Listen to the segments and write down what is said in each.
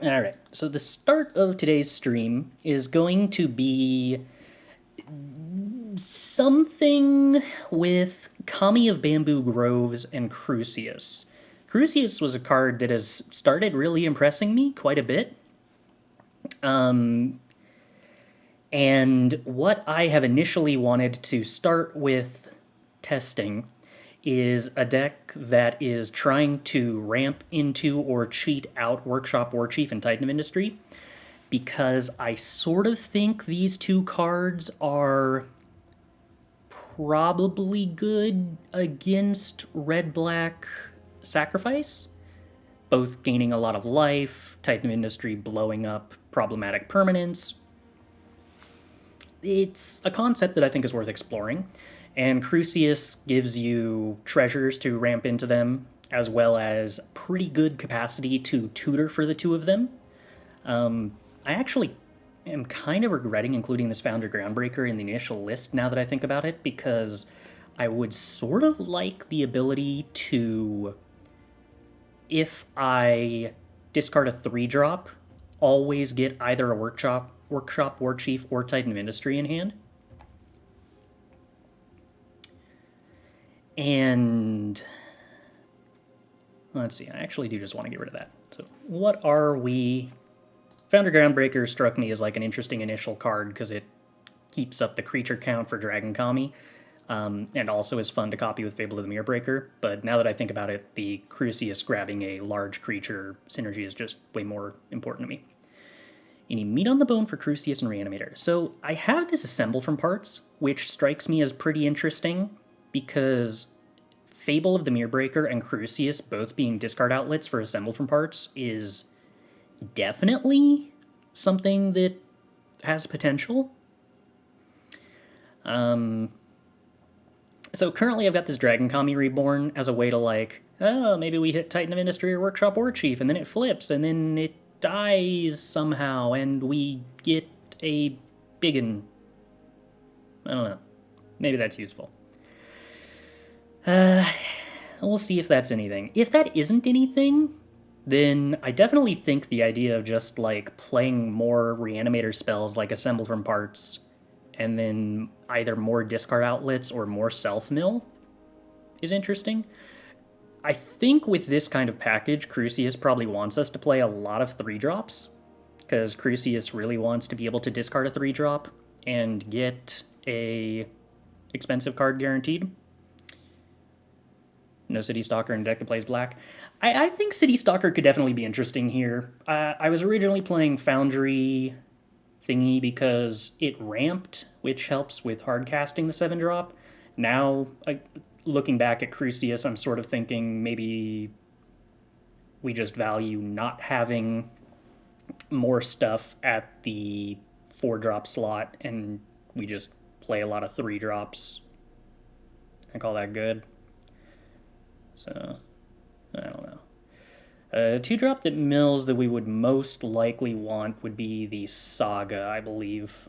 Alright, so the start of today's stream is going to be something with Kami of Bamboo Groves and Crucias. Crucias was a card that has started really impressing me quite a bit. And what I have initially wanted to start with testing is a deck that is trying to ramp into or cheat out Workshop Warchief and Titan of Industry, because I sort of think these two cards are probably good against red-black sacrifice, both gaining a lot of life, Titan of Industry blowing up problematic permanents. It's a concept that I think is worth exploring, and Crucius gives you treasures to ramp into them, as well as pretty good capacity to tutor for the two of them. I actually am kind of regretting including this Founder Groundbreaker in the initial list now that I think about it, because I would sort of like the ability to, if I discard a 3-drop, always get either a Workshop Warchief or Titan of Industry in hand. And let's see, I actually do just want to get rid of that. So what are we? Founder Groundbreaker struck me as like an interesting initial card because it keeps up the creature count for Dragon Kami, and also is fun to copy with Fable of the Mirrorbreaker. But now that I think about it, the Crucius grabbing a large creature synergy is just way more important to me. You need meat on the bone for Crucius and Reanimator. So I have this assemble from parts, which strikes me as pretty interesting because Fable of the Mirrorbreaker and Crucius both being discard outlets for assemble from parts is definitely something that has potential. So currently I've got this Dragon Kami Reborn as a way to like, oh, maybe we hit Titan of Industry or Workshop Warchief, and then it flips, and then it dies somehow, and we get a biggin. I don't know. Maybe that's useful. We'll see if that's anything. If that isn't anything, then I definitely think the idea of just like playing more reanimator spells like Assemble from Parts and then either more discard outlets or more self-mill is interesting. I think with this kind of package, Crucius probably wants us to play a lot of 3-drops, because Crucius really wants to be able to discard a 3-drop and get a expensive card guaranteed. No City Stalker in a deck that plays black. I think City Stalker could definitely be interesting here. I was originally playing Foundry thingy because it ramped, which helps with hard casting the 7-drop. Now, looking back at Crucius, I'm sort of thinking maybe we just value not having more stuff at the 4-drop slot and we just play a lot of 3-drops. I call that good. So, I don't know. A 2-drop that mills that we would most likely want would be the Saga, I believe.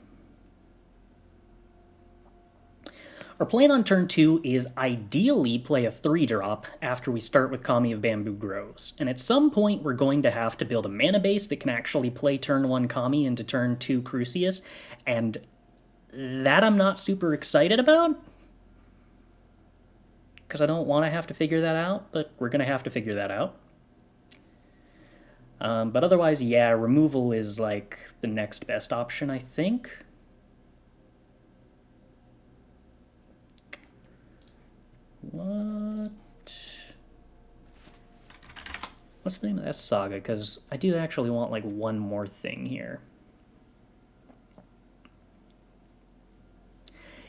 Our plan on turn 2 is ideally play a 3-drop after we start with Kami of Bamboo Groves. And at some point we're going to have to build a mana base that can actually play turn 1 Kami into turn 2 Crucius, and that I'm not super excited about, because I don't want to have to figure that out, but we're going to have to figure that out. But otherwise, yeah, removal is like the next best option, I think. What's the name of that Saga? Because I do actually want like one more thing here.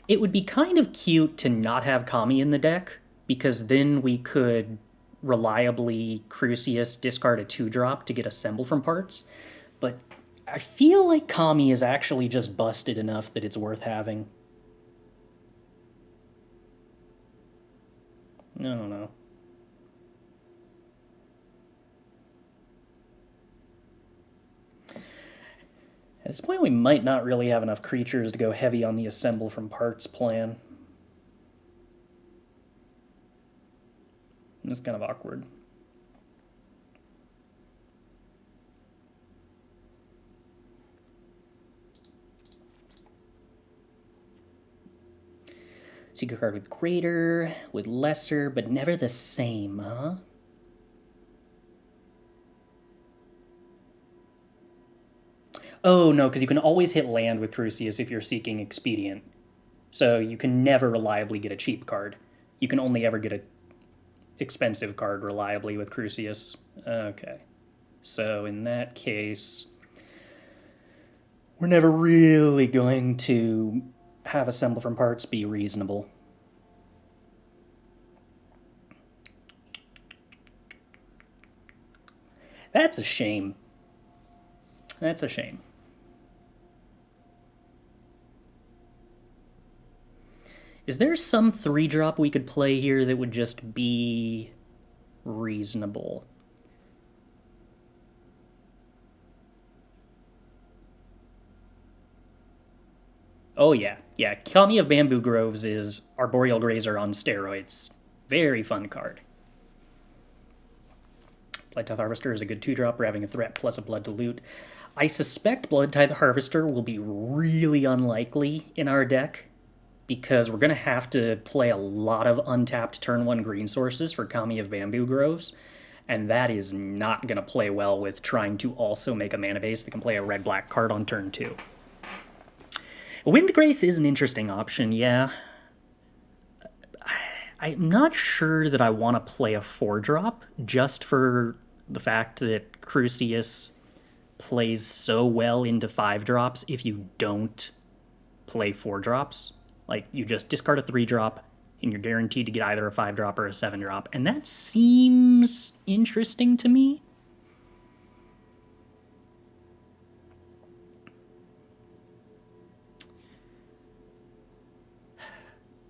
It would be kind of cute to not have Kami in the deck, because then we could reliably Crucius discard a 2-drop to get Assemble from Parts. But I feel like Kami is actually just busted enough that it's worth having. I don't know. At this point, we might not really have enough creatures to go heavy on the Assemble from Parts plan. It's kind of awkward. Secret card with greater, with lesser, but never the same, huh? Oh, no, because you can always hit land with Crucias if you're seeking Expedient. So you can never reliably get a cheap card. You can only ever get a expensive card reliably with Crucias. Okay. So in that case, we're never really going to have Assemble from Parts be reasonable. That's a shame. That's a shame. Is there some 3-drop we could play here that would just be reasonable? Oh yeah, yeah. Kami of Bamboo Groves is Arboreal Grazer on steroids. Very fun card. Bloodtithe Harvester is a good 2-drop, having a threat plus a blood to loot. I suspect Bloodtithe Harvester will be really unlikely in our deck, because we're going to have to play a lot of untapped turn 1 green sources for Kami of Bamboo Groves, and that is not going to play well with trying to also make a mana base that can play a red-black card on turn 2. Windgrace is an interesting option, yeah. I'm not sure that I want to play a 4-drop, just for the fact that Crucius plays so well into 5-drops if you don't play 4-drops. Like, you just discard a 3-drop, and you're guaranteed to get either a 5-drop or a 7-drop. And that seems interesting to me.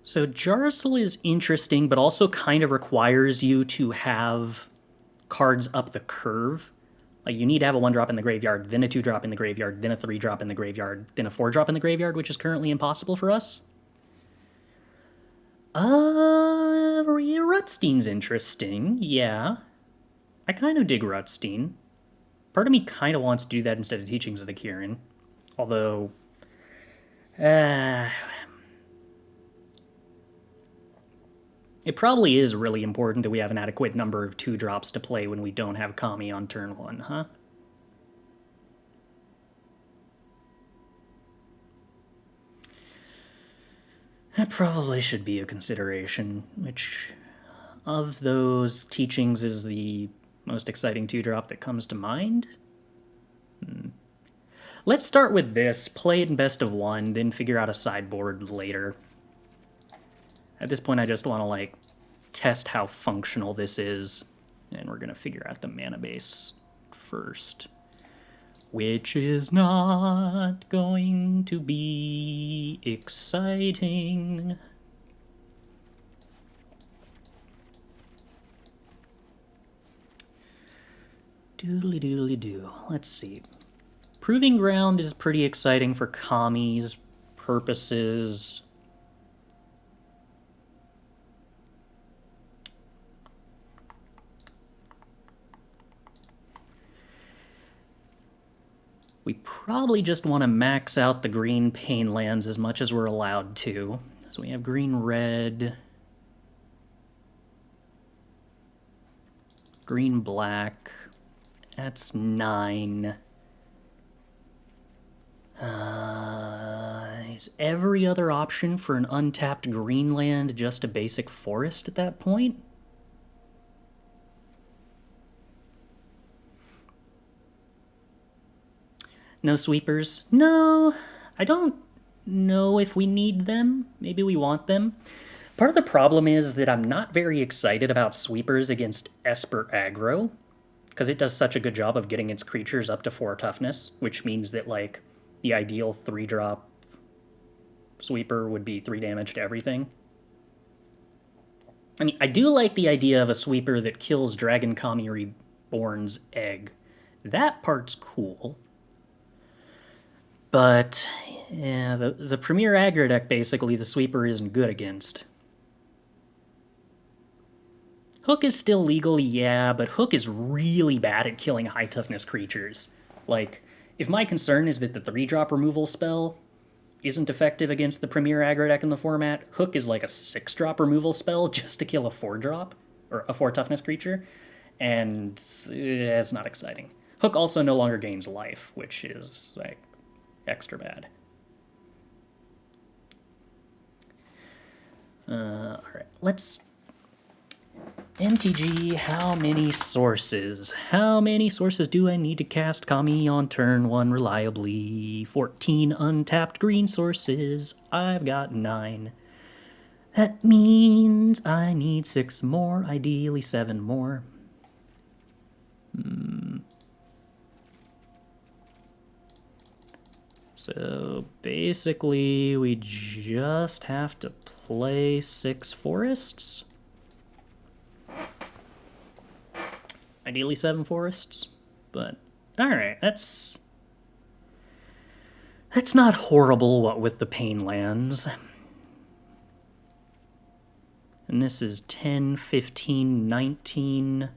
So Jarsil is interesting, but also kind of requires you to have cards up the curve. Like, you need to have a 1-drop in the graveyard, then a 2-drop in the graveyard, then a 3-drop in the graveyard, then a 4-drop in the graveyard, which is currently impossible for us. Rutstein's interesting, yeah. I kind of dig Rutstein. Part of me kind of wants to do that instead of Teachings of the Kirin. Although, it probably is really important that we have an adequate number of 2-drops to play when we don't have Kami on turn 1, huh? That probably should be a consideration. Which of those teachings is the most exciting 2-drop that comes to mind? Let's start with this, play it in best of 1, then figure out a sideboard later. At this point, I just want to, like, test how functional this is, and we're going to figure out the mana base first. Which is not going to be exciting. Doodly-doodly-doo. Let's see. Proving Ground is pretty exciting for Kami's purposes. We probably just want to max out the green pain lands as much as we're allowed to. So we have green-red, green-black. That's 9. Is every other option for an untapped green land just a basic forest at that point? No sweepers? No, I don't know if we need them. Maybe we want them. Part of the problem is that I'm not very excited about sweepers against Esper aggro, because it does such a good job of getting its creatures up to 4 toughness, which means that, like, the ideal 3-drop sweeper would be 3 damage to everything. I mean, I do like the idea of a sweeper that kills Dragon Kami Reborn's egg. That part's cool. But, yeah, the premier aggro deck, basically, the sweeper isn't good against. Hook is still legal, yeah, but Hook is really bad at killing high-toughness creatures. Like, if my concern is that the 3-drop removal spell isn't effective against the premier aggro deck in the format. Hook is like a 6-drop removal spell just to kill a 4-drop, or a 4 toughness creature, and it's not exciting. Hook also no longer gains life, which is like extra bad. Alright, let's... MTG, how many sources? How many sources do I need to cast Kami on turn 1 reliably? 14 untapped green sources. I've got 9. That means I need 6 more, ideally 7 more. So basically, we just have to play 6 forests. Ideally 7 forests, but alright, that's not horrible, what with the pain lands. And this is 10, 15, 19,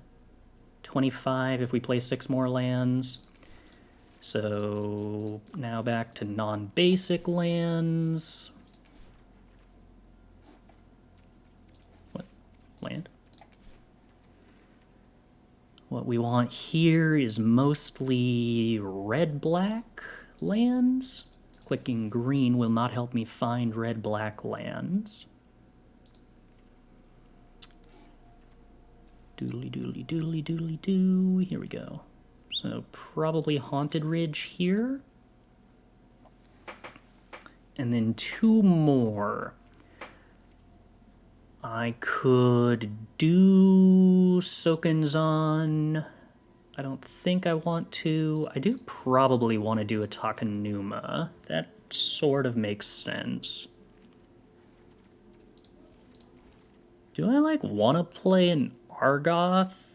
25 if we play 6 more lands. So now back to non-basic lands. What? Land? What we want here is mostly red-black lands. Clicking green will not help me find red-black lands. Doodly doodly doodly doodly doo. Here we go. So probably Haunted Ridge here. And then 2 more. I could do Sokenzan. I don't think I want to. I do probably want to do a Takenuma. That sort of makes sense. Do I, like, want to play an Argoth?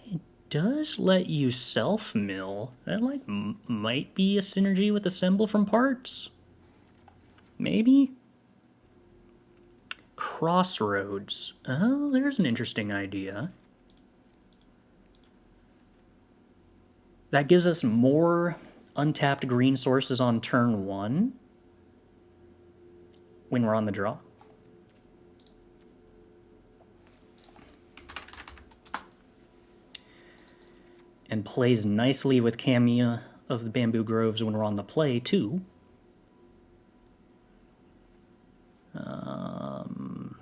It does let you self-mill. That, like, might be a synergy with Assemble from Parts. Maybe? Crossroads. Oh, there's an interesting idea. That gives us more untapped green sources on turn 1 when we're on the draw. And plays nicely with Camia of the Bamboo Groves when we're on the play, too.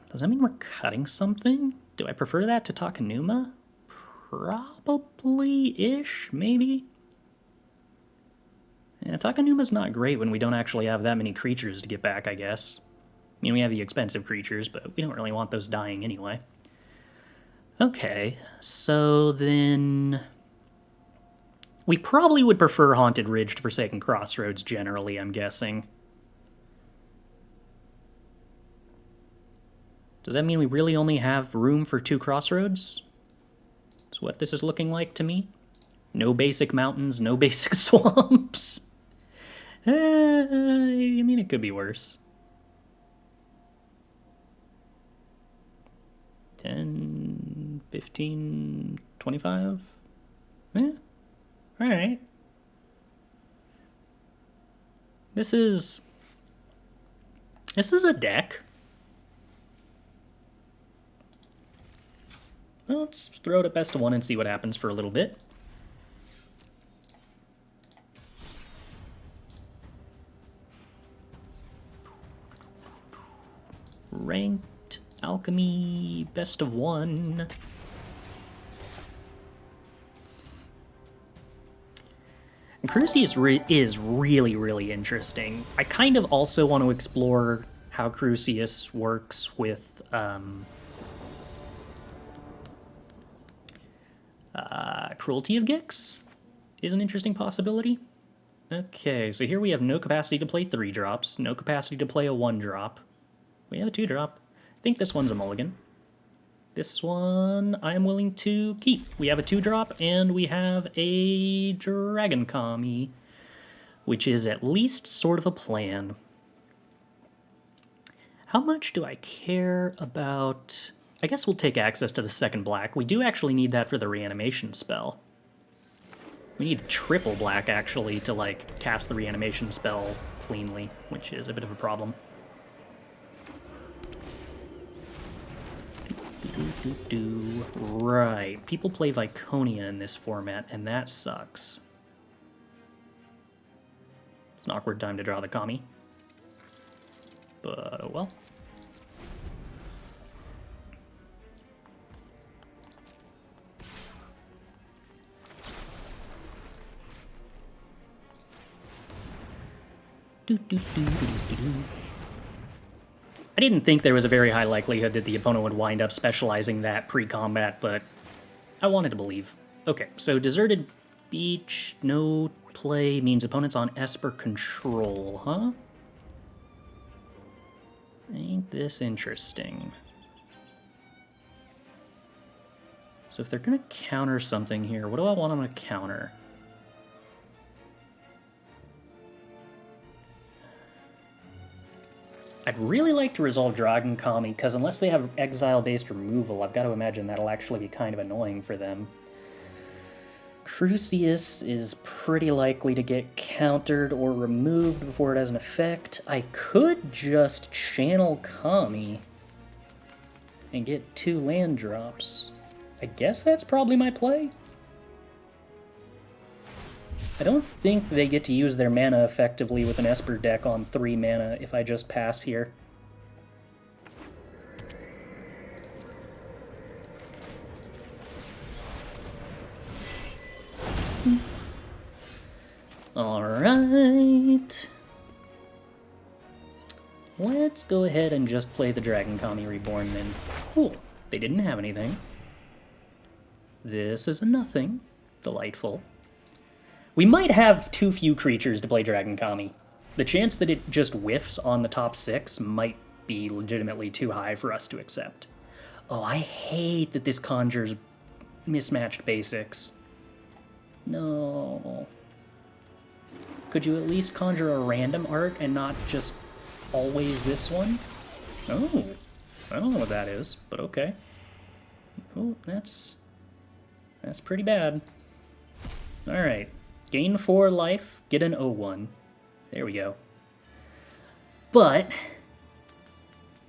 Does that mean we're cutting something? Do I prefer that to Takenuma? Probably-ish, maybe? Yeah, Takenuma's not great when we don't actually have that many creatures to get back, I guess. I mean, we have the expensive creatures, but we don't really want those dying anyway. Okay, so then... we probably would prefer Haunted Ridge to Forsaken Crossroads generally, I'm guessing. Does that mean we really only have room for 2 Crossroads? That's what this is looking like to me. No basic mountains, no basic swamps. I mean, it could be worse. 10, 15, 25? Eh, alright. This is a deck. Well, let's throw it at best of 1 and see what happens for a little bit. Ranked Alchemy, best of 1. And Crucias is really, really interesting. I kind of also want to explore how Crucias works with Cruelty of Gix is an interesting possibility. Okay, so here we have no capacity to play 3 drops, no capacity to play a 1 drop. We have a 2 drop. I think this one's a mulligan. This one I am willing to keep. We have a 2 drop and we have a Dragon Kami, which is at least sort of a plan. How much do I care about... I guess we'll take access to the second black. We do actually need that for the reanimation spell. We need triple black, actually, to, like, cast the reanimation spell cleanly, which is a bit of a problem. Right. People play Viconia in this format, and that sucks. It's an awkward time to draw the Kami. But, oh well. I didn't think there was a very high likelihood that the opponent would wind up specializing that pre-combat, but I wanted to believe. Okay, so Deserted Beach, no play means opponent's on Esper control, huh? Ain't this interesting. So if they're gonna counter something here, what do I want them to counter? I'd really like to resolve Dragon Kami, because unless they have exile-based removal, I've got to imagine that'll actually be kind of annoying for them. Crucias is pretty likely to get countered or removed before it has an effect. I could just channel Kami and get 2 land drops. I guess that's probably my play. I don't think they get to use their mana effectively with an Esper deck on 3 mana if I just pass here. Alright. Let's go ahead and just play the Dragon Kami Reborn then. Cool. They didn't have anything. This is a nothing. Delightful. We might have too few creatures to play Dragon Kami. The chance that it just whiffs on the top 6 might be legitimately too high for us to accept. Oh, I hate that this conjures mismatched basics. No. Could you at least conjure a random art and not just always this one? Oh, I don't know what that is, but okay. Oh, that's pretty bad. Alright. Gain 4 life, get an 0-1. There we go. But,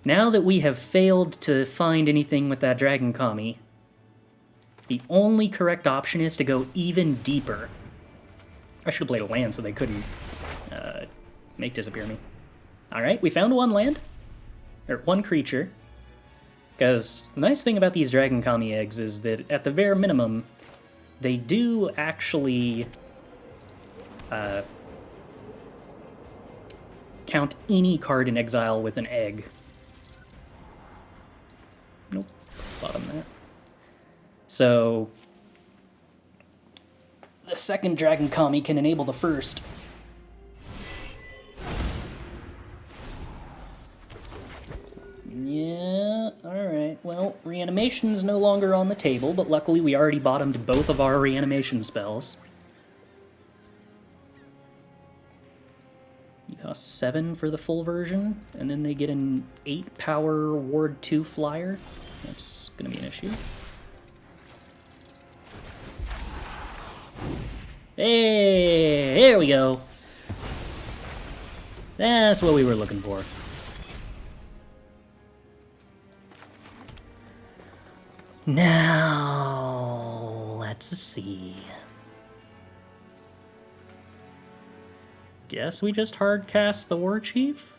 now that we have failed to find anything with that Dragon Kami, the only correct option is to go even deeper. I should have played a land so they couldn't make disappear me. Alright, we found 1 land. Or 1 creature. Because the nice thing about these Dragon Kami eggs is that, at the bare minimum, they do actually count any card in exile with an egg. Nope, bottom that. So, the second Dragon Kami can enable the first. Yeah, alright. Well, reanimation's no longer on the table, but luckily we already bottomed both of our reanimation spells. You cost 7 for the full version, and then they get an 8 power Ward 2 flyer. That's gonna be an issue. Hey, here we go. That's what we were looking for. Now, let's see. Guess we just hardcast the Warchief?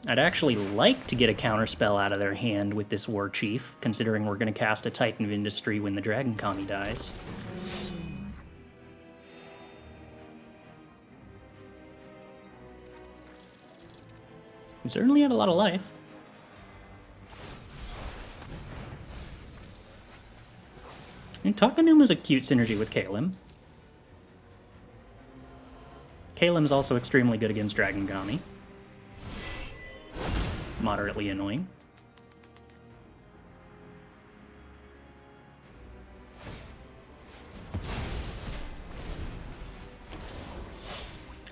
I'd actually like to get a counterspell out of their hand with this Warchief, considering we're going to cast a Titan of Industry when the Dragon Kami dies. We certainly have a lot of life. And Takanum is a cute synergy with Kalim. Kalim's also extremely good against Dragon Kami. Moderately annoying.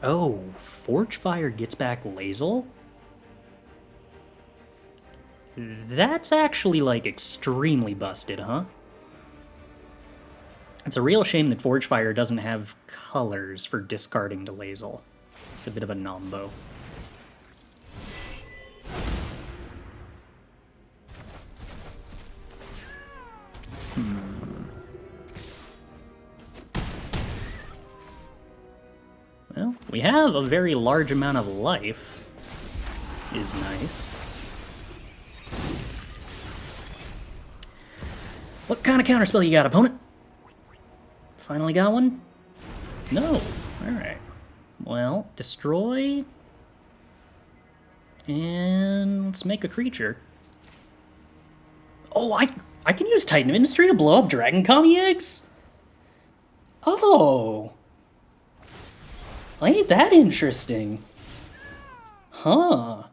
Oh, Forgefire gets back Lae'zel? That's actually, like, extremely busted, huh? It's a real shame that Forgefire doesn't have colors for discarding to Lae'zel. It's a bit of a nombo. Well, we have a very large amount of life. Is nice. What kind of counterspell you got, opponent? Finally got one? No. Alright. Well, destroy. And let's make a creature. Oh, I can use Titan of Industry to blow up Dragon Kami eggs? Oh. Ain't that interesting? Huh.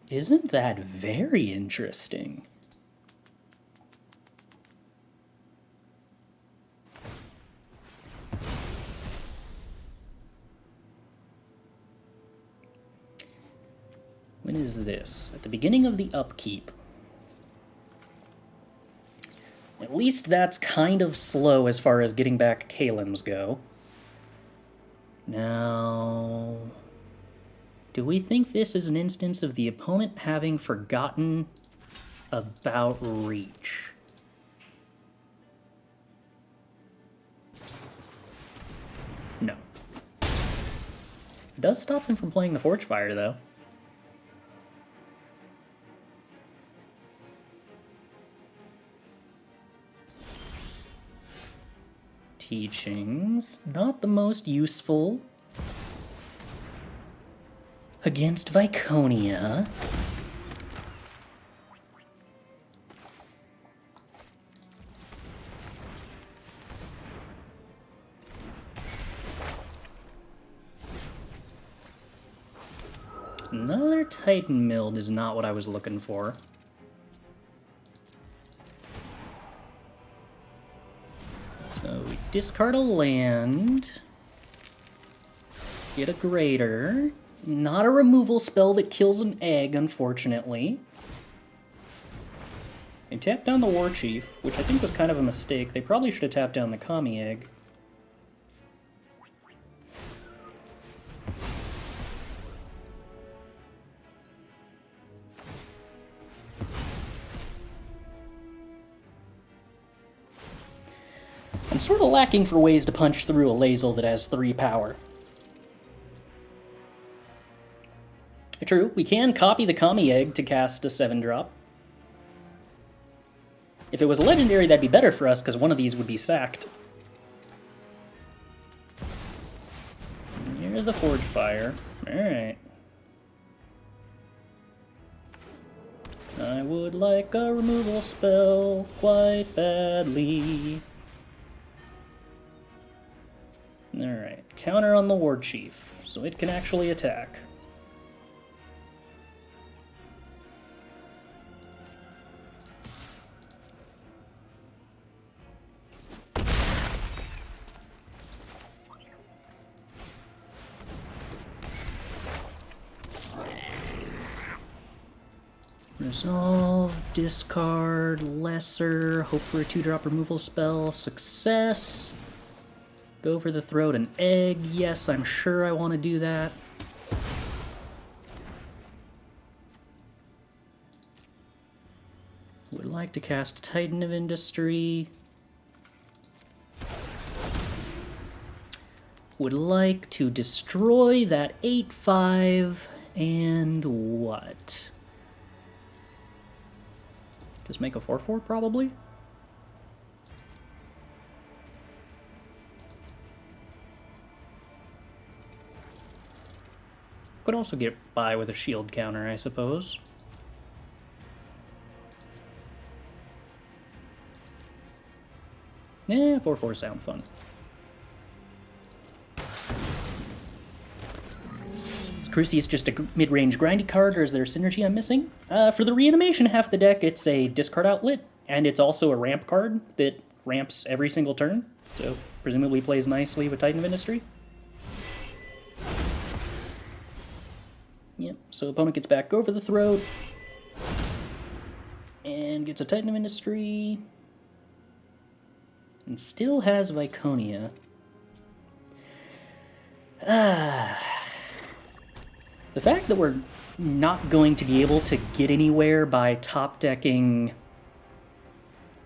Isn't that very interesting? When is this? At the beginning of the upkeep. At least that's kind of slow as far as getting back Kalims go. Now, do we think this is an instance of the opponent having forgotten about Reach? No. It does stop him from playing the Forgefire, though. Teachings, not the most useful against Viconia. Another Titan Mild is not what I was looking for. So we discard a land, get a Greater, not a removal spell that kills an egg, unfortunately. They tapped down the Warchief, which I think was kind of a mistake. They probably should have tapped down the Kami egg. I'm sort of lacking for ways to punch through a Lae'zel that has 3 power. True, we can copy the Kami egg to cast a 7-drop. If it was a legendary, that'd be better for us, because one of these would be sacked. Here's the Forgefire. Alright. I would like a removal spell quite badly. Alright, counter on the Warchief, so it can actually attack. Resolve, discard, lesser, hope for a 2-drop removal spell, success. Go for the throat, an egg. Yes, I'm sure I want to do that. Would like to cast Titan of Industry. Would like to destroy that 8/5 and what? Just make a 4/4 probably? Could also get by with a shield counter, I suppose. Yeah, 4/4 sound fun. Is Crucias just a mid-range grindy card, or is there a synergy I'm missing? For the reanimation half of the deck, it's a discard outlet, and it's also a ramp card that ramps every single turn, so presumably plays nicely with Titan of Industry. Yep, so opponent gets back over the throat. And gets a Titan of Industry. And still has Viconia. The fact that we're not going to be able to get anywhere by top decking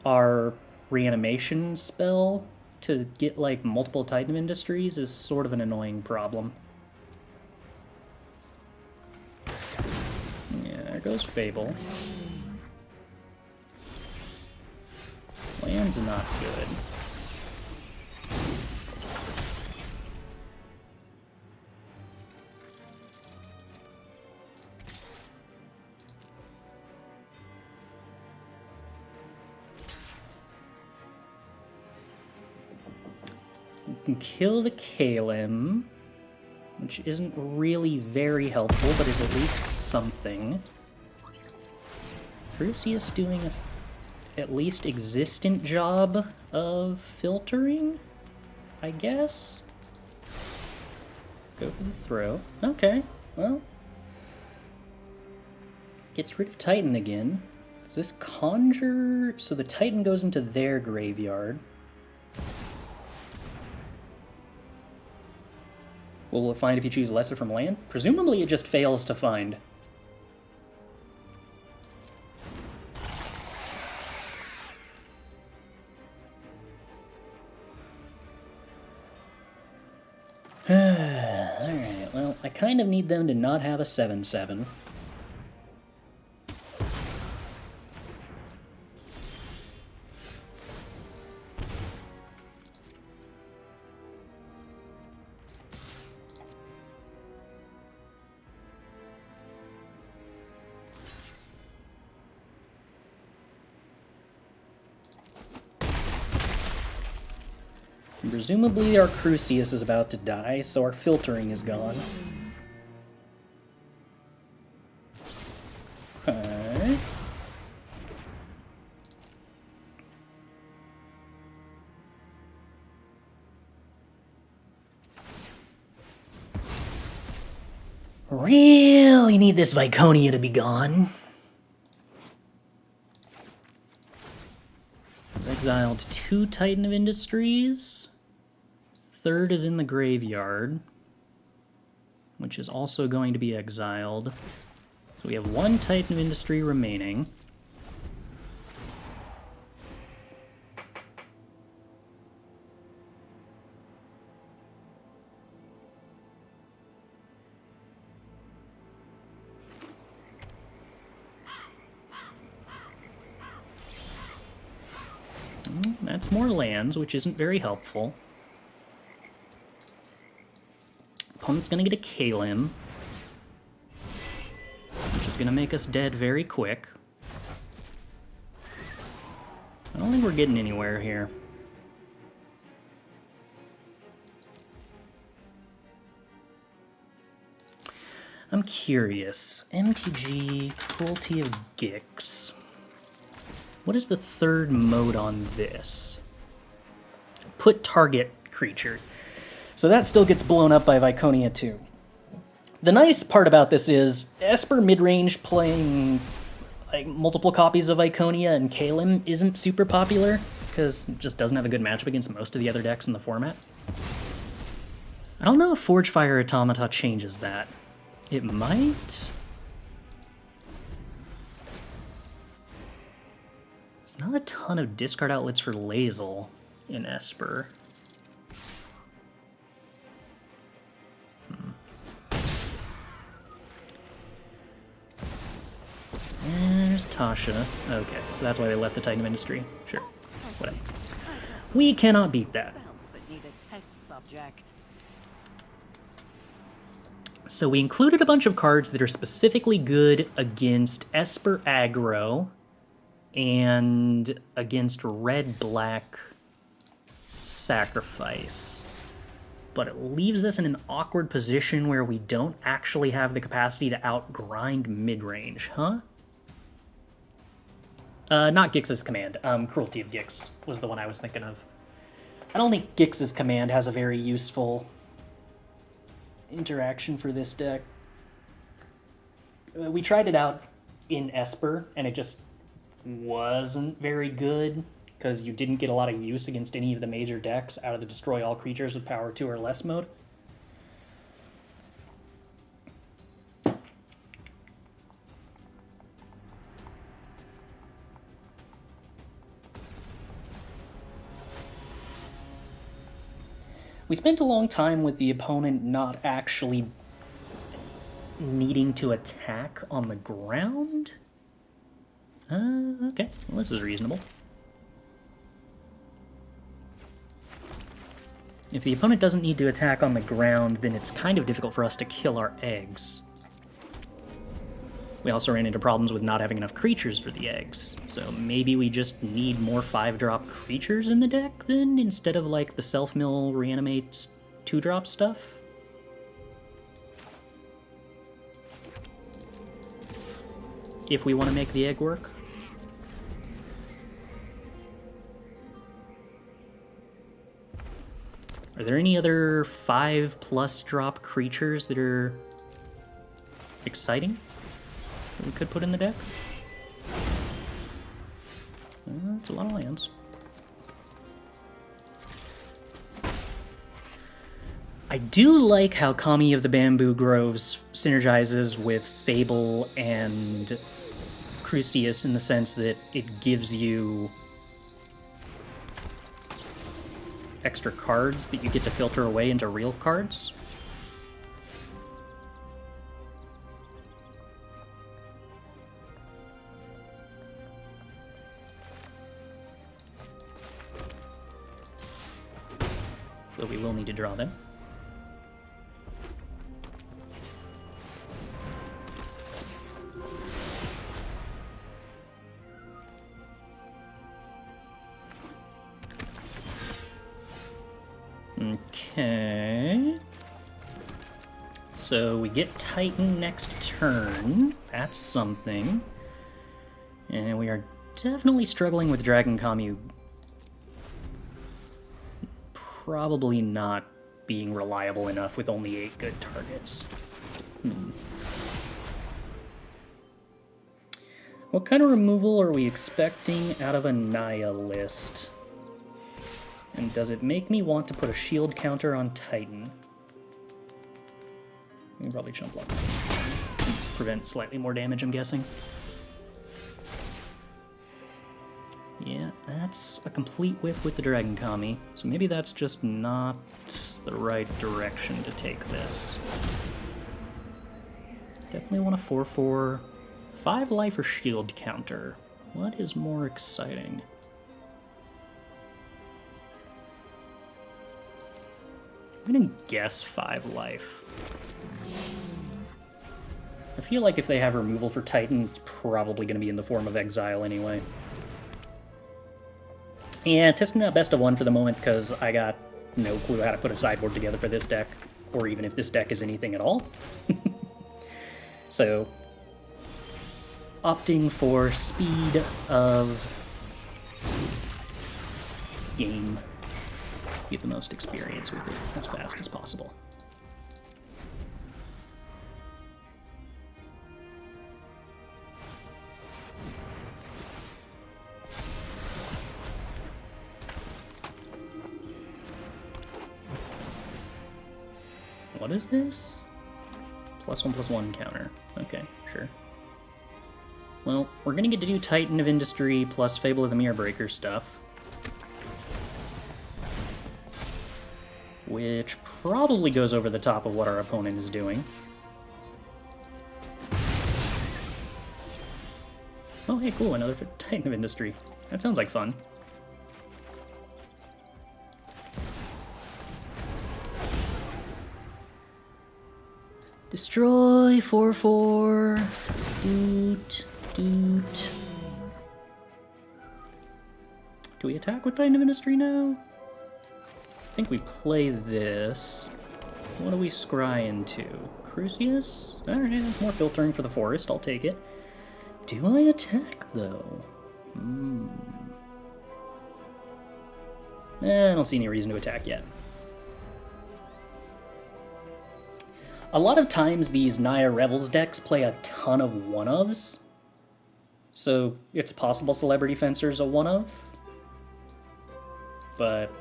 our reanimation spell to get like multiple Titan of Industries is sort of an annoying problem. Yeah, there goes Fable. Land's not good. You can kill the Kalim, which isn't really very helpful, but is at least something. Crucias doing a at least existent job of filtering, I guess? Go for the throw. Okay, well. Gets rid of Titan again. Does this conjure... So the Titan goes into their graveyard. Will it find if you choose lesser from land? Presumably it just fails to find. Alright, well, I kind of need them to not have a 7/7. Presumably our Crucias is about to die, so our filtering is gone. Okay. Really need this Viconia to be gone. He's exiled 2 Titan of Industries. Third is in the graveyard, which is also going to be exiled. So we have 1 Titan of Industry remaining. That's more lands, which isn't very helpful. Opponent's gonna get a Kalim, which is gonna make us dead very quick. I don't think we're getting anywhere here. I'm curious. MTG, Cruelty of Gix. What is the third mode on this? Put target creature. So that still gets blown up by Viconia too. The nice part about this is Esper midrange playing like multiple copies of Viconia and Kalim isn't super popular because it just doesn't have a good matchup against most of the other decks in the format. I don't know if Forgefire Automata changes that. It might? There's not a ton of discard outlets for Lae'zel in Esper. And there's Tasha. Okay, so that's why they left the Titan of Industry. Sure, whatever. We cannot beat that. So we included a bunch of cards that are specifically good against Esper aggro and against red-black sacrifice. But it leaves us in an awkward position where we don't actually have the capacity to outgrind mid-range, huh? Not Gix's command. Cruelty of Gix was the one I was thinking of. I don't think Gix's command has a very useful interaction for this deck. We tried it out in Esper, and it just wasn't very good, because you didn't get a lot of use against any of the major decks out of the Destroy All Creatures with Power 2 or less mode. We spent a long time with the opponent not actually needing to attack on the ground. Okay, well, this is reasonable. If the opponent doesn't need to attack on the ground, then it's kind of difficult for us to kill our eggs. We also ran into problems with not having enough creatures for the eggs, so maybe we just need more 5-drop creatures in the deck then, instead of like the self-mill reanimates 2-drop stuff? If we want to make the egg work. Are there any other 5+ drop creatures that are exciting that we could put in the deck? That's a lot of lands. I do like how Kami of the Bamboo Groves synergizes with Fable and Crucias in the sense that it gives you extra cards that you get to filter away into real cards. Though we will need to draw them. Okay. So we get Titan next turn. That's something. And we are definitely struggling with Dragon Kami. Probably not being reliable enough with only 8 good targets. What kind of removal are we expecting out of a Naya list? And does it make me want to put a shield counter on Titan? We can probably jump block. Prevent slightly more damage, I'm guessing. Yeah, that's a complete whip with the Dragon Kami, so maybe that's just not the right direction to take this. Definitely want a 4/4. 5 life or shield counter. What is more exciting? I'm gonna guess 5 life. I feel like if they have removal for Titan, it's probably gonna be in the form of exile anyway. Yeah, testing out best of 1 for the moment because I got no clue how to put a sideboard together for this deck, or even if this deck is anything at all. So, opting for speed of game. Get the most experience with it as fast as possible. What is this? +1/+1 counter. Okay, sure. Well, we're gonna get to do Titan of Industry plus Fable of the Mirror Breaker stuff. Which probably goes over the top of what our opponent is doing. Oh, hey, cool, another Titan of Industry. That sounds like fun. Destroy 4/4. Doot, doot. Do we attack with Titan of Industry now? I think we play this. What do we scry into? Crucias? Alright, that's more filtering for the forest, I'll take it. Do I attack, though? I don't see any reason to attack yet. A lot of times these Naya Revels decks play a ton of one-ofs. So it's possible Celebrity Fencer's a one-of, but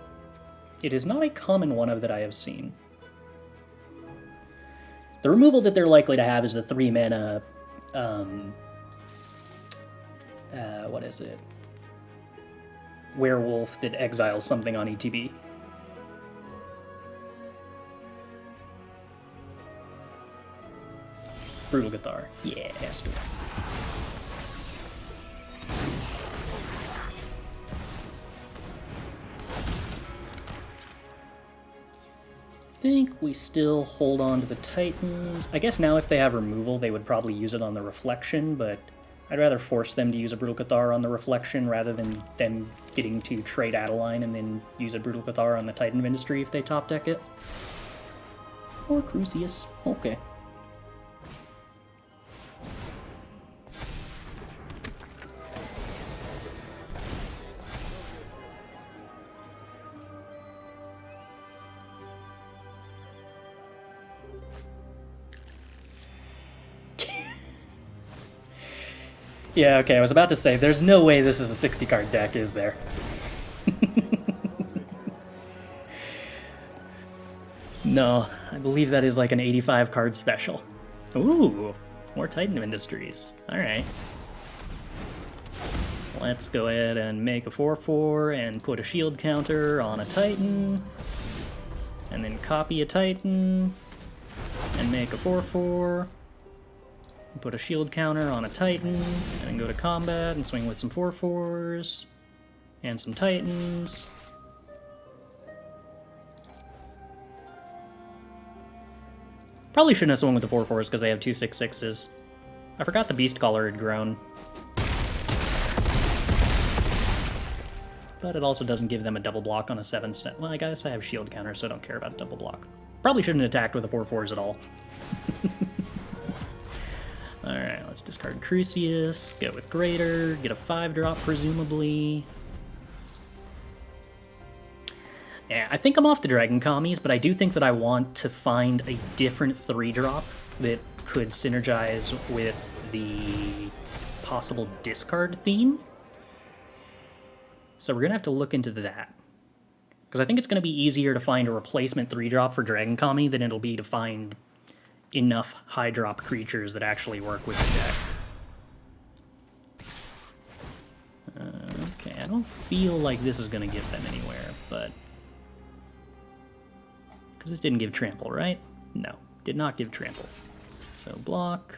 it is not a common one-of that I have seen. The removal that they're likely to have is the 3-mana, what is it? Werewolf that exiles something on ETB. Brutal Cathar. Yeah, let's do it. I think we still hold on to the Titans. I guess now if they have removal, they would probably use it on the Reflection, but I'd rather force them to use a Brutal Cathar on the Reflection rather than them getting to trade Adeline and then use a Brutal Cathar on the Titan of Industry if they top deck it. Or Crucias. Okay. Yeah, okay, I was about to say, there's no way this is a 60-card deck, is there? No, I believe that is like an 85-card special. Ooh, more Titan of Industries. Alright. Let's go ahead and make a 4/4 and put a shield counter on a Titan. And then copy a Titan. And make a 4/4. Put a shield counter on a Titan, and then go to combat and swing with some 4/4s and some Titans. Probably shouldn't have swung with the 4/4s because they have 2 6/6s. I forgot the Beast Caller had grown. But it also doesn't give them a double block on a 7/7. Well, I guess I have shield counter, so I don't care about double block. Probably shouldn't have attacked with the 4/4s at all. Alright, let's discard Crucias, go with Greater, get a 5-drop presumably. Yeah, I think I'm off the Dragon Commies, but I do think that I want to find a different 3-drop that could synergize with the possible discard theme. So we're going to have to look into that. Because I think it's going to be easier to find a replacement 3-drop for Dragon Commie than it'll be to find enough high-drop creatures that actually work with the deck. Okay, I don't feel like this is going to get them anywhere, but... Because this didn't give trample, right? No, did not give trample. So block,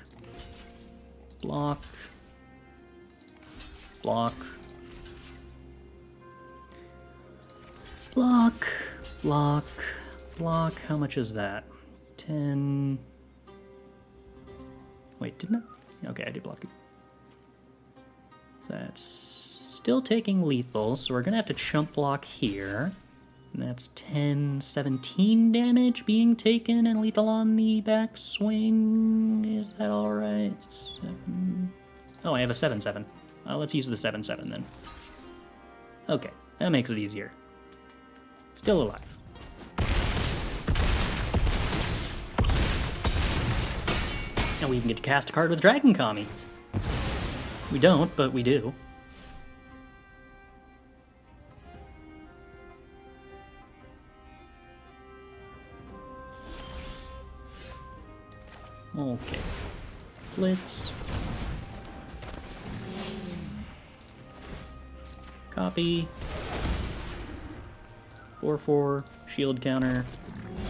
block, block, block, block, block. How much is that? 10... Wait, didn't I? Okay, I did block it. That's still taking lethal, so we're going to have to chump block here. And that's 10, 17 damage being taken and lethal on the backswing. Is that alright? 7... Oh, I have a 7/7. Let's use the 7/7 then. Okay, that makes it easier. Still alive. And we can get to cast a card with Dragon Commie. We don't, but we do. Okay. Blitz. Copy. 4/4. Shield counter.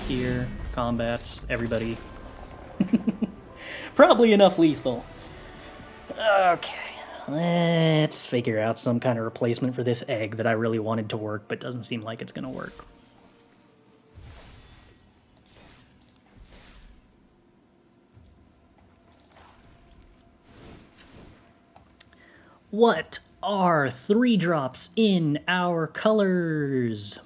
Here. Combats. Everybody. Probably enough lethal. Okay, let's figure out some kind of replacement for this egg that I really wanted to work, but doesn't seem like it's going to work. What are 3-drops in our colors?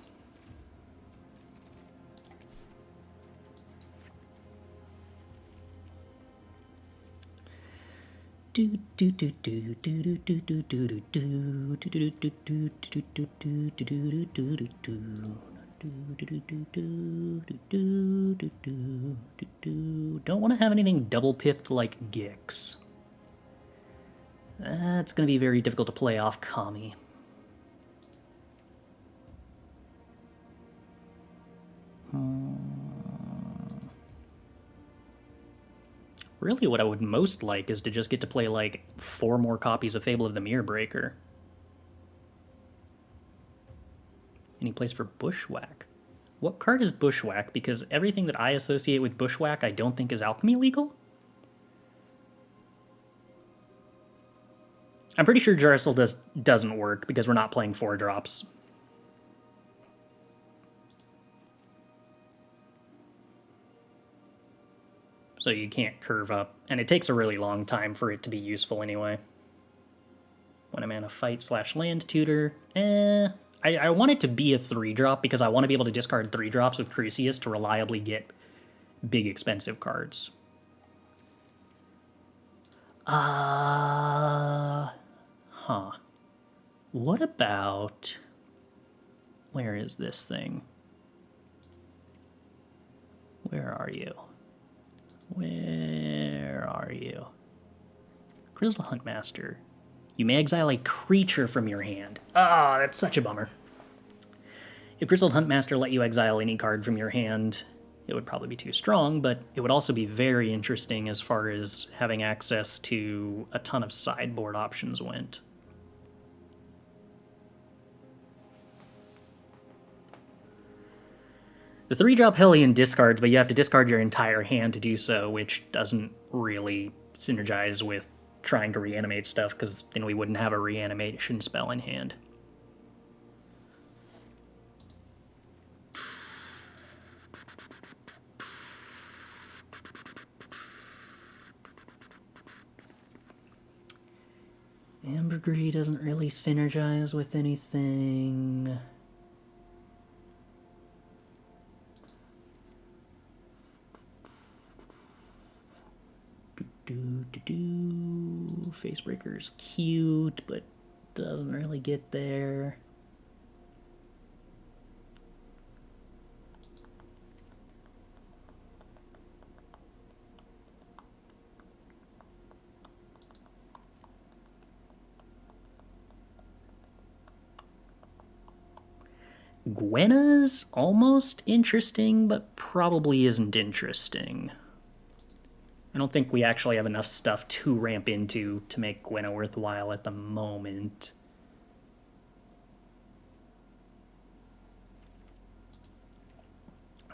Don't want to have anything double pipped like Gix. That's going to be very difficult to play off Kami. Really, what I would most like is to just get to play, like, 4 more copies of Fable of the Mirrorbreaker. Any place for Bushwhack? What card is Bushwhack? Because everything that I associate with Bushwhack I don't think is alchemy legal? I'm pretty sure Jarasil doesn't work because we're not playing 4-drops. So you can't curve up, and it takes a really long time for it to be useful anyway. When I'm in a fight/land tutor, I want it to be a 3-drop because I want to be able to discard 3-drops with Crucias to reliably get big expensive cards. What about... Where is this thing? Where are you? Where are you? Grizzle Huntmaster. You may exile a creature from your hand. Ah, that's such a bummer. If Grizzled Huntmaster let you exile any card from your hand, it would probably be too strong, but it would also be very interesting as far as having access to a ton of sideboard options went. The 3-drop Hellion discards, but you have to discard your entire hand to do so, which doesn't really synergize with trying to reanimate stuff, because then we wouldn't have a reanimation spell in hand. Ambergris doesn't really synergize with anything. Facebreaker's cute, but doesn't really get there. Gwenna's almost interesting, but probably isn't interesting. I don't think we actually have enough stuff to ramp into to make Gwenna worthwhile at the moment.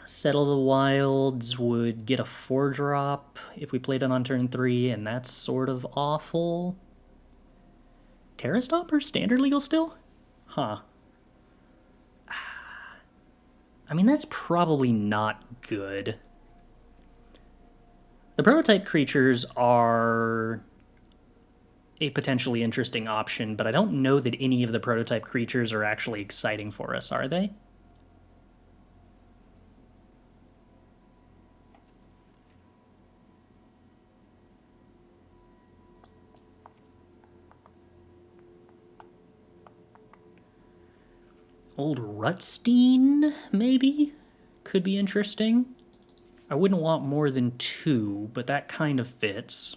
Settle the Wilds would get a 4-drop if we played it on turn 3, and that's sort of awful. Terra Stomper standard legal still? Huh. I mean, that's probably not good. The prototype creatures are a potentially interesting option, but I don't know that any of the prototype creatures are actually exciting for us, are they? Old Rutstein, maybe? Could be interesting. I wouldn't want more than 2, but that kind of fits.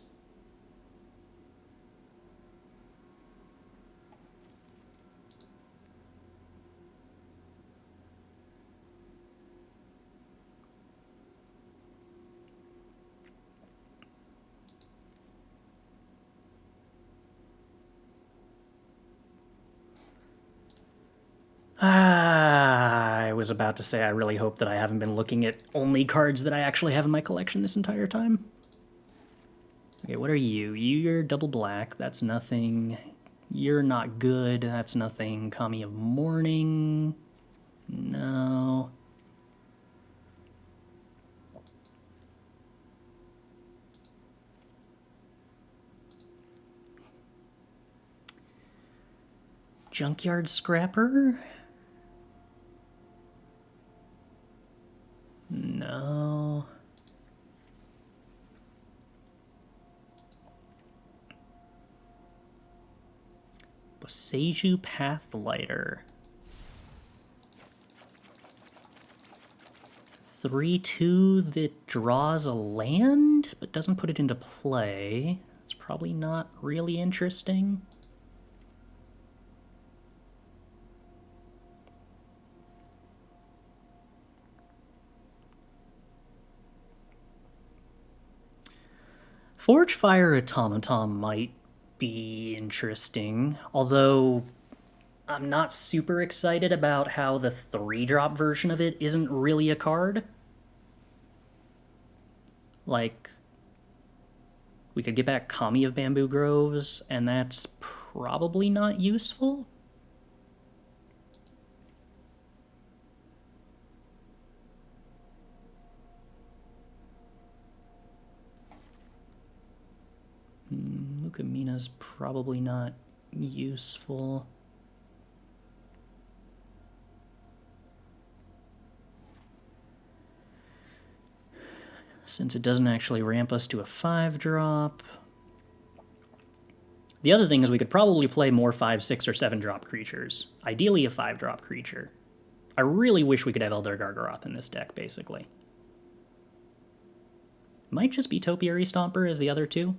I was about to say I really hope that I haven't been looking at only cards that I actually have in my collection this entire time. Okay, what are you? You're double black, that's nothing. You're not good, that's nothing. Kami of Morning, no. Junkyard Scrapper? No. Boseiju Pathlighter. 3/2 that draws a land, but doesn't put it into play. It's probably not really interesting. Forgefire Automaton might be interesting, although I'm not super excited about how the 3-drop version of it isn't really a card. Like, we could get back Kami of Bamboo Groves, and that's probably not useful. Lucamina's probably not useful. Since it doesn't actually ramp us to a 5-drop. The other thing is we could probably play more 5, 6, or 7-drop creatures. Ideally a 5-drop creature. I really wish we could have Eldar Gargaroth in this deck, basically. Might just be Topiary Stomper as the other two.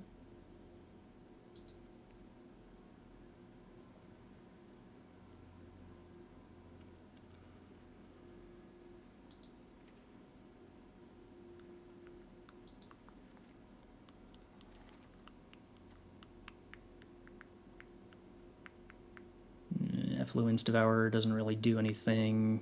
Effluence Devourer doesn't really do anything.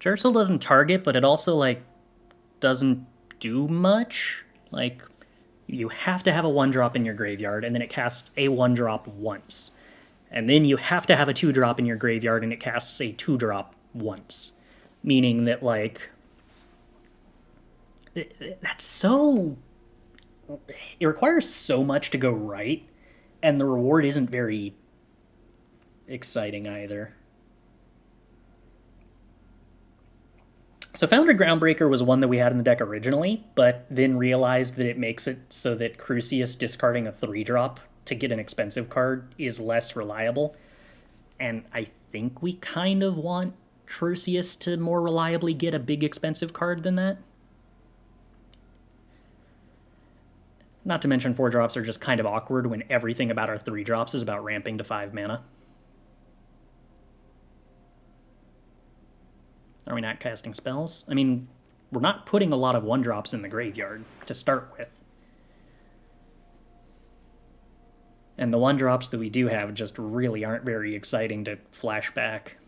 Jercel doesn't target, but it also, like, doesn't do much. Like, you have to have a 1-drop in your graveyard, and then it casts a 1-drop once. And then you have to have a 2-drop in your graveyard, and it casts a 2-drop once. Meaning that, like, that's so... It requires so much to go right, and the reward isn't very exciting either. So Foundry Groundbreaker was one that we had in the deck originally, but then realized that it makes it so that Crucias discarding a 3-drop to get an expensive card is less reliable. And I think we kind of want Crucias to more reliably get a big expensive card than that. Not to mention 4-drops are just kind of awkward when everything about our 3-drops is about ramping to 5 mana. Are we not casting spells? I mean, we're not putting a lot of 1-drops in the graveyard to start with. And the 1-drops that we do have just really aren't very exciting to flash back.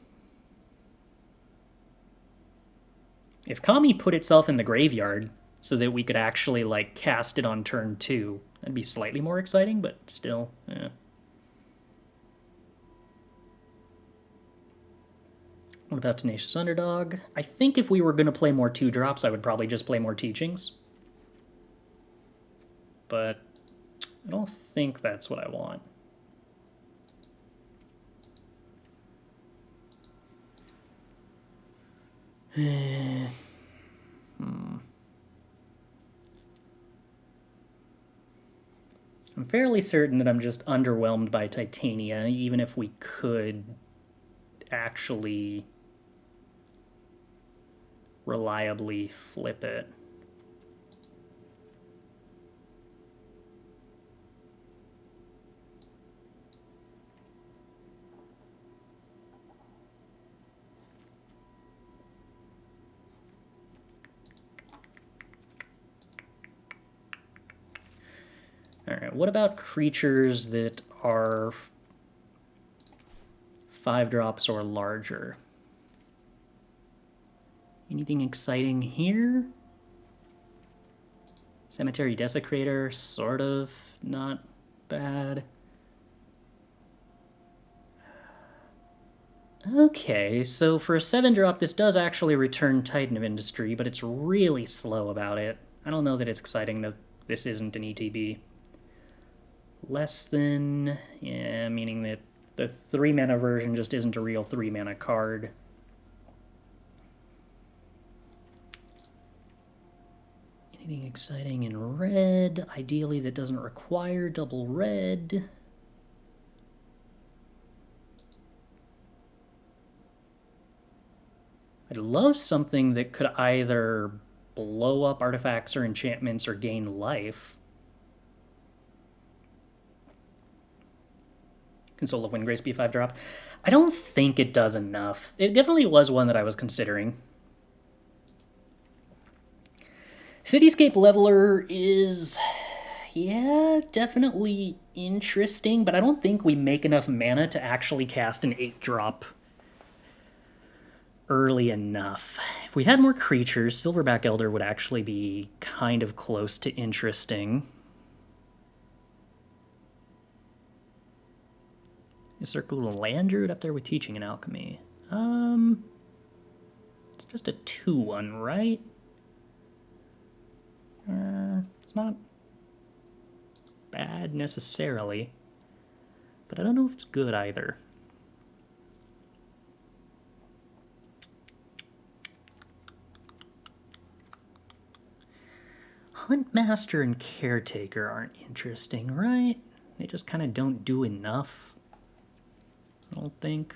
If Kami put itself in the graveyard so that we could actually, like, cast it on turn 2, that'd be slightly more exciting, but still, eh. What about Tenacious Underdog? I think if we were going to play more 2-drops, I would probably just play more Teachings. But I don't think that's what I want. I'm fairly certain that I'm just underwhelmed by Titania, even if we could actually reliably flip it. Alright, what about creatures that are 5-drops or larger? Anything exciting here? Cemetery Desecrator, sort of, not bad. Okay, so for a 7-drop, this does actually return Titan of Industry, but it's really slow about it. I don't know that it's exciting that this isn't an ETB. Less than, yeah, meaning that The 3-mana version just isn't a real 3-mana card. Anything exciting in red? Ideally, that doesn't require double red. I'd love something that could either blow up artifacts or enchantments or gain life. Console of Windgrace be a 5-drop. I don't think it does enough. It definitely was one that I was considering. Cityscape Leveler is, yeah, definitely interesting, but I don't think we make enough mana to actually cast an 8-drop early enough. If we had more creatures, Silverback Elder would actually be kind of close to interesting. Is there a little land druid up there with Teaching and Alchemy? It's just a 2/1, right? It's not bad necessarily, but I don't know if it's good either. Huntmaster and Caretaker aren't interesting, right? They just kind of don't do enough, I don't think.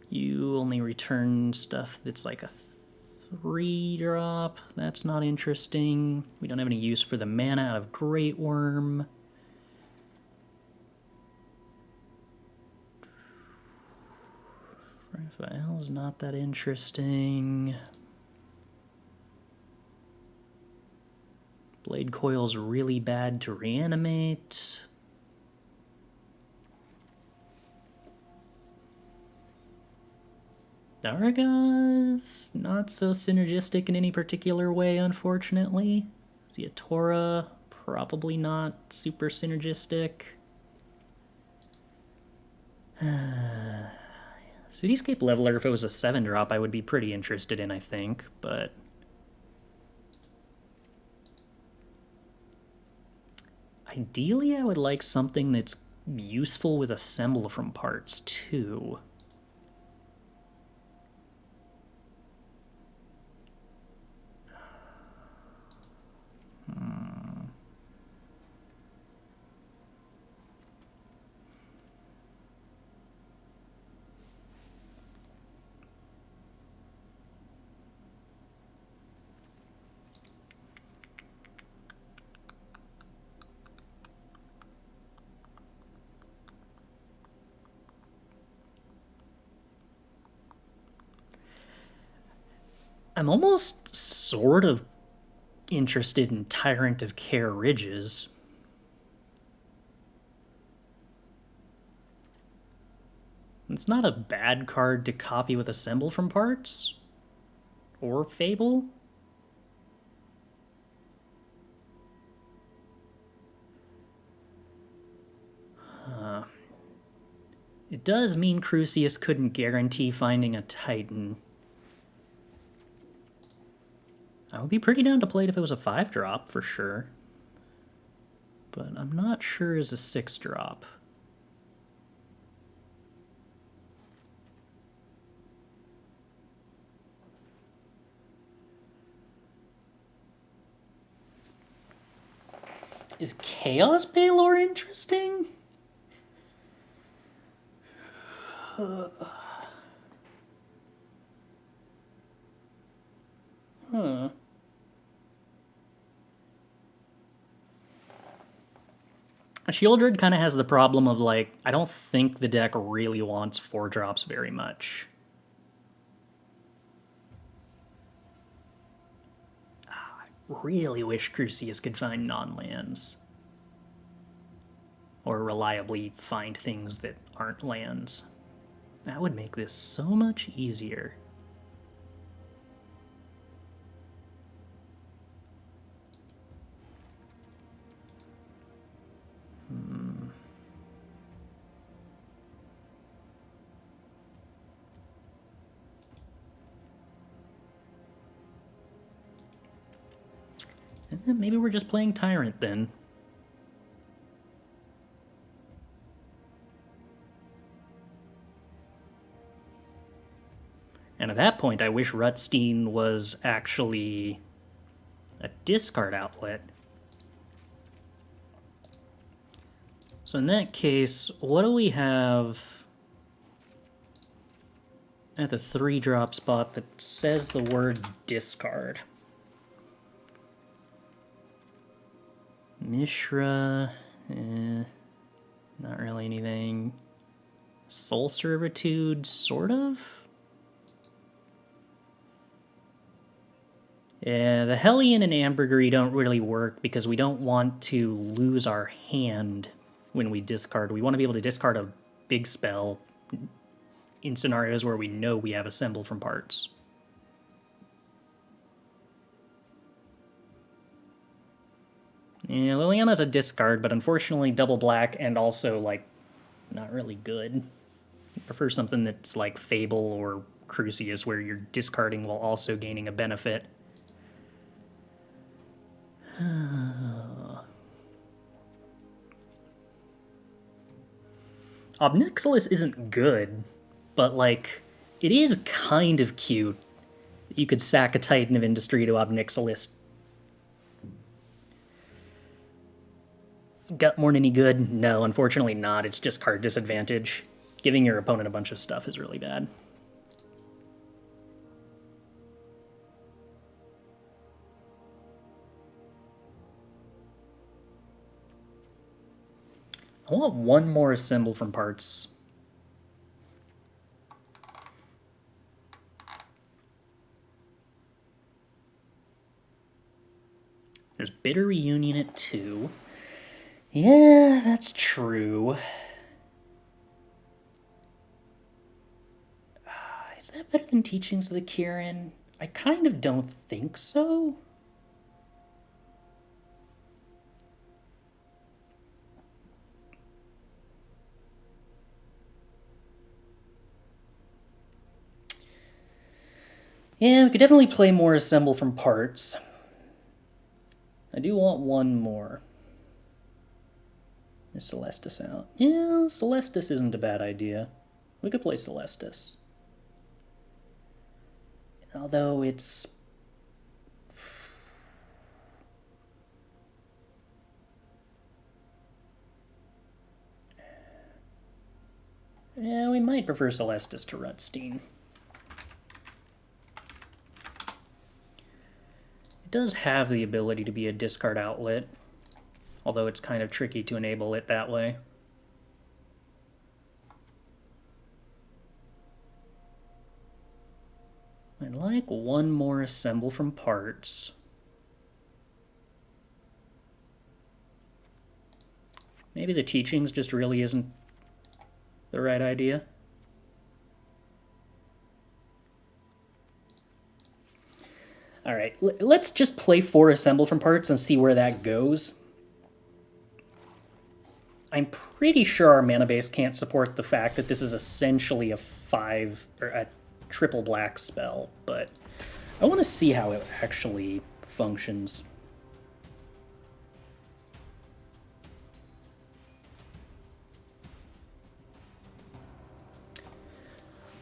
You only return stuff that's like a 3-drop. That's not interesting. We don't have any use for the mana out of Great Worm. Raphael's not that interesting. Blade Coil's really bad to reanimate. Darigaaz, not so synergistic in any particular way, unfortunately. Ziatora, probably not super synergistic. Cityscape Leveler, if it was a 7-drop, I would be pretty interested in, I think, but ideally I would like something that's useful with Assemble from parts, too. I'm almost sort of interested in Tyrant of Kher Ridges. It's not a bad card to copy with Assemble from parts. Or Fable. It does mean Crucias couldn't guarantee finding a Titan. I would be pretty down to play it if it was a 5-drop, for sure. But I'm not sure as a 6-drop. Is Chaos Balor interesting? Huh. Shieldred kind of has the problem of, like, I don't think the deck really wants 4-drops very much. I really wish Crucias could find non-lands. Or reliably find things that aren't lands. That would make this so much easier. Maybe we're just playing Tyrant then. And at that point, I wish Rutstein was actually a discard outlet. So in that case, what do we have at the 3-drop spot that says the word discard? Mishra, not really anything. Soul Servitude, sort of? Yeah, the Hellion and Ambergris don't really work because we don't want to lose our hand when we discard. We want to be able to discard a big spell in scenarios where we know we have assembled from parts. Yeah, Liliana's a discard, but unfortunately double black and also, like, not really good. I prefer something that's like Fable or Crucias where you're discarding while also gaining a benefit. Obnixilis isn't good, but, like, it is kind of cute. You could sack a Titan of Industry to Obnixilis. Gutmorn any good? No, unfortunately not. It's just card disadvantage. Giving your opponent a bunch of stuff is really bad. I want one more assemble from parts. There's Bitter Reunion at 2. Yeah, that's true. Is that better than Teachings of the Kirin? I kind of don't think so. Yeah, we could definitely play more assemble from parts. I do want one more. Is Celestus out? Yeah, Celestus isn't a bad idea. We could play Celestus. Although it's... yeah, we might prefer Celestus to Rutstein. It does have the ability to be a discard outlet, although it's kind of tricky to enable it that way. I'd like one more assemble from parts. Maybe the Teachings just really isn't the right idea. All right, let's just play 4 assemble from parts and see where that goes. I'm pretty sure our mana base can't support the fact that this is essentially a 5 or a triple black spell, but I want to see how it actually functions.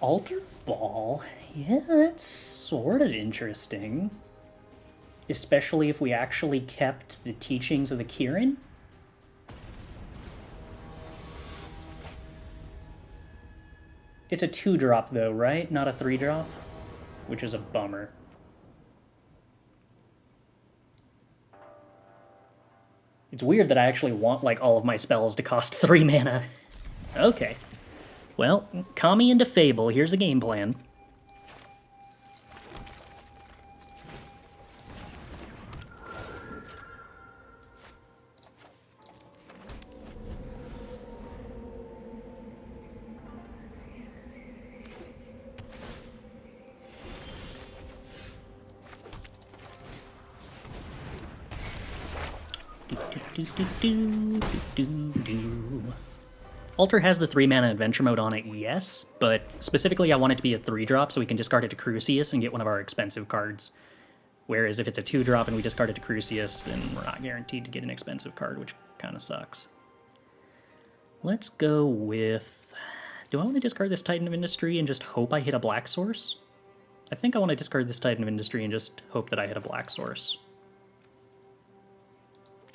Altar Ball? Yeah, that's sort of interesting. Especially if we actually kept the Teachings of the Kirin. It's a 2-drop though, right? Not a 3-drop? Which is a bummer. It's weird that I actually want, like, all of my spells to cost 3 mana. Okay. Well, Kami into Fable, here's the game plan. Altar has the 3-mana adventure mode on it, yes, but specifically I want it to be a 3-drop so we can discard it to Crucias and get one of our expensive cards, Whereas if it's a 2-drop and we discard it to Crucias, then we're not guaranteed to get an expensive card, which kind of sucks. Let's go with... Do I want to discard this Titan of Industry and just hope I hit a black source? I think I want to discard this Titan of Industry and just hope that I hit a black source.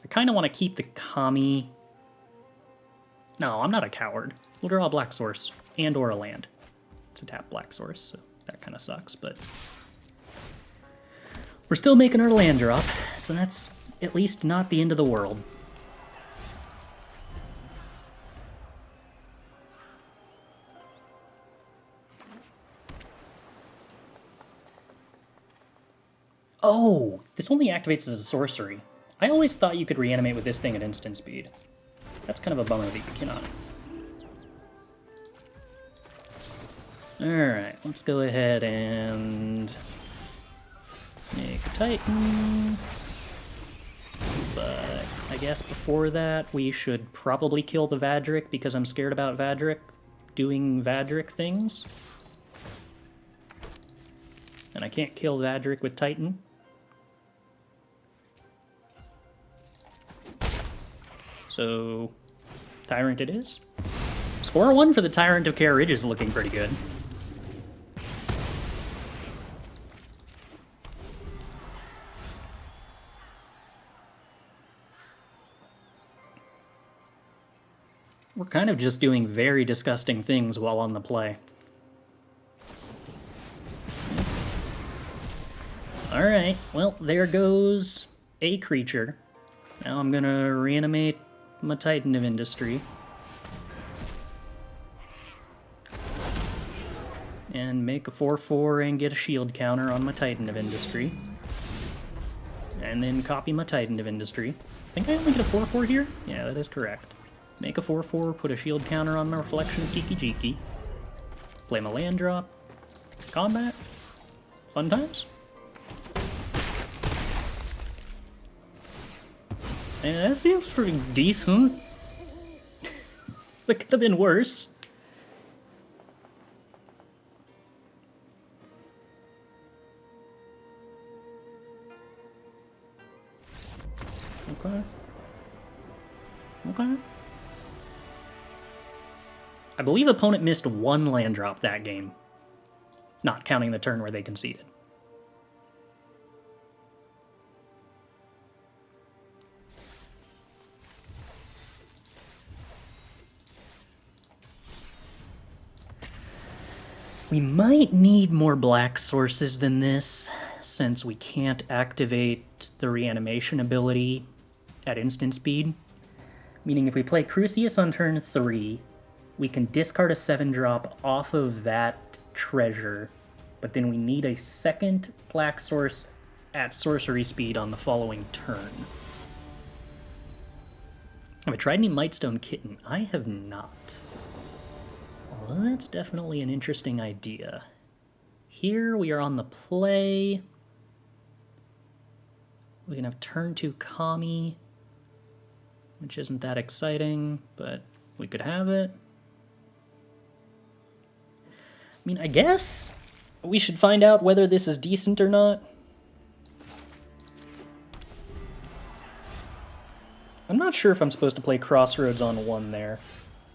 I kind of want to keep the Kami... No, I'm not a coward. We'll draw a black source and or a land. It's a tap black source, so that kind of sucks, but... We're still making our land drop, so that's at least not the end of the world. Oh, this only activates as a sorcery. I always thought you could reanimate with this thing at instant speed. That's kind of a bummer that you cannot. Alright, let's go ahead and make a Titan. But I guess before that, we should probably kill the Vadrik because I'm scared about Vadrik doing Vadrik things. And I can't kill Vadrik with Titan. So, Tyrant it is. Score 1 for the Tyrant of Kher is looking pretty good. We're kind of just doing very disgusting things while on the play. Alright, well, there goes a creature. Now I'm gonna reanimate my Titan of Industry. And make a 4/4 and get a shield counter on my Titan of Industry. And then copy my Titan of Industry. I think I only get a 4/4 here? Yeah, that is correct. Make a 4/4, put a shield counter on my Reflection of Kiki Jiki. Play my land drop. Combat. Fun times. Yeah, that seems pretty decent. That could have been worse. Okay. Okay. I believe opponent missed 1 land drop that game, not counting the turn where they conceded. We might need more black sources than this, since we can't activate the reanimation ability at instant speed. Meaning if we play Crucias on turn 3, we can discard a 7-drop off of that treasure, but then we need a second black source at sorcery speed on the following turn. Have I tried any Mightstone Kitten? I have not. Well, that's definitely an interesting idea. Here we are on the play. We can have turn 2 Kami, which isn't that exciting, but we could have it. I mean, I guess we should find out whether this is decent or not. I'm not sure if I'm supposed to play Crossroads on 1 there.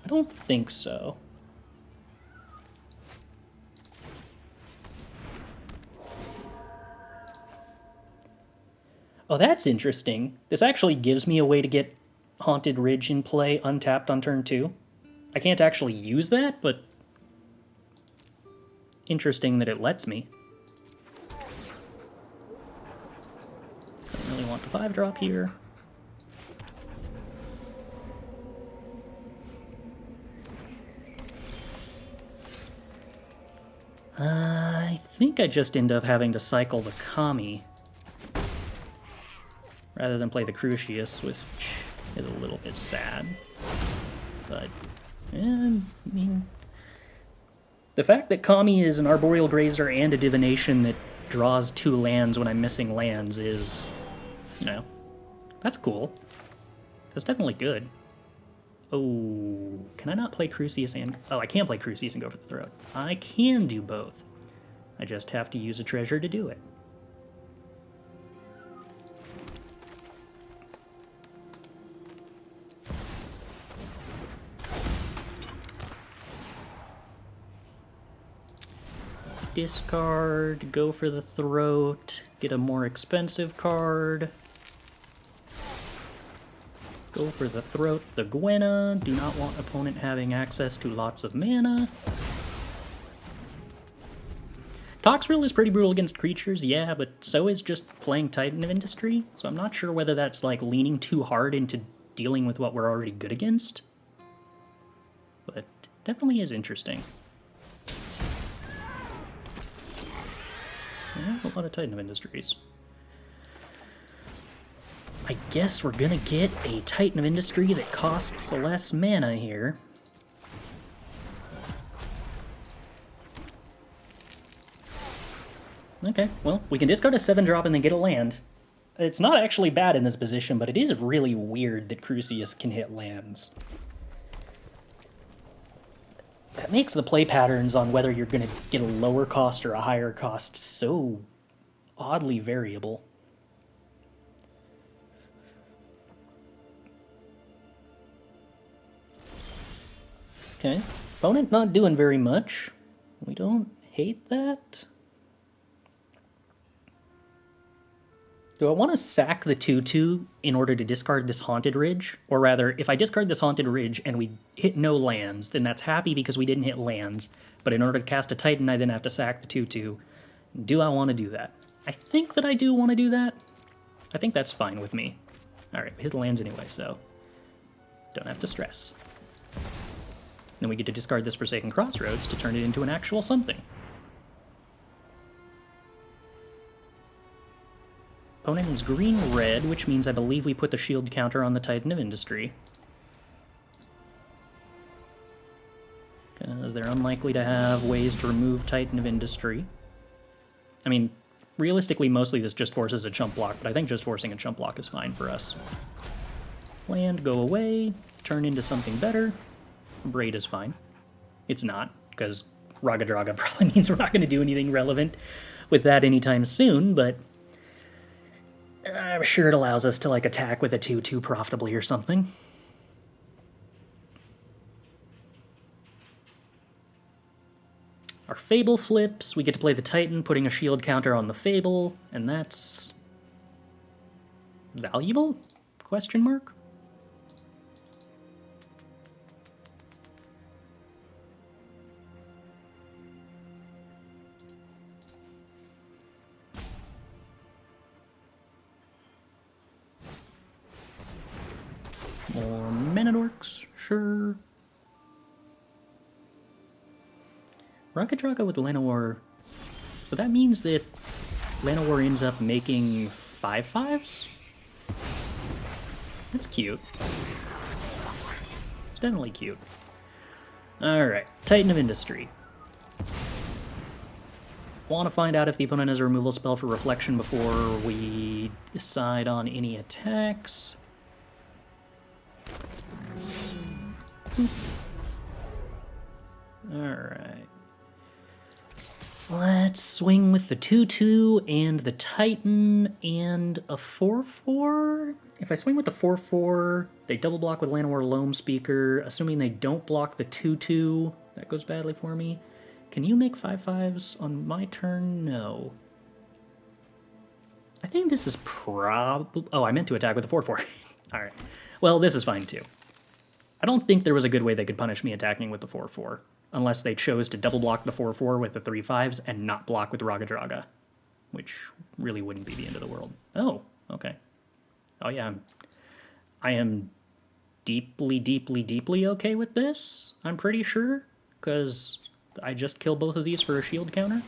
I don't think so. Oh, that's interesting. This actually gives me a way to get Haunted Ridge in play untapped on turn 2. I can't actually use that, but interesting that it lets me. Don't really want the 5-drop here. I think I just end up having to cycle the Kami rather than play the Crucias, which is a little bit sad. But, I mean, the fact that Kami is an Arboreal Grazer and a Divination that draws 2 lands when I'm missing lands is, you know, that's cool. That's definitely good. Oh, can I not play Crucias and... Oh, I can't play Crucias and go for the throat. I can do both. I just have to use a treasure to do it. Discard, go for the throat, get a more expensive card. Go for the throat, the Gwenna. Do not want opponent having access to lots of mana. Toxrill is pretty brutal against creatures, yeah, but so is just playing Titan of Industry, so I'm not sure whether that's like leaning too hard into dealing with what we're already good against. But definitely is interesting. Yeah, a lot of Titan of Industries. I guess we're gonna get a Titan of Industry that costs less mana here. Okay, well, we can discard a 7-drop and then get a land. It's not actually bad in this position, but it is really weird that Crucias can hit lands. That makes the play patterns on whether you're going to get a lower cost or a higher cost so oddly variable. Okay, opponent not doing very much. We don't hate that. Do I want to sack the 2/2 in order to discard this Haunted Ridge? Or rather, if I discard this Haunted Ridge and we hit no lands, then that's happy because we didn't hit lands. But in order to cast a Titan, I then have to sack the 2/2. Do I want to do that? I think that I do want to do that. I think that's fine with me. Alright, we hit the lands anyway, so don't have to stress. Then we get to discard this Forsaken Crossroads to turn it into an actual something. Opponent is green-red, which means I believe we put the shield counter on the Titan of Industry. Because they're unlikely to have ways to remove Titan of Industry. I mean, realistically, mostly this just forces a chump block, but I think just forcing a chump block is fine for us. Land, go away, turn into something better. Abrade is fine. It's not, because Raga-Draga probably means we're not going to do anything relevant with that anytime soon, but I'm sure it allows us to like attack with a 2/2 profitably or something. Our Fable flips, we get to play the Titan, putting a shield counter on the Fable, and that's valuable? Question mark? More Manadorks, sure. Raga-Draga with Llanowar. So that means that Llanowar ends up making 5/5s? That's cute. It's definitely cute. Alright, Titan of Industry. Want to find out if the opponent has a removal spell for Reflection before we decide on any attacks. Alright. Let's swing with the 2/2 and the Titan and a 4/4. If I swing with the 4/4, they double block with Llanowar Loam Speaker. Assuming they don't block the 2/2, that goes badly for me. Can you make 5/5s on my turn? No. I think this is probably... Oh, I meant to attack with the 4/4. Alright. Well, this is fine too. I don't think there was a good way they could punish me attacking with the 4/4, unless they chose to double block the 4/4 with the 3/5s and not block with Raga-Draga, which really wouldn't be the end of the world. Oh, okay. Oh yeah, I am deeply, deeply, deeply okay with this, I'm pretty sure, because I just killed both of these for a shield counter.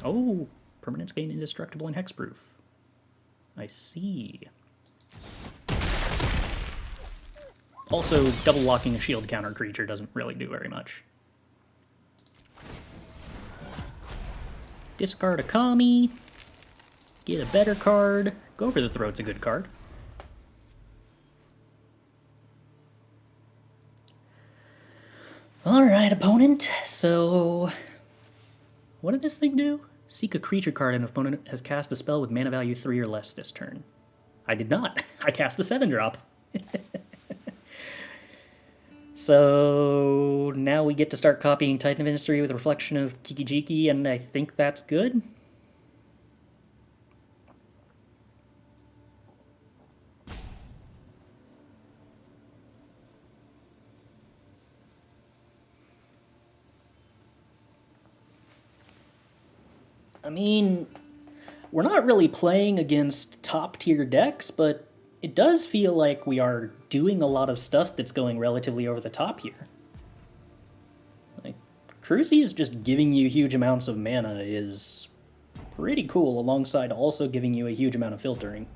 Oh, permanents gain indestructible and hexproof. I see. Also, double locking a shield counter creature doesn't really do very much. Discard a Kami. Get a better card. Go for the Throat's a good card. Alright, opponent. So, what did this thing do? Seek a creature card and if opponent has cast a spell with mana value 3 or less this turn. I did not. I cast a 7-drop. So now we get to start copying Titan of Industry with a reflection of Kikijiki, and I think that's good. I mean, we're not really playing against top-tier decks, but it does feel like we are doing a lot of stuff that's going relatively over the top here. Like, Crucias just giving you huge amounts of mana is pretty cool, alongside also giving you a huge amount of filtering.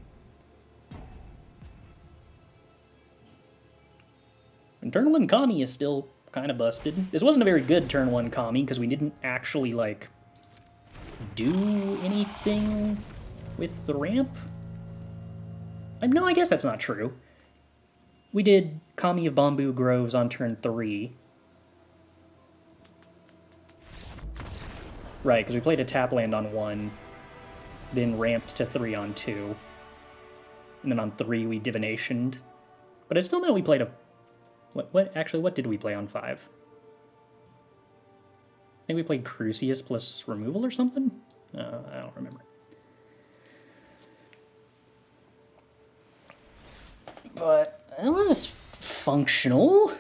And turn 1 Kami is still kind of busted. This wasn't a very good turn 1 Kami, because we didn't actually, like, do anything with the ramp? No, I guess that's not true. We did Kami of Bamboo Groves on turn 3. Right, because we played a tap land on 1, then ramped to 3 on 2. And then on 3 we divinationed. But I still know we played a... What did we play on 5? I think we played Crucias plus removal or something? I don't remember. But it was functional.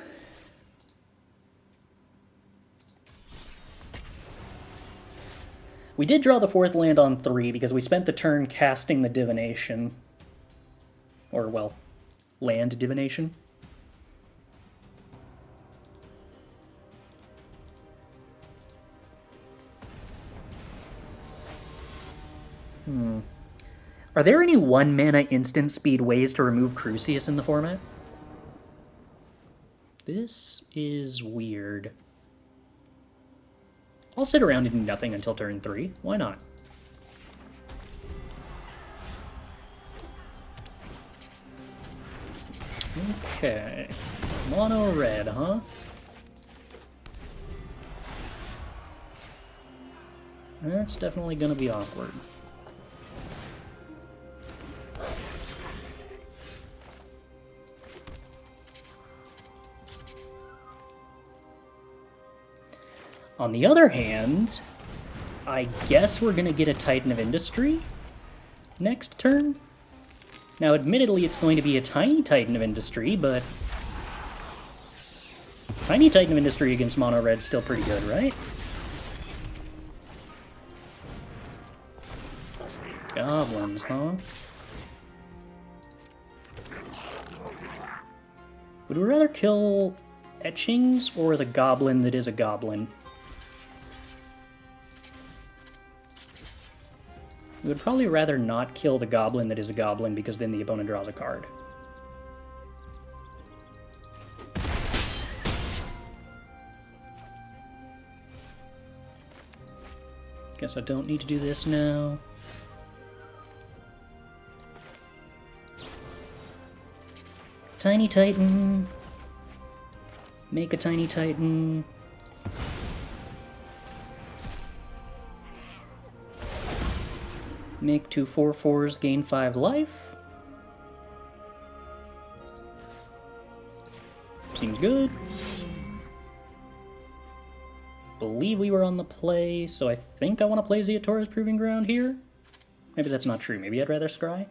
We did draw the 4th land on 3 because we spent the turn casting the divination. Or, well, land divination. Are there any 1-mana instant speed ways to remove Crucias in the format? This is weird. I'll sit around and do nothing until turn 3. Why not? Okay. Mono red, huh? That's definitely gonna be awkward. On the other hand, I guess we're going to get a Titan of Industry next turn. Now, admittedly, it's going to be a tiny Titan of Industry, but tiny Titan of Industry against Mono Red's still pretty good, right? Goblins, huh? Would we rather kill etchings or the goblin that is a goblin? We would probably rather not kill the goblin that is a goblin, because then the opponent draws a card. Guess I don't need to do this now. Tiny Titan. Make a Tiny Titan. Make 2 4/4s, gain 5 life. Seems good. Believe we were on the play, so I think I want to play Ziatora's Proving Ground here. Maybe that's not true. Maybe I'd rather scry.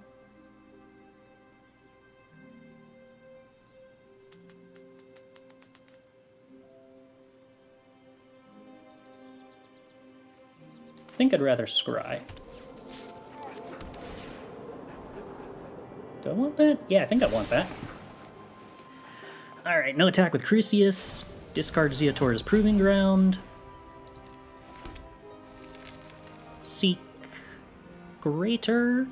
I think I'd rather scry. Do I want that? Yeah, I think I want that. Alright, no attack with Crucias. Discard Ziatora's Proving Ground. Seek greater.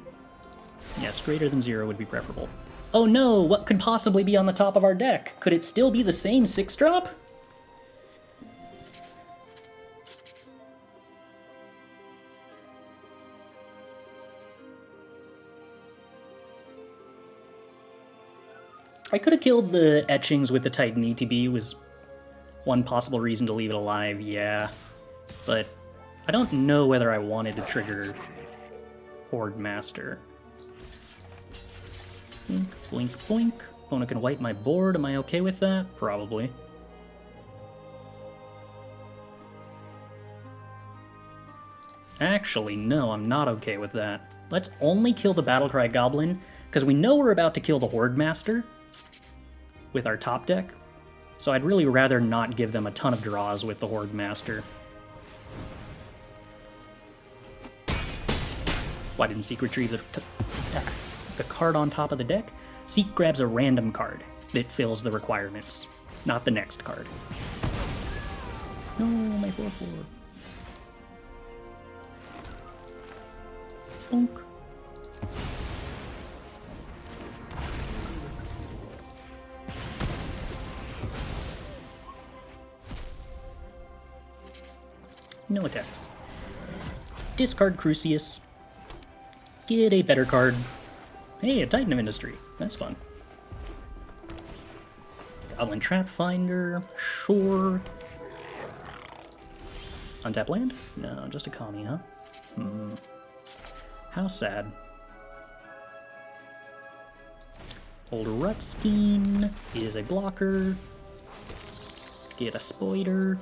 Yes, greater than 0 would be preferable. Oh no, what could possibly be on the top of our deck? Could it still be the same 6-drop? I could have killed the etchings with the Titan ETB, was one possible reason to leave it alive, yeah. But I don't know whether I wanted to trigger Horde Master. Blink, blink, blink. Opponent can wipe my board, am I okay with that? Probably. Actually, no, I'm not okay with that. Let's only kill the Battlecry Goblin, because we know we're about to kill the Horde Master with our top deck, so I'd really rather not give them a ton of draws with the Horde Master. Why didn't Seek retrieve the card on top of the deck? Seek grabs a random card that fills the requirements, not the next card. No, my 4/4. Bonk. No attacks. Discard Crucias. Get a better card. Hey, a Titan of Industry. That's fun. Goblin Trap Finder. Sure. Untap land? No, just a Kami, huh? How sad. Old Rutstein is a blocker. Get a Spoiler.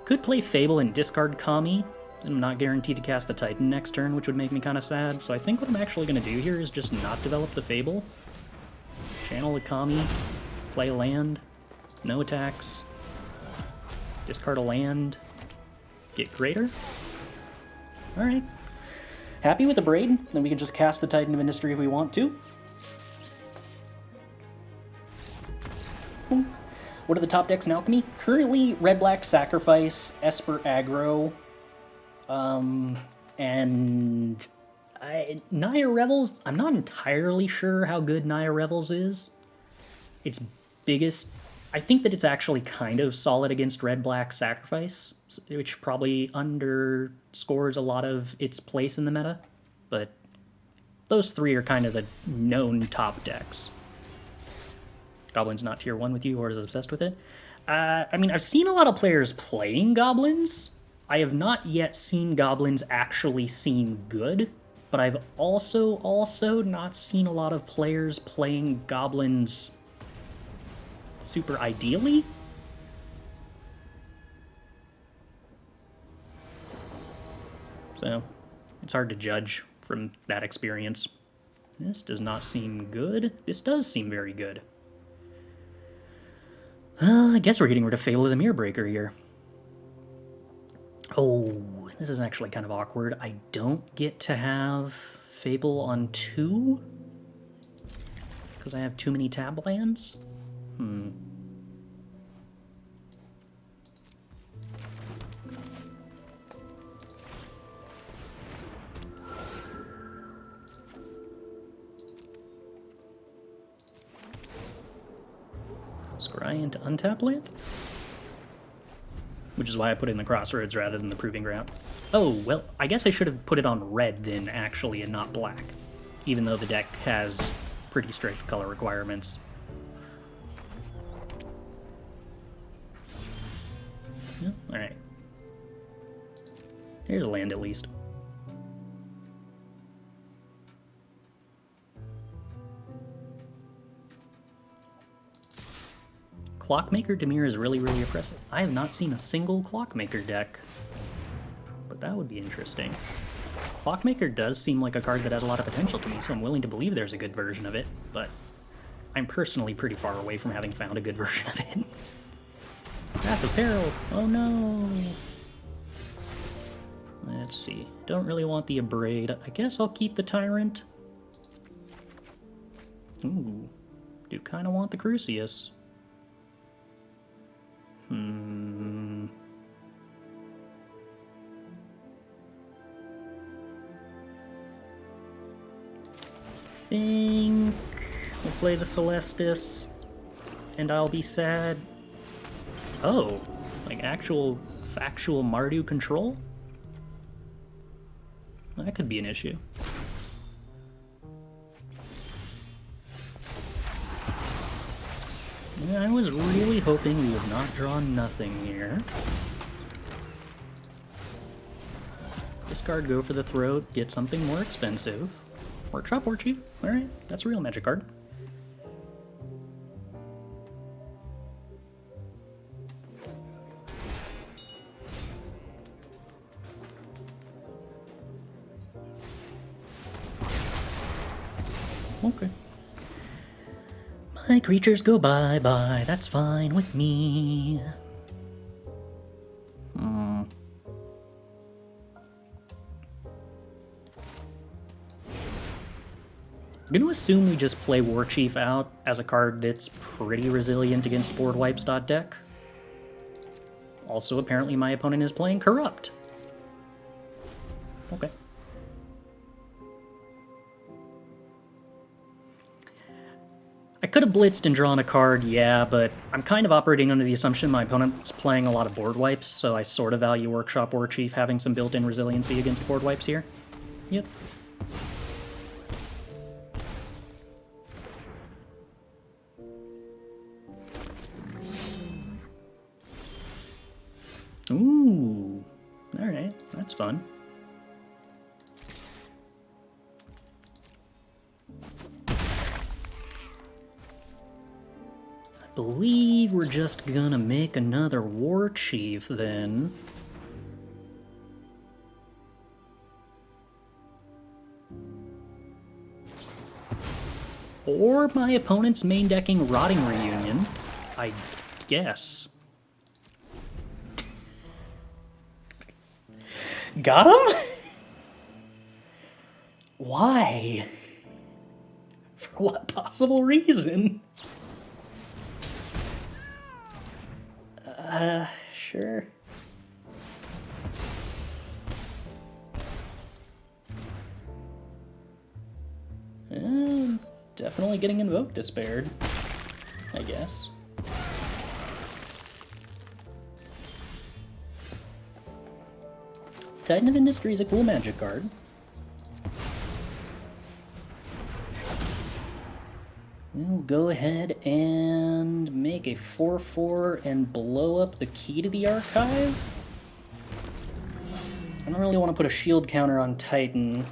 Could play Fable and discard Kami. I'm not guaranteed to cast the Titan next turn, which would make me kind of sad. So I think what I'm actually going to do here is just not develop the Fable. Channel the Kami. Play a land. No attacks. Discard a land. Get greater. Alright. Happy with the Abrade? Then we can just cast the Titan of Industry if we want to. What are the top decks in Alchemy? Currently, Red-Black Sacrifice, Esper Aggro, and Naya Revels. I'm not entirely sure how good Naya Revels is. Its biggest... I think that it's actually kind of solid against Red-Black Sacrifice, which probably underscores a lot of its place in the meta, but those three are kind of the known top decks. Goblin's not tier 1 with you or is obsessed with it. I mean, I've seen a lot of players playing Goblins. I have not yet seen Goblins actually seem good, but I've also not seen a lot of players playing Goblins super ideally. So, it's hard to judge from that experience. This does not seem good. This does seem very good. I guess we're getting rid of Fable of the Mirrorbreaker here. Oh, this is actually kind of awkward. I don't get to have Fable on 2? Because I have too many tab lands? Scry into untap land? Which is why I put it in the Crossroads rather than the Proving Ground. Oh, well, I guess I should have put it on red then, actually, and not black. Even though the deck has pretty strict color requirements. Yeah, alright. Here's a land at least. Clockmaker Dimir is really, really oppressive. I have not seen a single Clockmaker deck, but that would be interesting. Clockmaker does seem like a card that has a lot of potential to me, so I'm willing to believe there's a good version of it, but I'm personally pretty far away from having found a good version of it. Path of Peril! Oh no! Let's see. Don't really want the Abrade. I guess I'll keep the Tyrant. Ooh. Do kind of want the Crucias. Think we'll play the Celestus, and I'll be sad. Oh, like actual factual Mardu control? That could be an issue. Yeah, I was really hoping we would not draw nothing here. Discard, go for the throat, get something more expensive. Workshop Warchief, alright, that's a real magic card. Okay. My creatures go bye-bye, that's fine with me. I'm gonna assume we just play Warchief out as a card that's pretty resilient against board wipes. Deck. Also, apparently my opponent is playing Corrupt. Okay. I could have blitzed and drawn a card, yeah, but I'm kind of operating under the assumption my opponent's playing a lot of board wipes, so I sort of value Workshop Warchief having some built-in resiliency against board wipes here. Yep. Ooh. Alright, that's fun. I believe we're just gonna make another Warchief then. Or my opponent's main decking Rotting Reunion, I guess. Got him? Why? For what possible reason? Sure. Definitely getting Invoke Despaired, I guess. Titan of Industry is a cool magic card. We'll go ahead and make a 4/4 and blow up the Key to the Archive. I don't really want to put a shield counter on Titan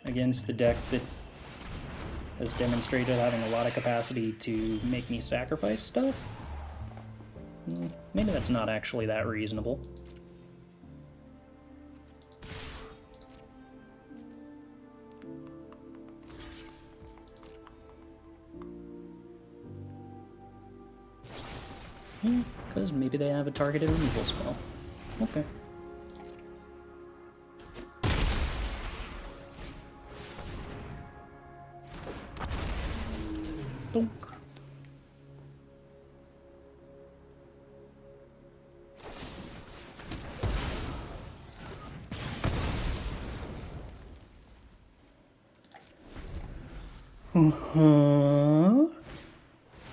against the deck that has demonstrated having a lot of capacity to make me sacrifice stuff. Maybe that's not actually that reasonable. Because maybe they have a targeted removal spell. Okay. Donk.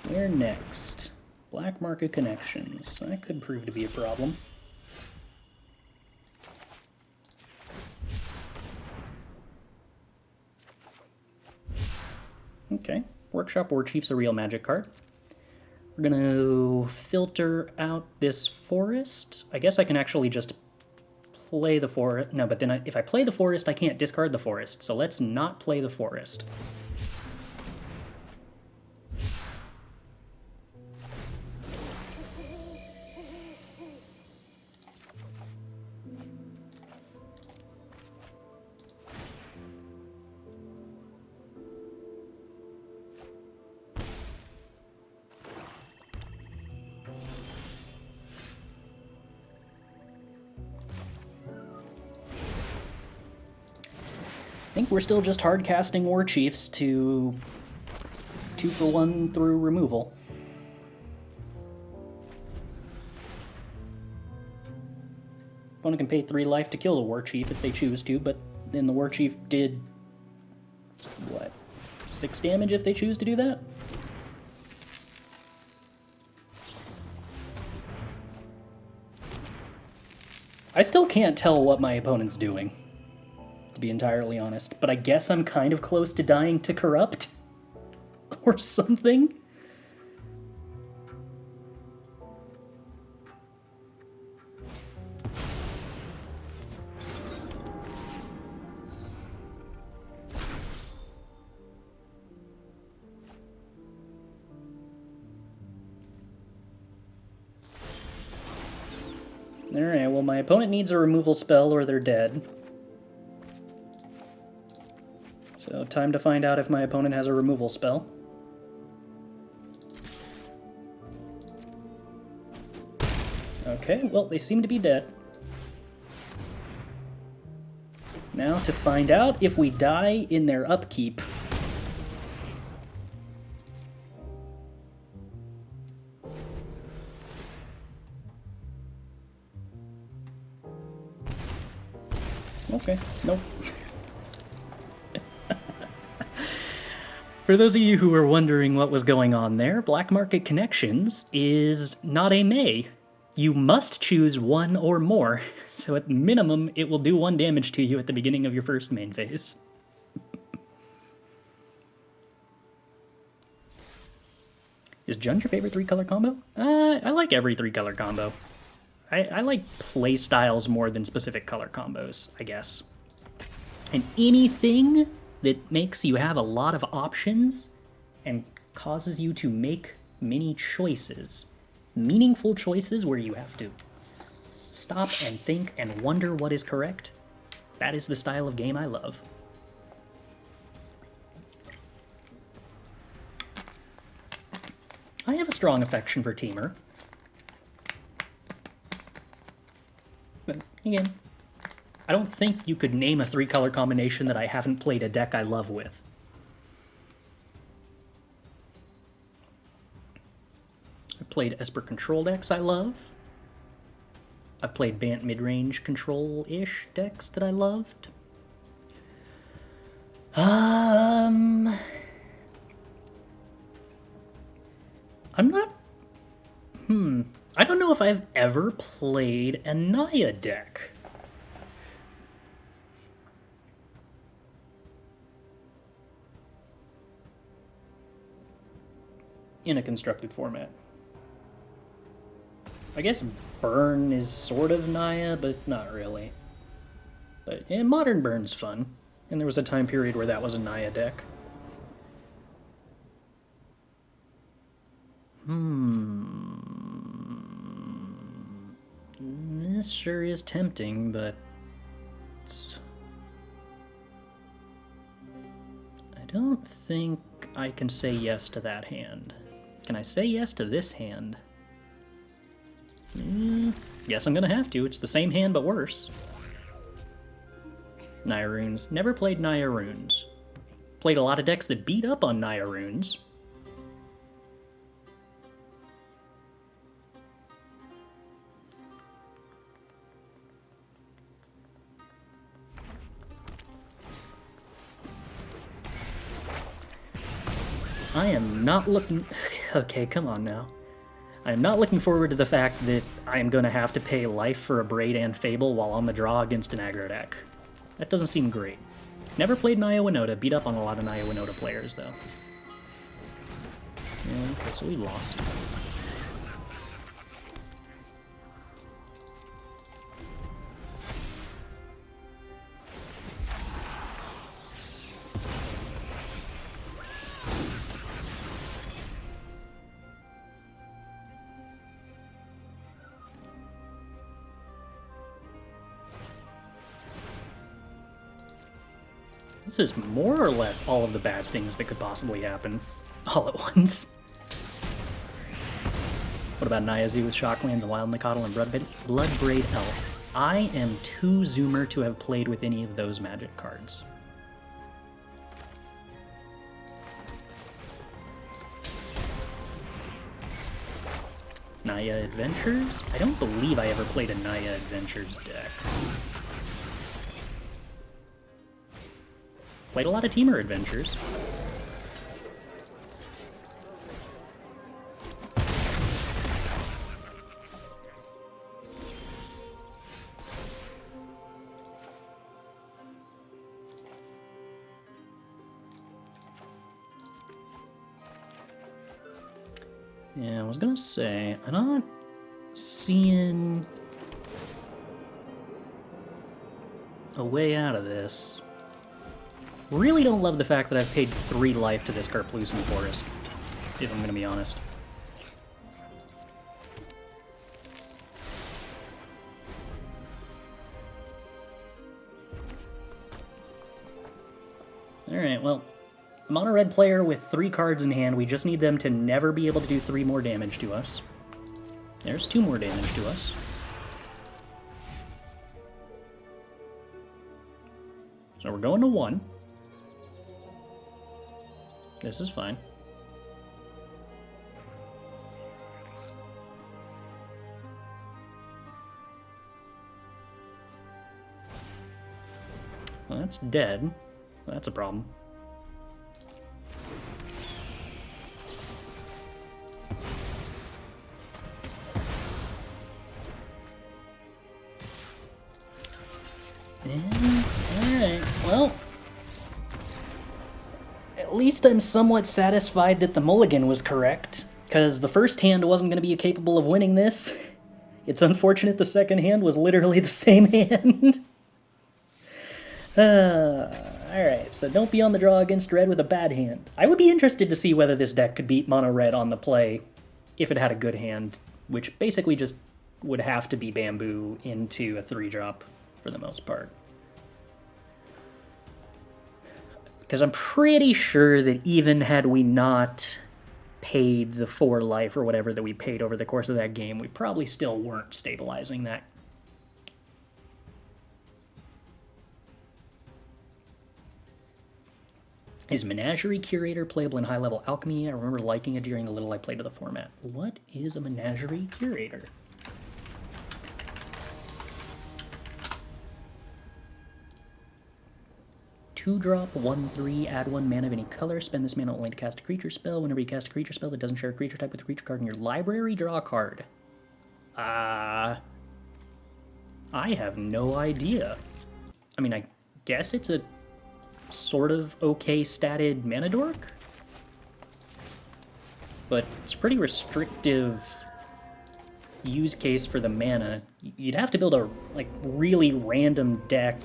Where next? Black Market Connections. That could prove to be a problem. Okay. Workshop Warchief's a real magic card. We're gonna filter out this forest. I guess I can actually just play the forest. No, but then if I play the forest, I can't discard the forest. So let's not play the forest. I think we're still just hard casting Warchiefs to 2-for-1 through removal. Opponent can pay 3 life to kill the Warchief if they choose to, but then the Warchief did, what, 6 damage if they choose to do that? I still can't tell what my opponent's doing, to be entirely honest, but I guess I'm kind of close to dying to Corrupt or something. Alright, well my opponent needs a removal spell or they're dead. So So time to find out if my opponent has a removal spell. Okay, well, they seem to be dead. Now to find out if we die in their upkeep. Okay, nope. For those of you who were wondering what was going on there, Black Market Connections is not a May. You must choose one or more, so at minimum, it will do 1 damage to you at the beginning of your first main phase. Is Jund your favorite 3-color combo? I like every 3-color combo. I like play styles more than specific color combos, I guess. And anything that makes you have a lot of options and causes you to make many choices. Meaningful choices where you have to stop and think and wonder what is correct. That is the style of game I love. I have a strong affection for Temur. But again, I don't think you could name a 3-color combination that I haven't played a deck I love with. I've played Esper control decks I love. I've played Bant mid-range control-ish decks that I loved. I'm not... I don't know if I've ever played a Naya deck. In a constructed format. I guess Burn is sort of Naya, but not really. But yeah, modern Burn's fun. And there was a time period where that was a Naya deck. This sure is tempting, but... I don't think I can say yes to that hand. Can I say yes to this hand? Guess I'm gonna have to. It's the same hand, but worse. Naya Runes. Never played Naya Runes. Played a lot of decks that beat up on Naya Runes. I am not looking... Okay, come on now. I am not looking forward to the fact that I am going to have to pay life for Abrade and Fable while on the draw against an aggro deck. That doesn't seem great. Never played Naya Winota, beat up on a lot of Naya Winota players, though. Yeah, okay, so we lost. This is more or less all of the bad things that could possibly happen all at once. What about Naya-Z with Shocklands and Wild Nicottle and Bloodbraid Elf? I am too zoomer to have played with any of those magic cards. Naya Adventures? I don't believe I ever played a Naya Adventures deck. Played a lot of Temur Adventures. Yeah, I was gonna say, I'm not seeing a way out of this. Really don't love the fact that I've paid 3 life to this Karplusan Forest, if I'm gonna be honest. Alright, well, mono-red player with 3 cards in hand, we just need them to never be able to do 3 more damage to us. There's 2 more damage to us. So we're going to 1. This is fine. Well, that's dead. Well, that's a problem. Alright, well, at least I'm somewhat satisfied that the mulligan was correct, because the first hand wasn't going to be capable of winning this. It's unfortunate the second hand was literally the same hand. Alright, so don't be on the draw against red with a bad hand. I would be interested to see whether this deck could beat mono red on the play if it had a good hand, which basically just would have to be bamboo into a 3-drop for the most part. Because I'm pretty sure that even had we not paid the 4 life or whatever that we paid over the course of that game, we probably still weren't stabilizing that. Is Menagerie Curator playable in high-level Alchemy? I remember liking it during the little I played of the format. What is a Menagerie Curator? Two-drop, 1/3, add 1 mana of any color. Spend this mana only to cast a creature spell. Whenever you cast a creature spell that doesn't share a creature type with a creature card in your library, draw a card. I have no idea. I mean, I guess it's a sort of okay statted mana dork, but it's a pretty restrictive use case for the mana. You'd have to build a really random deck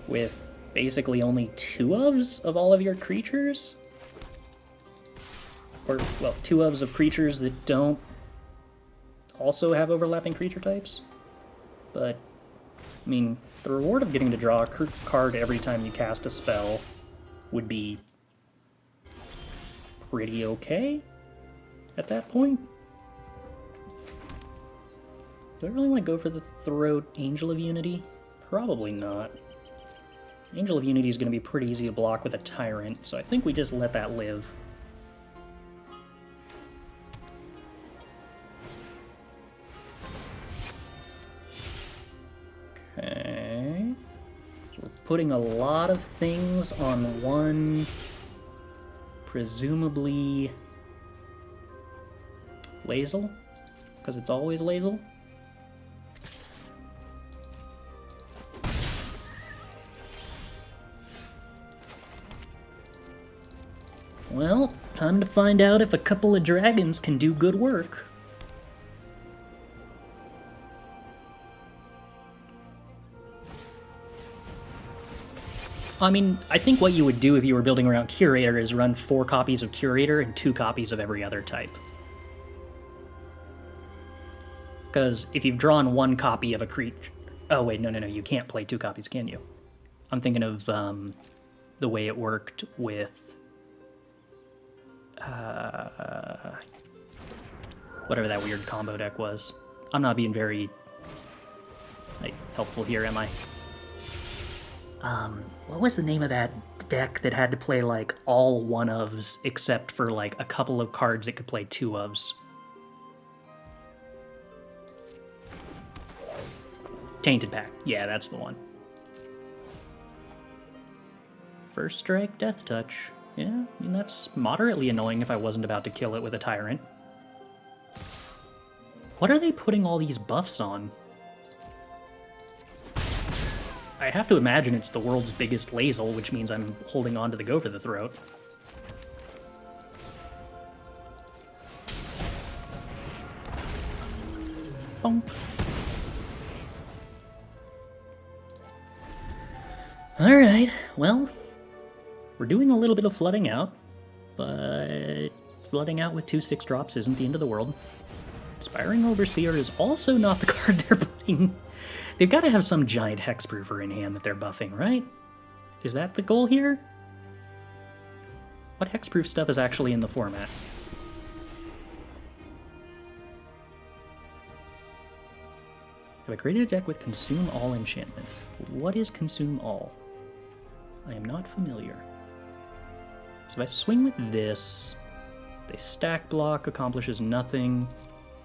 with basically only 2-ofs of all of your creatures, or well, 2-ofs of creatures that don't also have overlapping creature types. But I mean, the reward of getting to draw a card every time you cast a spell would be pretty okay at that point. Do I really want to go for the Throat Angel of Unity? Probably not. Angel of Unity is going to be pretty easy to block with a Tyrant, so I think we just let that live. Okay. So we're putting a lot of things on one, presumably Lazel, because it's always Lazel. Well, time to find out if a couple of dragons can do good work. I mean, I think what you would do if you were building around Curator is run 4 copies of Curator and 2 copies of every other type. Because if you've drawn 1 copy of a creature... Oh, wait, no, you can't play 2 copies, can you? I'm thinking of the way it worked with... whatever that weird combo deck was. I'm not being very helpful here, am I? What was the name of that deck that had to play all 1-ofs except for a couple of cards that could play 2-ofs? Tainted Pact. Yeah, that's the one. First Strike, Death Touch. Yeah, I mean, that's moderately annoying if I wasn't about to kill it with a Tyrant. What are they putting all these buffs on? I have to imagine it's the world's biggest Lazel, which means I'm holding on to the Go for the Throat. Bonk. Alright, well, we're doing a little bit of flooding out, but flooding out with 2 6-drops isn't the end of the world. Inspiring Overseer is also not the card they're putting. They've got to have some giant hexproofer in hand that they're buffing, right? Is that the goal here? What hexproof stuff is actually in the format? Have I created a deck with Consume All enchantment? What is Consume All? I am not familiar. So if I swing with this, they stack block, accomplishes nothing.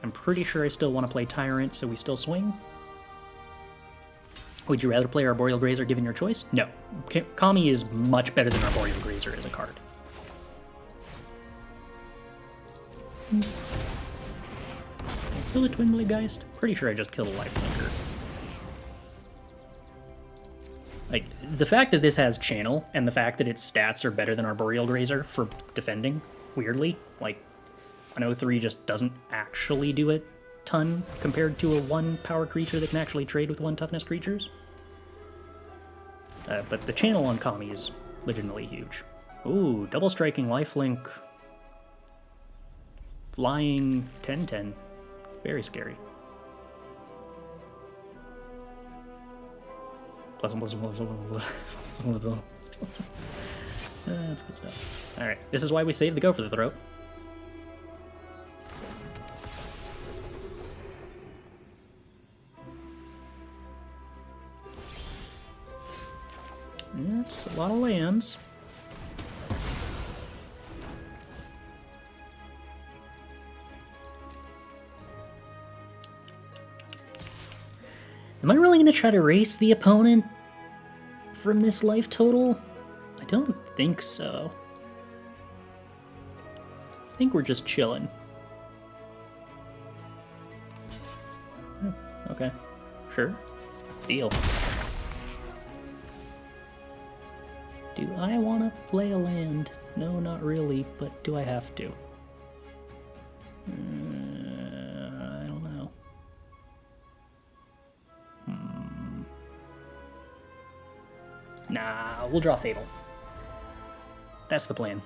I'm pretty sure I still want to play Tyrant, so we still swing. Would you rather play Arboreal Grazer given your choice? No. Kami is much better than Arboreal Grazer as a card. Kill the Twin Geist? Pretty sure I just killed a Lifelinker. Like, the fact that this has Channel, and the fact that its stats are better than Arboreal Grazer for defending, weirdly, like, an 0-3 just doesn't actually do a ton compared to a 1 power creature that can actually trade with 1 toughness creatures. But the Channel on Kami is legitimately huge. Ooh, double striking lifelink. Flying 10/10. Very scary. That's good stuff. Alright, this is why we save the Go for the Throat. That's a lot of lands. Am I really going to try to race the opponent from this life total? I don't think so. I think we're just chilling. Oh, okay. Sure. Deal. Do I want to play a land? No, not really, but do I have to? I don't know. Nah, we'll draw Fable. That's the plan.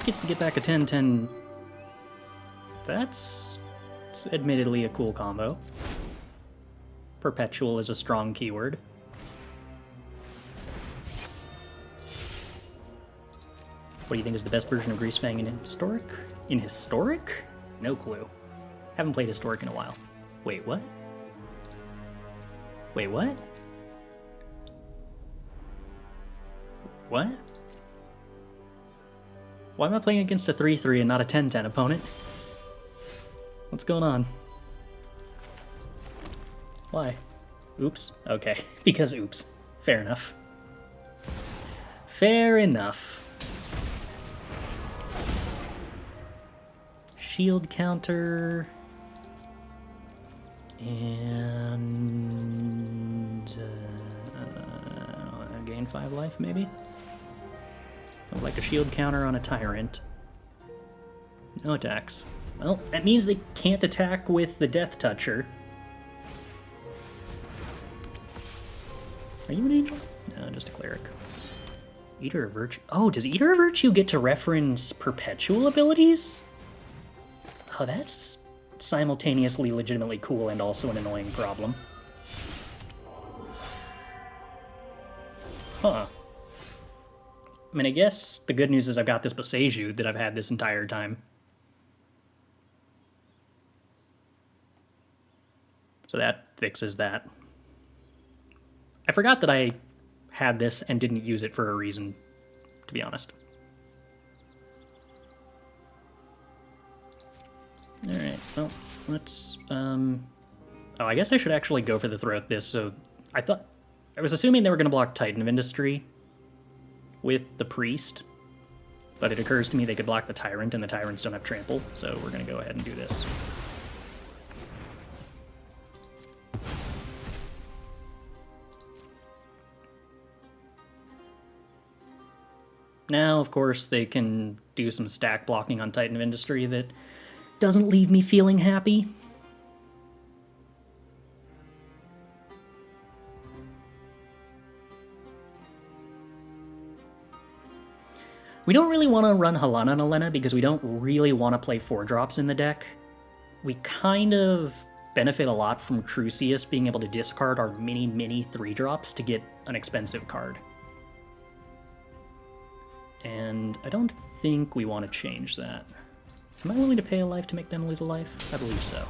Gets to get back a 10/10. That's admittedly a cool combo. Perpetual is a strong keyword. What do you think is the best version of Greasefang in Historic? In Historic? No clue. Haven't played Historic in a while. Wait, what? Wait, what? What? Why am I playing against a 3/3 and not a 10/10 opponent? What's going on? Why? Oops. Okay. Because oops. Fair enough. Fair enough. Shield counter. And... gain 5 life, maybe? I would like a shield counter on a Tyrant. No attacks. Well, that means they can't attack with the Death Toucher. Are you an angel? No, just a cleric. Eater of Virtue. Oh, does Eater of Virtue get to reference perpetual abilities? Oh, that's simultaneously legitimately cool and also an annoying problem. Huh. I mean, I guess the good news is I've got this Boseiju that I've had this entire time. So that fixes that. I forgot that I had this and didn't use it for a reason, to be honest. Alright, well, let's, oh, I guess I should actually go for the Throat this, so I was assuming they were going to block Titan of Industry with the Priest, but it occurs to me they could block the Tyrant, and the Tyrants don't have Trample, so we're going to go ahead and do this. Now, of course, they can do some stack blocking on Titan of Industry that doesn't leave me feeling happy. We don't really want to run Halana and Alena because we don't really want to play 4-drops in the deck. We kind of benefit a lot from Crucias being able to discard our mini 3-drops to get an expensive card. And I don't think we want to change that. Am I willing to pay a life to make them lose a life? I believe so.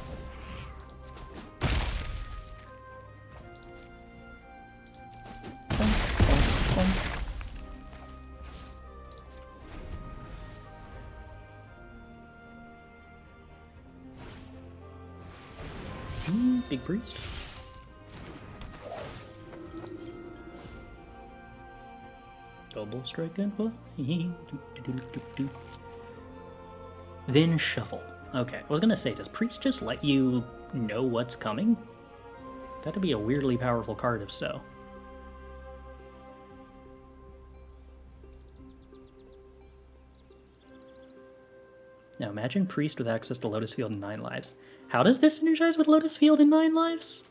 Big priest. Double strike and fly. Then shuffle. Okay, I was gonna say, does priest just let you know what's coming? That'd be a weirdly powerful card if so. Now imagine priest with access to Lotus Field and 9 lives. How does this synergize with Lotus Field and 9 lives?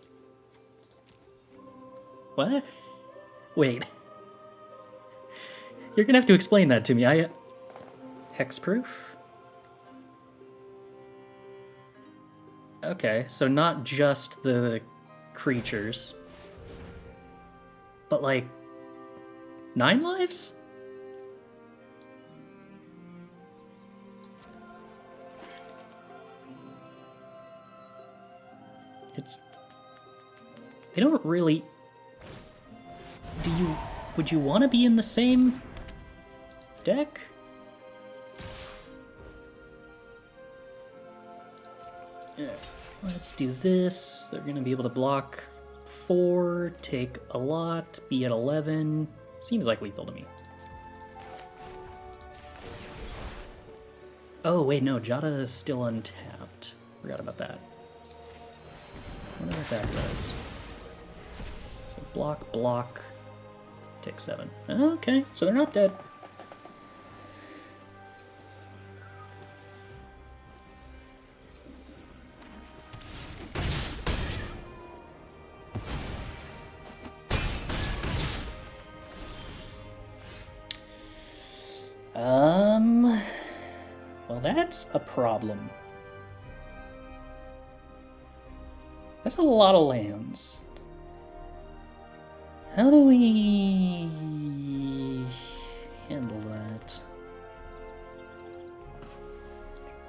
What? Wait. You're gonna have to explain that to me. Hexproof? Okay, so not just the creatures. But like 9 lives? They don't really... Would you want to be in the same deck? Yeah. Let's do this. They're going to be able to block 4, take a lot, be at 11. Seems like lethal to me. Oh, wait, no, Jada is still untapped. Forgot about that. What does that does? So block, take 7. Okay, so they're not dead. Well, that's a problem. That's a lot of lands. How do we handle that?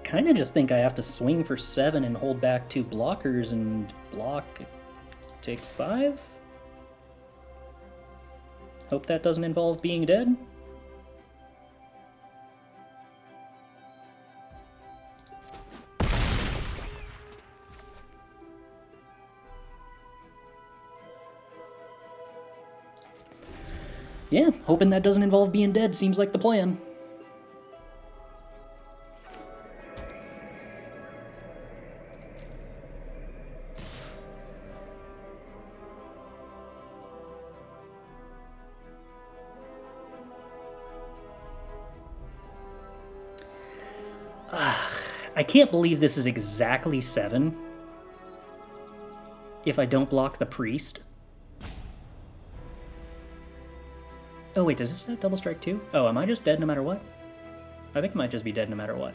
Kinda just think I have to swing for 7 and hold back 2 blockers and block, take 5? Hope that doesn't involve being dead. Yeah, hoping that doesn't involve being dead seems like the plan. I can't believe this is exactly 7 if I don't block the priest. Oh wait, does this have double strike too? Oh, am I just dead no matter what? I think I might just be dead no matter what.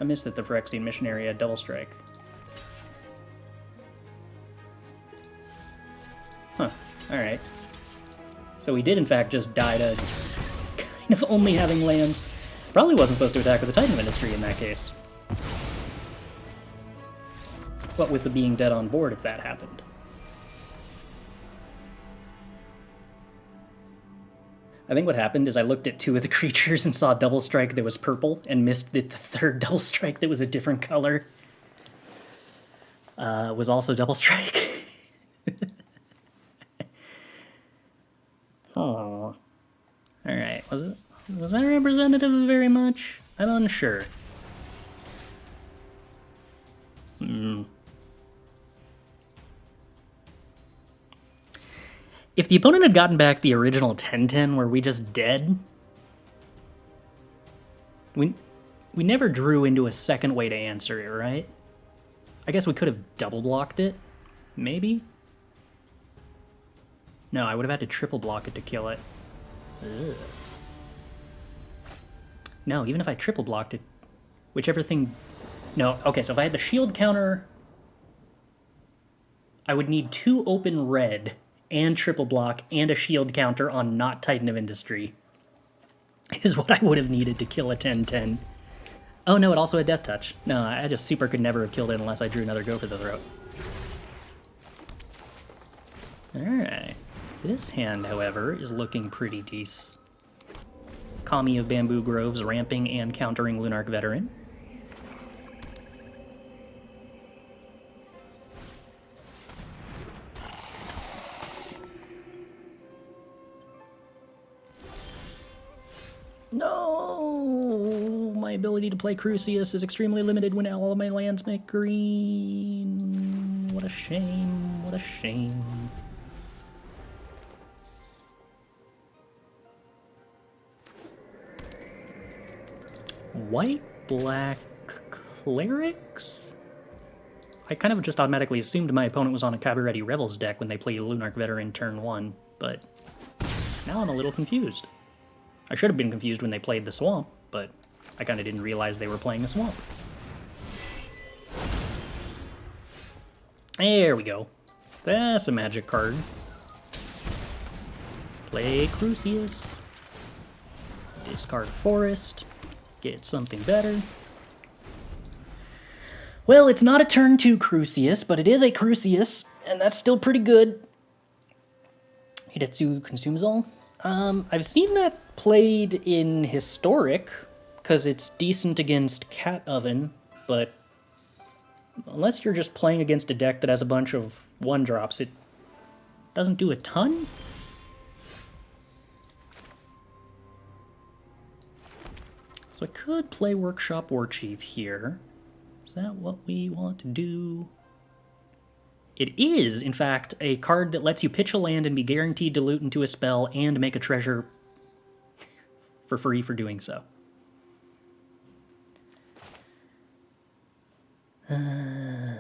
I missed that the Phyrexian Missionary had double strike. Huh, alright. So we did in fact just die to kind of only having lands. Probably wasn't supposed to attack with the Titan Ministry in that case. What with the being dead on board if that happened. I think what happened is I looked at 2 of the creatures and saw double strike that was purple and missed that the 3rd double strike that was a different color was also double strike. Oh. Alright, was that representative of very much? I'm unsure. If the opponent had gotten back the original 10-10, were we just dead? We never drew into a second way to answer it, right? I guess we could have double blocked it, maybe? No, I would have had to triple block it to kill it. Ugh. No, even if I triple blocked it, whichever thing... No, okay, so if I had the shield counter, I would need 2 open red and triple block and a shield counter on not Titan of Industry. Is what I would have needed to kill a 10-10. Oh no, it also had Death Touch. No, I just super could never have killed it unless I drew another Go for the Throat. Alright. This hand, however, is looking pretty decent. Kami of Bamboo Groves ramping and countering Lunarch Veteran. No! My ability to play Crucias is extremely limited when all of my lands make green. What a shame, what a shame. White, black, clerics? I kind of just automatically assumed my opponent was on a Cabaret Rebels deck when they played Lunarch Veteran turn 1, but now I'm a little confused. I should have been confused when they played the Swamp, but I kind of didn't realize they were playing a Swamp. There we go. That's a magic card. Play Crucias. Discard Forest. Get something better. Well, it's not a turn 2 Crucias, but it is a Crucias, and that's still pretty good. Hidetsu consumes all. I've seen that played in Historic, because it's decent against Cat Oven, but unless you're just playing against a deck that has a bunch of 1-drops, it doesn't do a ton. So I could play Workshop Warchief here. Is that what we want to do? It is, in fact, a card that lets you pitch a land and be guaranteed to loot into a spell and make a treasure for free for doing so. I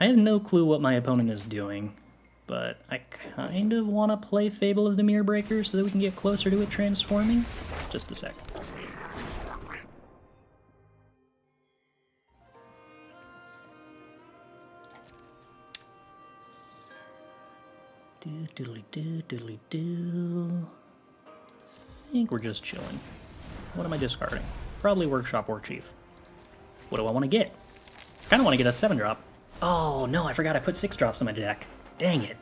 have no clue what my opponent is doing, but I kind of want to play Fable of the Mirror Breaker so that we can get closer to it transforming. Just a sec. Do. I think we're just chilling. What am I discarding? Probably Workshop Warchief. What do I want to get? I kind of want to get a 7-drop. Oh no, I forgot I put 6-drops in my deck. Dang it.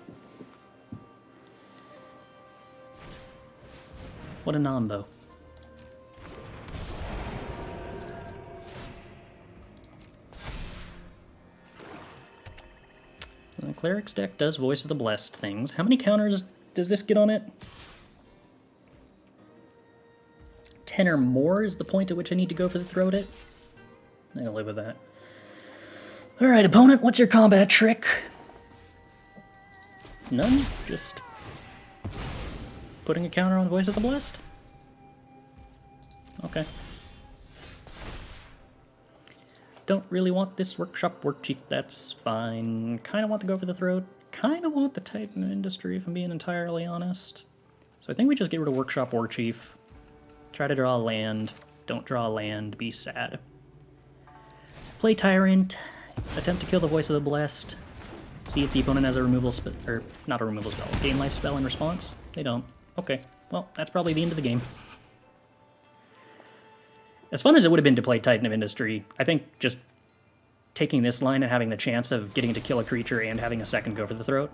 What a nombo. The Cleric's deck does Voice of the Blessed things. How many counters does this get on it? 10 or more is the point at which I need to go for the throat it. I'll live with that. Alright, opponent, what's your combat trick? None? Just putting a counter on Voice of the Blessed? Okay. Don't really want this Workshop Warchief, that's fine. Kinda want to go for the throat. Kinda want the Titan of Industry, if I'm being entirely honest. So I think we just get rid of Workshop Warchief. Try to draw a land. Don't draw a land, be sad. Play Tyrant. Attempt to kill the Voice of the Blessed. See if the opponent has a removal spell, or not a removal spell, a gain life spell in response. They don't. Okay, well, that's probably the end of the game. As fun as it would have been to play Titan of Industry, I think just taking this line and having the chance of getting to kill a creature and having a second go for the throat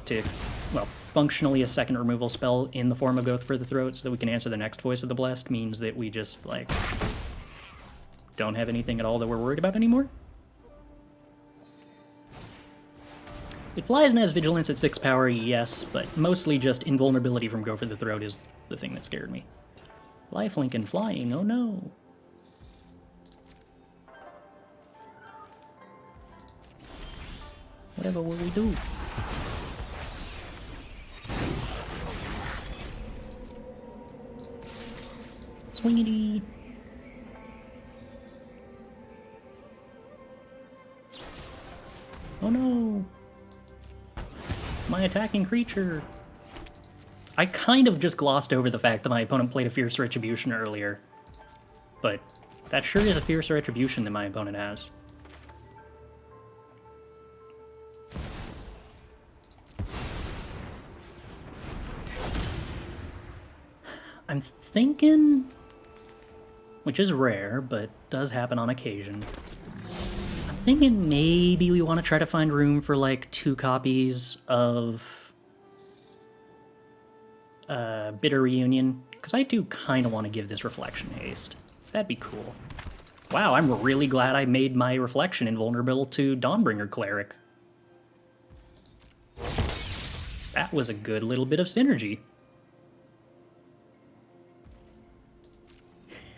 to, well, functionally a second removal spell in the form of go for the throat so that we can answer the next Voice of the Blessed means that we just, like, don't have anything at all that we're worried about anymore. It flies and has vigilance at 6 power, yes, but mostly just invulnerability from go for the throat is the thing that scared me. Lifelink and flying, oh no. Whatever will we do? Swingity. Oh no! My attacking creature! I kind of just glossed over the fact that my opponent played a Fierce Retribution earlier. But that sure is a Fierce Retribution that my opponent has. I'm thinking, which is rare, but does happen on occasion, I'm thinking maybe we want to try to find room for like 2 copies of Bitter Reunion, because I do kind of want to give this Reflection haste. That'd be cool. Wow, I'm really glad I made my Reflection invulnerable to Dawnbringer Cleric. That was a good little bit of synergy.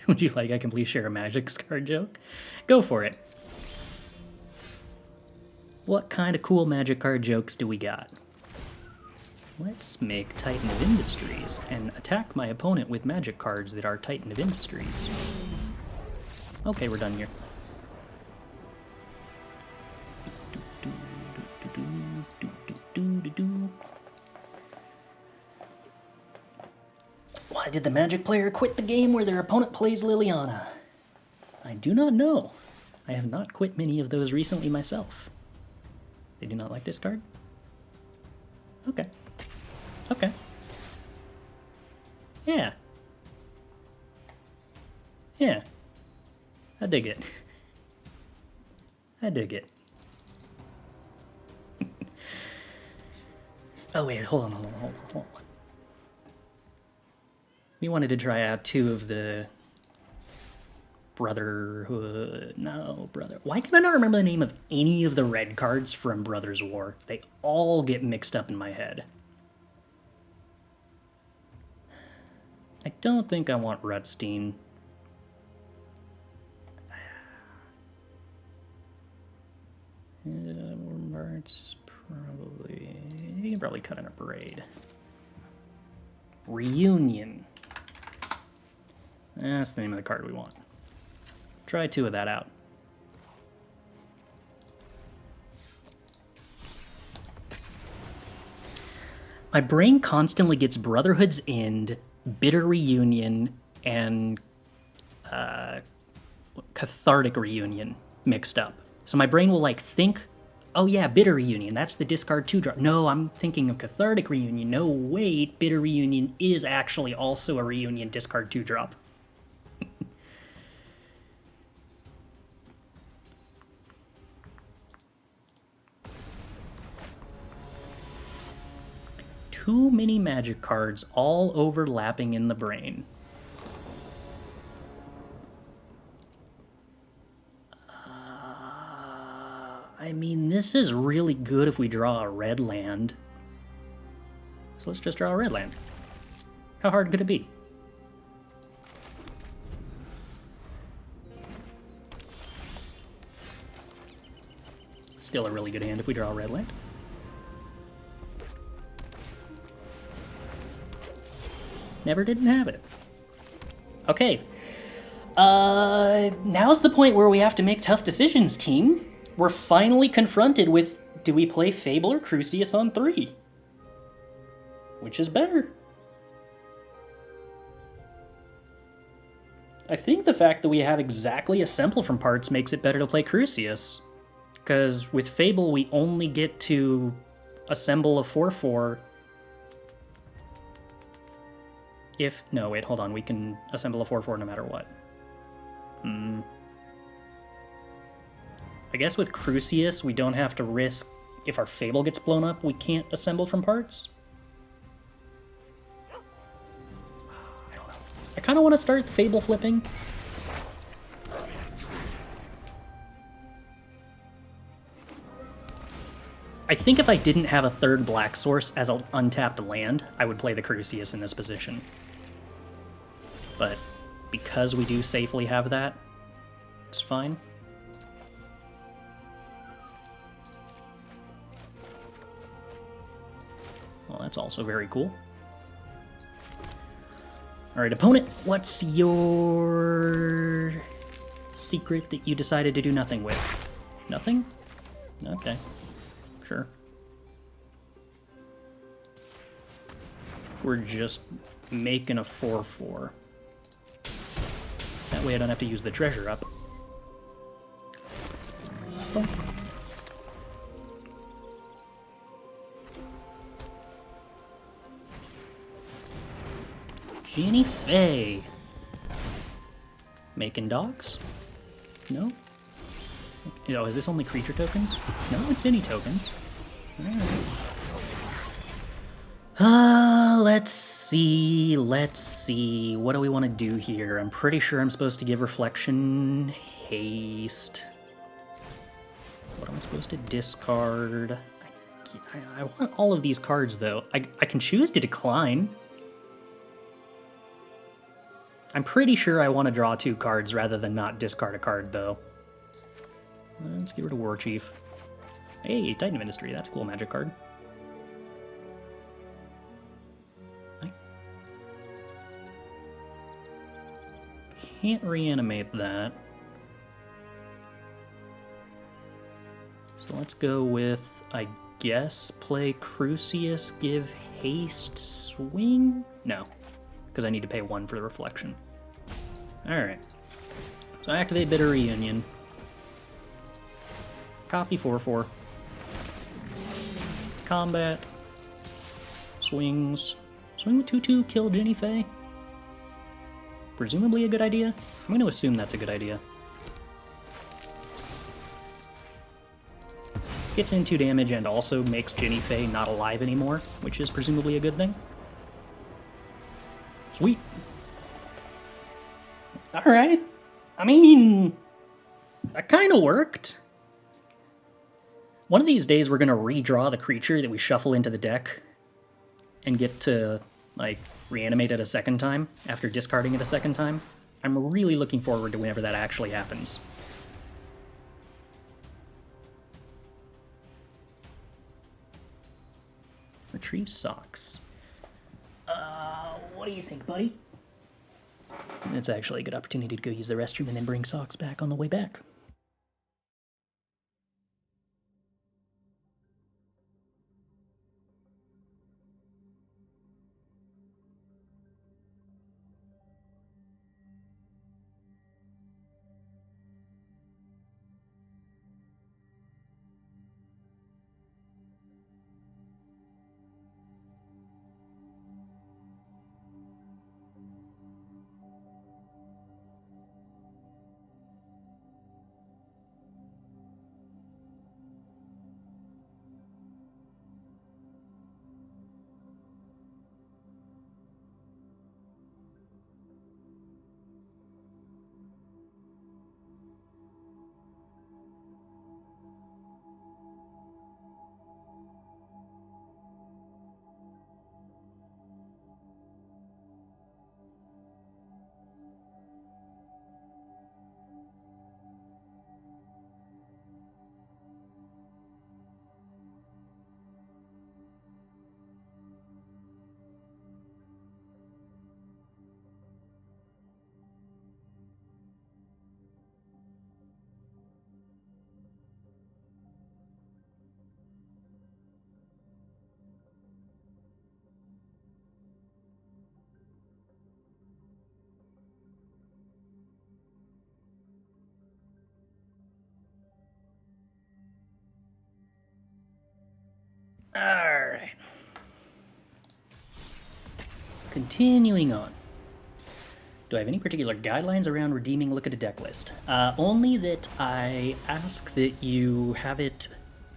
Would you like I can please share a Magic card joke? Go for it. What kind of cool Magic card jokes do we got? Let's make Titan of Industries and attack my opponent with Magic cards that are Titan of Industries. Okay, we're done here. Why did the Magic player quit the game where their opponent plays Liliana? I do not know. I have not quit many of those recently myself. They do not like this card? Okay. Okay. Yeah. Yeah. I dig it. I dig it. Oh wait, hold on. We wanted to try out 2 of the Brotherhood. No, Brother. Why can I not remember the name of any of the red cards from Brothers War? They all get mixed up in my head. I don't think I want Rutstein. It's probably... You can probably cut in a Abrade. Reunion. That's the name of the card we want. Try 2 of that out. My brain constantly gets Brotherhood's End, Bitter Reunion, and Cathartic Reunion mixed up. So my brain will like think, oh yeah, Bitter Reunion, that's the discard 2-drop. No, I'm thinking of Cathartic Reunion. No, wait, Bitter Reunion is actually also a Reunion discard 2-drop. Too many Magic cards all overlapping in the brain. I mean, this is really good if we draw a red land. So let's just draw a red land. How hard could it be? Still a really good hand if we draw a red land. Never didn't have it. Okay. Now's the point where we have to make tough decisions, team. We're finally confronted with, do we play Fable or Crucias on 3? Which is better? I think the fact that we have exactly Assemble from parts makes it better to play Crucias. Because with Fable, we only get to assemble a 4/4 if... No, wait, hold on. We can assemble a 4/4 no matter what. I guess with Crucias, we don't have to risk... If our Fable gets blown up, we can't assemble from parts? I don't know. I kind of want to start the Fable flipping. I think if I didn't have a third black source as an untapped land, I would play the Crucias in this position. But because we do safely have that, it's fine. Well, that's also very cool. Alright, opponent, what's your secret that you decided to do nothing with? Nothing? Okay. Sure. We're just making a 4/4. That way I don't have to use the treasure up. Oh. Ginny Faye. Making dogs? No? Oh, is this only creature tokens? No, it's any tokens. Alright. Let's see. What do we want to do here? I'm pretty sure I'm supposed to give Reflection haste. What am I supposed to discard? I want all of these cards, though. I can choose to decline. I'm pretty sure I want to draw 2 cards rather than not discard a card, though. Let's get rid of Warchief. Hey, Titan of Industry. That's a cool magic card. I can't reanimate that. So let's go with, I guess, play Crucias, give haste, swing? No, because I need to pay 1 for the reflection. Alright. So activate Bitter Reunion. Copy 4/4. Combat. Swings. Swing with 2/2, kill Ginny Faye. Presumably a good idea? I'm going to assume that's a good idea. Gets in 2 damage and also makes Ginny Faye not alive anymore, which is presumably a good thing. Sweet. Alright. I mean, that kind of worked. One of these days we're going to redraw the creature that we shuffle into the deck and get to, like, reanimate it a second time after discarding it a second time. I'm really looking forward to whenever that actually happens. Retrieve socks. What do you think, buddy? It's actually a good opportunity to go use the restroom and then bring socks back on the way back. Alright. Continuing on. Do I have any particular guidelines around redeeming look at a deck list? Only that I ask that you have it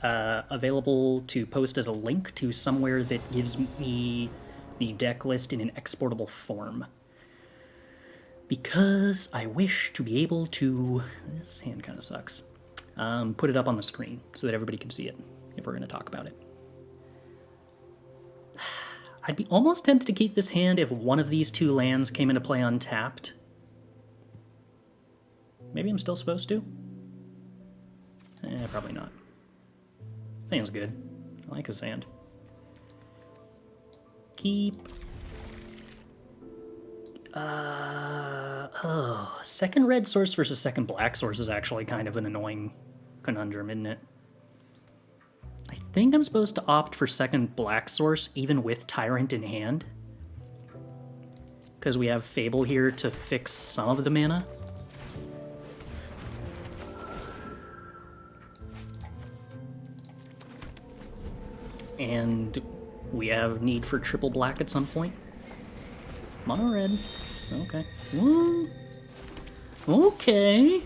available to post as a link to somewhere that gives me the deck list in an exportable form. Because I wish to be able to... This hand kind of sucks. Put it up on the screen so that everybody can see it if we're going to talk about it. I'd be almost tempted to keep this hand if one of these 2 lands came into play untapped. Maybe I'm still supposed to? Probably not. Sand's good. I like a sand. Keep. Second red source versus second black source is actually kind of an annoying conundrum, isn't it? I think I'm supposed to opt for second black source even with Tyrant in hand. Because we have Fable here to fix some of the mana. And we have need for triple black at some point. Mono red. Okay. Whoa. Okay.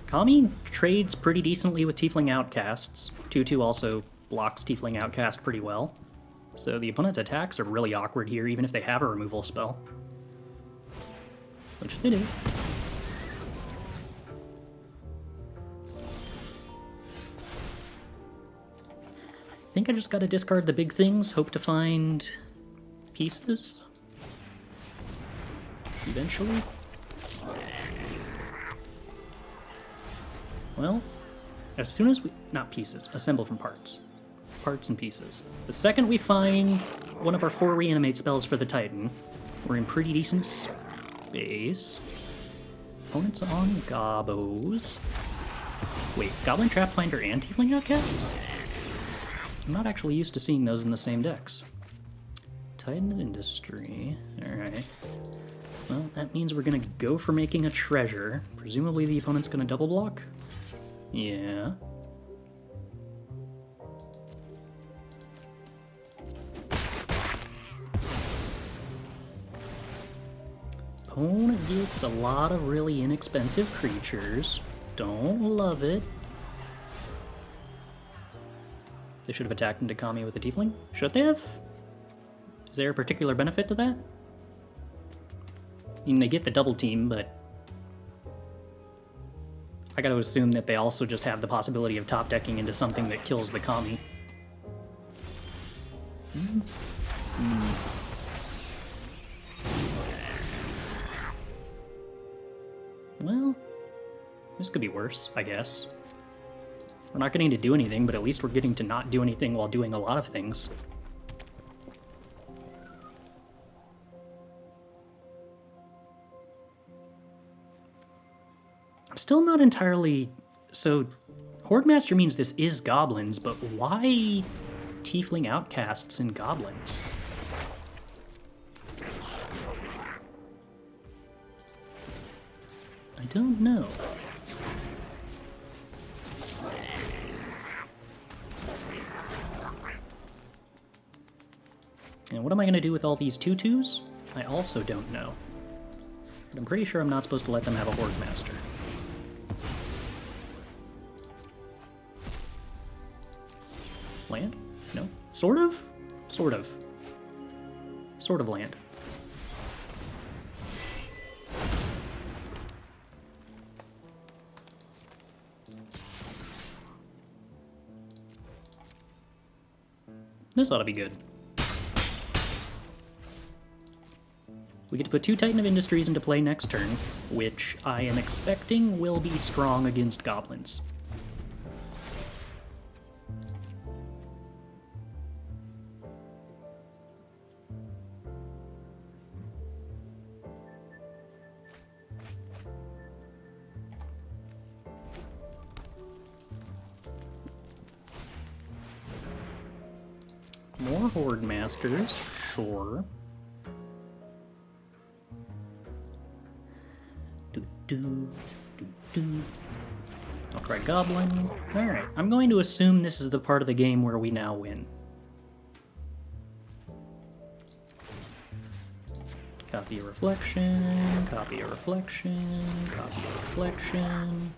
Kami trades pretty decently with Tiefling Outcasts. 2/2 also blocks Tiefling Outcast pretty well. So the opponent's attacks are really awkward here, even if they have a removal spell. Which they do. I think I just gotta discard the big things, hope to find pieces. Eventually. Well, as soon as we... not pieces, assemble from parts. Parts and pieces. The second we find one of our 4 reanimate spells for the Titan, we're in pretty decent space. Opponents on Gobos. Wait, Goblin Trapfinder and Tiefling Outcasts? I'm not actually used to seeing those in the same decks. Titan of Industry. Alright. Well, that means we're gonna go for making a treasure. Presumably the opponent's gonna double block? Yeah. Opponent gets a lot of really inexpensive creatures. Don't love it. They should have attacked into Kami with a Tiefling? Should they have? Is there a particular benefit to that? I mean, they get the double team, but I gotta assume that they also just have the possibility of top decking into something that kills the Kami. Well, this could be worse, I guess. We're not getting to do anything, but at least we're getting to not do anything while doing a lot of things. I'm still not entirely... So, Hordemaster means this is goblins, but why Tiefling Outcasts and goblins? I don't know. And what am I going to do with all these 2/2s? I also don't know. But I'm pretty sure I'm not supposed to let them have a Hordemaster. Land? No. Sort of? Sort of. Sort of land. This ought to be good. We get to put 2 Titan of Industries into play next turn, which I am expecting will be strong against goblins. More Horde Masters, sure. I'll try Goblin. Alright, I'm going to assume this is the part of the game where we now win. Copy a reflection, copy a reflection, copy a reflection.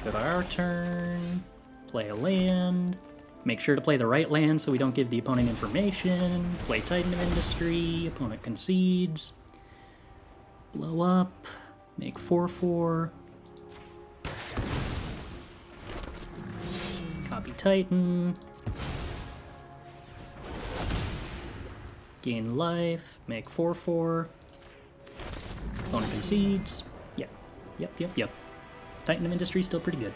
Go to our turn, play a land. Make sure to play the right land so we don't give the opponent information. Play Titan of Industry, opponent concedes. Blow up, make 4/4. Copy Titan. Gain life, make 4/4. Opponent concedes. Yep. Titan of Industry still pretty good.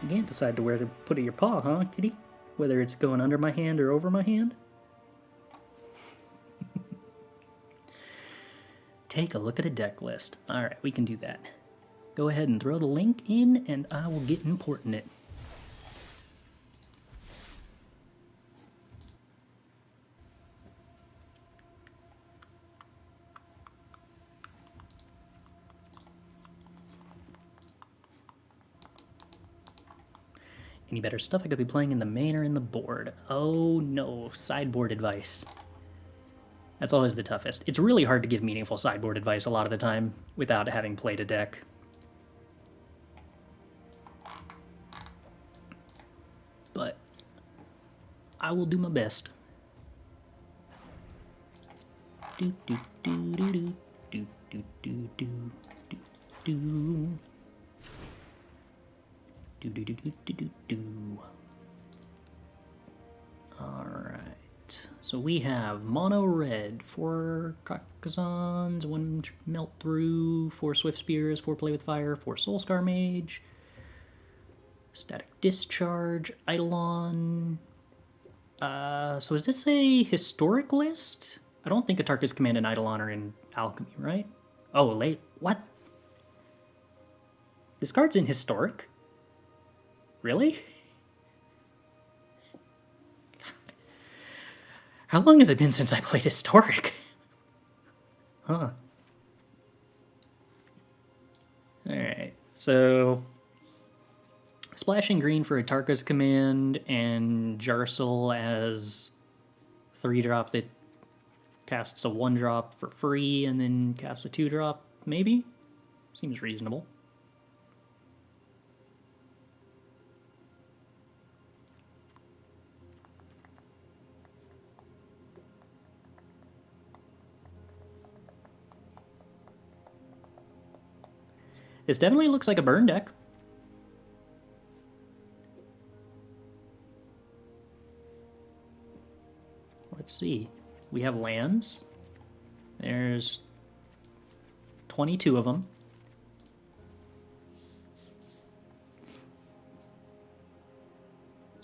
You can't decide to where to put your paw, huh, kitty? Whether it's going under my hand or over my hand? Take a look at a deck list. Alright, we can do that. go ahead and throw the link in, and I will get importing it. Any better stuff I could be playing in the main or in the board? Oh no, sideboard advice. That's always the toughest. It's really hard to give meaningful sideboard advice a lot of the time without having played a deck. But I will do my best. Do do do do do do do do do do. Do do do do do do do. Alright. So we have mono red, 4 Carplusans, 1 melt through, 4 swift spears, 4 play with fire, 4 soulscar mage, static discharge, eidolon. So is this a historic list? I don't think Atarka's Command and Eidolon are in Alchemy, right? Oh, late. What? This card's in historic? Really? How long has it been since I played historic? Huh. Alright, so splashing green for Atarka's Command and Jarsil as 3-drop that casts a 1-drop for free and then casts a 2-drop, maybe? Seems reasonable. This definitely looks like a burn deck. Let's see. We have lands. There's 22 of them.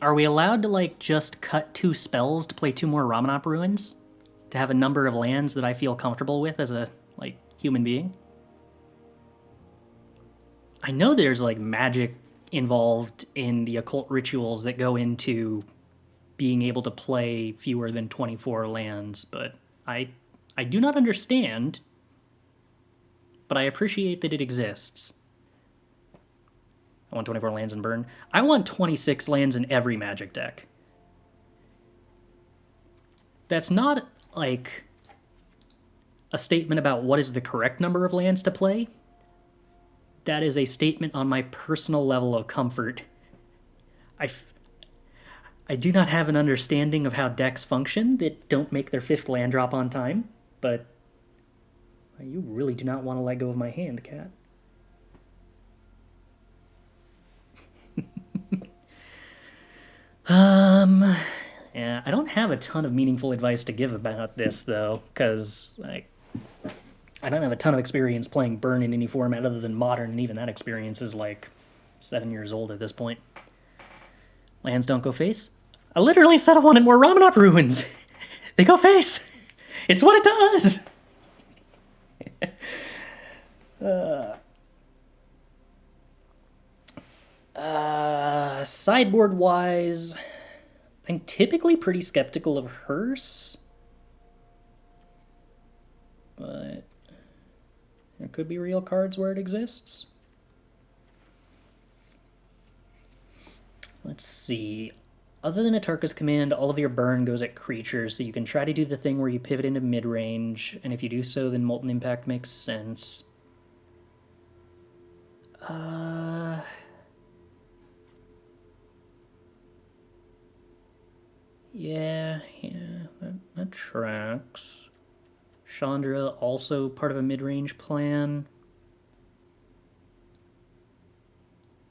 Are we allowed to, like, just cut 2 spells to play 2 more Ramanop Ruins? To have a number of lands that I feel comfortable with as a, like, human being? I know there's, like, magic involved in the occult rituals that go into being able to play fewer than 24 lands, but I do not understand, but I appreciate that it exists. I want 24 lands in burn. I want 26 lands in every Magic deck. That's not, like, a statement about what is the correct number of lands to play. That is a statement on my personal level of comfort. I do not have an understanding of how decks function that don't make their 5th land drop on time, but you really do not want to let go of my hand, cat. Yeah, I don't have a ton of meaningful advice to give about this, though, because I don't have a ton of experience playing burn in any format other than modern, and even that experience is like 7 years old at this point. Lands don't go face. I literally said I wanted more Ramanop Ruins. They go face. It's what it does. Sideboard-wise, I'm typically pretty skeptical of Hearse, but there could be real cards where it exists. Let's see. Other than Atarka's Command, all of your burn goes at creatures, so you can try to do the thing where you pivot into mid-range, and if you do so, then Molten Impact makes sense. Yeah, that tracks. Chandra, also part of a mid-range plan.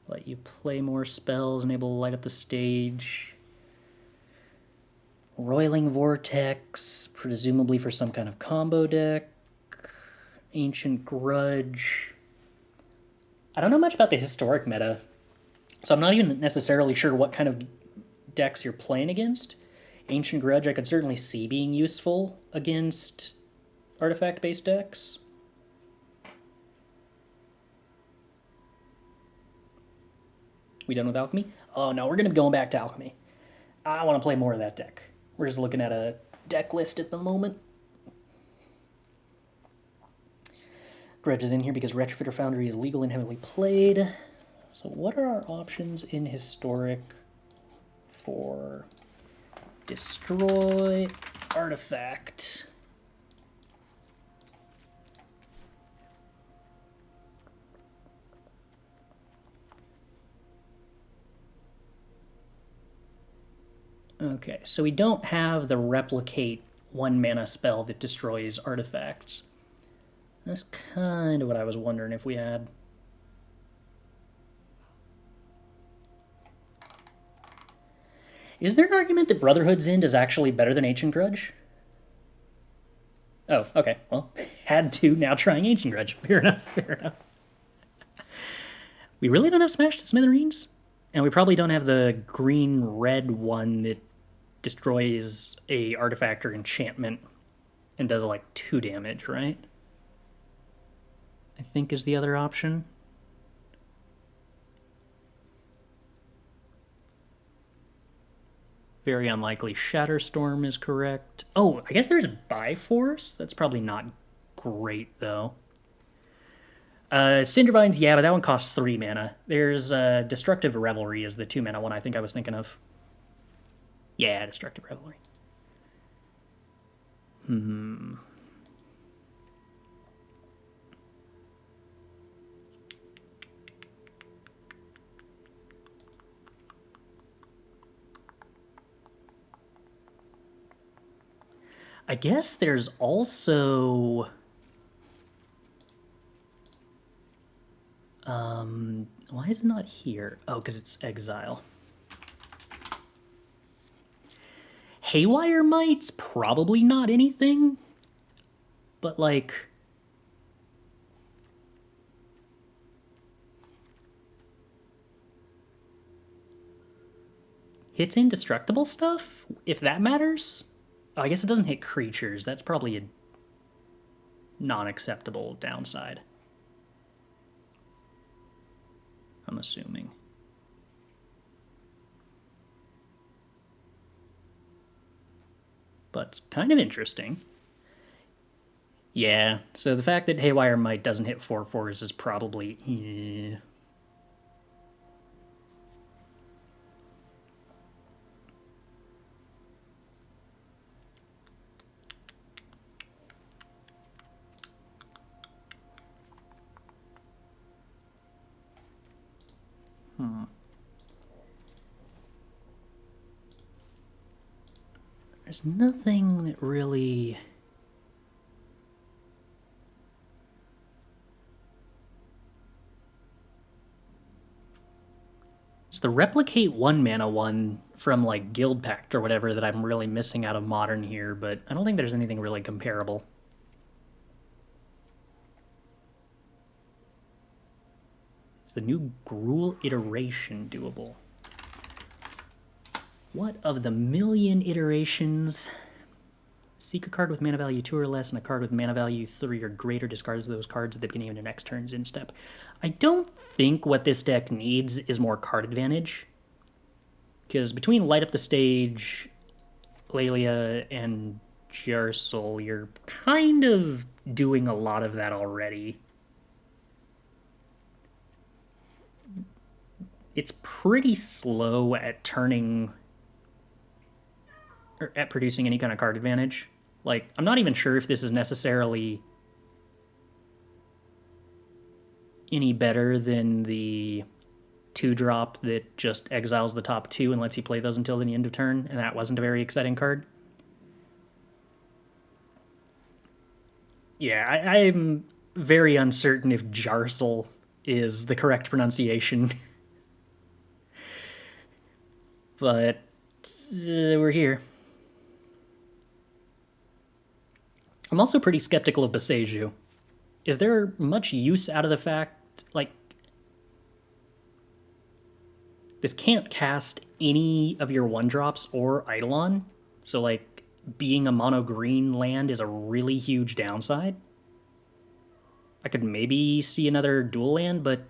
Let you play more spells and able to light up the stage. Roiling Vortex, presumably for some kind of combo deck. Ancient Grudge. I don't know much about the historic meta, so I'm not even necessarily sure what kind of decks you're playing against. Ancient Grudge I could certainly see being useful against artifact-based decks. We done with Alchemy? Oh no, we're going to be going back to Alchemy. I want to play more of that deck. We're just looking at a deck list at the moment. Grudge is in here because Retrofitter Foundry is legal and heavily played. So what are our options in Historic for destroy artifact? Okay, so we don't have the replicate 1 mana spell that destroys artifacts. That's kind of what I was wondering if we had. Is there an argument that Brotherhood's End is actually better than Ancient Grudge? Oh, okay. Well, had to, now trying Ancient Grudge. Fair enough, fair enough. We really don't have Smash to Smithereens? And we probably don't have the green-red one that destroys a artifact or enchantment and does like 2 damage, right? I think is the other option. Very unlikely Shatterstorm is correct. Oh, I guess there's Bifrost. That's probably not great, though. Cindervines, yeah, but that one costs 3 mana. There's Destructive Revelry is the 2 mana one I think I was thinking of. Yeah, Destructive Revelry. I guess there's also... why is it not here? Oh, because it's Exile. Haywire Might's probably not anything, but like... hits indestructible stuff, if that matters? Oh, I guess it doesn't hit creatures. That's probably a non-acceptable downside. I'm assuming. But it's kind of interesting. Yeah, so the fact that Haywire Might doesn't hit 4/4s is probably... There's nothing that really... There's the Replicate 1 mana one from like Guild Pact or whatever that I'm really missing out of Modern here, but I don't think there's anything really comparable. Is the new Gruul iteration doable? What of the million iterations? Seek a card with mana value 2 or less and a card with mana value 3 or greater discards those cards at the beginning of the next turn's end step. I don't think what this deck needs is more card advantage. Because between Light Up the Stage, Lelia, and Jarsel, you're kind of doing a lot of that already. It's pretty slow at turning... or at producing any kind of card advantage. Like, I'm not even sure if this is necessarily any better than the 2-drop that just exiles the top 2 and lets you play those until the end of turn, and that wasn't a very exciting card. Yeah, I'm very uncertain if Jarsel is the correct pronunciation. But we're here. I'm also pretty skeptical of Boseiju. Is there much use out of the fact, like, this can't cast any of your 1-drops or Eidolon, so, like, being a mono-green land is a really huge downside. I could maybe see another dual land, but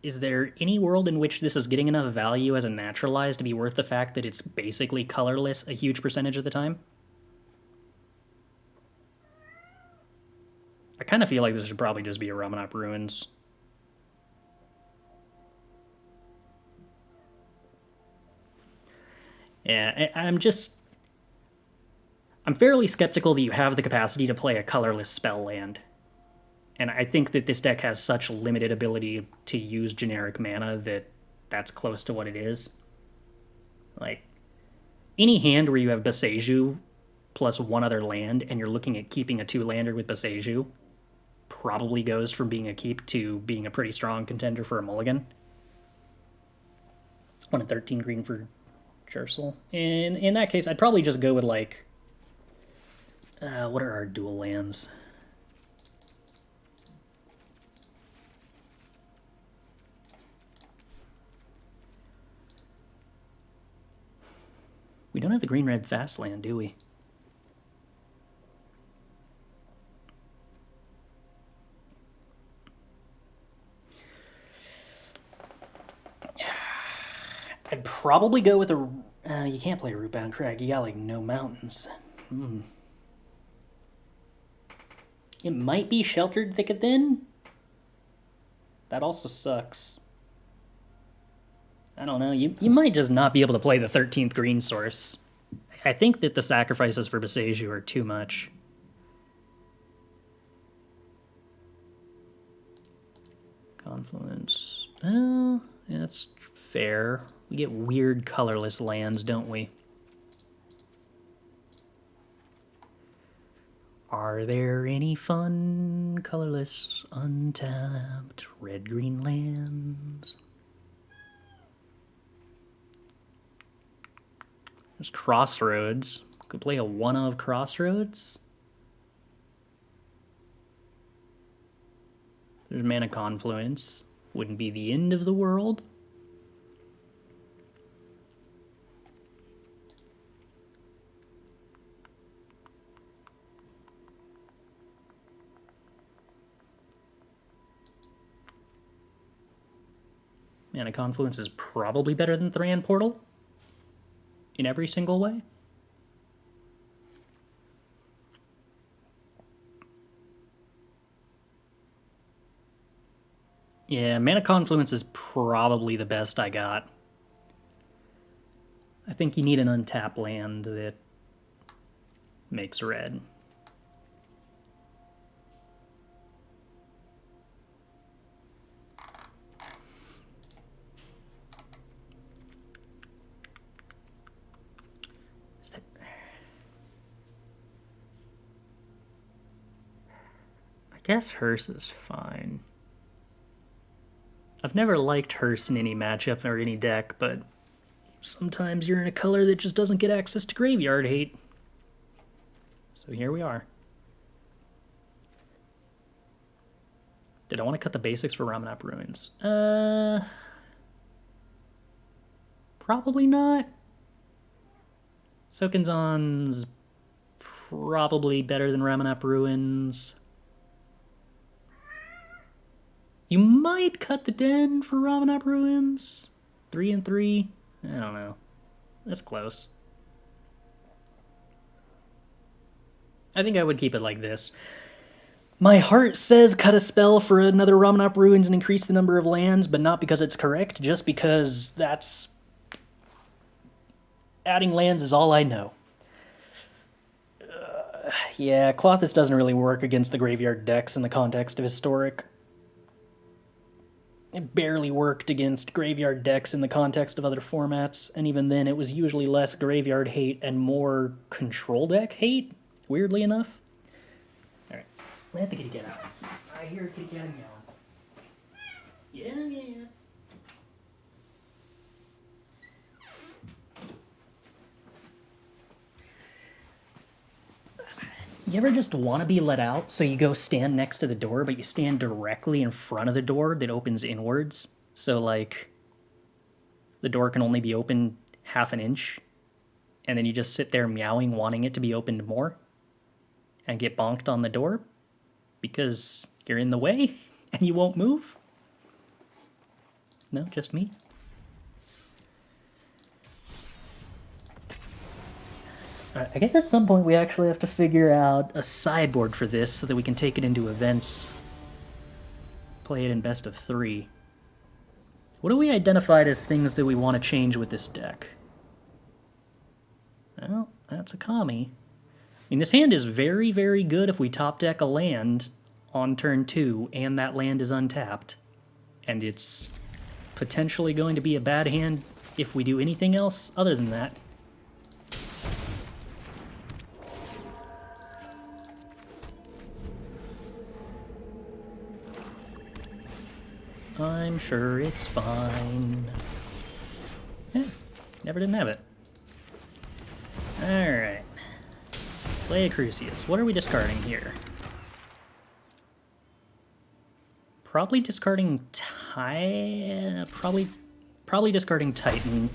Is there any world in which this is getting enough value as a naturalize to be worth the fact that it's basically colorless a huge percentage of the time? I kind of feel like this should probably just be a Ramanop Ruins. Yeah, I'm fairly skeptical that you have the capacity to play a colorless spell land. And I think that this deck has such limited ability to use generic mana that that's close to what it is. Like, any hand where you have Boseiju plus one other land and you're looking at keeping a 2-lander with Boseiju probably goes from being a keep to being a pretty strong contender for a mulligan. 1 and 13 green for Jersul. And in that case, I'd probably just go with, like, what are our dual lands? We don't have the green-red fast land, do we? I'd probably go with a... you can't play a Rootbound Crag. You got, like, no mountains. It might be Sheltered Thicket then? That also sucks. I don't know. You might just not be able to play the 13th green source. I think that the sacrifices for Boseiju are too much. Confluence. Oh, yeah, that's fair. We get weird colorless lands, don't we? Are there any fun, colorless, untapped, red-green lands? There's Crossroads. Could play a 1-of Crossroads. There's Mana Confluence. Wouldn't be the end of the world. Mana Confluence is probably better than Thran Portal in every single way. Yeah, Mana Confluence is probably the best I got. I think you need an untapped land that makes red. I guess Hearse is fine. I've never liked Hearse in any matchup or any deck, but sometimes you're in a color that just doesn't get access to graveyard hate. So here we are. Did I want to cut the basics for Ramanop Ruins? Probably not. Sokenzon's probably better than Ramanop Ruins. You might cut the Den for Ramanop Ruins. 3 and 3. I don't know. That's close. I think I would keep it like this. My heart says cut a spell for another Ramanop Ruins and increase the number of lands, but not because it's correct, just because that's... adding lands is all I know. Yeah, Clothis doesn't really work against the graveyard decks in the context of Historic. It barely worked against graveyard decks in the context of other formats, and even then it was usually less graveyard hate and more control deck hate, weirdly enough. Alright, let the kitty cat out. I hear a kitty cat meowing. Yeah. You ever just want to be let out, so you go stand next to the door, but you stand directly in front of the door that opens inwards? So, like, the door can only be opened half an inch, and then you just sit there meowing, wanting it to be opened more, and get bonked on the door, because you're in the way, and you won't move? No, just me? I guess at some point we actually have to figure out a sideboard for this so that we can take it into events. Play it in best of 3. What do we identified as things that we want to change with this deck? Well, that's a Kami. I mean, this hand is very, very good if we top deck a land on turn 2 and that land is untapped. And it's potentially going to be a bad hand if we do anything else other than that. I'm sure it's fine. Yeah, never didn't have it. Alright. Play a Crucias. What are we discarding here? Probably discarding Probably discarding Titan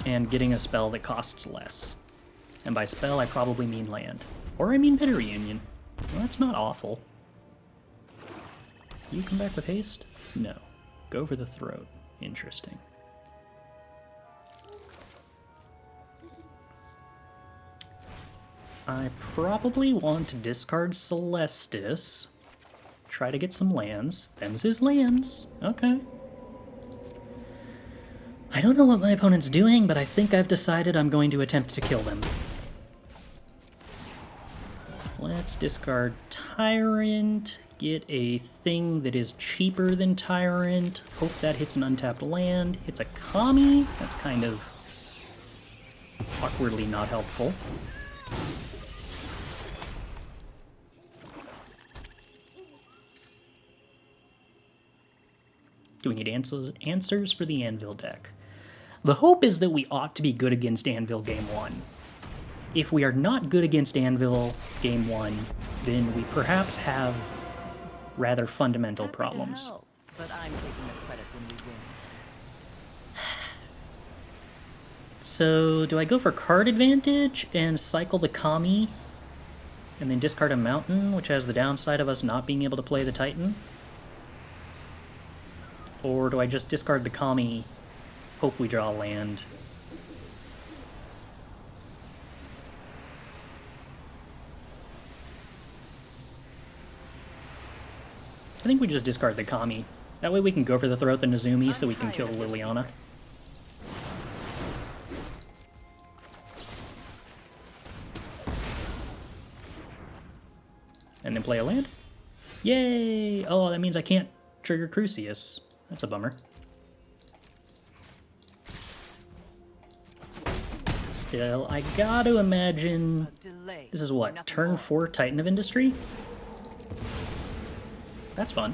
and getting a spell that costs less. And by spell, I probably mean land. Or I mean Bitter Reunion. Well, that's not awful. You come back with haste? No. Go for the throat. Interesting. I probably want to discard Celestus. Try to get some lands. Them's his lands. Okay. I don't know what my opponent's doing, but I think I've decided I'm going to attempt to kill them. Let's discard Tyrant. Get a thing that is cheaper than Tyrant. Hope that hits an untapped land. Hits a Kami. That's kind of awkwardly not helpful. Do we need answers for the Anvil deck? The hope is that we ought to be good against Anvil game 1. If we are not good against Anvil game 1, then we perhaps have rather fundamental problems. But I'm taking the credit when we win. So, do I go for card advantage and cycle the Kami, and then discard a Mountain, which has the downside of us not being able to play the Titan? Or do I just discard the Kami, hope we draw land? I think we just discard the Kami. That way we can go for the Throat the Nezumi so we can kill Liliana. And then play a land? Yay! Oh, that means I can't trigger Crucias. That's a bummer. Still, I gotta imagine... This is what, turn 4 Titan of Industry? That's fun.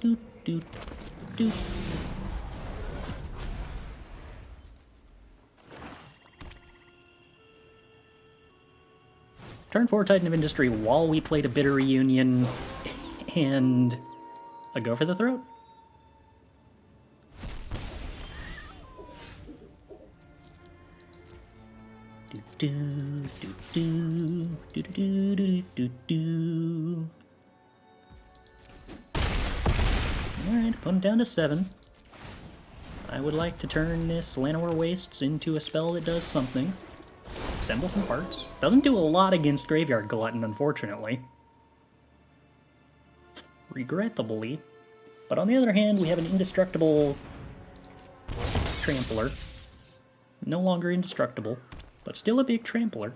Doot, doot, doot. Turn 4 Titan of Industry while we played a Bitter Reunion and a Go for the Throat. Do do do do do do do do. Alright, opponent down to 7. I would like to turn this Llanowar Wastes into a spell that does something. Assemble from parts. Doesn't do a lot against Graveyard Glutton, unfortunately. Regrettably. But on the other hand, we have an indestructible Trampler. No longer indestructible, but still a big Trampler.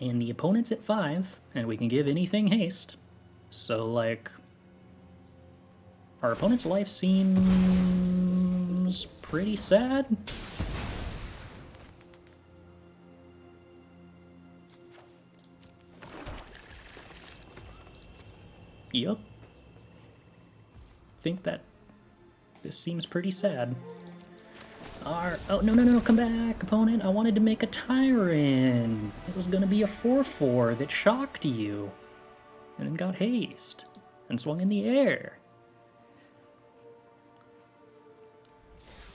And the opponent's at 5, and we can give anything haste. So, like, our opponent's life seems pretty sad. Yup. Think that this seems pretty sad. Oh, no, come back, opponent. I wanted to make a Tyrant. It was going to be a 4/4 that shocked you. And then got haste. And swung in the air.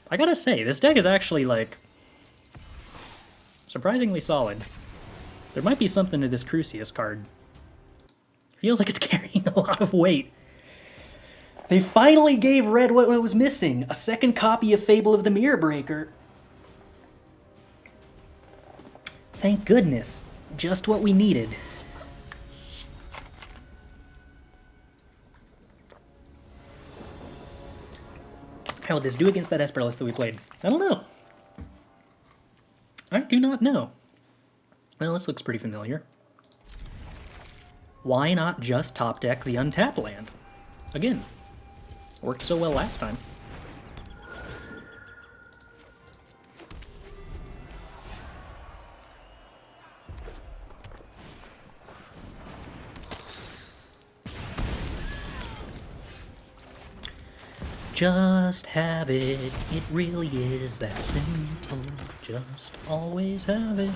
I gotta say, this deck is actually, like, surprisingly solid. There might be something to this Crucias card. Feels like it's carrying a lot of weight. They finally gave Red what was missing. A second copy of Fable of the Mirror Breaker. Thank goodness. Just what we needed. How would this do against that Esperless that we played? I don't know. I do not know. Well, this looks pretty familiar. Why not just top deck the untapped land? Again, worked so well last time. Just have it, it really is that simple. Just always have it.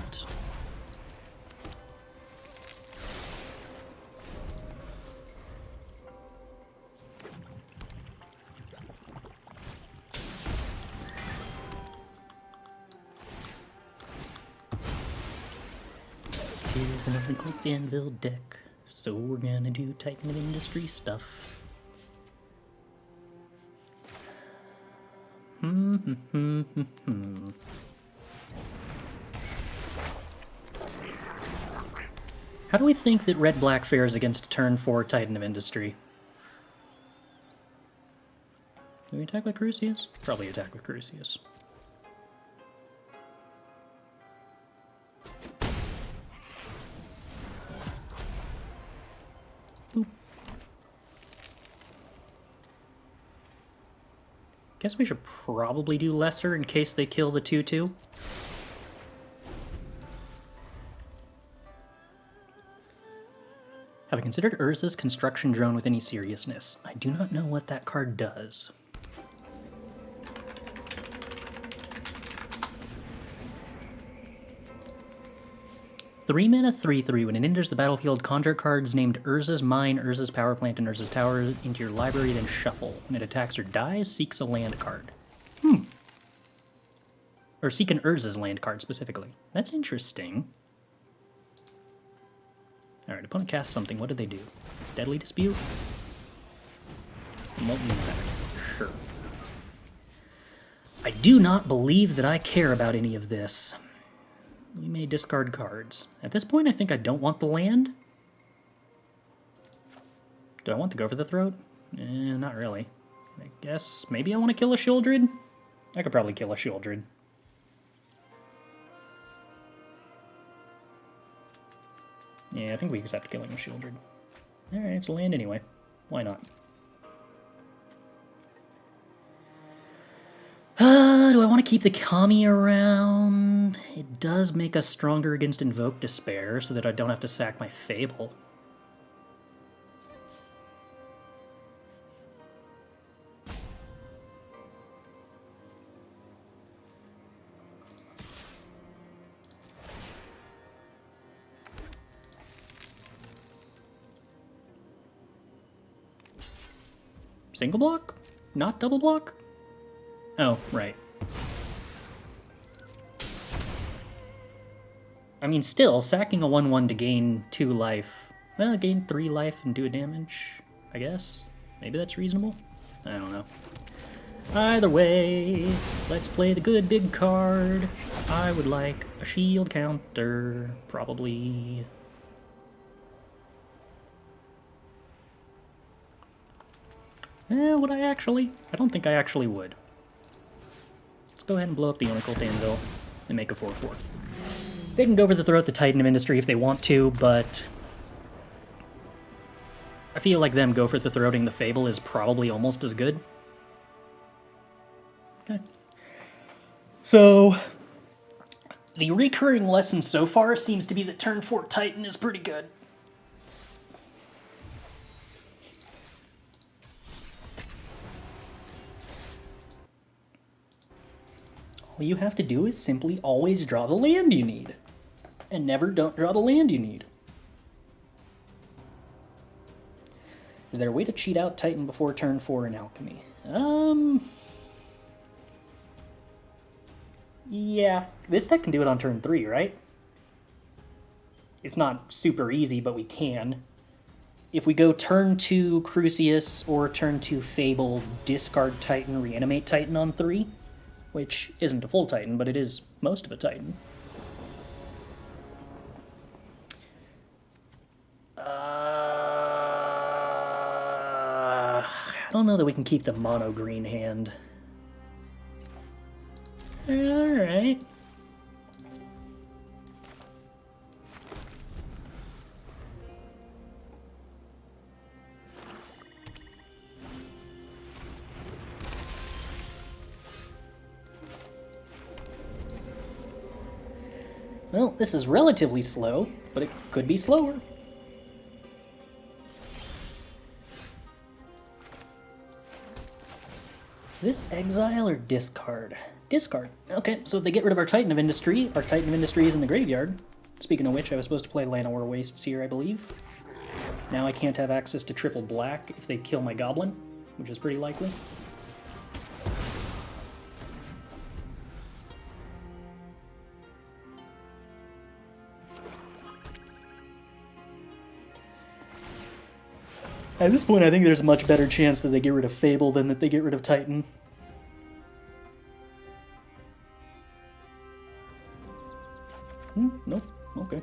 Tis an unclicked anvil deck, so we're gonna do Titan of Industry stuff. How do we think that Red-Black fares against turn 4 Titan of Industry? Do we attack with Crucias? Probably attack with Crucias. Guess we should probably do lesser in case they kill the 2/2. Have I considered Urza's construction drone with any seriousness? I do not know what that card does. Three mana 3/3. When it enters the battlefield, conjure cards named Urza's Mine, Urza's Power Plant, and Urza's Tower into your library, then shuffle. When it attacks or dies, seeks a land card. Or seek an Urza's land card specifically. That's interesting. Alright, opponent casts something. What do they do? Deadly Dispute? Molten Impact. Sure. I do not believe that I care about any of this. We may discard cards. At this point, I think I don't want the land. Do I want to go for the throat? Not really. I guess maybe I want to kill a Shieldred? I could probably kill a Shieldred. Yeah, I think we accept killing a Shieldred. Alright, it's a land anyway. Why not? Do I want to keep the Kami around? It does make us stronger against Invoke Despair, so that I don't have to sack my Fable. Single block? Not double block? Oh, right. I mean, still, sacking a 1/1 to gain 2 life. Well, gain 3 life and do a damage, I guess. Maybe that's reasonable? I don't know. Either way, let's play the good big card. I would like a shield counter, probably. Would I actually? I don't think I actually would. Let's go ahead and blow up the Oracle Anvil and make a 4/4. They can go for the throat the Titan of Industry if they want to, but I feel like them go for the throating the Fable is probably almost as good. Okay. So, the recurring lesson so far seems to be that turn 4 Titan is pretty good. All you have to do is simply always draw the land you need. And never don't draw the land you need. Is there a way to cheat out Titan before turn 4 in Alchemy? Yeah. This deck can do it on turn 3, right? It's not super easy, but we can. If we go turn 2 Crucias or turn 2 Fable, discard Titan, reanimate Titan on 3, which isn't a full Titan, but it is most of a Titan. I don't know that we can keep the mono green hand. Alright. Well, this is relatively slow, but it could be slower. Is this exile or discard? Discard. Okay, so if they get rid of our Titan of Industry is in the graveyard. Speaking of which, I was supposed to play Llanowar Wastes here, I believe. Now I can't have access to triple black if they kill my Goblin, which is pretty likely. At this point, I think there's a much better chance that they get rid of Fable than that they get rid of Titan. Nope. Okay.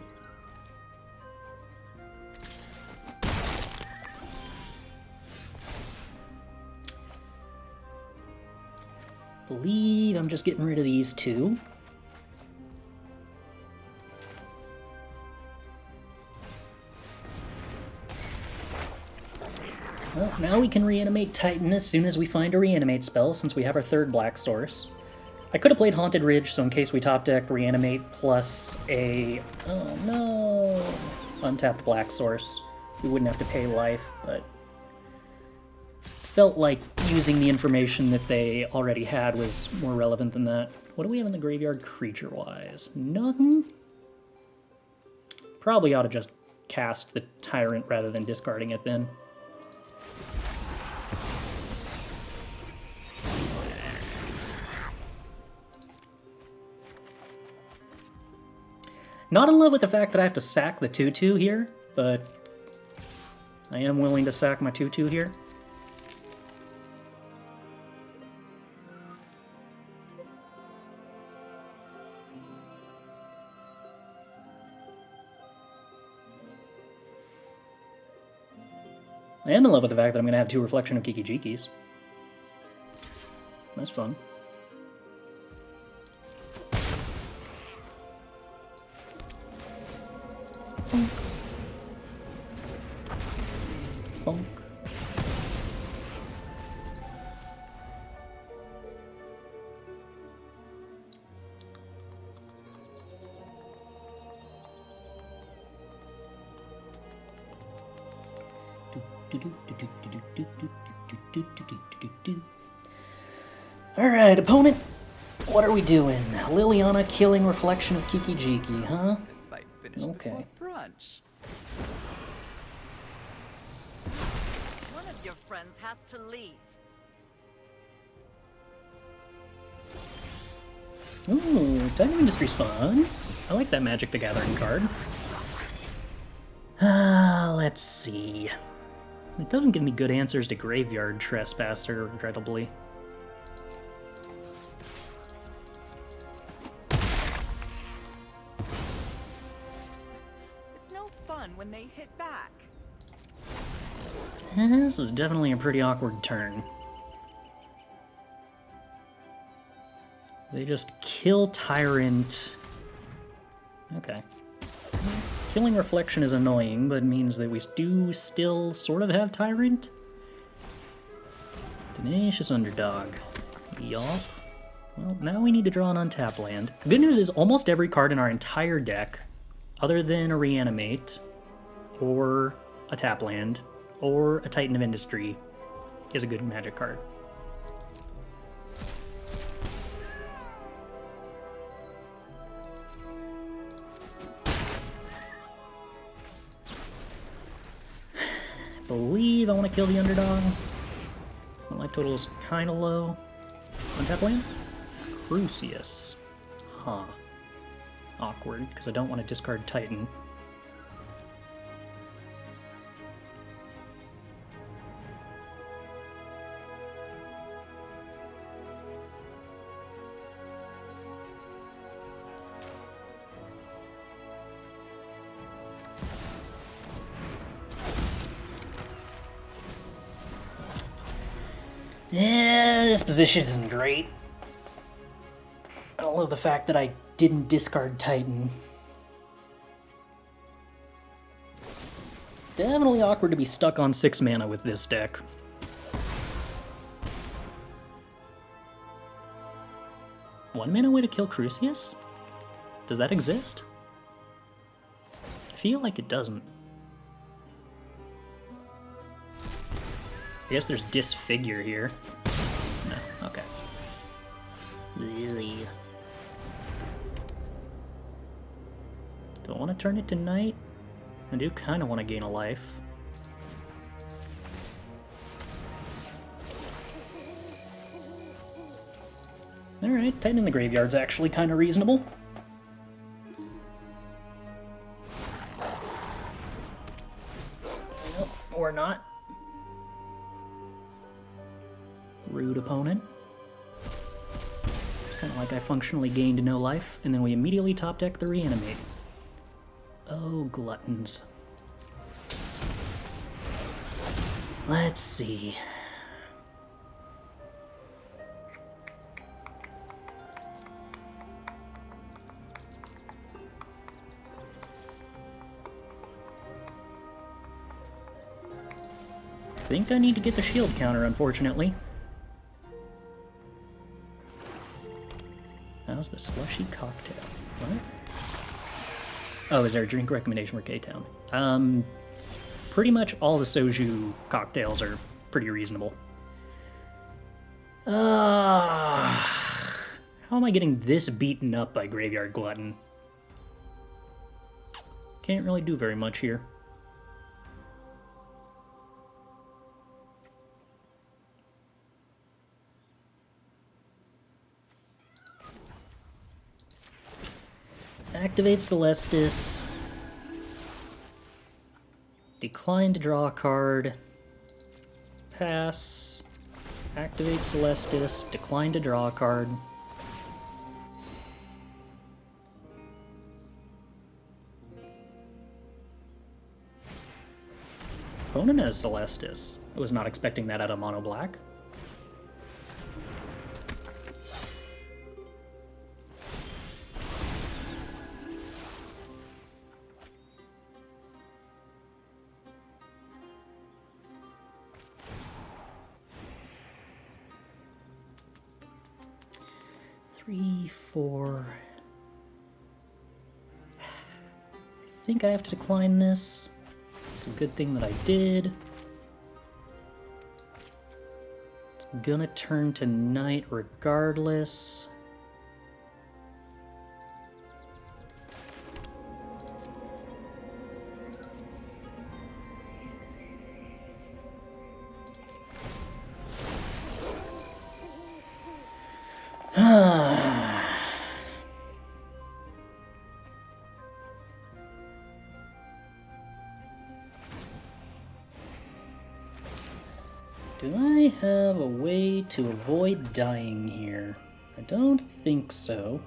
Believe I'm just getting rid of these two. Well, now we can reanimate Titan as soon as we find a reanimate spell, since we have our third black source. I could have played Haunted Ridge, so in case we top deck reanimate plus a... oh no! Untapped black source. We wouldn't have to pay life, but... felt like using the information that they already had was more relevant than that. What do we have in the graveyard creature-wise? Nothing? Probably ought to just cast the Tyrant rather than discarding it then. Not in love with the fact that I have to sack the 2/2 here, but I am willing to sack my 2/2 here. I am in love with the fact that I'm going to have 2 Reflection of Kiki-Jikis. That's fun. Bonk. Bonk. Alright, opponent, what are we doing? Liliana killing Reflection of Kiki-Jiki, huh? This fight finished Okay. before brunch. One of your friends has to leave. Ooh, Titan of Industry's fun. I like that Magic the Gathering card. Let's see. It doesn't give me good answers to Graveyard Trespasser, regrettably. It's no fun when they hit back. This is definitely a pretty awkward turn. They just kill Tyrant. Okay. Killing Reflection is annoying, but means that we do still sort of have Tyrant. Tenacious Underdog. Yup. Well, now we need to draw an untap land. The good news is almost every card in our entire deck, other than a Reanimate, or a tap land, or a Titan of Industry, is a good Magic card. I believe I want to kill the underdog. My life total is kind of low. Untap land? Crucias. Huh. Awkward, because I don't want to discard Titan. Yeah, this position isn't great. I don't love the fact that I didn't discard Titan. Definitely awkward to be stuck on 6 mana with this deck. One mana way to kill Crucias? Does that exist? I feel like it doesn't. I guess there's Disfigure here. No, okay. Really? Don't want to turn it to night. I do kind of want to gain a life. Alright, Titan in the Graveyard's actually kind of reasonable. Nope, or not. Rude opponent. Kind of like I functionally gained no life, and then we immediately top deck the reanimate. Oh, gluttons. Let's see. I think I need to get the shield counter, unfortunately. How's the slushy cocktail? What? Oh, is there a drink recommendation for K-Town? Pretty much all the soju cocktails are pretty reasonable. How am I getting this beaten up by Graveyard Glutton? Can't really do very much here. Activate Celestus. Decline to draw a card. Pass. Activate Celestus. Decline to draw a card. Opponent has Celestus. I was not expecting that out of mono black. Three, four. I think I have to decline this. It's a good thing that I did. It's gonna turn to night regardless. Do I have a way to avoid dying here? I don't think so.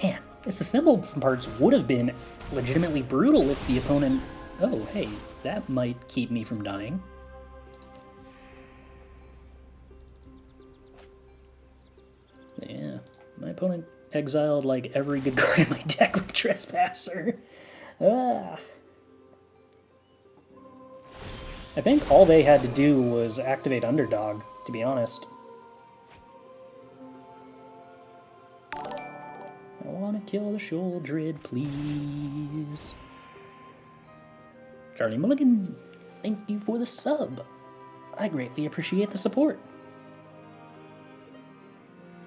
Man, this assembled parts would have been legitimately brutal if the opponent... Oh, hey, that might keep me from dying. Yeah, my opponent exiled like every good card in my deck with Trespasser. I think all they had to do was activate Underdog, to be honest. I want to kill the Sholdred, please. Charlie Mulligan, thank you for the sub. I greatly appreciate the support.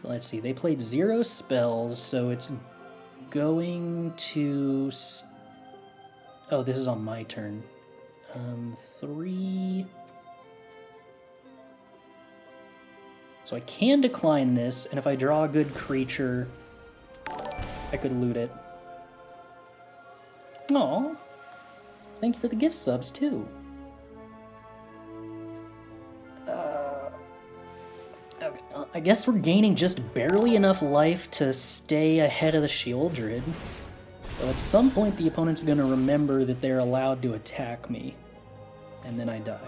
Let's see, they played 0 spells, so it's going to... Oh, this is on my turn. 3... So I can decline this, and if I draw a good creature, I could loot it. Aw, thank you for the gift subs, too. Okay, I guess we're gaining just barely enough life to stay ahead of the Shieldred. So at some point the opponent's going to remember that they're allowed to attack me. And then I die.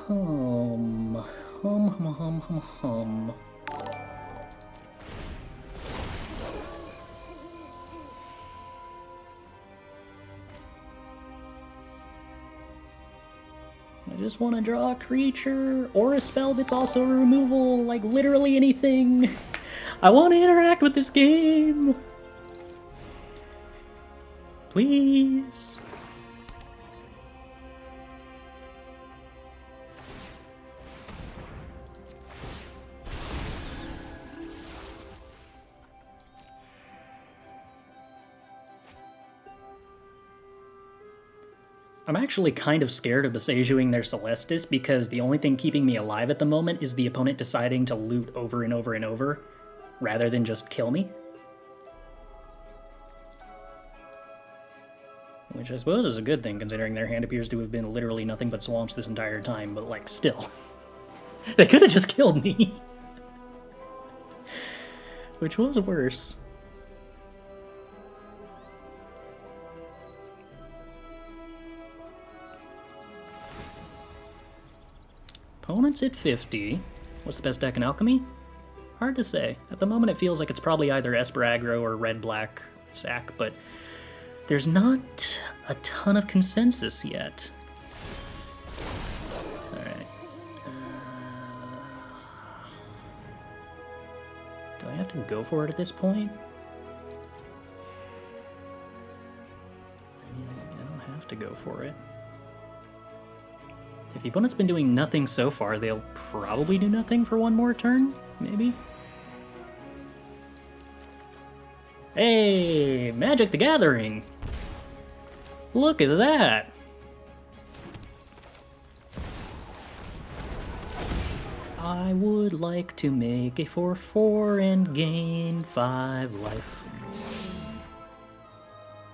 Hum. I just want to draw a creature or a spell that's also a removal, like literally anything. I want to interact with this game. Please. I'm actually kind of scared of Boseijuing their Celestus because the only thing keeping me alive at the moment is the opponent deciding to loot over and over and over, rather than just kill me. Which I suppose is a good thing, considering their hand appears to have been literally nothing but swamps this entire time, but like, still. They could have just killed me. Which was worse. Opponent's at 50. What's the best deck in Alchemy? Hard to say. At the moment it feels like it's probably either Esper Aggro or Red-Black Sack, but there's not a ton of consensus yet. Alright. Do I have to go for it at this point? I mean, I don't have to go for it. If the opponent's been doing nothing so far, they'll probably do nothing for one more turn, maybe? Hey, Magic the Gathering! Look at that! I would like to make a 4/4 and gain 5 life.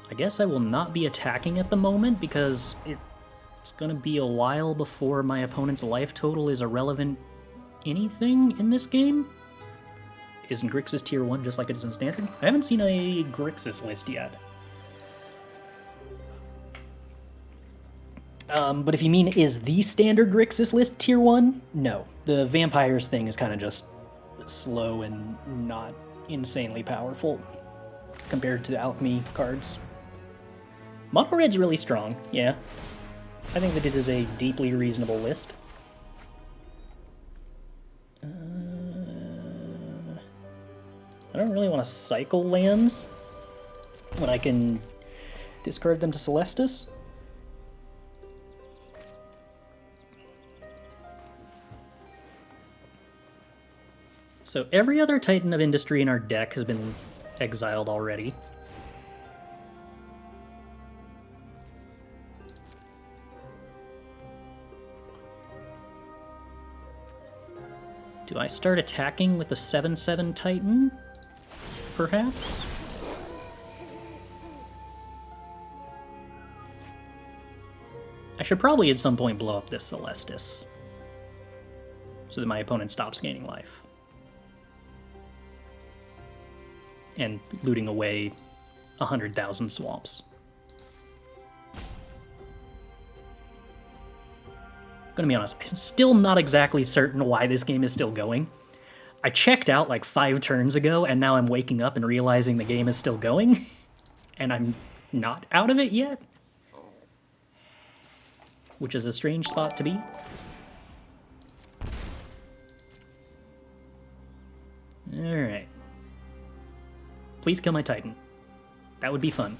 I guess I will not be attacking at the moment because it's gonna be a while before my opponent's life total is a relevant anything in this game. Isn't Grixis tier 1 just like it is in Standard? I haven't seen a Grixis list yet. But if you mean, is the Standard Grixis list tier 1? No. The Vampires thing is kind of just slow and not insanely powerful compared to the Alchemy cards. Mono Red's really strong, yeah. I think that it is a deeply reasonable list. I don't really want to cycle lands when I can discard them to Celestus. So every other Titan of Industry in our deck has been exiled already. Do I start attacking with a 7/7 Titan? Perhaps? I should probably at some point blow up this Celestus so that my opponent stops gaining life. And looting away 100,000 swamps. Gonna be honest, I'm still not exactly certain why this game is still going. I checked out like 5 turns ago, and now I'm waking up and realizing the game is still going, and I'm not out of it yet. Which is a strange thought to be. Alright. Please kill my Titan. That would be fun.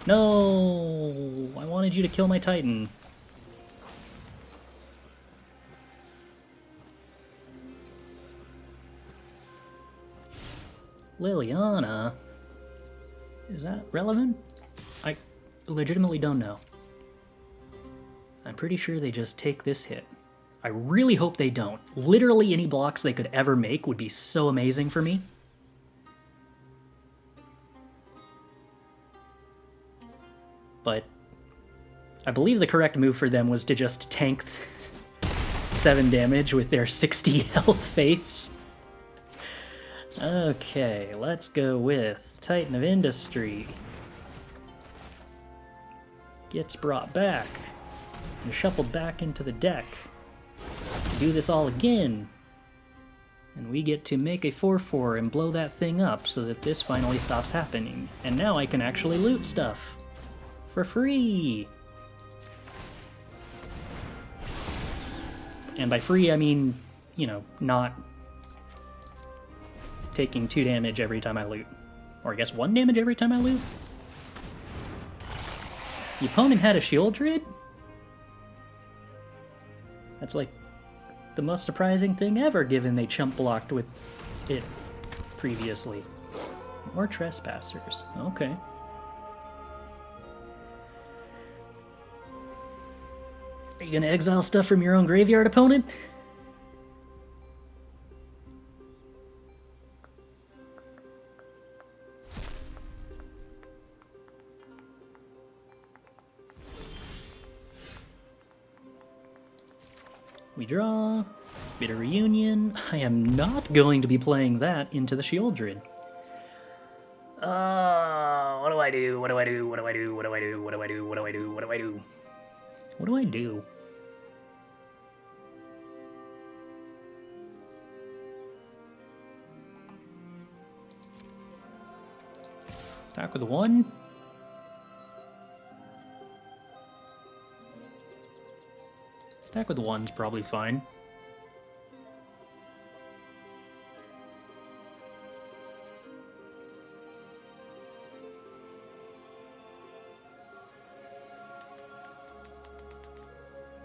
No! I wanted you to kill my Titan. Liliana? Is that relevant? I legitimately don't know. I'm pretty sure they just take this hit. I really hope they don't. Literally any blocks they could ever make would be so amazing for me. but I believe the correct move for them was to just tank 7 damage with their 60 health faiths. Okay, let's go with Titan of Industry. Gets brought back and shuffled back into the deck. Do this all again. And we get to make a 4/4 and blow that thing up so that this finally stops happening. And now I can actually loot stuff. For free! And by free, I mean, you know, not taking 2 damage every time I loot. Or I guess 1 damage every time I loot? The opponent had a Shieldred? That's like the most surprising thing ever, given they chump blocked with it previously. More Trespassers. Okay. Are you gonna exile stuff from your own graveyard, opponent? We draw. Bitter Reunion. I am not going to be playing that into the Shieldred. What do I do? What do I do? What do I do? What do I do? What do I do? What do I do? What do I do? What do I do? Attack with 1. Attack with 1's probably fine.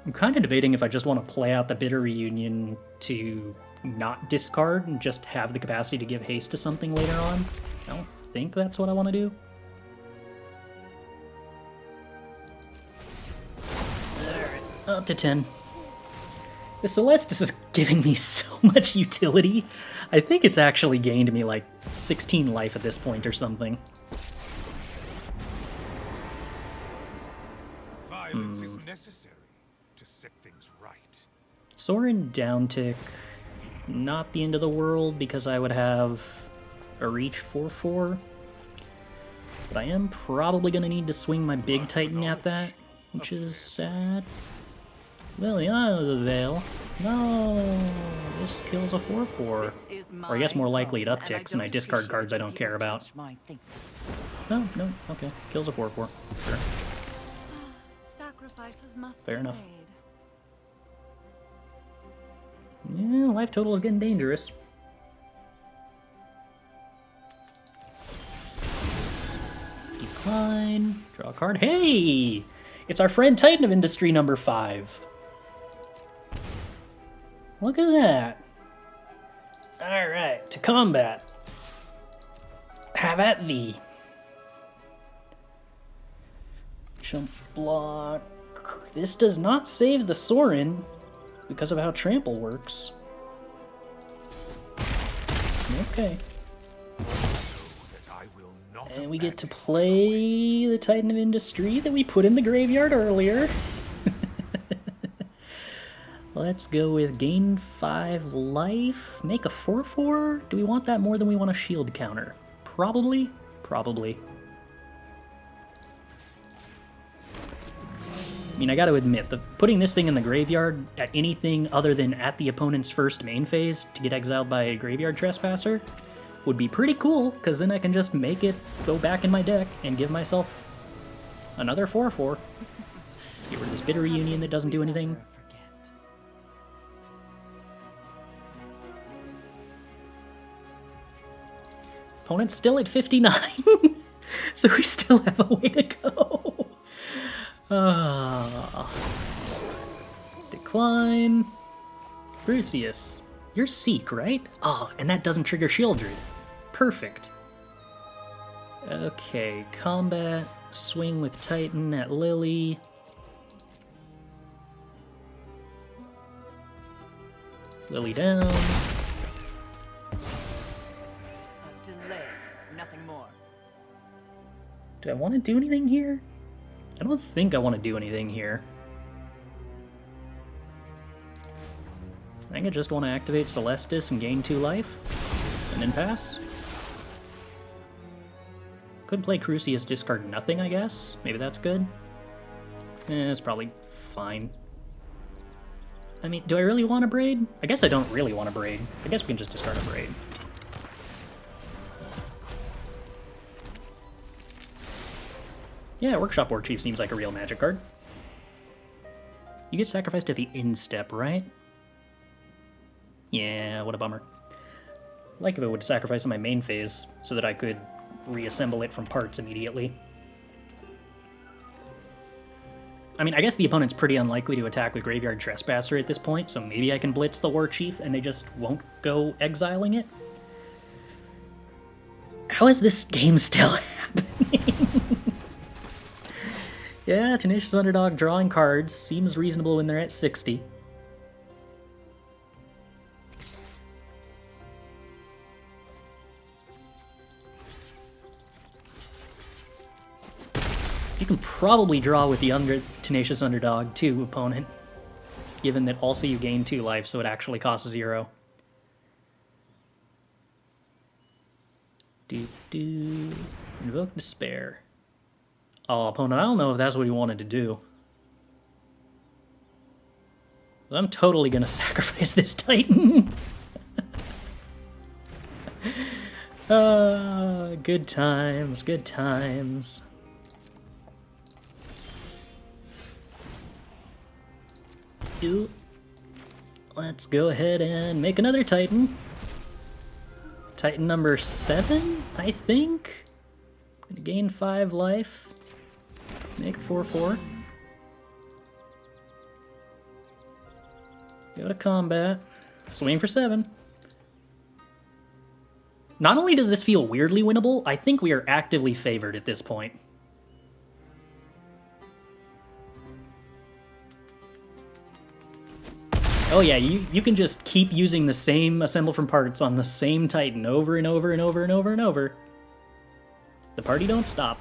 I'm kind of debating if I just want to play out the Bitter Reunion to not discard and just have the capacity to give haste to something later on. I don't think that's what I want to do. Alright, up to 10. The Celestus is giving me so much utility. I think it's actually gained me like 16 life at this point or something. Violence is necessary to set things right. Sorin downtick, not the end of the world because I would have a reach 4/4. But I am probably going to need to swing my big Titan at that, which is sad. Liliana of the Veil. No, this kills a 4/4. Or I guess more likely it upticks and I discard cards I don't care about. No, okay. Kills a 4/4. Sure. Sacrifices must Fair be enough. made. Yeah, life total is getting dangerous. Decline. Draw a card. Hey! It's our friend Titan of Industry number 5. Look at that. Alright, to combat. Have at thee. Jump block. This does not save the Sorin because of how trample works. Okay. And we get to play the Titan of Industry that we put in the graveyard earlier. Let's go with gain 5 life, make a 4/4. Do we want that more than we want a shield counter? Probably. Probably. I mean, I gotta admit, putting this thing in the graveyard at anything other than at the opponent's first main phase to get exiled by a graveyard trespasser would be pretty cool, because then I can just make it go back in my deck and give myself another 4/4. Let's get rid of this Bitter Reunion that doesn't do anything. Opponent's still at 59, so we still have a way to go. Decline. Crucias. You're Seek, right? Oh, and that doesn't trigger Shieldred. Perfect. Okay, combat. Swing with Titan at Lily. Lily down. A delay, nothing more. Do I want to do anything here? I don't think I want to do anything here. I think I just want to activate Celestus and gain 2 life, and then pass. Could play Crucias, discard nothing, I guess. Maybe that's good. It's probably fine. I mean, do I really want Abrade? I guess I don't really want Abrade. I guess we can just discard Abrade. Yeah, Workshop Warchief seems like a real Magic card. You get sacrificed at the end step, right? Yeah, what a bummer. Like if it would sacrifice in my main phase, so that I could reassemble it from parts immediately. I mean, I guess the opponent's pretty unlikely to attack with Graveyard Trespasser at this point, so maybe I can blitz the Warchief and they just won't go exiling it? How is this game still happening? Yeah, Tenacious Underdog drawing cards seems reasonable when they're at 60. You can probably draw with the Tenacious Underdog too, opponent, given that also you gain 2 life, so it actually costs 0. Invoke Despair. Oh, opponent, I don't know if that's what he wanted to do. I'm totally gonna sacrifice this Titan. Good times, good times. Let's go ahead and make another Titan. Titan number 7, I think. Gonna gain 5 life. Make a 4/4. Go to combat. Swing for 7. Not only does this feel weirdly winnable, I think we are actively favored at this point. Oh yeah, you can just keep using the same assemble from parts on the same Titan over and over and over and over and over. The party don't stop.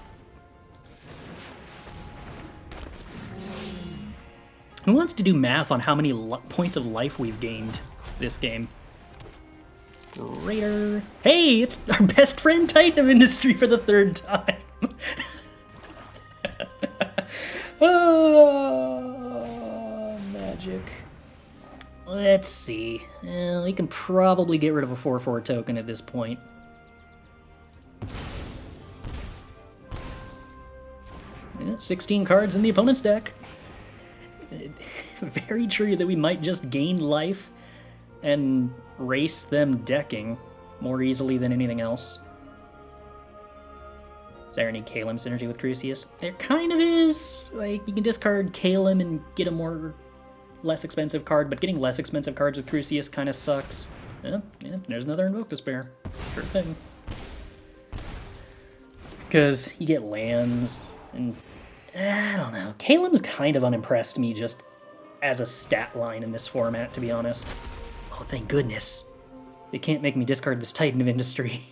Who wants to do math on how many points of life we've gained this game? Greater. Hey, it's our best friend Titan of Industry for the 3rd time. Oh, magic. Let's see. We can probably get rid of a 4/4 token at this point. Yeah, 16 cards in the opponent's deck. Very true that we might just gain life and race them decking more easily than anything else. Is there any Kalim synergy with Crucias? There kind of is. Like, you can discard Kalim and get a less expensive card, but getting less expensive cards with Crucias kind of sucks. Yeah, there's another Invoke Despair. Sure thing. Because you get lands, and I don't know. Kalim's kind of unimpressed me just as a stat line in this format, to be honest. Oh, thank goodness. They can't make me discard this Titan of Industry.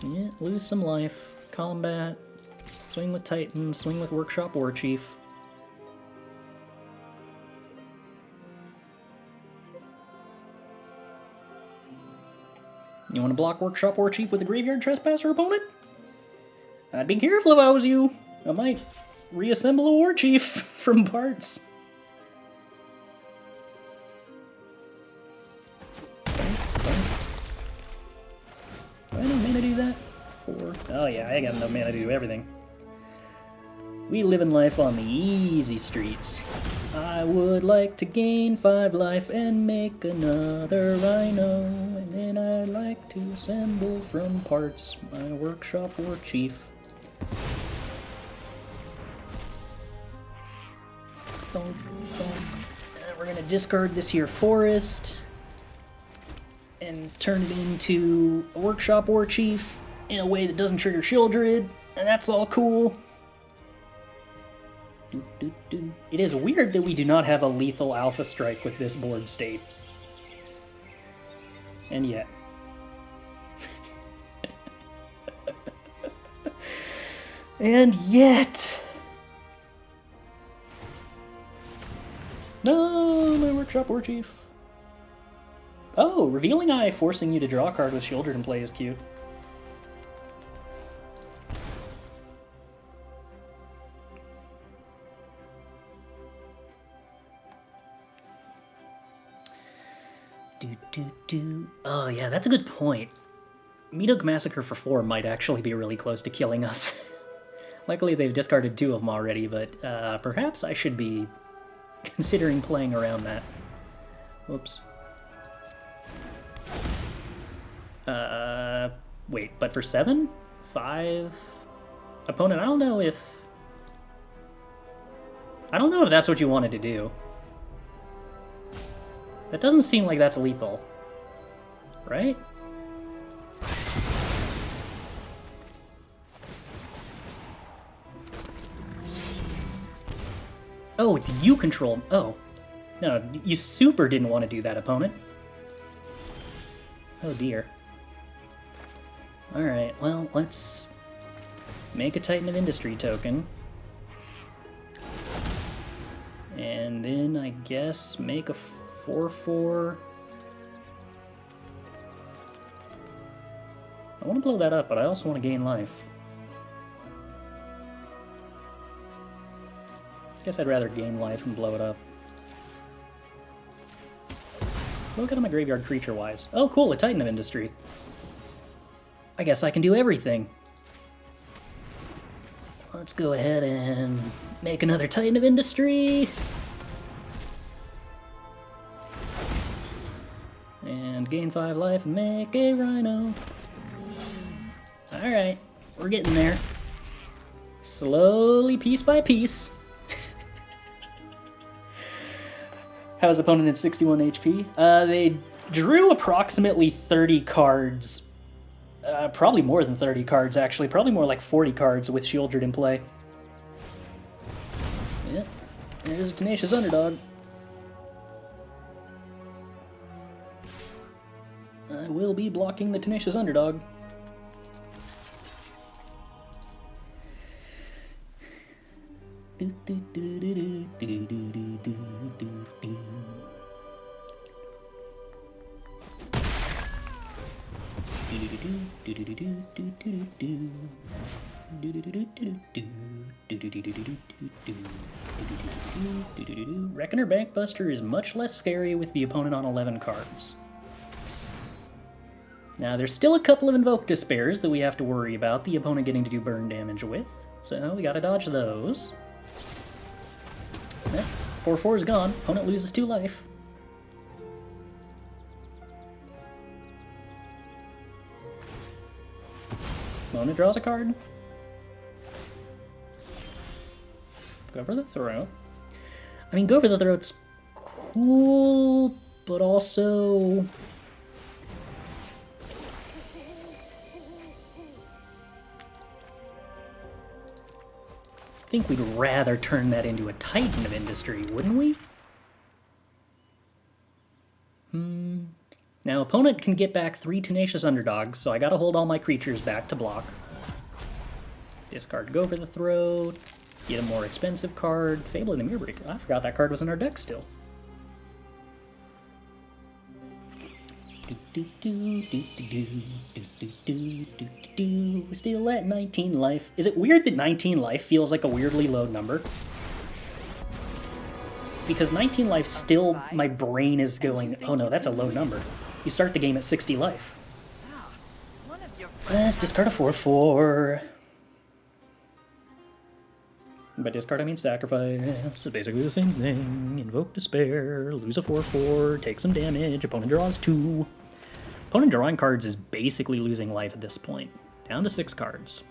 Yeah, lose some life. Combat. Swing with Titan. Swing with Workshop Warchief. You want to block Workshop Warchief with a Graveyard Trespasser, opponent? I'd be careful if I was you. I might reassemble a Warchief from parts. Do I have no mana to do that? 4. Oh yeah, I got enough mana to do everything. We live in life on the easy streets. I would like to gain 5 life and make another Rhino, and then I'd like to assemble from parts my Workshop Warchief. We're gonna discard this here forest and turn it into a Workshop Warchief in a way that doesn't trigger Shieldred, and that's all cool. It is weird that we do not have a lethal Alpha Strike with this board state. And yet. And yet... No, my Workshop Warchief. Oh, Revealing Eye forcing you to draw a card with Shieldred in play is cute. Oh yeah, that's a good point. Meadow Massacre for 4 might actually be really close to killing us. Luckily they've discarded 2 of them already, but perhaps I should be considering playing around that. Whoops. Wait, but for 7? 5? Opponent, I don't know if that's what you wanted to do. That doesn't seem like that's lethal. Right? Oh, it's you control. Oh. No, you super didn't want to do that, opponent. Oh dear. Alright, well, let's make a Titan of Industry token. And then, I guess, make a 4/4. I want to blow that up, but I also want to gain life. I guess I'd rather gain life and blow it up. Look at my graveyard creature-wise. Oh, cool, a Titan of Industry. I guess I can do everything. Let's go ahead and make another Titan of Industry. And gain 5 life and make a Rhino. Alright, we're getting there. Slowly, piece by piece. How's opponent at 61 HP? They drew approximately 30 cards. Probably more than 30 cards, actually. Probably more like 40 cards with Shieldred in play. Yeah, there's a Tenacious Underdog. I will be blocking the Tenacious Underdog. Reckoner Bankbuster is much less scary with the opponent on 11 cards. Now, there's still a couple of Invoke Despairs that we have to worry about the opponent getting to do burn damage with, so we gotta dodge those. 4/4 is gone. Opponent loses 2 life. Opponent draws a card. Go for the throw. I mean, go for the throat's cool, but also... I think we'd rather turn that into a Titan of Industry, wouldn't we? Now, opponent can get back 3 Tenacious Underdogs, so I gotta hold all my creatures back to block. Discard Go for the Throat. Get a more expensive card. Fable of the Mirrorbreaker. I forgot that card was in our deck still. We're still at 19 life. Is it weird that 19 life feels like a weirdly low number? Because 19 life still, my brain is going, oh no, that's a low number. You start the game at 60 life. Let's discard a 4/4. By discard I mean sacrifice. So basically the same thing. Invoke Despair, lose a 4/4, take some damage, opponent draws 2. Opponent drawing cards is basically losing life at this point. Down to 6 cards.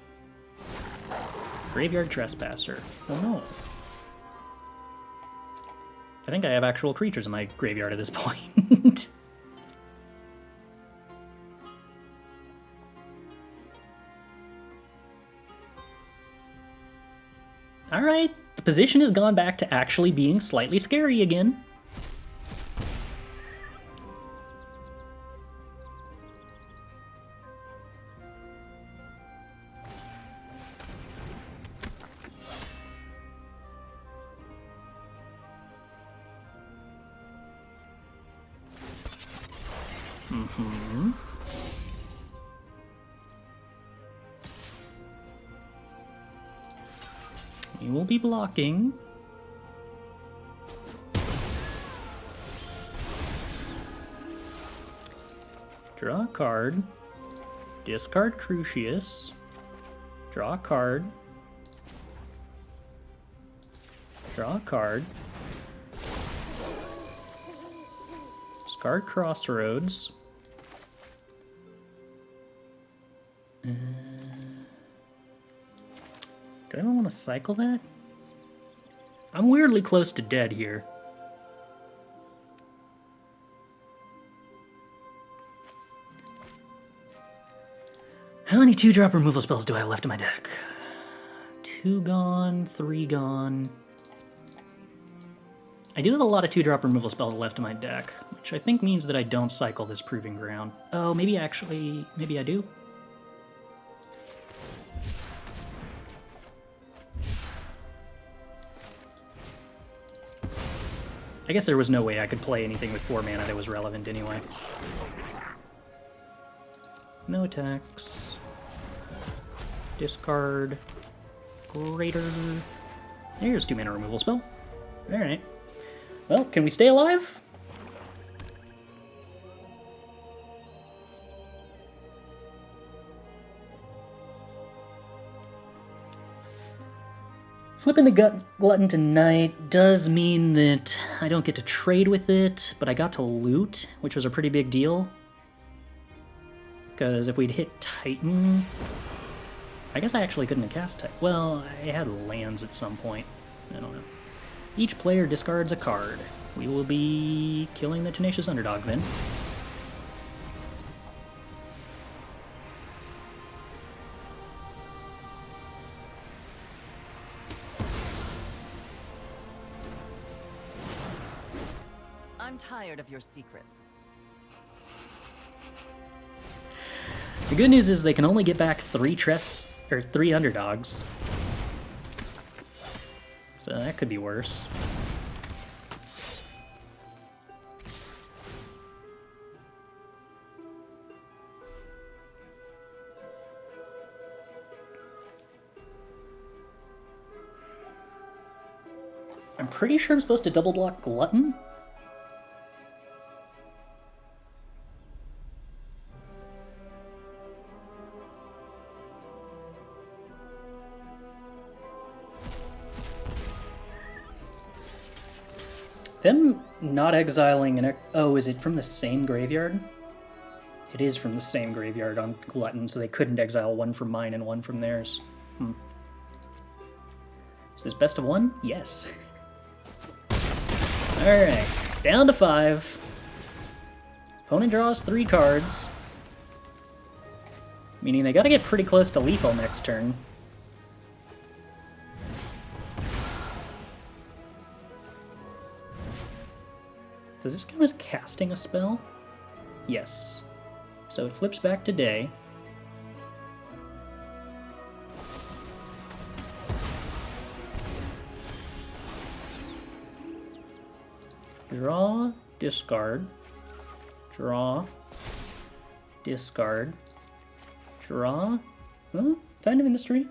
Graveyard Trespasser. Oh no. I think I have actual creatures in my graveyard at this point. Alright, the position has gone back to actually being slightly scary again. You will be blocking. Draw a card. Discard Crucias. Draw a card. Draw a card. Discard Crossroads. Do I even want to cycle that? I'm weirdly close to dead here. How many 2-drop removal spells do I have left in my deck? 2 gone, 3 gone. I do have a lot of 2-drop removal spells left in my deck, which I think means that I don't cycle this Proving Ground. Oh, maybe I do? I guess there was no way I could play anything with 4 mana that was relevant anyway. No attacks. Discard. Greater. There's 2 mana removal spell. Alright. Well, can we stay alive? Flipping the Glutton tonight does mean that I don't get to trade with it, but I got to loot, which was a pretty big deal. Because if we'd hit Titan... I guess I actually couldn't have cast Titan. Well, I had lands at some point. I don't know. Each player discards a card. We will be killing the Tenacious Underdog then. I'm tired of your secrets. The good news is they can only get back 3 underdogs. So that could be worse. I'm pretty sure I'm supposed to double block Glutton. Them not exiling an... Oh, is it from the same graveyard? It is from the same graveyard on Glutton, so they couldn't exile one from mine and one from theirs. Is this best of 1? Yes. Alright, down to 5. Opponent draws 3 cards. Meaning they gotta get pretty close to lethal next turn. Does this count as casting a spell? Yes. So it flips back to day. Draw, discard. Draw, discard. Draw. Huh? Time of Industry.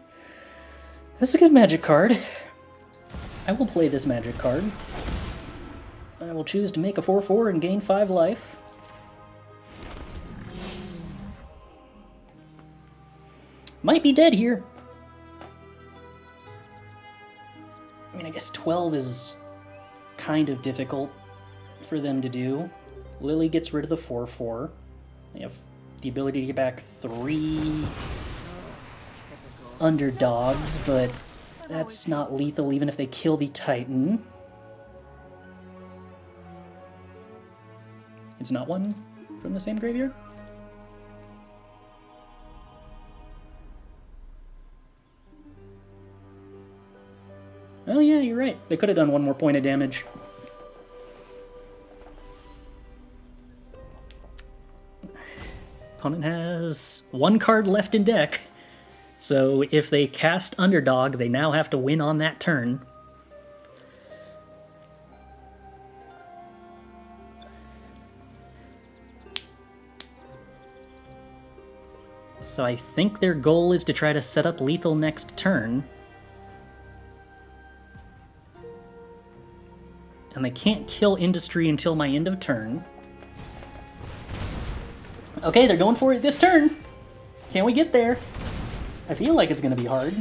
That's a good magic card. I will play this magic card. I will choose to make a 4/4 and gain 5 life. Might be dead here. I mean, I guess 12 is kind of difficult for them to do. Lily gets rid of the 4/4. They have the ability to get back 3 underdogs, but that's not lethal even if they kill the Titan. It's not one from the same graveyard? Oh yeah, you're right. They could have done 1 more point of damage. Opponent has 1 card left in deck. So if they cast Underdog, they now have to win on that turn. So I think their goal is to try to set up lethal next turn. And they can't kill Industry until my end of turn. Okay, they're going for it this turn. Can we get there? I feel like it's going to be hard.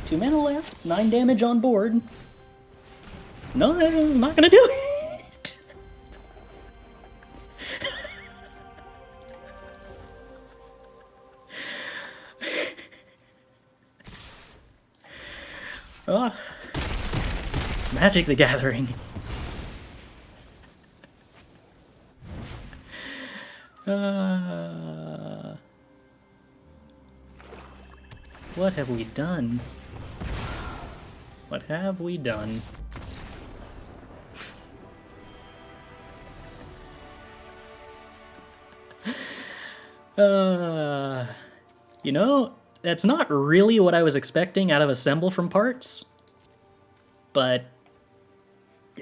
2 mana left, 9 damage on board. No, that is not going to do it. Oh, Magic the Gathering. What have we done? What have we done? You know, that's not really what I was expecting out of Assemble from Parts, but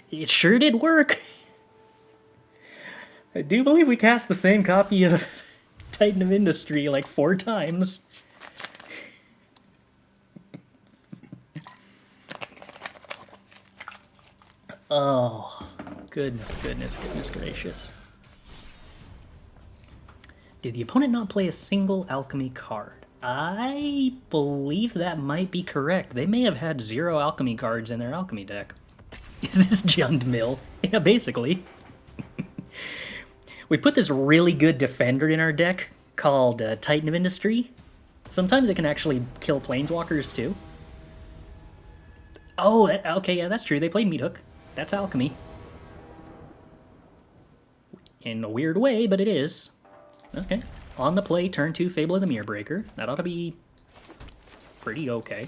it sure did work. I do believe we cast the same copy of Titan of Industry like 4 times. Oh, goodness gracious. Did the opponent not play a single alchemy card? I believe that might be correct. They may have had 0 alchemy cards in their alchemy deck. Is this Jund Mill? Yeah, basically. We put this really good defender in our deck called Titan of Industry. Sometimes it can actually kill planeswalkers too. Oh, okay, yeah, that's true. They played Meathook. That's alchemy. In a weird way, but it is. Okay. On the play, turn 2, Fable of the Mirrorbreaker. That ought to be pretty okay.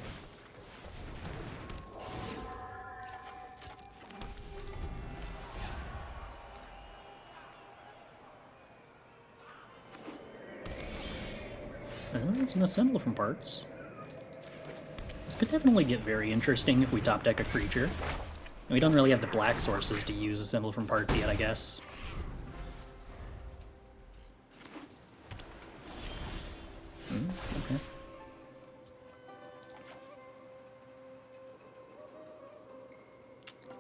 It's an Assemble from Parts. This could definitely get very interesting if we top deck a creature. We don't really have the black sources to use Assemble from Parts yet, I guess. Okay.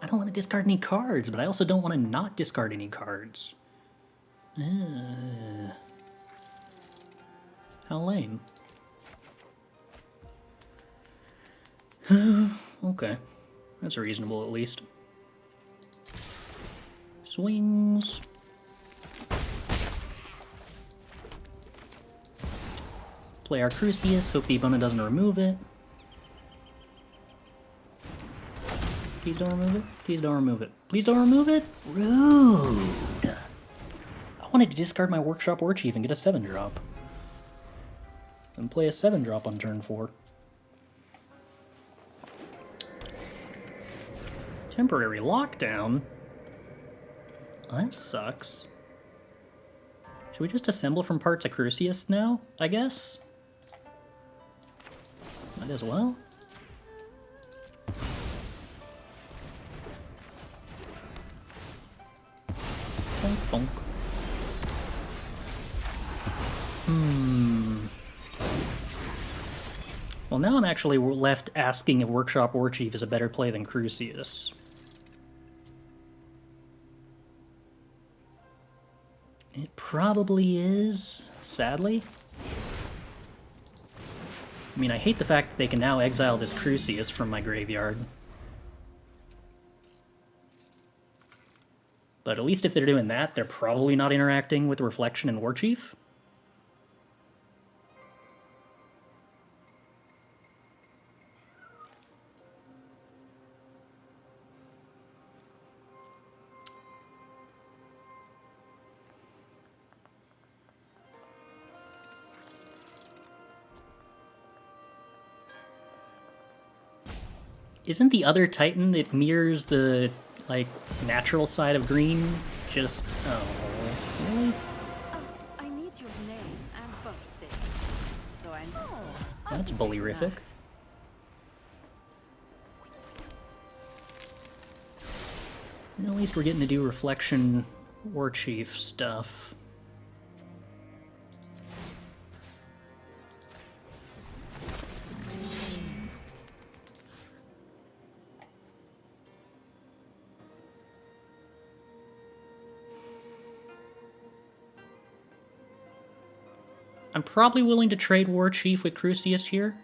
I don't want to discard any cards, but I also don't want to not discard any cards. How lame. Okay. That's reasonable, at least. Swings. Play our Crucias, hope the opponent doesn't remove it. Please don't remove it. Please don't remove it. Please don't remove it. Rude. I wanted to discard my Workshop Warchief and get a 7-drop. And play a 7-drop on turn 4. Temporary lockdown? Oh, that sucks. Should we just assemble from parts a Crucias now, I guess? Might as well. Bonk, bonk. Well, now I'm actually left asking if Workshop Warchief is a better play than Crucias. It probably is, sadly. I mean, I hate the fact that they can now exile this Crucias from my graveyard. But at least if they're doing that, they're probably not interacting with Reflection and Warchief. Isn't the other Titan that mirrors the, like, natural side of green just... oh, really? Oh, I need your name and birthday, so I know. That's bully-rific. At least we're getting to do Reflection Warchief stuff. I'm probably willing to trade Warchief with Crucias here.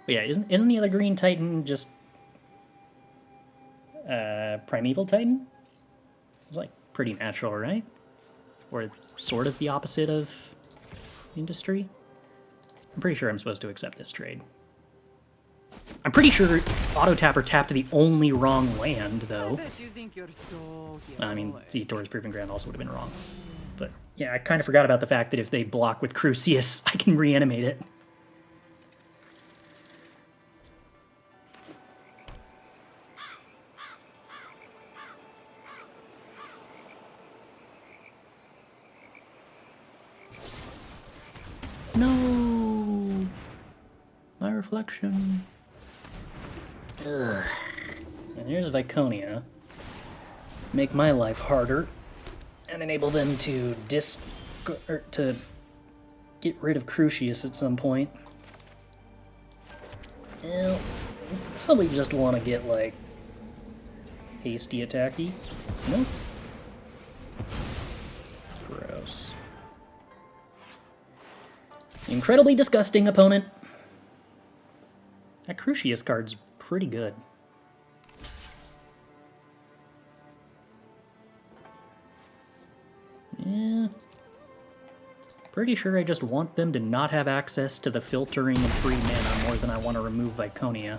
But yeah, isn't the other green Titan just Primeval Titan? It's like pretty natural, right? Or sort of the opposite of Industry. I'm pretty sure I'm supposed to accept this trade. I'm pretty sure Auto Tapper tapped the only wrong land, though. You think you're so I mean, Ziatora's Proving Ground also would have been wrong. But yeah, I kind of forgot about the fact that if they block with Crucias, I can reanimate it. No! My reflection. Ugh. And here's Viconia. Make my life harder and enable them to to get rid of Crucias at some point. Well, probably just want to get like hasty attacky. Nope. Gross. Incredibly disgusting opponent. That Crucias card's pretty good. Yeah. Pretty sure I just want them to not have access to the filtering and free mana more than I want to remove Viconia.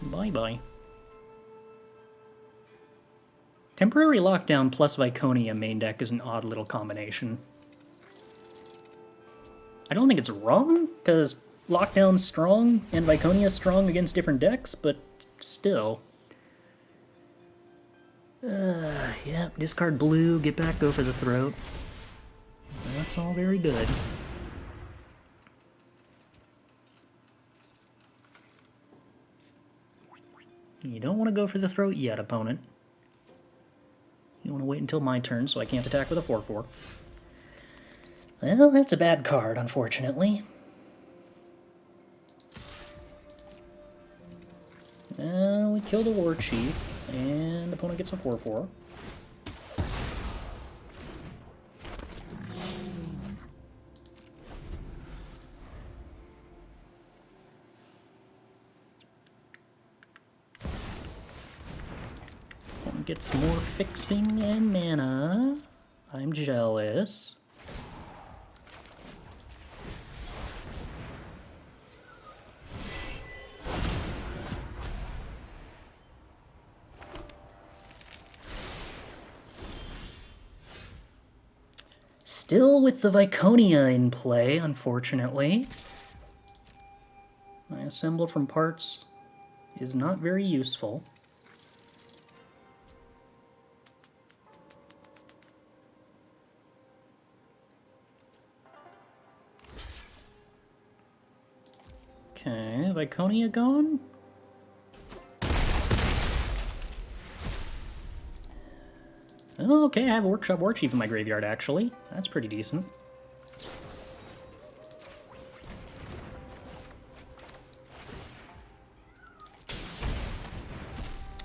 Bye-bye. Temporary Lockdown plus Viconia main deck is an odd little combination. I don't think it's wrong, because Lockdown's strong and Viconia's strong against different decks, but still. Yeah, discard blue, get back, go for the throat. That's all very good. You don't want to go for the throat yet, opponent. You want to wait until my turn so I can't attack with a 4/4. Well, that's a bad card, unfortunately. We kill the Warchief, and opponent gets a 4/4. Opponent gets more fixing and mana. I'm jealous. Still with the Viconia in play, unfortunately. My assemble from parts is not very useful. Okay, Viconia gone? Oh, okay, I have a Workshop Warchief in my graveyard, actually. That's pretty decent.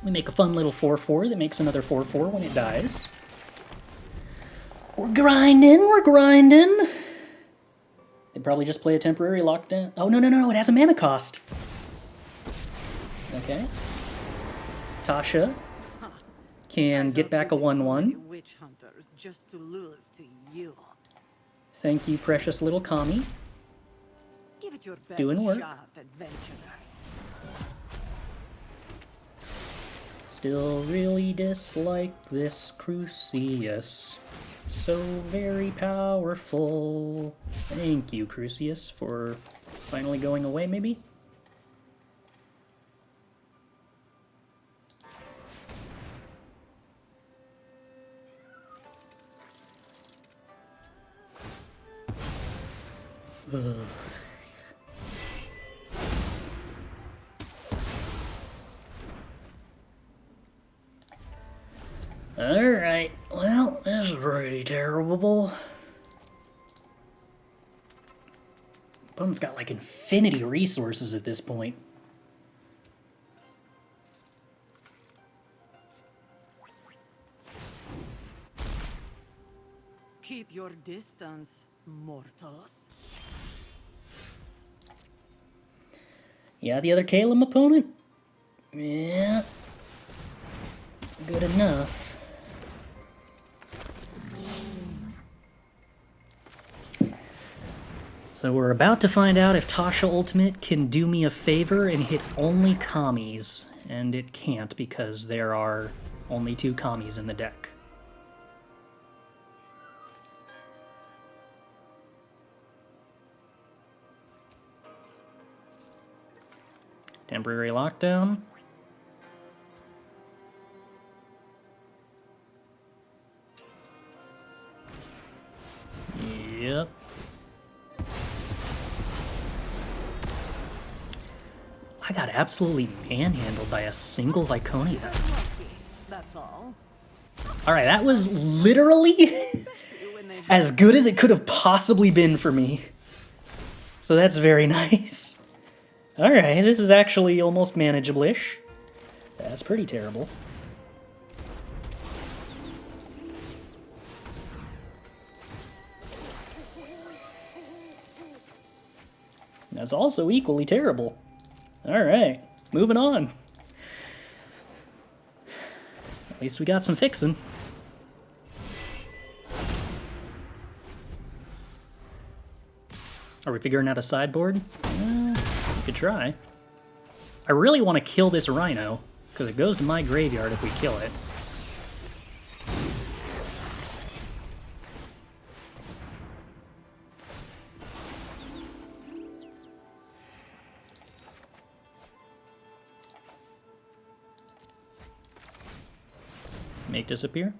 We make a fun little 4/4 that makes another 4/4 when it dies. We're grinding, we're grinding! They probably just play a temporary lockdown. Oh, no, it has a mana cost! Okay. Tasha can get back a 1/1. Witch hunters just to lure us to you. Thank you, precious little Kami. Give it your best Doing work. shot, adventurers. Still really dislike this Crucias. So very powerful. Thank you, Crucias, for finally going away, maybe? Alright, well, this is pretty terrible. Opponent's got like infinity resources at this point. Keep your distance, mortals. Yeah, the other Calum opponent? Yeah. Good enough. So we're about to find out if Tasha Ultimate can do me a favor and hit only commies. And it can't because there are only 2 commies in the deck. Temporary lockdown. Yep. I got absolutely manhandled by a single Viconia. That's all. Alright, that was literally as good as it could have possibly been for me. So that's very nice. Alright, this is actually almost manageable-ish. That's pretty terrible. That's also equally terrible. Alright, moving on. At least we got some fixing. Are we figuring out a sideboard? We could try. I really want to kill this rhino, because it goes to my graveyard if we kill it. Make disappear?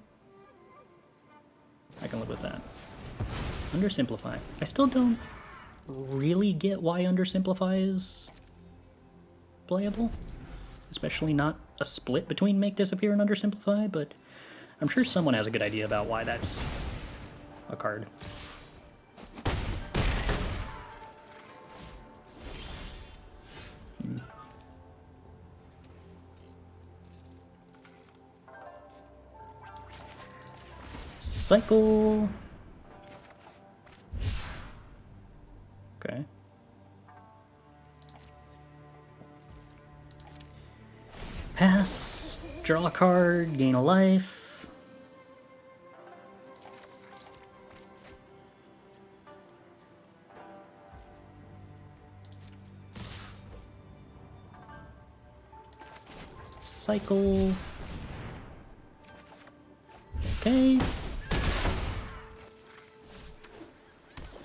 I can live with that. Undersimplify. I still don't really get why Undersimplify is playable. Especially not a split between Make Disappear and Undersimplify, but I'm sure someone has a good idea about why that's a card. Cycle. Okay. Pass. Draw a card. Gain a life. Cycle. Okay.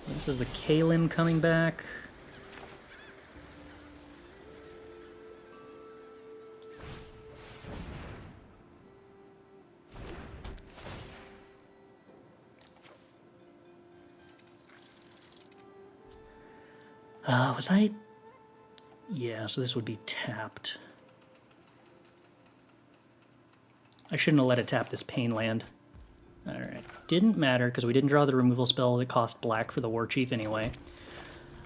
This is the Kalim coming back. Was I? Yeah, so this would be tapped. I shouldn't have let it tap this Pain land. Alright, didn't matter because we didn't draw the removal spell that cost black for the Warchief anyway.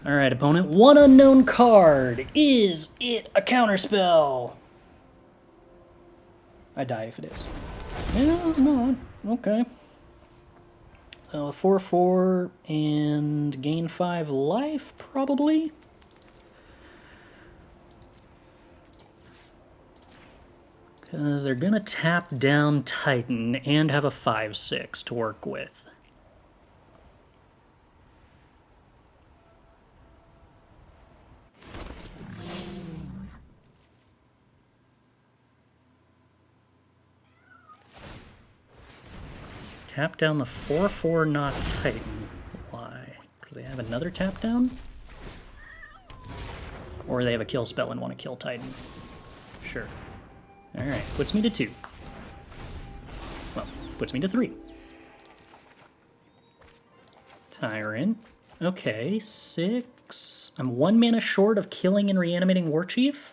Alright, opponent, one unknown card. Is it a counterspell? I die if it is. Yeah, it's not. Okay. 4/4 and gain 5 life, probably? Because they're going to tap down Titan and have a 5/6 to work with. Tap down the 4/4 not Titan. Why? Because they have another tap down? Or they have a kill spell and want to kill Titan. Sure. Alright, puts me to 2. Well, puts me to 3. Tyrant. Okay, 6. I'm 1 mana short of killing and reanimating Warchief.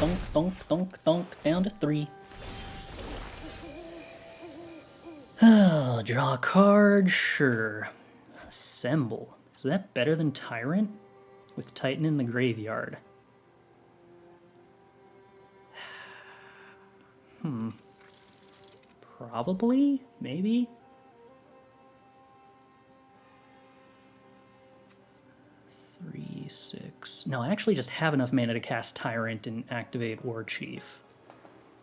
Donk, donk, donk, donk, down to 3. Oh, draw a card, sure. Assemble. Is that better than Tyrant? With Titan in the graveyard. Probably? Maybe? Three, 6. No, I actually just have enough mana to cast Tyrant and activate Warchief.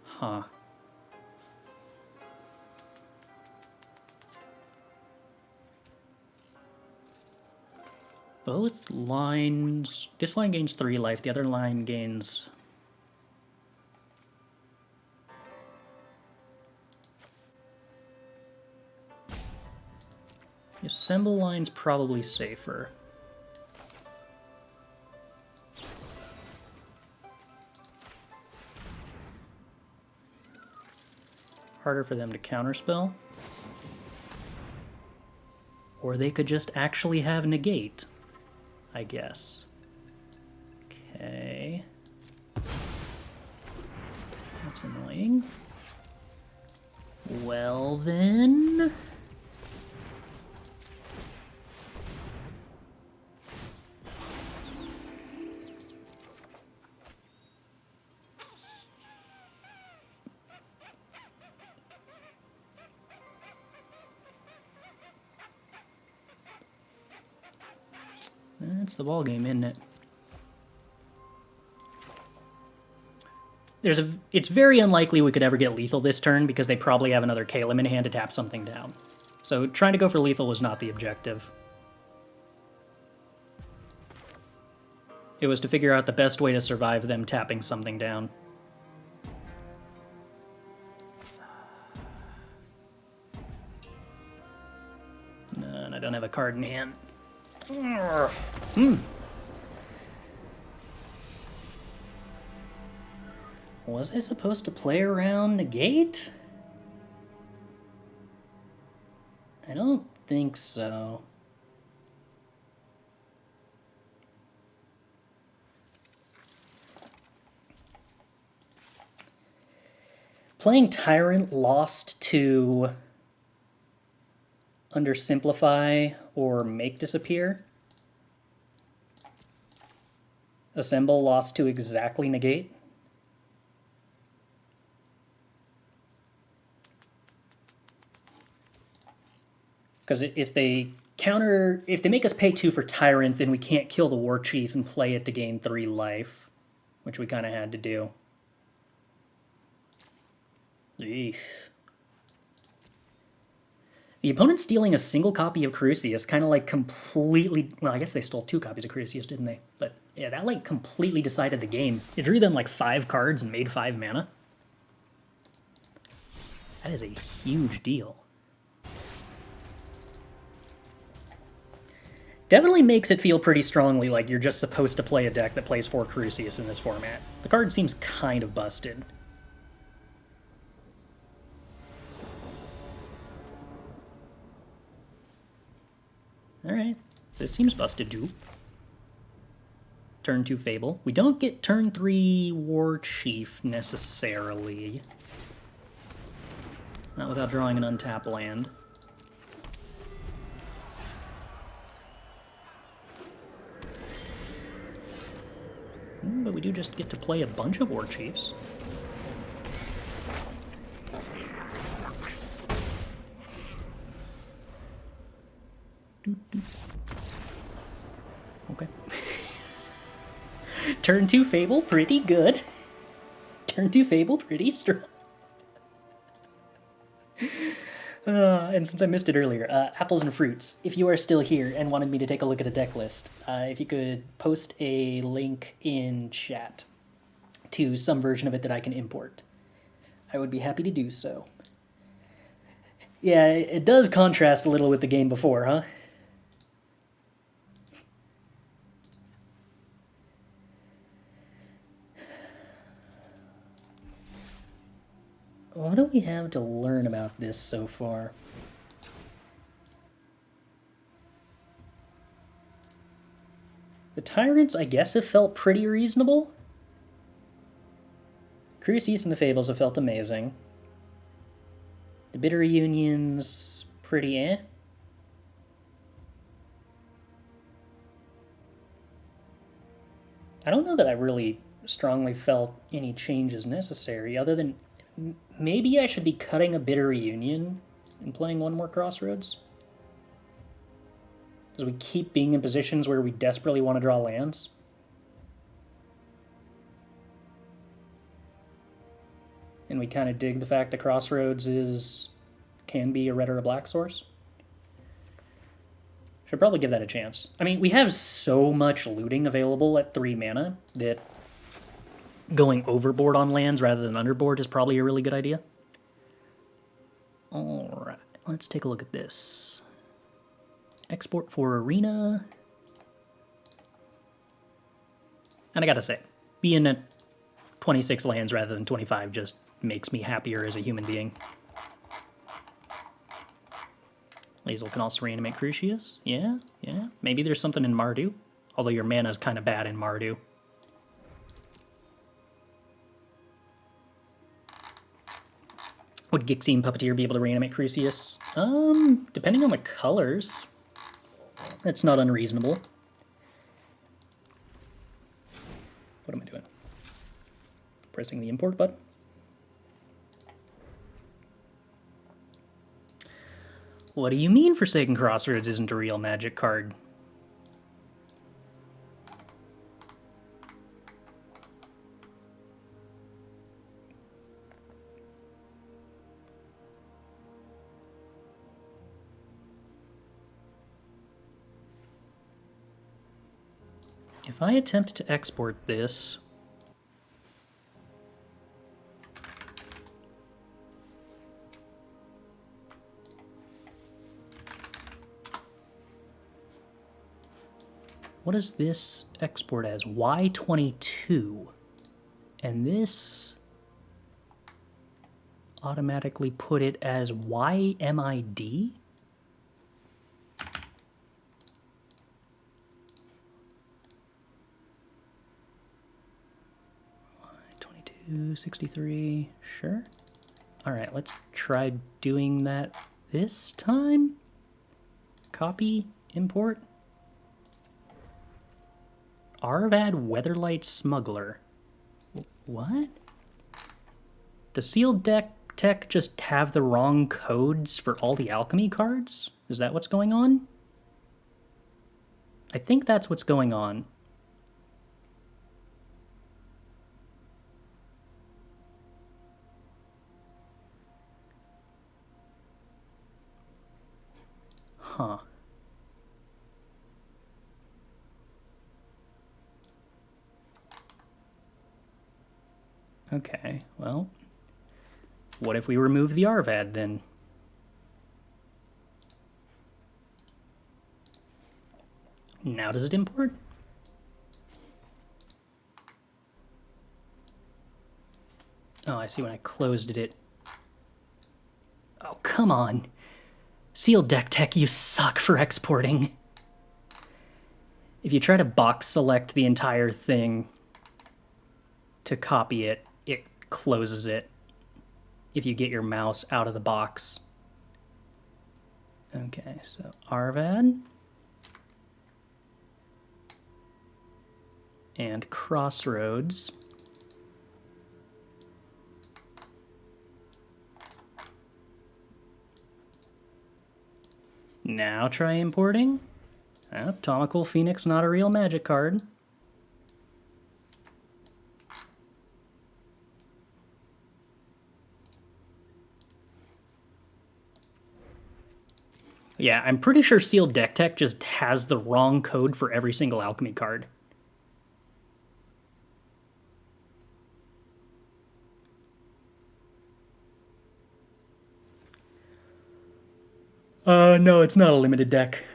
Huh. Both lines... This line gains 3 life, the other line gains... The assemble line's probably safer. Harder for them to counterspell. Or they could just actually have negate, I guess. Okay. That's annoying. Well then... That's the ball game, isn't it? It's very unlikely we could ever get lethal this turn because they probably have another Kalim in hand to tap something down. So trying to go for lethal was not the objective. It was to figure out the best way to survive them tapping something down. No, and I don't have a card in hand. Was I supposed to play around negate? I don't think so. Playing Tyrant lost to Undersimplify or Make Disappear. Assemble lost to exactly negate. Because if they make us pay 2 for Tyrant, then we can't kill the Warchief and play it to gain 3 life, which we kind of had to do. Eesh. The opponent stealing a single copy of Crucias kind of like completely... Well, I guess they stole 2 copies of Crucias, didn't they? But yeah, that like completely decided the game. It drew them like 5 cards and made 5 mana. That is a huge deal. Definitely makes it feel pretty strongly like you're just supposed to play a deck that plays 4 Crucias in this format. The card seems kind of busted. Alright, this seems busted too. Turn 2 Fable. We don't get turn 3 Warchief necessarily. Not without drawing an untapped land. But we do just get to play a bunch of Warchiefs. Okay. Turn 2 Fable, pretty good. Turn 2 Fable, pretty strong. And since I missed it earlier, Apples and Fruits, if you are still here and wanted me to take a look at a deck list, if you could post a link in chat to some version of it that I can import, I would be happy to do so. Yeah, it does contrast a little with the game before, huh? What do we have to learn about this so far? The Tyrants, I guess, have felt pretty reasonable. Crucias and the Fables have felt amazing. The The Bitter Union's pretty eh. I don't know that I really strongly felt any changes necessary, other than maybe I should be cutting a Bitter Union and playing one more Crossroads. Because we keep being in positions where we desperately want to draw lands. And we kind of dig the fact that Crossroads can be a red or a black source. Should probably give that a chance. I mean, we have so much looting available at 3 mana that going overboard on lands rather than underboard is probably a really good idea. Alright, let's take a look at this. Export for Arena. And I gotta say, being at 26 lands rather than 25 just makes me happier as a human being. Lazel can also reanimate Crucias. Yeah. Maybe there's something in Mardu. Although your mana's kind of bad in Mardu. Would Gixine Puppeteer be able to reanimate Crucius? Depending on the colors. That's not unreasonable. What am I doing? Pressing the import button. What do you mean Forsaken Crossroads isn't a real Magic card? If I attempt to export this, what does this export as? Y22. And this automatically put it as YMID? Y22, 63, sure. All right, let's try doing that this time. Copy, import. Arvad Weatherlight Smuggler. What? Does Sealed Deck Tech just have the wrong codes for all the alchemy cards? Is that what's going on? I think that's what's going on. Huh. Okay, well, what if we remove the Arvad then? Now does it import? Oh, I see when I closed it. Oh, come on. Sealed Deck Tech, you suck for exporting. If you try to box select the entire thing to copy it, it closes it if you get your mouse out of the box. Okay, so Arvad and Crossroads. Now try importing. Atomical Phoenix, not a real Magic card. Yeah, I'm pretty sure Sealed Deck Tech just has the wrong code for every single alchemy card. No, it's not a limited deck.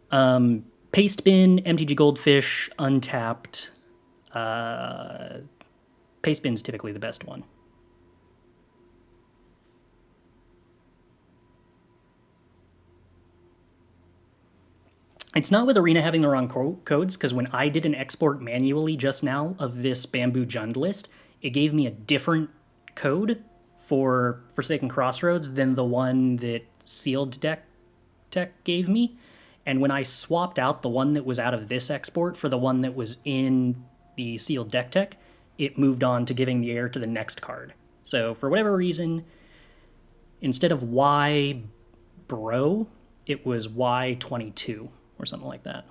Paste Bin, MTG Goldfish, Untapped. Paste Bin's typically the best one. It's not with Arena having the wrong codes, because when I did an export manually just now of this Bamboo Jund list, it gave me a different code for Forsaken Crossroads than the one that Sealed Tech gave me. And when I swapped out the one that was out of this export for the one that was in the Sealed Tech, it moved on to giving the heir to the next card. So for whatever reason, instead of Y Bro, it was Y22 or something like that.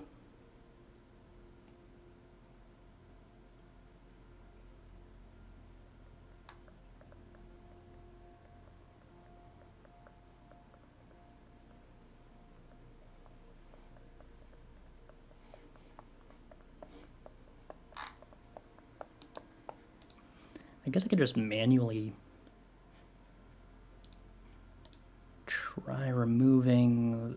I guess I could just manually try removing...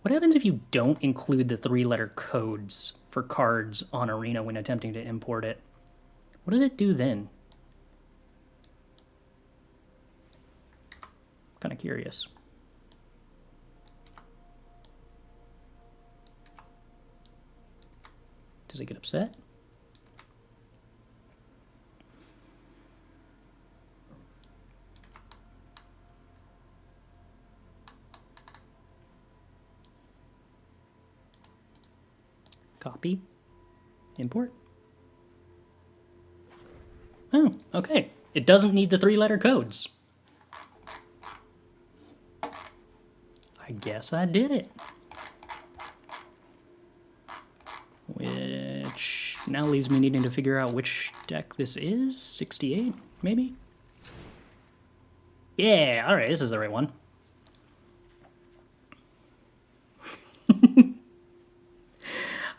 What happens if you don't include the 3-letter codes for cards on Arena when attempting to import it? What does it do then? Kind of curious. Does it get upset? Copy. Import. Oh, okay. It doesn't need the 3-letter codes. I guess I did it. Which now leaves me needing to figure out which deck this is. 68, maybe? Yeah, alright, this is the right one.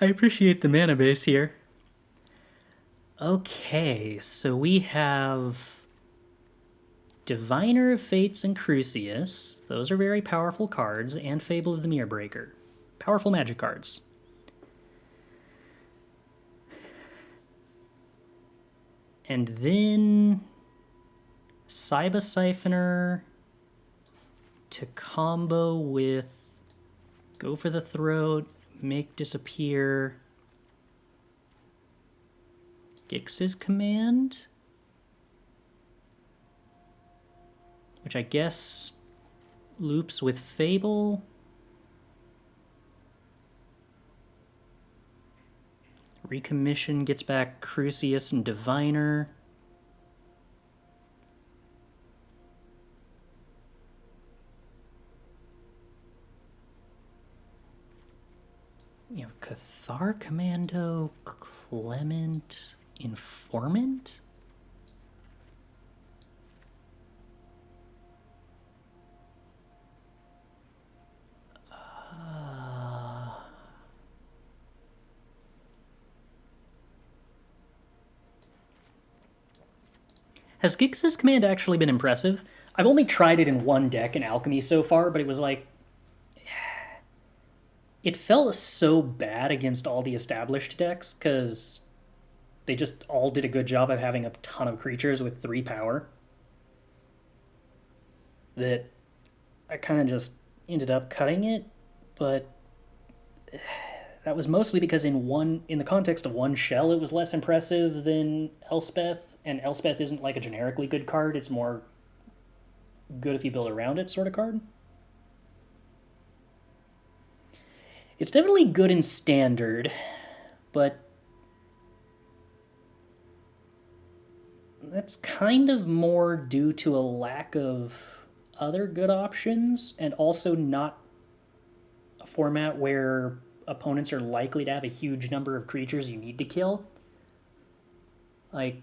I appreciate the mana base here. Okay, so we have Diviner of Fates and Crucias. Those are very powerful cards, and Fable of the Mirrorbreaker. Powerful magic cards. And then Cyba Siphoner to combo with Go for the Throat, Make Disappear, Gix's Command, which I guess loops with Fable. Recommission gets back Crucias and Diviner. You have Cathar Commando, Clement, Informant? Has Gix's Command actually been impressive? I've only tried it in one deck in Alchemy so far, but it was like... It felt so bad against all the established decks, because they just all did a good job of having a ton of creatures with 3 power. That I kind of just ended up cutting it, but that was mostly because in the context of one shell, it was less impressive than Elspeth, and Elspeth isn't like a generically good card, it's more good if you build around it sort of card. It's definitely good in Standard, but that's kind of more due to a lack of other good options, and also not a format where opponents are likely to have a huge number of creatures you need to kill. Like,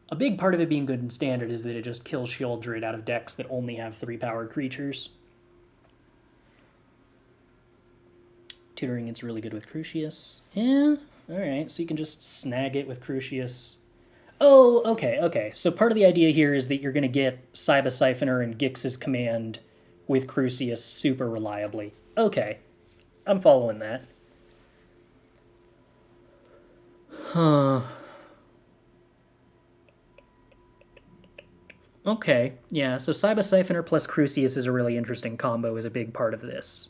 a big part of it being good in Standard is that it just kills Sheoldred out of decks that only have 3-powered creatures. Tutoring it's really good with Crucias. Yeah, alright, so you can just snag it with Crucias. Oh, okay. So part of the idea here is that you're going to get Cyba Siphoner and Gix's Command with Crucias super reliably. Okay, I'm following that. Huh. Okay, yeah, so Cyba Siphoner plus Crucias is a really interesting combo, is a big part of this.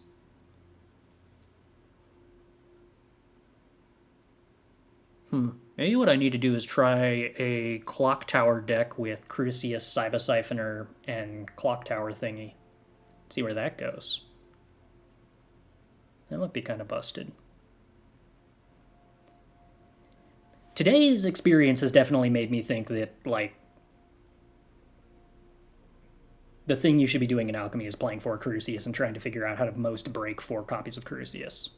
Maybe what I need to do is try a Clock Tower deck with Crucias, Cyber Siphoner, and Clock Tower thingy. See where that goes. That might be kind of busted. Today's experience has definitely made me think that, like, the thing you should be doing in Alchemy is playing 4 Crucias and trying to figure out how to most break 4 copies of Crucias.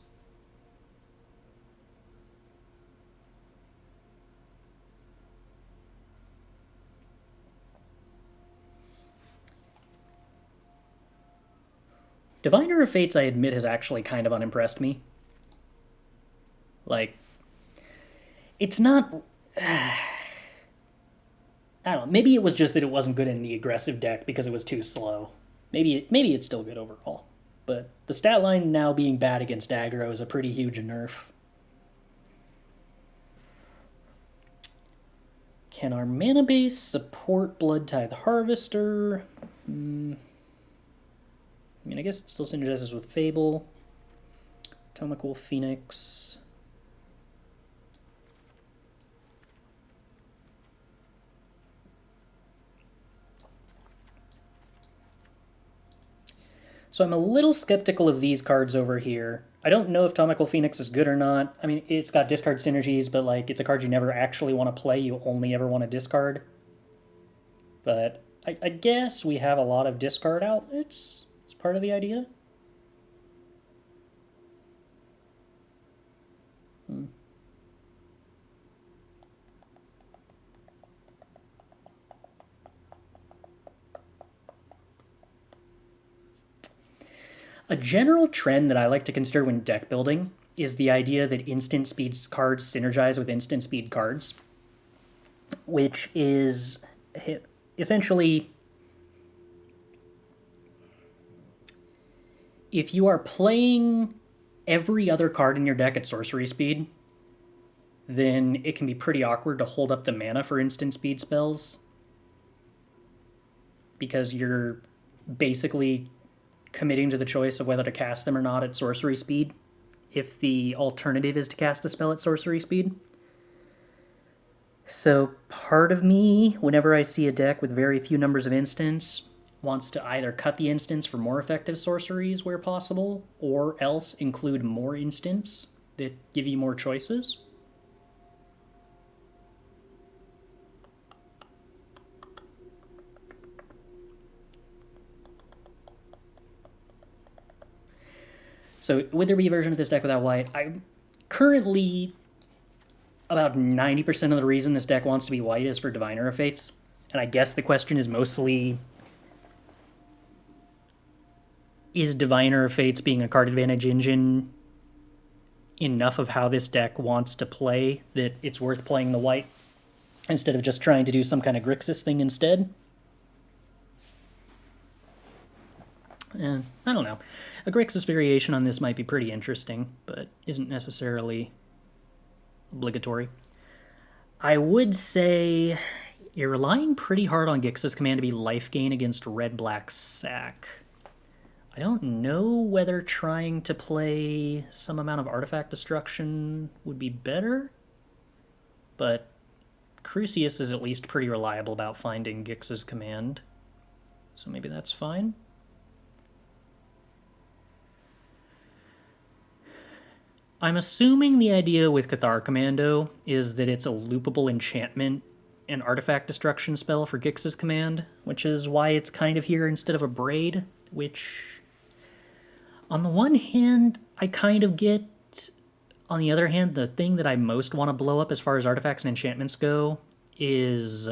Diviner of Fates, I admit, has actually kind of unimpressed me. Like, it's not... I don't know, maybe it was just that it wasn't good in the aggressive deck because it was too slow. Maybe it's still good overall. But the stat line now being bad against aggro is a pretty huge nerf. Can our mana base support Blood Tithe Harvester? I mean, I guess it still synergizes with Fable. Atomical Phoenix. So I'm a little skeptical of these cards over here. I don't know if Atomical Phoenix is good or not. I mean, it's got discard synergies, but like it's a card you never actually want to play. You only ever want to discard. But I guess we have a lot of discard outlets. It's part of the idea. A general trend that I like to consider when deck building is the idea that instant speed cards synergize with instant speed cards, which is essentially, if you are playing every other card in your deck at sorcery speed, then it can be pretty awkward to hold up the mana for instant speed spells, because you're basically committing to the choice of whether to cast them or not at sorcery speed, if the alternative is to cast a spell at sorcery speed. So part of me, whenever I see a deck with very few numbers of instants, wants to either cut the instants for more effective sorceries where possible, or else include more instants that give you more choices. So would there be a version of this deck without white? I'm currently, about 90% of the reason this deck wants to be white is for Diviner of Fates. And I guess the question is mostly, is Diviner of Fates being a card advantage engine enough of how this deck wants to play that it's worth playing the white instead of just trying to do some kind of Grixis thing instead? I don't know. A Grixis variation on this might be pretty interesting, but isn't necessarily obligatory. I would say you're relying pretty hard on Grixis command to be life gain against red-black sack. I don't know whether trying to play some amount of artifact destruction would be better, but Crucias is at least pretty reliable about finding Grixis command, so maybe that's fine. I'm assuming the idea with Cathar Commando is that it's a loopable enchantment and artifact destruction spell for Grixis command, which is why it's kind of here instead of Abrade, which, on the one hand, I kind of get. On the other hand, the thing that I most want to blow up as far as artifacts and enchantments go is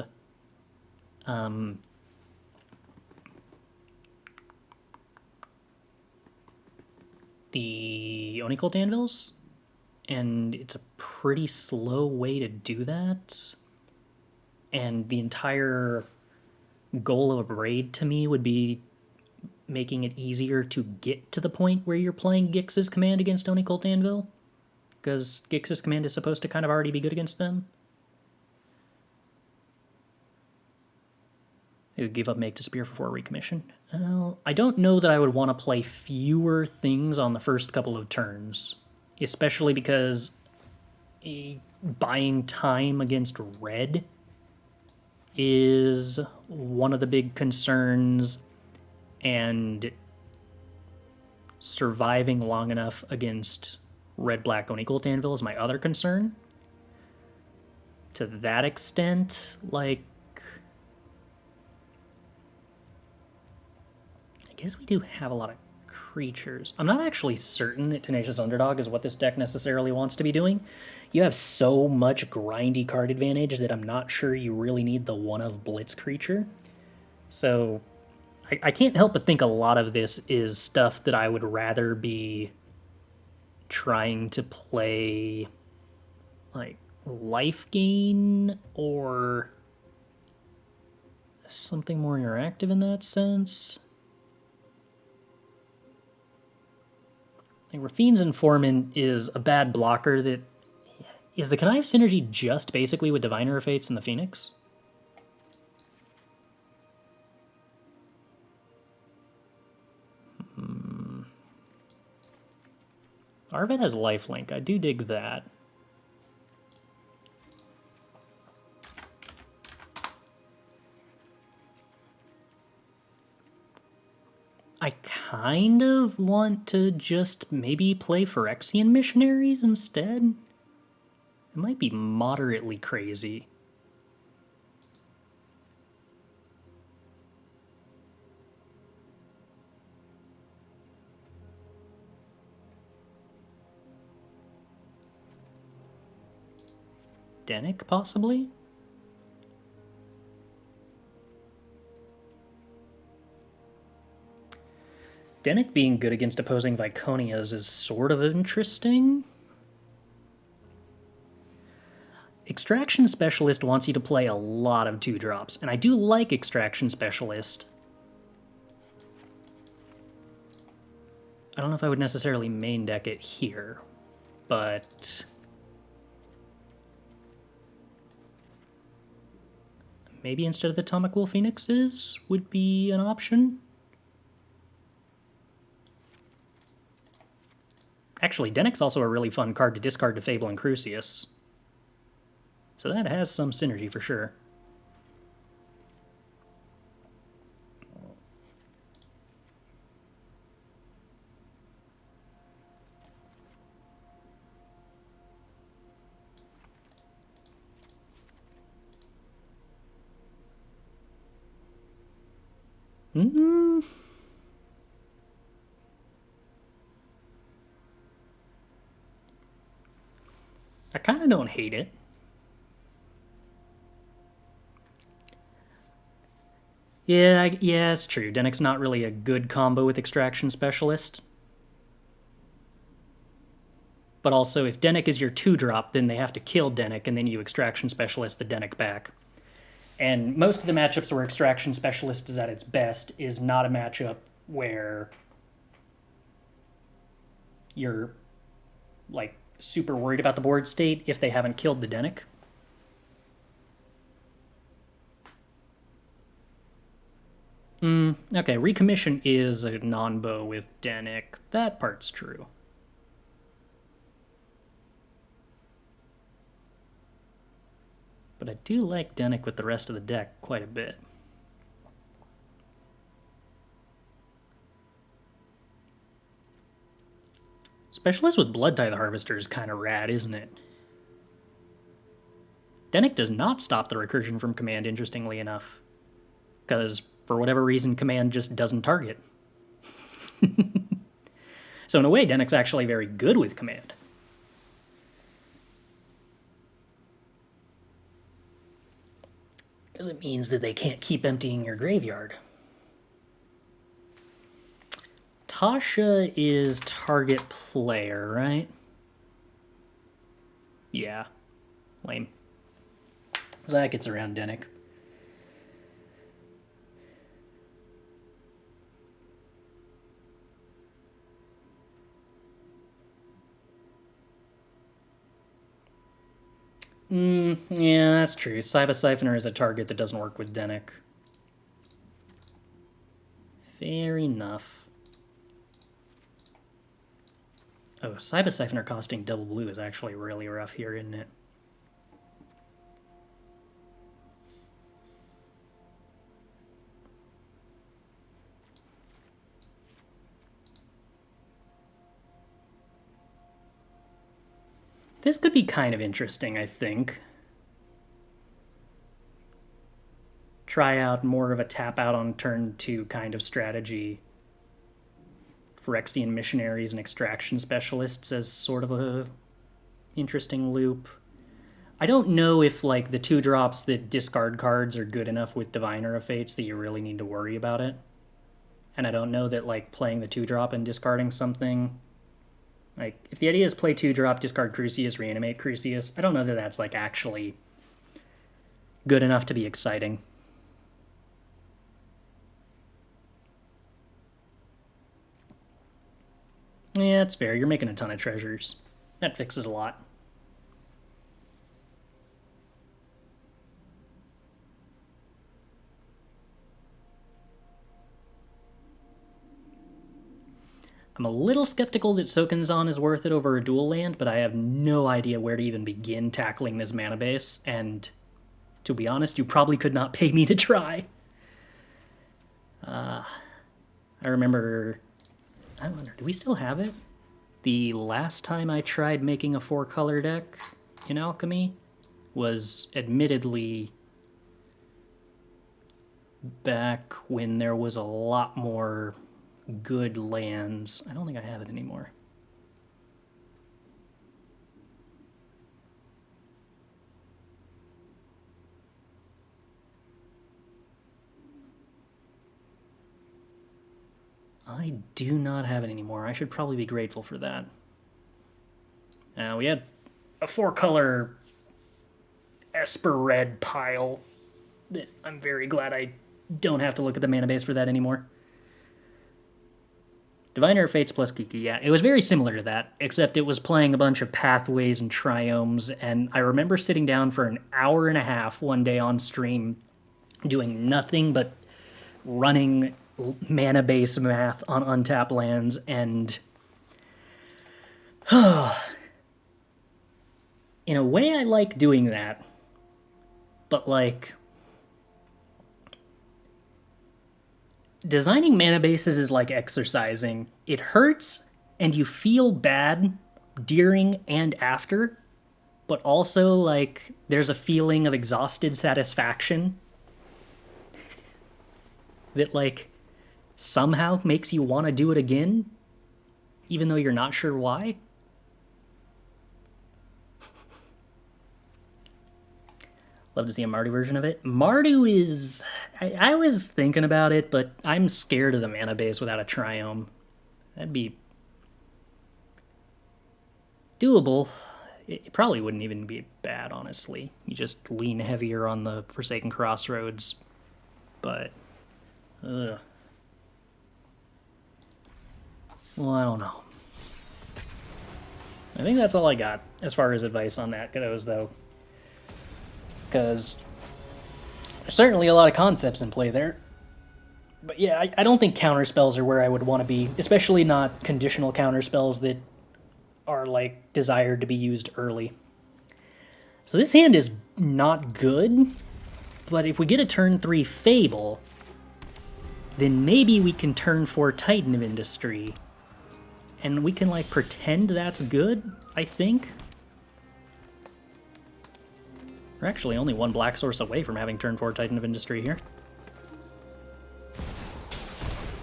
the Onicult Anvils, and it's a pretty slow way to do that. And the entire goal of a raid to me would be making it easier to get to the point where you're playing Grixis command against Onicult Anvil, because Grixis command is supposed to kind of already be good against them. It would give up Make Disappear for 4 recommission. Well, I don't know that I would want to play fewer things on the first couple of turns, especially because buying time against red is one of the big concerns, and surviving long enough against red-black unequal to Anvil is my other concern. To that extent, like, I guess we do have a lot of creatures. I'm not actually certain that Tenacious Underdog is what this deck necessarily wants to be doing. You have so much grindy card advantage that I'm not sure you really need the one-of Blitz creature. So I can't help but think a lot of this is stuff that I would rather be trying to play, like, life gain or something more interactive in that sense. Like, Rafine's Informant is a bad blocker that... Is the Connive synergy just basically with Diviner of Fates and the Phoenix? Arvid has lifelink. I do dig that. I kind of want to just maybe play Phyrexian Missionaries instead. It might be moderately crazy. Dennick, possibly? Dennick being good against opposing Viconias is sort of interesting. Extraction Specialist wants you to play a lot of 2-drops, and I do like Extraction Specialist. I don't know if I would necessarily main deck it here, but... maybe instead of the Atomic Will Phoenixes would be an option. Actually, Dennick's also a really fun card to discard to Fable and Crucias. So that has some synergy for sure. I kind of don't hate it. Yeah, it's true. Dennick's not really a good combo with Extraction Specialist. But also, if Dennick is your 2-drop, then they have to kill Dennick, and then you Extraction Specialist the Dennick back. And most of the matchups where Extraction Specialist is at its best is not a matchup where you're, like, super worried about the board state if they haven't killed the Dennick. Okay, Recommission is a non-bow with Dennick. That part's true. But I do like Dennick with the rest of the deck quite a bit. Specialist with Bloodtithe Harvester is kind of rad, isn't it? Dennick does not stop the recursion from command, interestingly enough. Because, for whatever reason, command just doesn't target. So in a way, Dennick's actually very good with command. Because it means that they can't keep emptying your graveyard. Tasha is target player, right? Yeah. Lame. Zach gets around Dennick. Yeah, that's true. Cyber Siphoner is a target that doesn't work with Dennick. Fair enough. Oh, Cyber Siphoner costing double blue is actually really rough here, isn't it? This could be kind of interesting, I think. Try out more of a tap out on turn 2 kind of strategy. Phyrexian Missionaries and Extraction Specialists as sort of a interesting loop. I don't know if like the 2-drops that discard cards are good enough with Diviner of Fates that you really need to worry about it. And I don't know that like playing the 2-drop and discarding something, like if the idea is play 2-drop, discard Crucias, reanimate Crucias, I don't know that that's like actually good enough to be exciting. Yeah, it's fair. You're making a ton of treasures. That fixes a lot. I'm a little skeptical that Sokenzan is worth it over a dual land, but I have no idea where to even begin tackling this mana base, and to be honest, you probably could not pay me to try. I remember... I wonder, do we still have it? The last time I tried making a 4-color deck in Alchemy was admittedly back when there was a lot more good lands. I don't think I have it anymore. I do not have it anymore. I should probably be grateful for that. We had a 4-color Esper Red pile that I'm very glad I don't have to look at the mana base for that anymore. Diviner of Fates plus Kiki, yeah. It was very similar to that, except it was playing a bunch of Pathways and Triomes, and I remember sitting down for an hour and a half one day on stream doing nothing but running mana base math on untapped lands, and in a way I like doing that, but like designing mana bases is like exercising. It hurts and you feel bad during and after, but also like there's a feeling of exhausted satisfaction that like somehow makes you want to do it again, even though you're not sure why. Love to see a Mardu version of it. Mardu is... I was thinking about it, but I'm scared of the mana base without a Triome. That'd be doable. It probably wouldn't even be bad, honestly. You just lean heavier on the Forsaken Crossroads, but... ugh. Well, I don't know. I think that's all I got as far as advice on that goes, though. Because there's certainly a lot of concepts in play there. But yeah, I don't think counterspells are where I would want to be, especially not conditional counterspells that are, like, desired to be used early. So this hand is not good, but if we get a turn 3 Fable, then maybe we can turn 4 Titan of Industry, and we can, like, pretend that's good, I think. We're actually only one black source away from having turn 4 Titan of Industry here.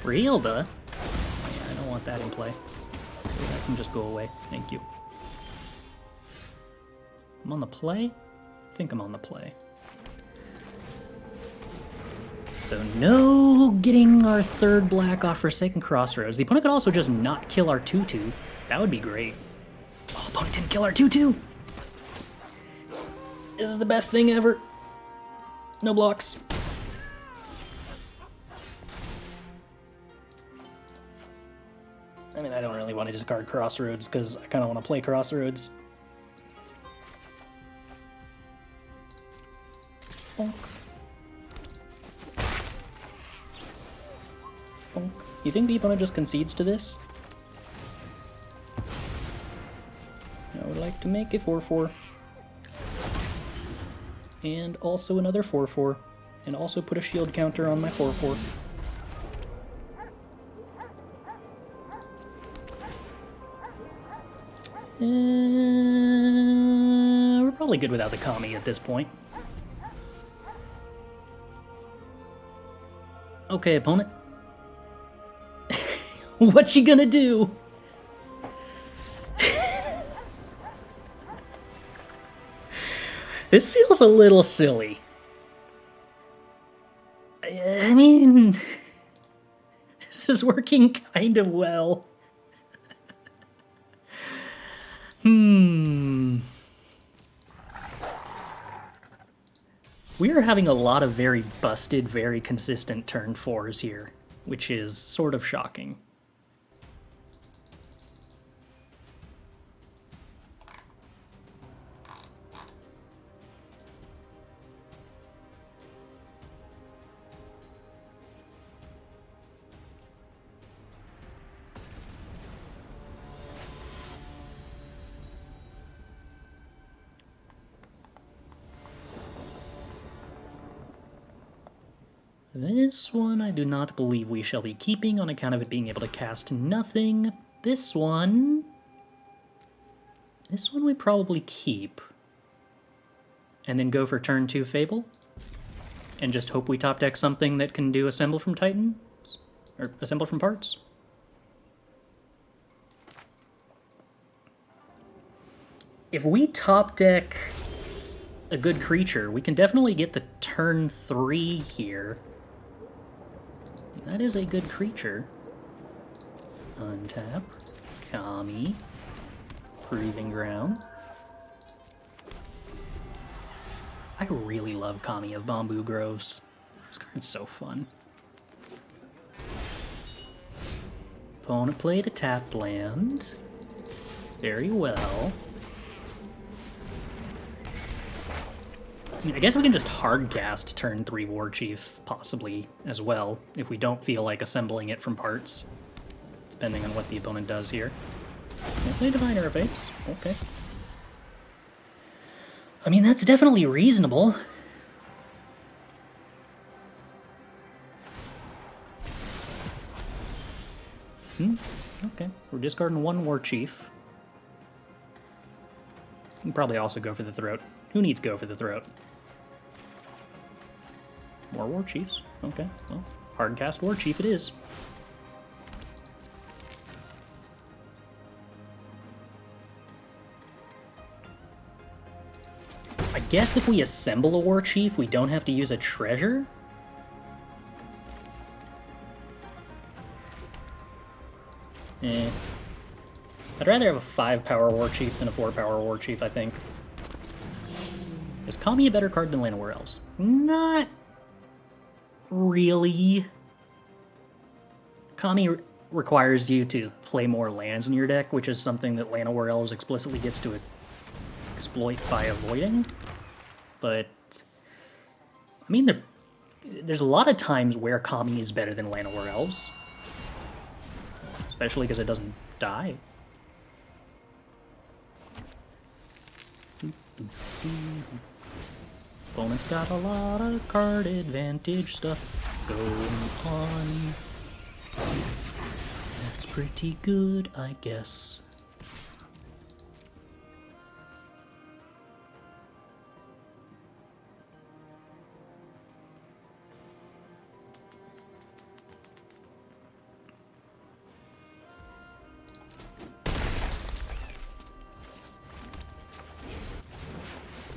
Rielda? Yeah, I don't want that in play. That can just go away. Thank you. I'm on the play? I think I'm on the play. So no getting our 3rd black off Forsaken Crossroads. The opponent could also just not kill our 2-2. That would be great. Oh, opponent didn't kill our 2-2! This is the best thing ever. No blocks. I mean, I don't really want to discard Crossroads because I kind of want to play Crossroads. Bonk. Bonk. You think the opponent just concedes to this? to make a 4/4. And also another 4/4. And also put a shield counter on my 4/4. We're probably good without the Kami at this point. Okay, opponent. What you gonna do? This feels a little silly. I mean, this is working kind of well. We are having a lot of very busted, very consistent turn 4s here, which is sort of shocking. This one I do not believe we shall be keeping on account of it being able to cast nothing. This one we probably keep. And then go for turn 2 Fable. And just hope we top deck something that can do Assemble from Titans? Or Assemble from Parts? If we top deck a good creature, we can definitely get the turn 3 here. That is a good creature. Untap. Kami. Proving Ground. I really love Kami of Bamboo Groves. This card's so fun. Opponent played a tap land. Very well. I guess we can just hardcast turn 3 Warchief, possibly, as well, if we don't feel like assembling it from parts. Depending on what the opponent does here. We'll play Diviner of Fates. Okay. I mean, that's definitely reasonable. Okay. We're discarding 1 Warchief. We can probably also go for the Throat. Who needs go for the Throat? More Warchiefs. Okay, well, hardcast Warchief it is. I guess if we assemble a Warchief, we don't have to use a treasure? I'd rather have a 5-power Warchief than a 4-power Warchief, I think. Is Kami a better card than Llanowar Elves? Not really. Kami requires you to play more lands in your deck, which is something that Llanowar Elves explicitly gets to exploit by avoiding. But, I mean, there's a lot of times where Kami is better than Llanowar Elves. Especially because it doesn't die. Opponent's got a lot of card advantage stuff going on. That's pretty good, I guess.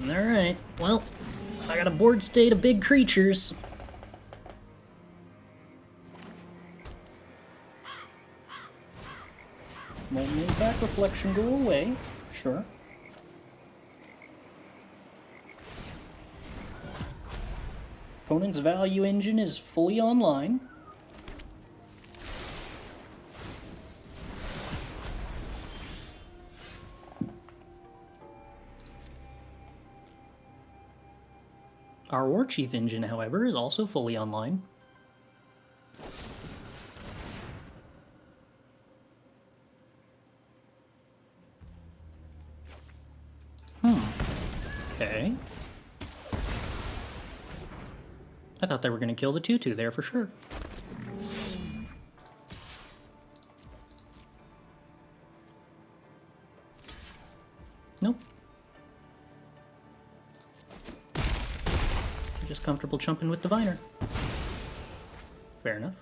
Alright, well, I got a board state of big creatures. Won't make that reflection go away, sure. Opponent's value engine is fully online. Our Warchief engine, however, is also fully online. I thought they were going to kill the 2/2 there for sure. Nope. You're just comfortable chumping with Diviner. Fair enough.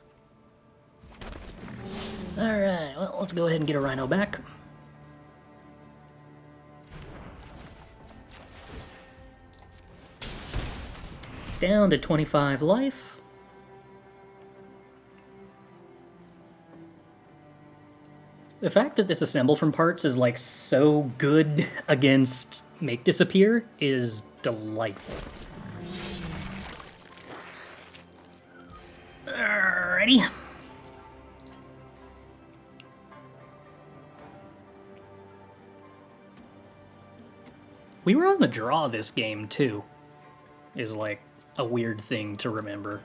Alright, well, let's go ahead and get a Rhino back. Down to 25 life. The fact that this assemble from parts is like so good against Make Disappear is delightful. Alrighty. We were on the draw this game too, is like a weird thing to remember.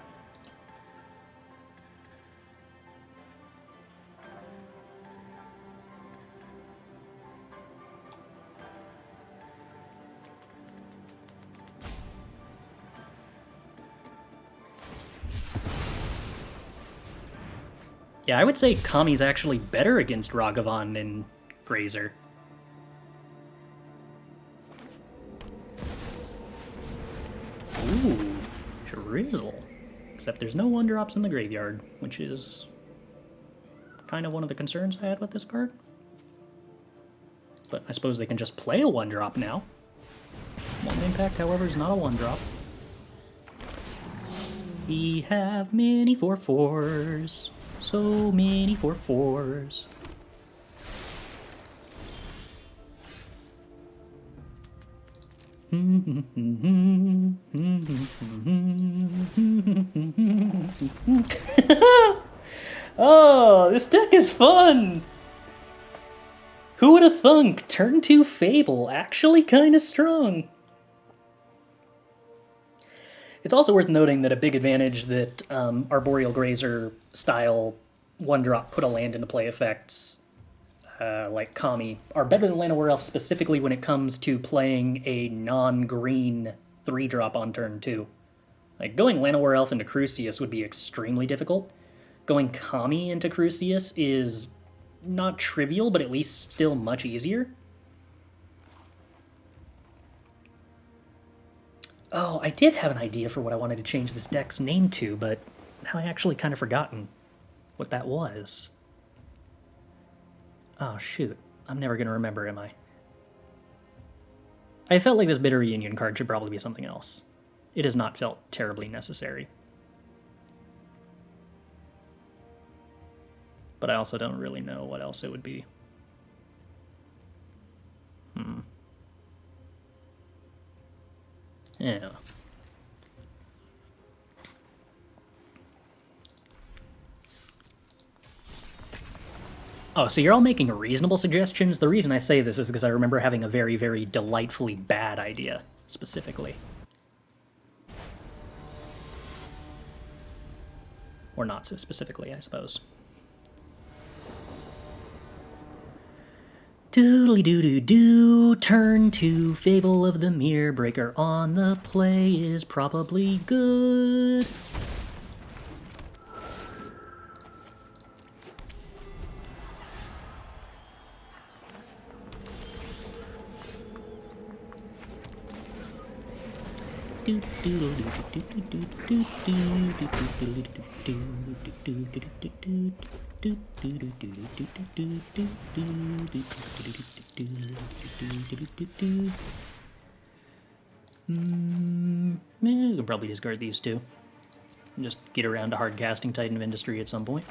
Yeah, I would say Kami's actually better against Ragavan than Grazer. Ooh, Drizzle. Except there's no 1-drops in the graveyard, which is kind of one of the concerns I had with this card. But I suppose they can just play a 1-drop now. One impact, however, is not a 1-drop. We have many 4/4s. So many 4/4s. Oh, this deck is fun! Who would have thunk? Turn 2 Fable, actually kinda strong. It's also worth noting that a big advantage that Arboreal Grazer style 1-drop put a land into play effects like Kami are better than Llanowar Elf, specifically when it comes to playing a non-green 3-drop on turn 2. Like, going Llanowar Elf into Crucias would be extremely difficult. Going Kami into Crucias is not trivial, but at least still much easier. Oh, I did have an idea for what I wanted to change this deck's name to, but now I actually kind of forgotten what that was. Oh, shoot. I'm never going to remember, am I? I felt like this Bitter Reunion card should probably be something else. It has not felt terribly necessary. But I also don't really know what else it would be. Yeah. Oh, so you're all making reasonable suggestions? The reason I say this is because I remember having a very, very delightfully bad idea, specifically. Or not so specifically, I suppose. Doodly-doo-doo-doo, turn 2, Fable of the Mirror Breaker on the play is probably good. You can probably discard these two. And just get around to hard casting Titan of Industry at some point.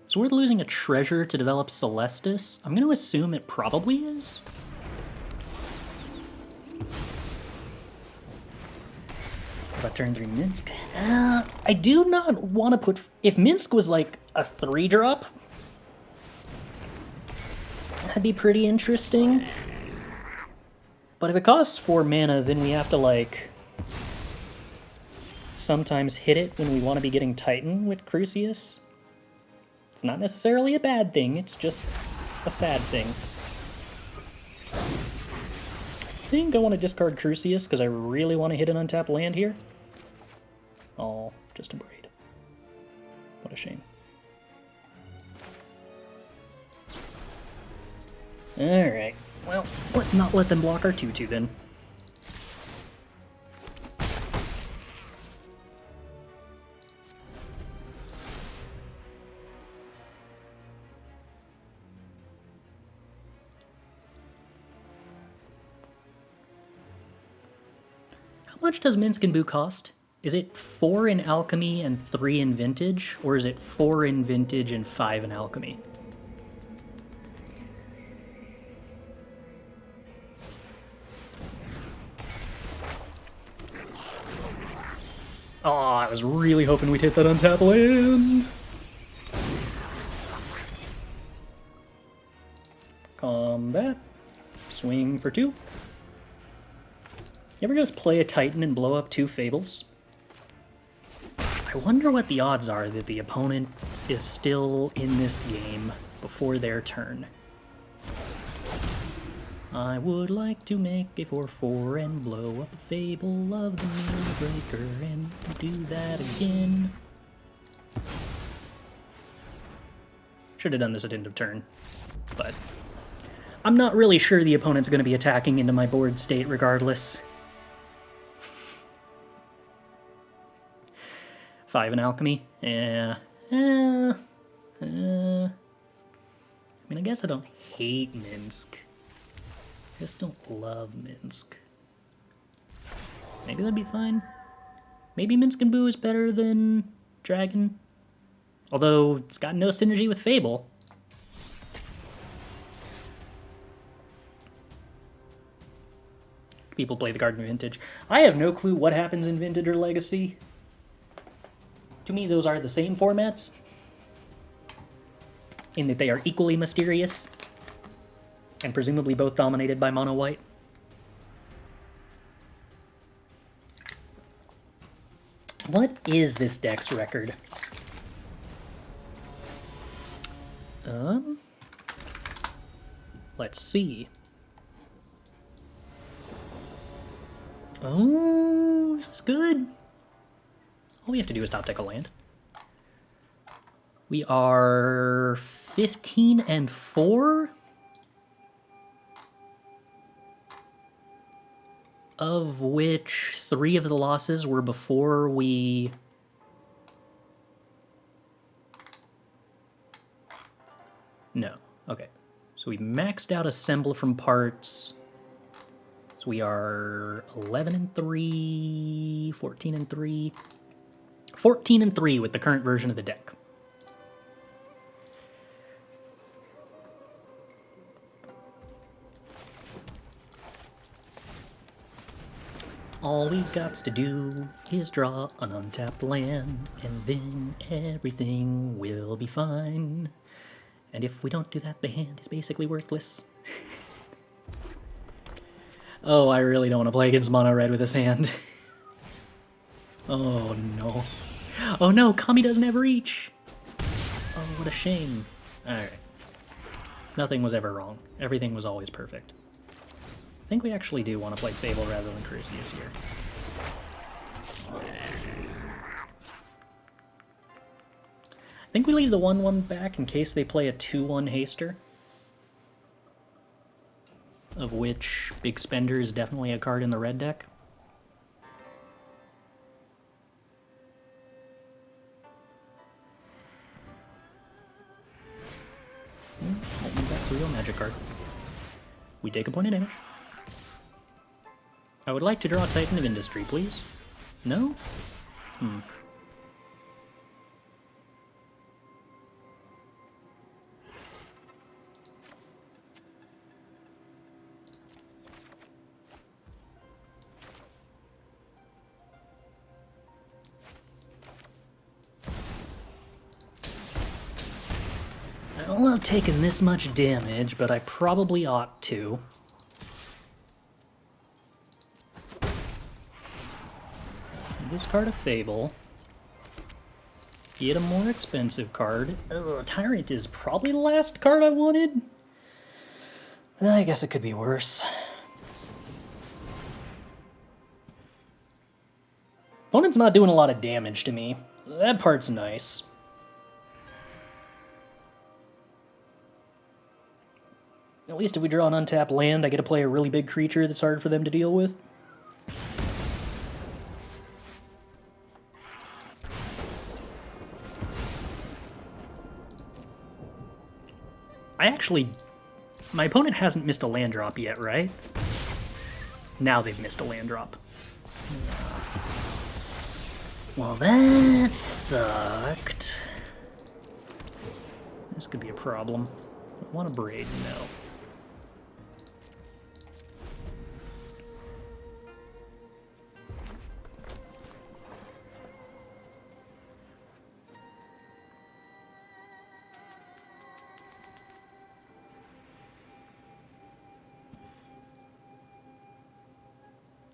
Is it worth losing a treasure to develop Celestus? I'm going to assume it probably is. What about turn 3 Minsc? I do not want to put... If Minsc was like a 3-drop, that'd be pretty interesting. But if it costs 4 mana, then we have to like... sometimes hit it when we want to be getting Titan with Crucias. It's not necessarily a bad thing, it's just a sad thing. I think I want to discard Crucias because I really want to hit an untapped land here. Oh, just Abrade. What a shame. Alright, well, let's not let them block our 2-2 then. How much does Minsc and Boo cost? Is it 4 in Alchemy and 3 in Vintage, or is it 4 in Vintage and 5 in Alchemy? Oh, I was really hoping we'd hit that untap land. Combat. Swing for 2. You ever just play a Titan and blow up 2 Fables? I wonder what the odds are that the opponent is still in this game before their turn. I would like to make a 4/4 and blow up a Fable of the Mirror Breaker and do that again. Should have done this at end of turn, but I'm not really sure the opponent's going to be attacking into my board state regardless. 5 in Alchemy? Yeah. I mean, I guess I don't hate Minsc. I just don't love Minsc. Maybe that'd be fine. Maybe Minsc and Boo is better than Dragon. Although, it's got no synergy with Fable. People play the card in Vintage. I have no clue what happens in Vintage or Legacy. To me, those are the same formats, in that they are equally mysterious, and presumably both dominated by mono white. What is this deck's record? Let's see. Oh, this is good. All we have to do is top deck a land. We are 15 and 4. Of which 3 of the losses were before we... No. Okay. So we maxed out Assemble from Parts. So we are 11 and 3, 14 and 3. 14 and 3 with the current version of the deck. All we got to do is draw an untapped land, and then everything will be fine. And if we don't do that, the hand is basically worthless. Oh, I really don't want to play against mono red with this hand. Oh no. Oh no, Kami doesn't have reach! Oh, what a shame. Alright. Nothing was ever wrong. Everything was always perfect. I think we actually do want to play Fable rather than Crucias here. I think we leave the 1/1 back in case they play a 2/1 haster. Of which Big Spender is definitely a card in the red deck. That's a real magic card. We take a point of damage. I would like to draw Titan of Industry, please. No? I don't love taking this much damage, but I probably ought to. Discard a Fable. Get a more expensive card. Tyrant is probably the last card I wanted. I guess it could be worse. Opponent's not doing a lot of damage to me. That part's nice. At least if we draw an untapped land, I get to play a really big creature that's hard for them to deal with. My opponent hasn't missed a land drop yet, right? Now they've missed a land drop. Well, that sucked. This could be a problem. I want to Abrade, no.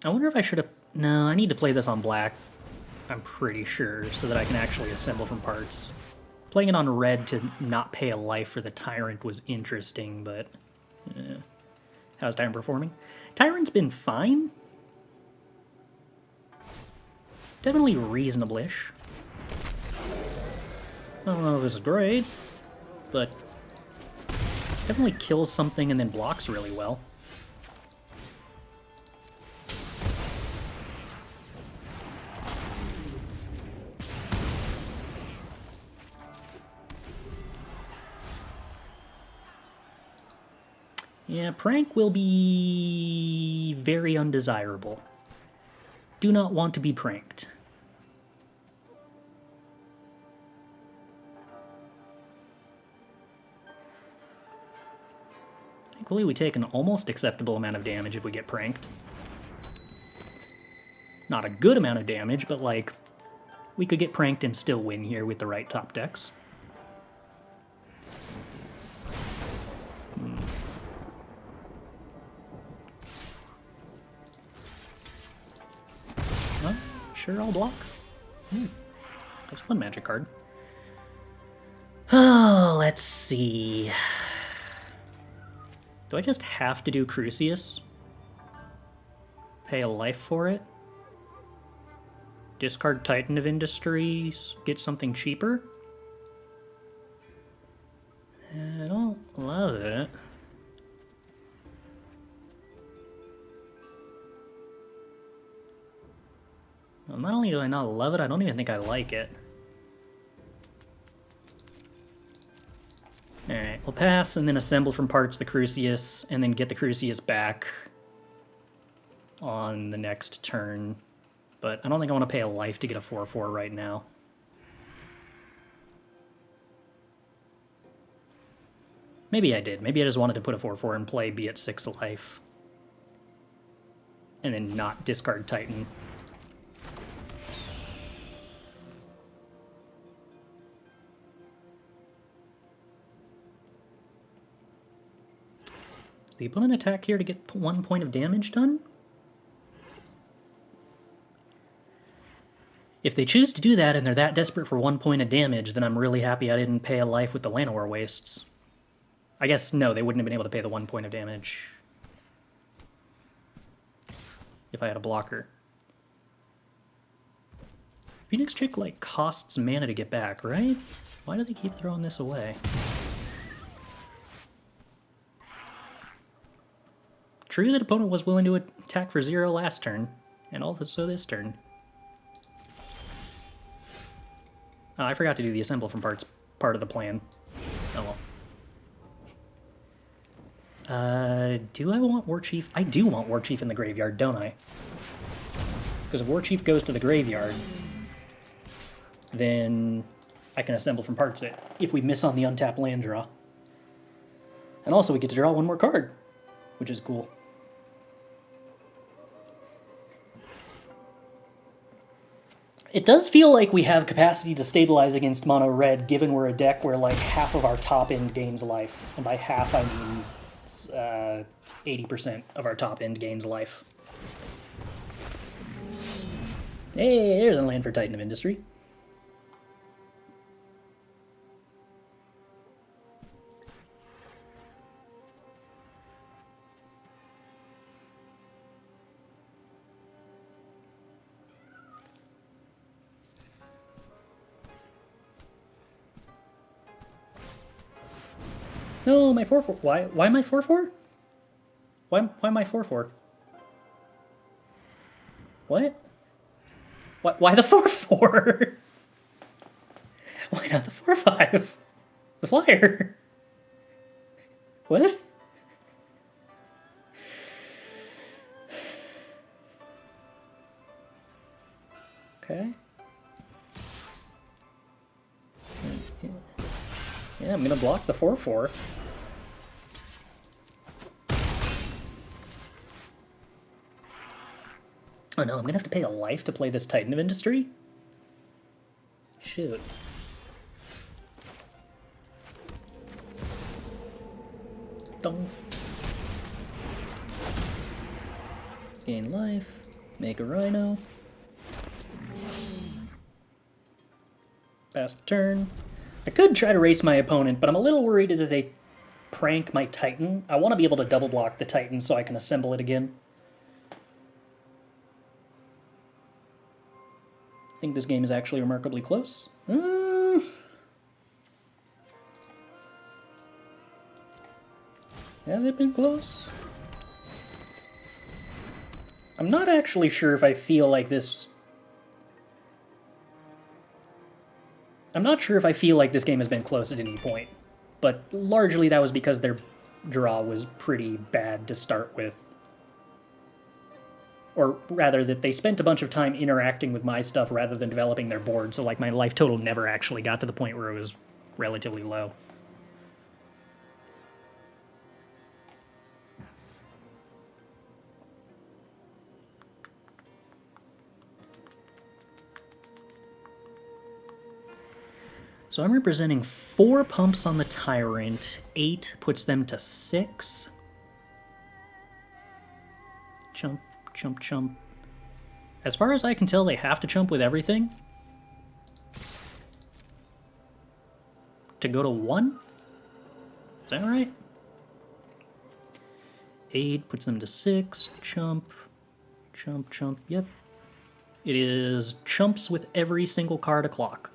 I wonder if I should have... No, I need to play this on black, I'm pretty sure, so that I can actually assemble from parts. Playing it on red to not pay a life for the Tyrant was interesting, but... How's Tyrant performing? Tyrant's been fine. Definitely reasonable-ish. I don't know if this is great, but... Definitely kills something and then blocks really well. Yeah, Prank will be very undesirable. Do not want to be pranked. Thankfully, we take an almost acceptable amount of damage if we get pranked. Not a good amount of damage, but like, we could get pranked and still win here with the right top decks. Sure, I'll block. That's one magic card. Oh, let's see. Do I just have to do Crucias? Pay a life for it? Discard Titan of Industries, get something cheaper? I don't love it. Well, not only do I not love it, I don't even think I like it. Alright, we'll pass and then assemble from parts the Crucias, and then get the Crucias back on the next turn. But I don't think I want to pay a life to get a 4/4 right now. Maybe I did. Maybe I just wanted to put a 4/4 in play, be at 6 life. And then not discard Titan. Does the opponent attack here to get 1 point of damage done? If they choose to do that and they're that desperate for 1 point of damage, then I'm really happy I didn't pay a life with the Llanowar Wastes. I guess, no, they wouldn't have been able to pay the 1 point of damage if I had a blocker. Phoenix Chick, like, costs mana to get back, right? Why do they keep throwing this away? True that opponent was willing to attack for 0 last turn, and also this turn. Oh, I forgot to do the assemble from parts part of the plan. Oh well. Do I want Warchief? I do want Warchief in the graveyard, don't I? Because if Warchief goes to the graveyard, then I can assemble from parts it if we miss on the untapped land draw. And also we get to draw 1 more card, which is cool. It does feel like we have capacity to stabilize against mono red, given we're a deck where like half of our top end gains life. And by half I mean 80% of our top end gains life. Hey, there's a land for Titan of Industry. No, my 4/4. Why am I 4/4? Why am I 4/4? What? Why the 4/4? Why not the 4/5? The flyer. What? Okay. Yeah, I'm gonna block the 4/4. Oh no, I'm gonna have to pay a life to play this Titan of Industry? Shoot. Dong. Gain life. Make a Rhino. Pass the turn. I could try to race my opponent, but I'm a little worried that they prank my Titan. I want to be able to double block the Titan so I can assemble it again. I think this game is actually remarkably close. Has it been close? I'm not actually sure if I feel like this... I'm not sure if I feel like this game has been close at any point, but largely that was because their draw was pretty bad to start with. Or rather, that they spent a bunch of time interacting with my stuff rather than developing their board, so like my life total never actually got to the point where it was relatively low. So I'm representing 4 pumps on the Tyrant. 8 puts them to 6. Chump, chump, chump. As far as I can tell, they have to chump with everything to go to 1? Is that right? 8 puts them to 6. Chump, chump, chump. Yep. It is chumps with every single card o'clock.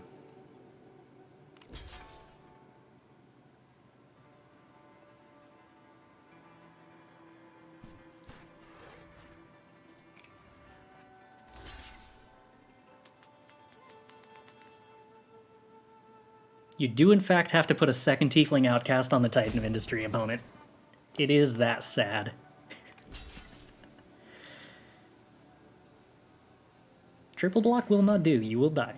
You do, in fact, have to put a second Tiefling Outcast on the Titan of Industry opponent. It is that sad. Triple block will not do. You will die.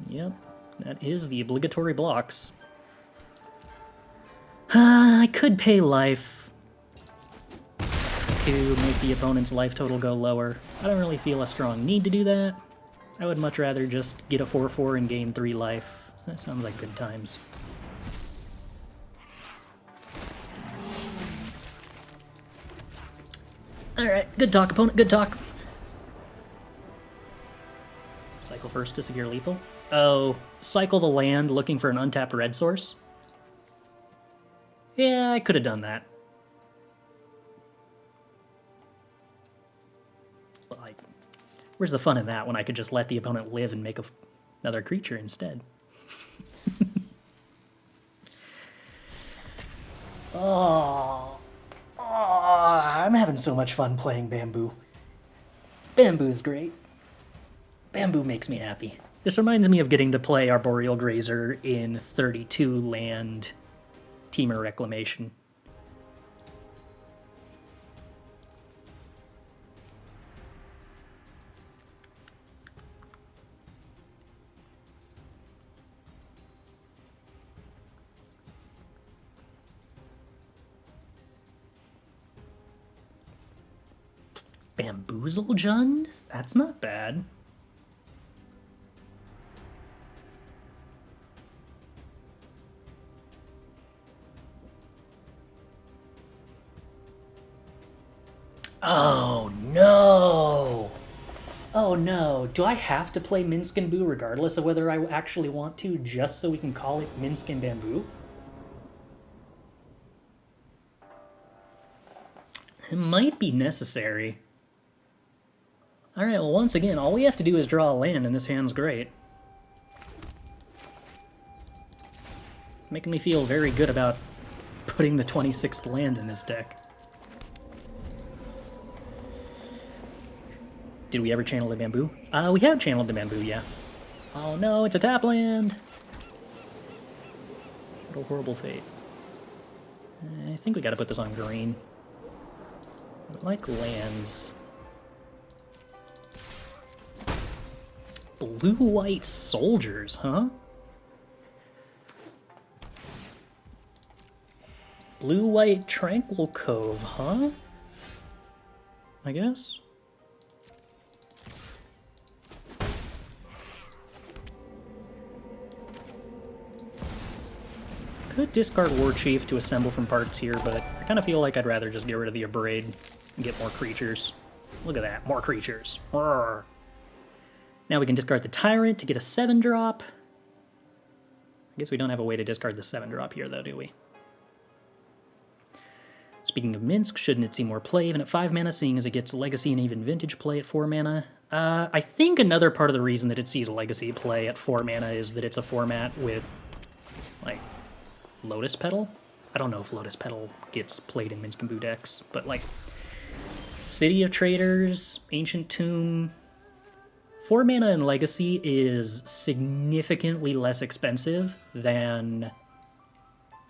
Yep, that is the obligatory blocks. I could pay life to make the opponent's life total go lower. I don't really feel a strong need to do that. I would much rather just get a 4/4 and gain 3 life. That sounds like good times. Alright, good talk, opponent, good talk. Cycle first to secure lethal. Oh, cycle the land looking for an untapped red source? Yeah, I could have done that. But, like, where's the fun in that when I could just let the opponent live and make another creature instead? Oh, I'm having so much fun playing Bamboo. Bamboo's great. Bamboo makes me happy. This reminds me of getting to play Arboreal Grazer in 32 land Temur Reclamation. Bamboozle Jund? That's not bad. Oh no! Oh no, do I have to play Minsc and Boo regardless of whether I actually want to, just so we can call it Minsc and Bamboo? It might be necessary. Alright, well once again, all we have to do is draw a land and this hand's great. Making me feel very good about putting the 26th land in this deck. Did we ever channel the bamboo? We have channeled the bamboo, yeah. Oh no, it's a tap land! What a horrible fate. I think we gotta put this on green. I like lands. Blue-white soldiers, huh? Blue-white Tranquil Cove, huh? I guess? Could discard Warchief to assemble from parts here, but I kind of feel like I'd rather just get rid of the Abrade and get more creatures. Look at that, more creatures. Roar. Now we can discard the Tyrant to get a 7-drop. I guess we don't have a way to discard the 7-drop here, though, do we? Speaking of Minsc, shouldn't it see more play even at 5 mana, seeing as it gets Legacy and even Vintage play at 4 mana? I think another part of the reason that it sees Legacy play at 4 mana is that it's a format with, like, Lotus Petal? I don't know if Lotus Petal gets played in Minsc and Boo decks, but, like, City of Traders, Ancient Tomb... 4 mana in Legacy is significantly less expensive than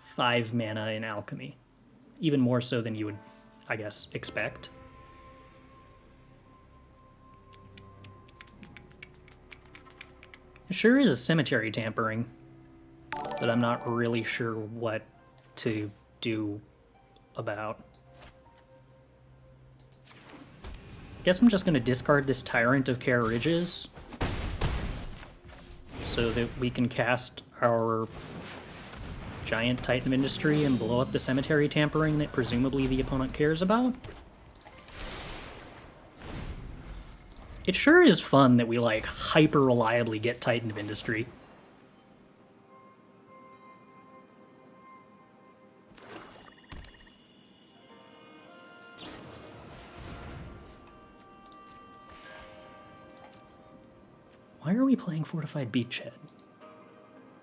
5 mana in Alchemy. Even more so than you would, I guess, expect. It sure is a cemetery tampering, but I'm not really sure what to do about. I guess I'm just going to discard this Tyrant of Kher Ridges so that we can cast our giant Titan of Industry and blow up the cemetery tampering that presumably the opponent cares about. It sure is fun that we, like, hyper-reliably get Titan of Industry. Why are we playing Fortified Beachhead?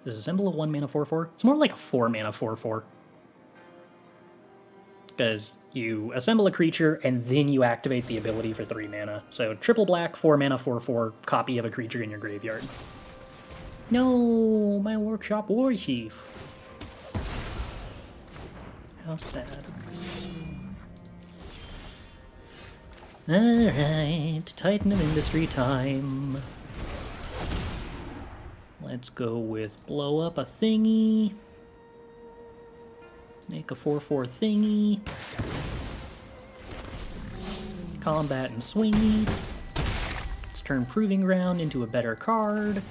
Is Assemble a 1 mana 4/4? It's more like a 4 mana 4/4. Because you assemble a creature and then you activate the ability for 3 mana. So triple black, 4 mana 4/4, copy of a creature in your graveyard. No, my Workshop Warchief. How sad. Alright, Titan of Industry time. Let's go with blow up a thingy. Make a 4/4 thingy. Combat and swingy. Let's turn Proving Ground into a better card.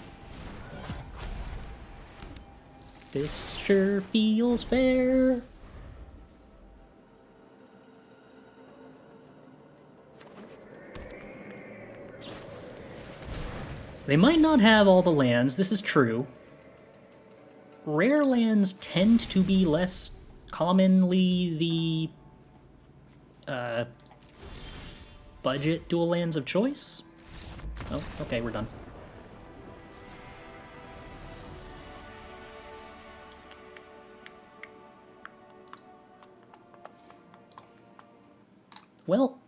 This sure feels fair. They might not have all the lands, this is true. Rare lands tend to be less commonly the budget dual lands of choice. Oh, okay, we're done. Well,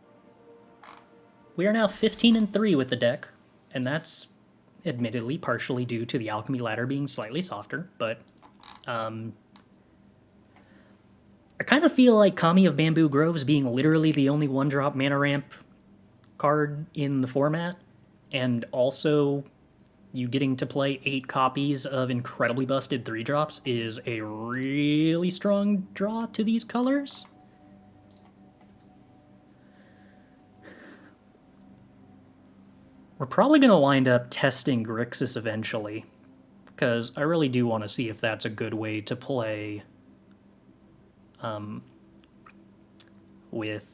we are now 15-3 with the deck, and that's admittedly partially due to the Alchemy ladder being slightly softer, but I kind of feel like Kami of Bamboo Groves being literally the only 1-drop mana ramp card in the format, and also you getting to play 8 copies of incredibly busted 3-drops is a really strong draw to these colors. We're probably going to wind up testing Grixis eventually, because I really do want to see if that's a good way to play with,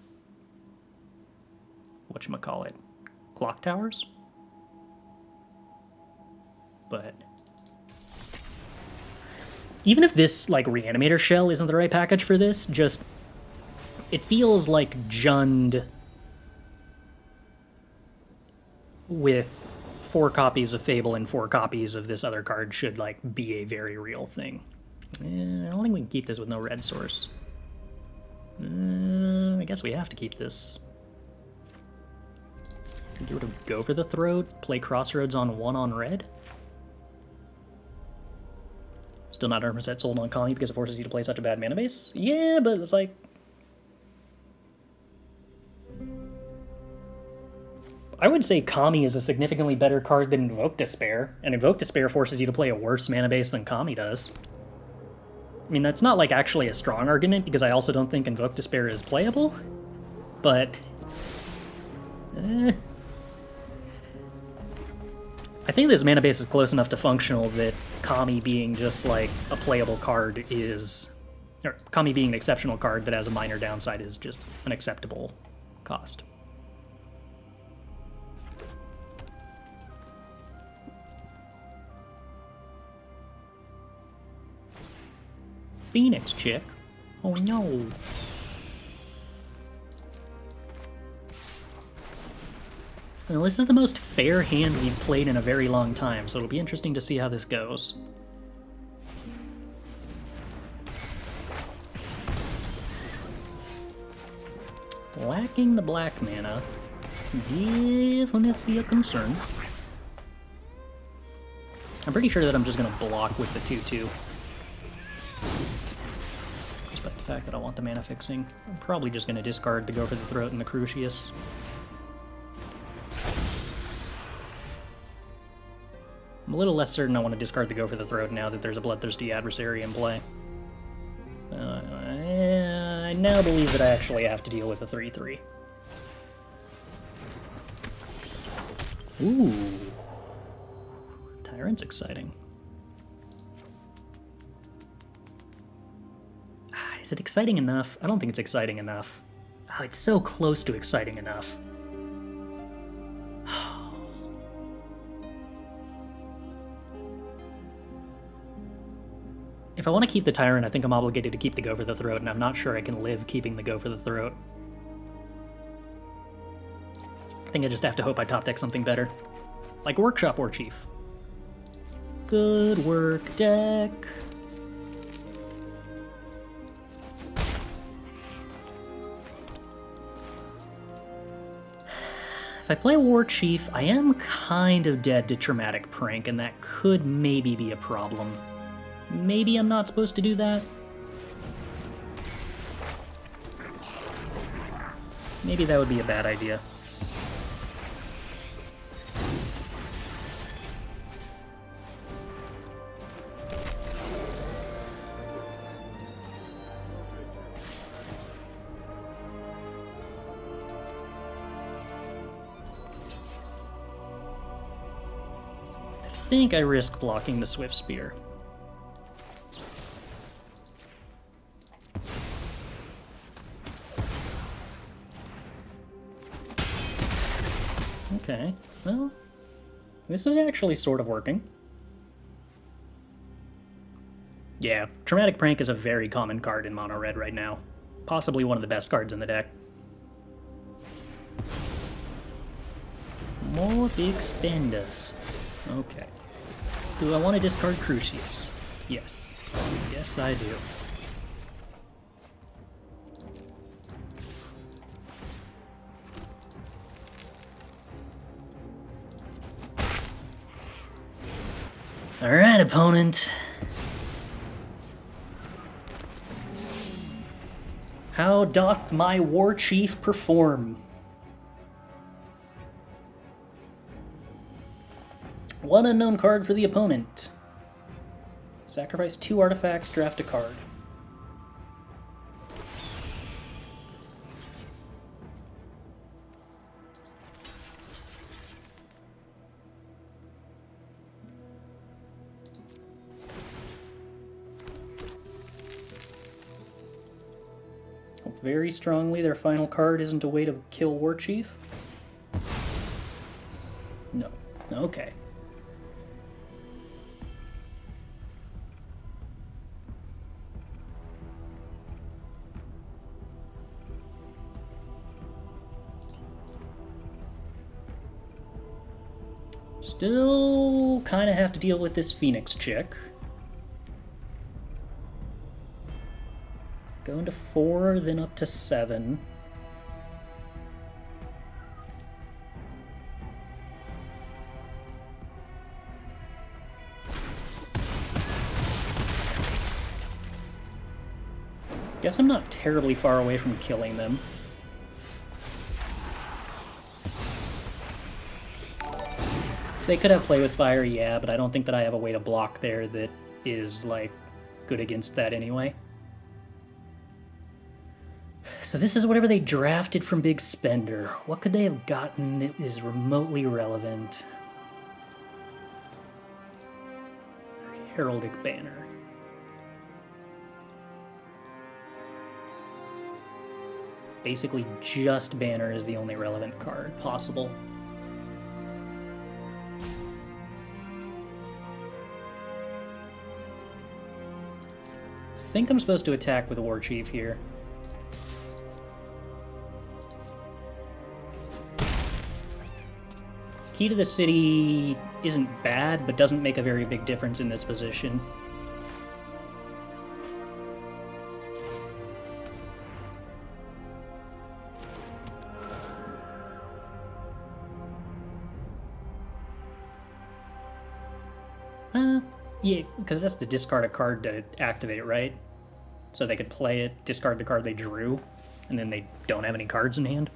whatchamacallit, Clock Towers? But even if this, like, Reanimator shell isn't the right package for this, just, it feels like Jund with 4 copies of Fable and 4 copies of this other card should, like, be a very real thing. I don't think we can keep this with no red source. I guess we have to keep this. Can you go for the throat, play Crossroads on 1 on red? Still not 100% sold on Kami because it forces you to play such a bad mana base? Yeah, but it's like... I would say Kami is a significantly better card than Invoke Despair, and Invoke Despair forces you to play a worse mana base than Kami does. I mean, that's not, like, actually a strong argument, because I also don't think Invoke Despair is playable, but... I think this mana base is close enough to functional that Kami being just, like, a playable card is... Or Kami being an exceptional card that has a minor downside is just an acceptable cost. Phoenix chick? Oh no. Well, this is the most fair hand we've played in a very long time, so it'll be interesting to see how this goes. Lacking the black mana. Definitely a concern. I'm pretty sure that I'm just going to block with the 2-2. Despite the fact that I want the mana fixing. I'm probably just going to discard the Go for the Throat and the Crucias. I'm a little less certain I want to discard the Go for the Throat now that there's a Bloodthirsty Adversary in play. I now believe that I actually have to deal with a 3-3. Ooh. Tyrant's exciting. Is it exciting enough? I don't think it's exciting enough. Oh, it's so close to exciting enough. If I want to keep the Tyrant, I think I'm obligated to keep the Go for the Throat, and I'm not sure I can live keeping the Go for the Throat. I think I just have to hope I top deck something better. Like Workshop Warchief. Good work, deck. If I play Warchief, I am kind of dead to Traumatic Prank, and that could maybe be a problem. Maybe I'm not supposed to do that? Maybe that would be a bad idea. I think I risk blocking the Swift Spear. Okay, well, this is actually sort of working. Yeah, Traumatic Prank is a very common card in mono red right now. Possibly one of the best cards in the deck. More big spenders. Okay. Do I want to discard Crucias? Yes. Yes, I do. Alright, opponent. How doth my war chief perform? One unknown card for the opponent. Sacrifice 2 artifacts, draft a card. Hope very strongly their final card isn't a way to kill Warchief. No. Okay. Still kind of have to deal with this Phoenix chick. Going to 4, then up to 7. Guess I'm not terribly far away from killing them. They could have play with fire, yeah, but I don't think that I have a way to block there that is, like, good against that anyway. So this is whatever they drafted from Big Spender. What could they have gotten that is remotely relevant? Heraldic Banner. Basically just Banner is the only relevant card possible. I think I'm supposed to attack with a Warchief here. Key to the City isn't bad, but doesn't make a very big difference in this position. Yeah, because that's to discard a card to activate it, right? So they could play it, discard the card they drew, and then they don't have any cards in hand.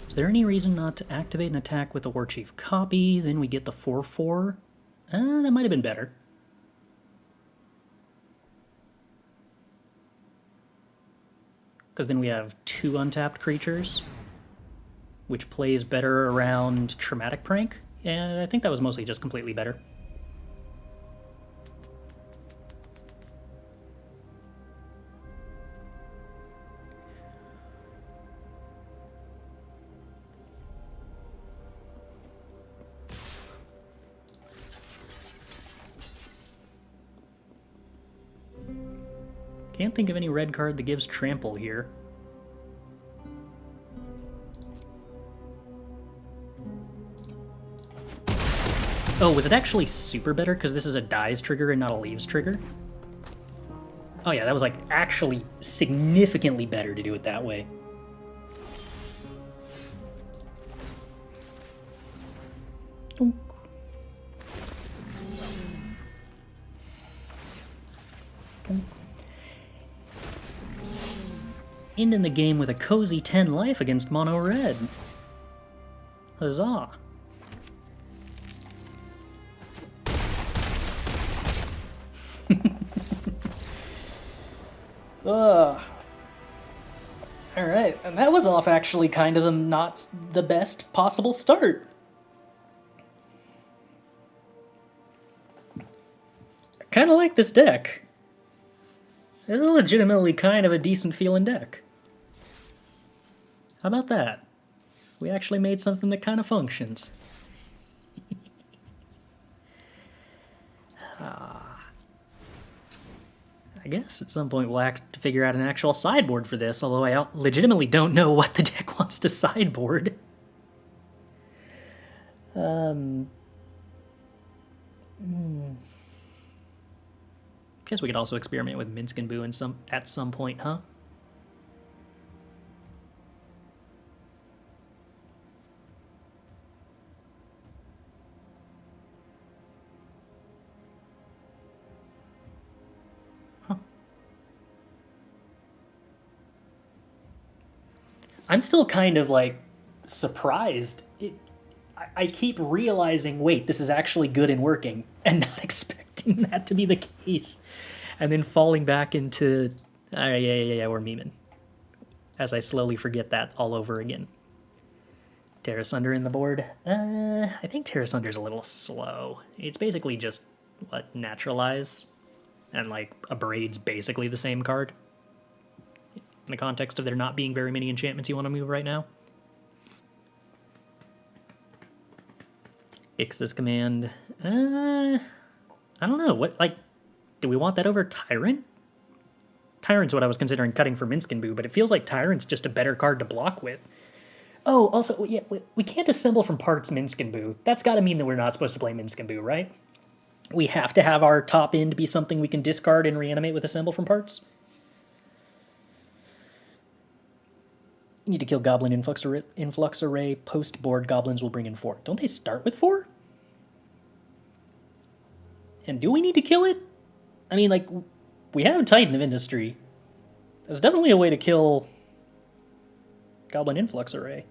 Is there any reason not to activate an attack with the Warchief copy? Then we get the 4/4. That might have been better. Because then we have 2 untapped creatures, which plays better around Traumatic Prank, and I think that was mostly just completely better. Can't think of any red card that gives trample here. Oh, was it actually super better because this is a dies trigger and not a leaves trigger? Oh yeah, that was like actually significantly better to do it that way. Ending the game with a cozy 10 life against mono red. Huzzah. Alright, and that was off actually kind of not the best possible start. I kind of like this deck. It's legitimately kind of a decent feeling deck. How about that? We actually made something that kind of functions. I guess at some point we'll have to figure out an actual sideboard for this, although I legitimately don't know what the deck wants to sideboard. Guess we could also experiment with Minsk and Boo at some point, huh? I'm still kind of, like, surprised. I keep realizing, wait, this is actually good and working, and not expecting that to be the case. And then falling back into, yeah, we're memeing. As I slowly forget that all over again. Terra Sunder in the board? I think Terra Sunder's a little slow. It's basically just, Naturalize? And, like, Abrade's basically the same card. In the context of there not being very many enchantments you want to move right now. Ix's command. I don't know. What, like, do we want that over Tyrant? Tyrant's what I was considering cutting for Minsc, but it feels like Tyrant's just a better card to block with. Oh, also, yeah, we can't assemble from parts Minsc. That's got to mean that we're not supposed to play Minsc, right? We have to have our top end be something we can discard and reanimate with assemble from parts. You need to kill Goblin Influx Array. Post-board goblins will bring in 4. Don't they start with 4? And do we need to kill it? I mean, like, we have Titan of Industry. There's definitely a way to kill Goblin Influx Array.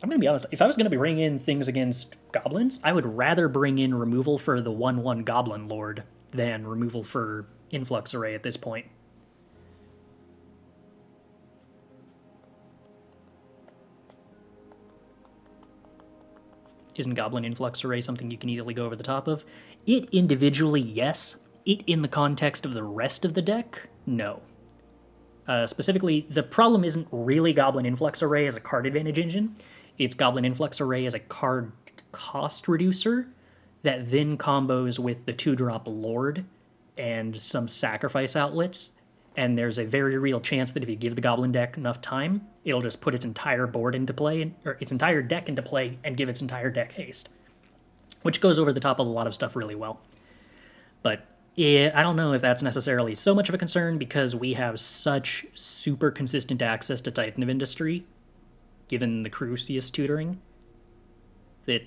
I'm going to be honest, if I was going to be bringing in things against goblins, I would rather bring in removal for the 1/1 Goblin Lord than removal for Influx Array at this point. Isn't Goblin Influx Array something you can easily go over the top of? It individually, yes. It in the context of the rest of the deck, no. Specifically, the problem isn't really Goblin Influx Array as a card advantage engine. It's Goblin Influx Array as a card cost reducer that then combos with the 2-drop Lord and some sacrifice outlets. And there's a very real chance that if you give the Goblin deck enough time, it'll just put its entire board into play, or its entire deck into play, and give its entire deck haste. Which goes over the top of a lot of stuff really well. But I don't know if that's necessarily so much of a concern because we have such super consistent access to Titan of Industry, given the Crucias tutoring, that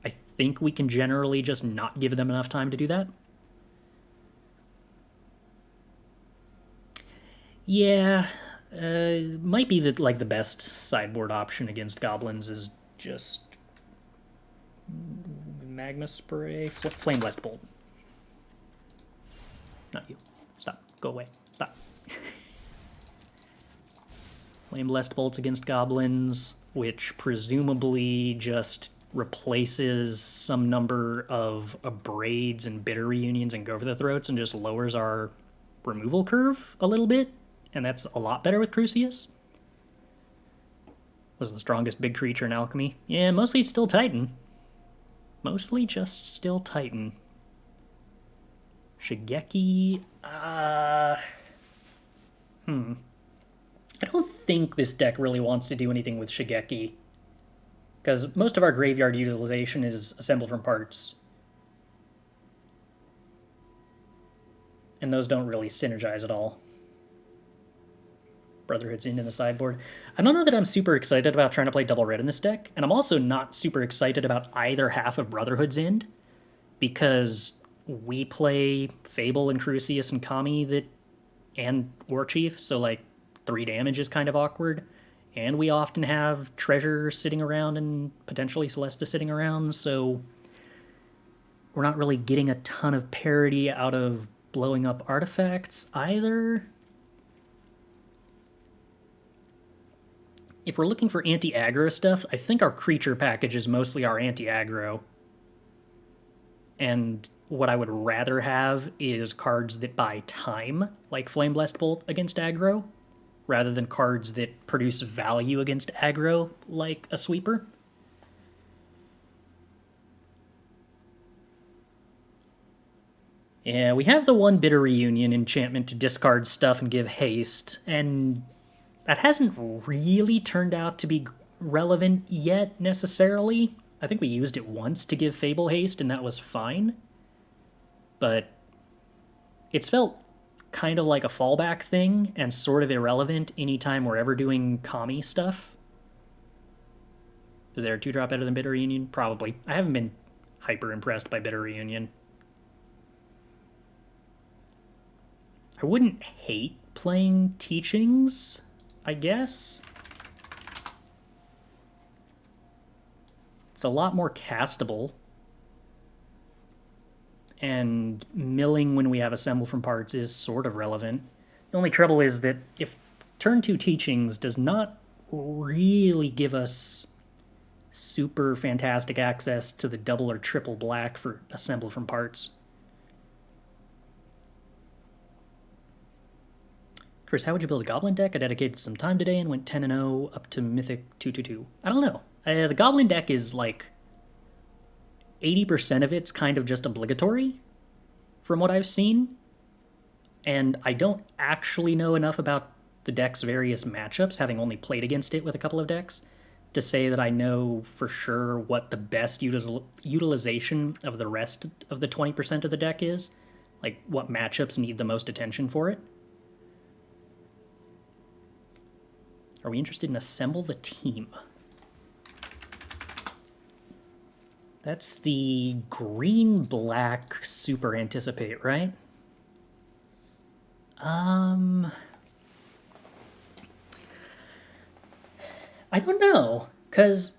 I think we can generally just not give them enough time to do that. Yeah, might be that like the best sideboard option against goblins is just Magma Spray, Flame Blessed Bolt. Not you. Stop. Go away. Stop. Flame Blessed Bolts against goblins, which presumably just replaces some number of Abrades and Bitter Reunions and Go for the Throats and just lowers our removal curve a little bit. And that's a lot better with Crucias. Was the strongest big creature in Alchemy? Yeah, mostly still Titan. Mostly just still Titan. Shigeki, I don't think this deck really wants to do anything with Shigeki, because most of our graveyard utilization is assembled from parts. And those don't really synergize at all. Brotherhood's End in the sideboard. I don't know that I'm super excited about trying to play double red in this deck, and I'm also not super excited about either half of Brotherhood's End, because we play Fable and Crucias and Kami and Warchief, so like 3 damage is kind of awkward. And we often have Treasure sitting around and potentially Celestus sitting around, so we're not really getting a ton of parity out of blowing up artifacts either. If we're looking for anti-aggro stuff, I think our creature package is mostly our anti-aggro. And what I would rather have is cards that buy time, like Flame Blessed Bolt against aggro, rather than cards that produce value against aggro, like a sweeper. Yeah, we have the 1 Bitter Reunion enchantment to discard stuff and give haste, and that hasn't really turned out to be relevant yet, necessarily. I think we used it once to give Fable haste, and that was fine. But it's felt kind of like a fallback thing, and sort of irrelevant anytime we're ever doing Kami stuff. Is there a 2-drop better than Bitter Reunion? Probably. I haven't been hyper impressed by Bitter Reunion. I wouldn't hate playing Teachings, I guess. It's a lot more castable. And milling when we have Assemble from Parts is sort of relevant. The only trouble is that if turn 2 Teachings does not really give us super fantastic access to the double or triple black for Assemble from Parts. Chris, how would you build a Goblin deck? I dedicated some time today and went 10-0 up to Mythic 222. I don't know. The Goblin deck is like... 80% of it's kind of just obligatory from what I've seen. And I don't actually know enough about the deck's various matchups, having only played against it with a couple of decks, to say that I know for sure what the best utilization of the rest of the 20% of the deck is. Like, what matchups need the most attention for it. Are we interested in assemble the team? That's the green-black super anticipate, right? I don't know, because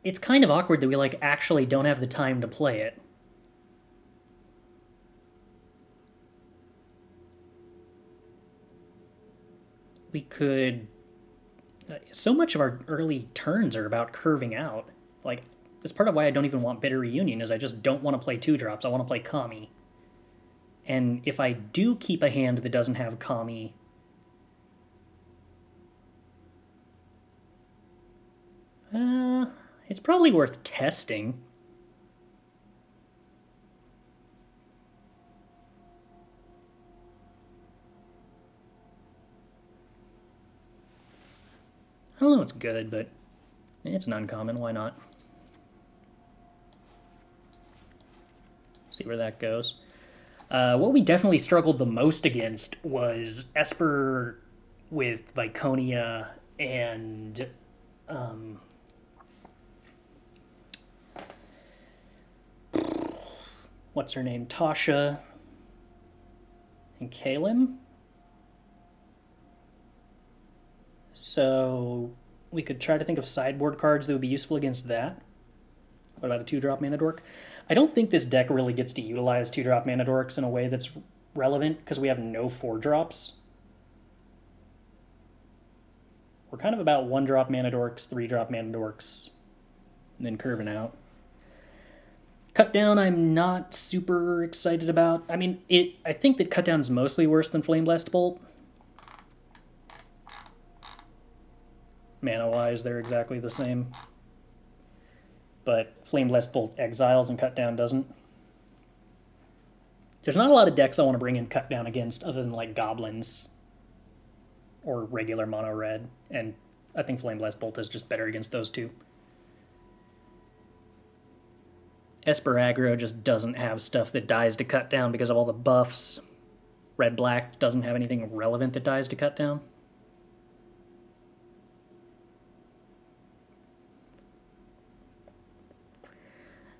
it's kind of awkward that we, like, actually don't have the time to play it. We could... So much of our early turns are about curving out. Like, that's part of why I don't even want Bitter Reunion, is I just don't want to play 2-drops. I want to play Kami. And if I do keep a hand that doesn't have Kami, it's probably worth testing. I don't know it's good, but it's an uncommon. Why not? See where that goes. What we definitely struggled the most against was Esper with Viconia and what's her name? Tasha and Kalim. So we could try to think of sideboard cards that would be useful against that. What about a 2-drop mana dork? I don't think this deck really gets to utilize 2-drop mana dorks in a way that's relevant because we have no 4-drops. We're kind of about 1-drop mana dorks, 3-drop mana dorks, and then curving out. Cut down, I'm not super excited about. I mean, I think that cut down is mostly worse than Flame Blast Bolt. Mana-wise, they're exactly the same. But Flame Blast Bolt exiles and cut down doesn't. There's not a lot of decks I want to bring in cut down against other than like goblins or regular mono red, and I think Flame Blast Bolt is just better against those two. Esper aggro just doesn't have stuff that dies to cut down because of all the buffs. Red-black doesn't have anything relevant that dies to cut down.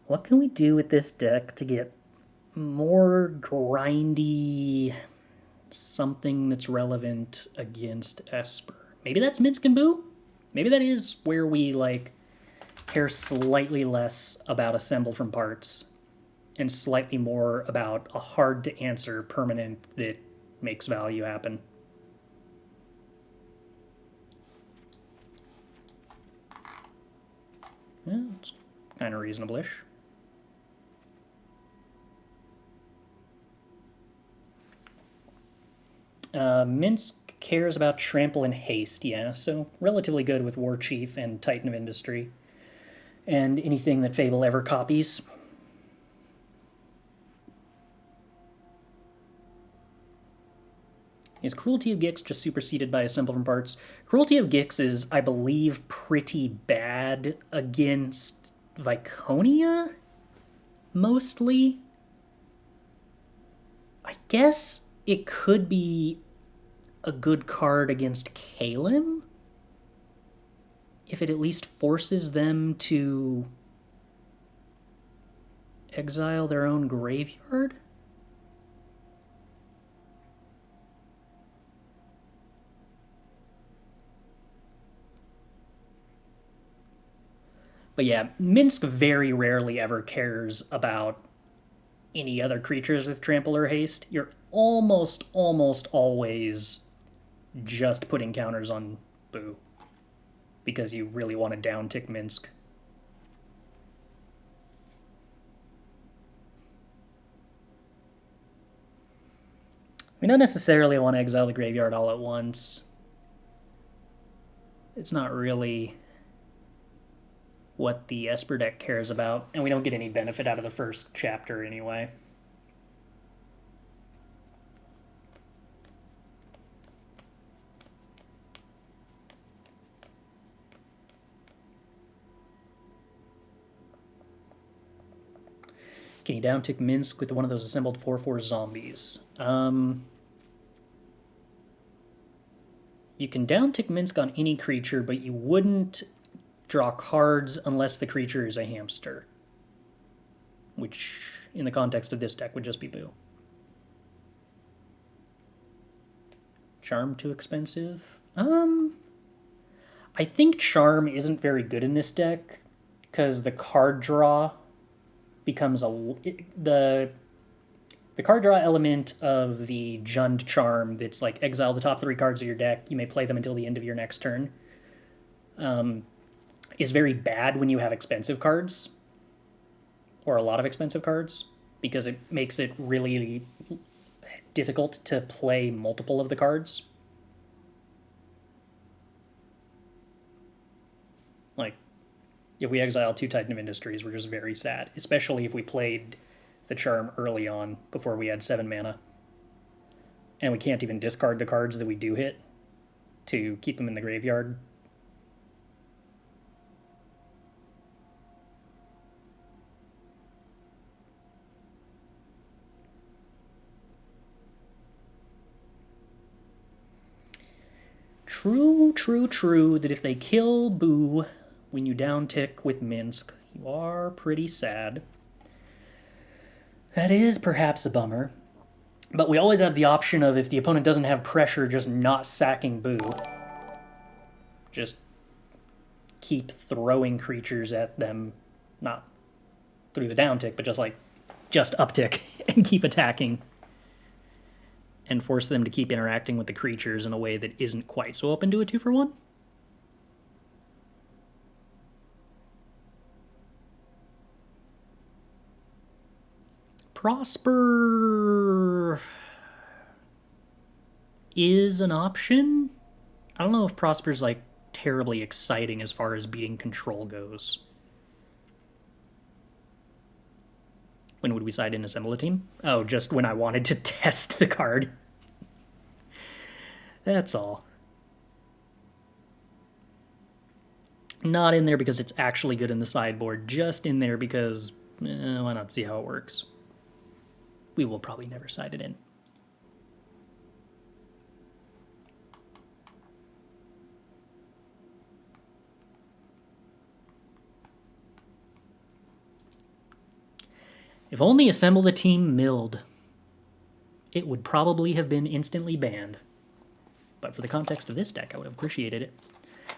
What can we do with this deck to get more grindy something that's relevant against Esper? Maybe that's A-Minsc and Boo? Maybe that is where we, like, care slightly less about assemble from parts and slightly more about a hard-to-answer permanent that makes value happen. Yeah, it's kind of reasonable-ish. A-Minsc cares about trample and haste, yeah, so relatively good with Warchief and Titan of Industry, and anything that Fable ever copies. Is Cruelty of Gix just superseded by Assemble from Parts? Cruelty of Gix is, I believe, pretty bad against Viconia, mostly. I guess it could be a good card against Kalim, if it at least forces them to exile their own graveyard. But yeah, A-Minsc very rarely ever cares about any other creatures with trample or haste. You're almost always just putting counters on Boo because you really want to down-tick A-Minsc. We don't necessarily want to exile the graveyard all at once. It's not really what the Esper deck cares about, and we don't get any benefit out of the first chapter anyway. Can you downtick Minsc with one of those assembled 4/4 zombies? You can downtick Minsc on any creature, but you wouldn't draw cards unless the creature is a hamster. Which, in the context of this deck, would just be boo. Charm too expensive? I think Charm isn't very good in this deck, because the card draw becomes the card draw element of the Jund Charm that's like exile the top 3 cards of your deck, you may play them until the end of your next turn, is very bad when you have expensive cards, or a lot of expensive cards, because it makes it really difficult to play multiple of the cards. Like, if we exile 2 Titan of Industries, we're just very sad, especially if we played the Charm early on before we had 7 mana. And we can't even discard the cards that we do hit to keep them in the graveyard. True that if they kill Boo when you downtick with Minsc, you are pretty sad. That is perhaps a bummer. But we always have the option of, if the opponent doesn't have pressure, just not sacking Boo. Just keep throwing creatures at them, not through the downtick, but just uptick and keep attacking. And force them to keep interacting with the creatures in a way that isn't quite so open to a 2-for-1. Prosper is an option. I don't know if Prosper's like terribly exciting as far as beating control goes. When would we side in assemble a team? Oh, just when I wanted to test the card. That's all. Not in there because it's actually good in the sideboard, just in there because, why not see how it works? We will probably never side it in. If only Assemble the Team milled, it would probably have been instantly banned. But for the context of this deck, I would have appreciated it.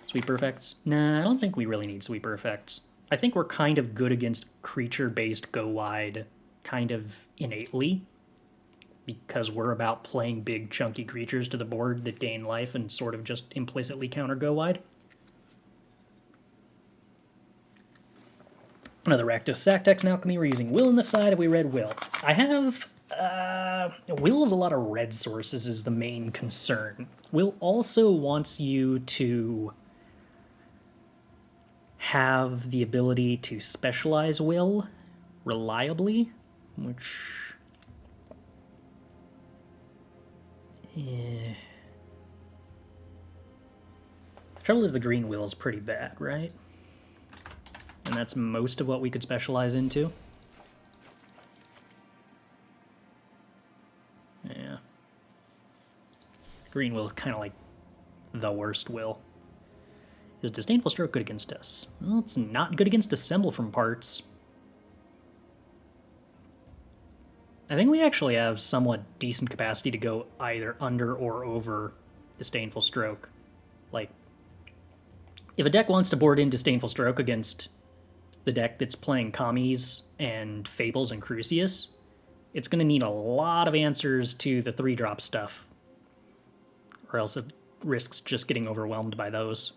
Sweeper effects? Nah, I don't think we really need sweeper effects. I think we're kind of good against creature-based go-wide, kind of innately, because we're about playing big, chunky creatures to the board that gain life and sort of just implicitly counter go-wide. Another Rakdos Sacktex in Alchemy. We're using Will in the side. Have we read Will? I have. Will is a lot of red sources is the main concern. Will also wants you to have the ability to specialize Will reliably, which... The trouble is the green Will is pretty bad, right? And that's most of what we could specialize into. Yeah. Green Will is kind of like the worst Will. Is Disdainful Stroke good against us? Well, it's not good against Assemble from parts. I think we actually have somewhat decent capacity to go either under or over Disdainful Stroke. Like, if a deck wants to board in Disdainful Stroke against the deck that's playing Commies and Fables and Crucias, it's going to need a lot of answers to the 3-drop stuff. Or else it risks just getting overwhelmed by those.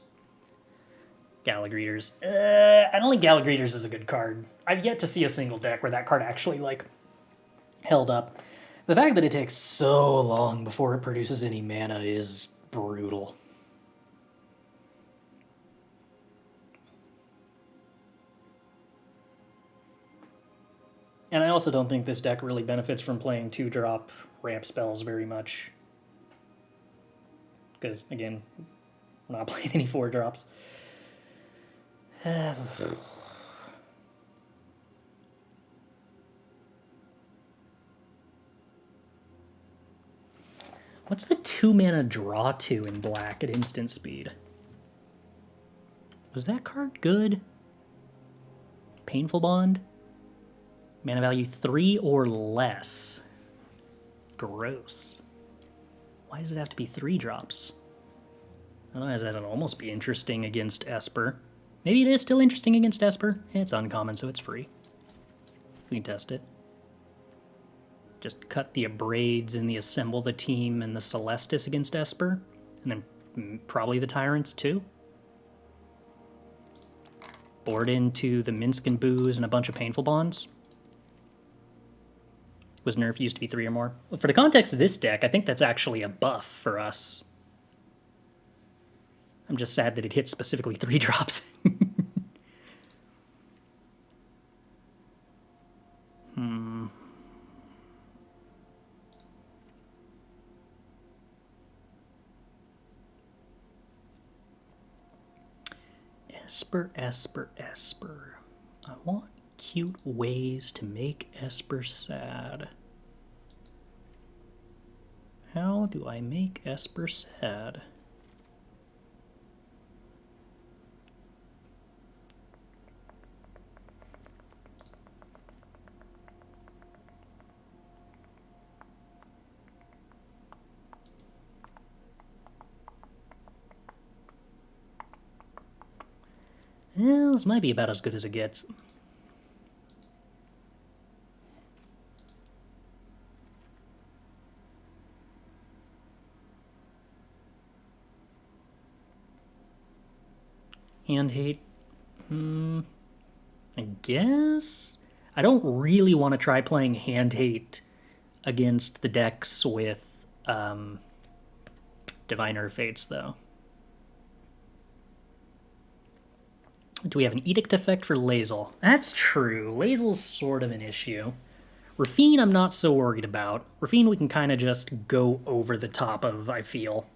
Galagreeters. I don't think Galagreeters is a good card. I've yet to see a single deck where that card actually, like, held up. The fact that it takes so long before it produces any mana is brutal. And I also don't think this deck really benefits from playing 2-drop ramp spells very much. Because, again, we're not playing any 4-drops. What's the 2-mana draw 2 in black at instant speed? Was that card good? Painful Bond? Mana value 3 or less. Gross. Why does it have to be 3 drops? Otherwise, that'd almost be interesting against Esper. Maybe it is still interesting against Esper. It's uncommon, so it's free. We can test it. Just cut the Abrades and the Assemble the Team and the Celestus against Esper. And then probably the Tyrants, too. Board into the A-Minsc and Booze and a bunch of Painful Bonds. Was nerf used to be 3 or more? Well, for the context of this deck, I think that's actually a buff for us. I'm just sad that it hits specifically 3 drops. Esper, Esper, Esper. I want cute ways to make Esper sad. How do I make Esper sad? Well, this might be about as good as it gets. Hand hate? I guess? I don't really want to try playing hand hate against the decks with Diviner Fates, though. Do we have an Edict effect for Lae'zel? That's true. Lae'zel's sort of an issue. Raffine I'm not so worried about. Raffine we can kind of just go over the top of, I feel.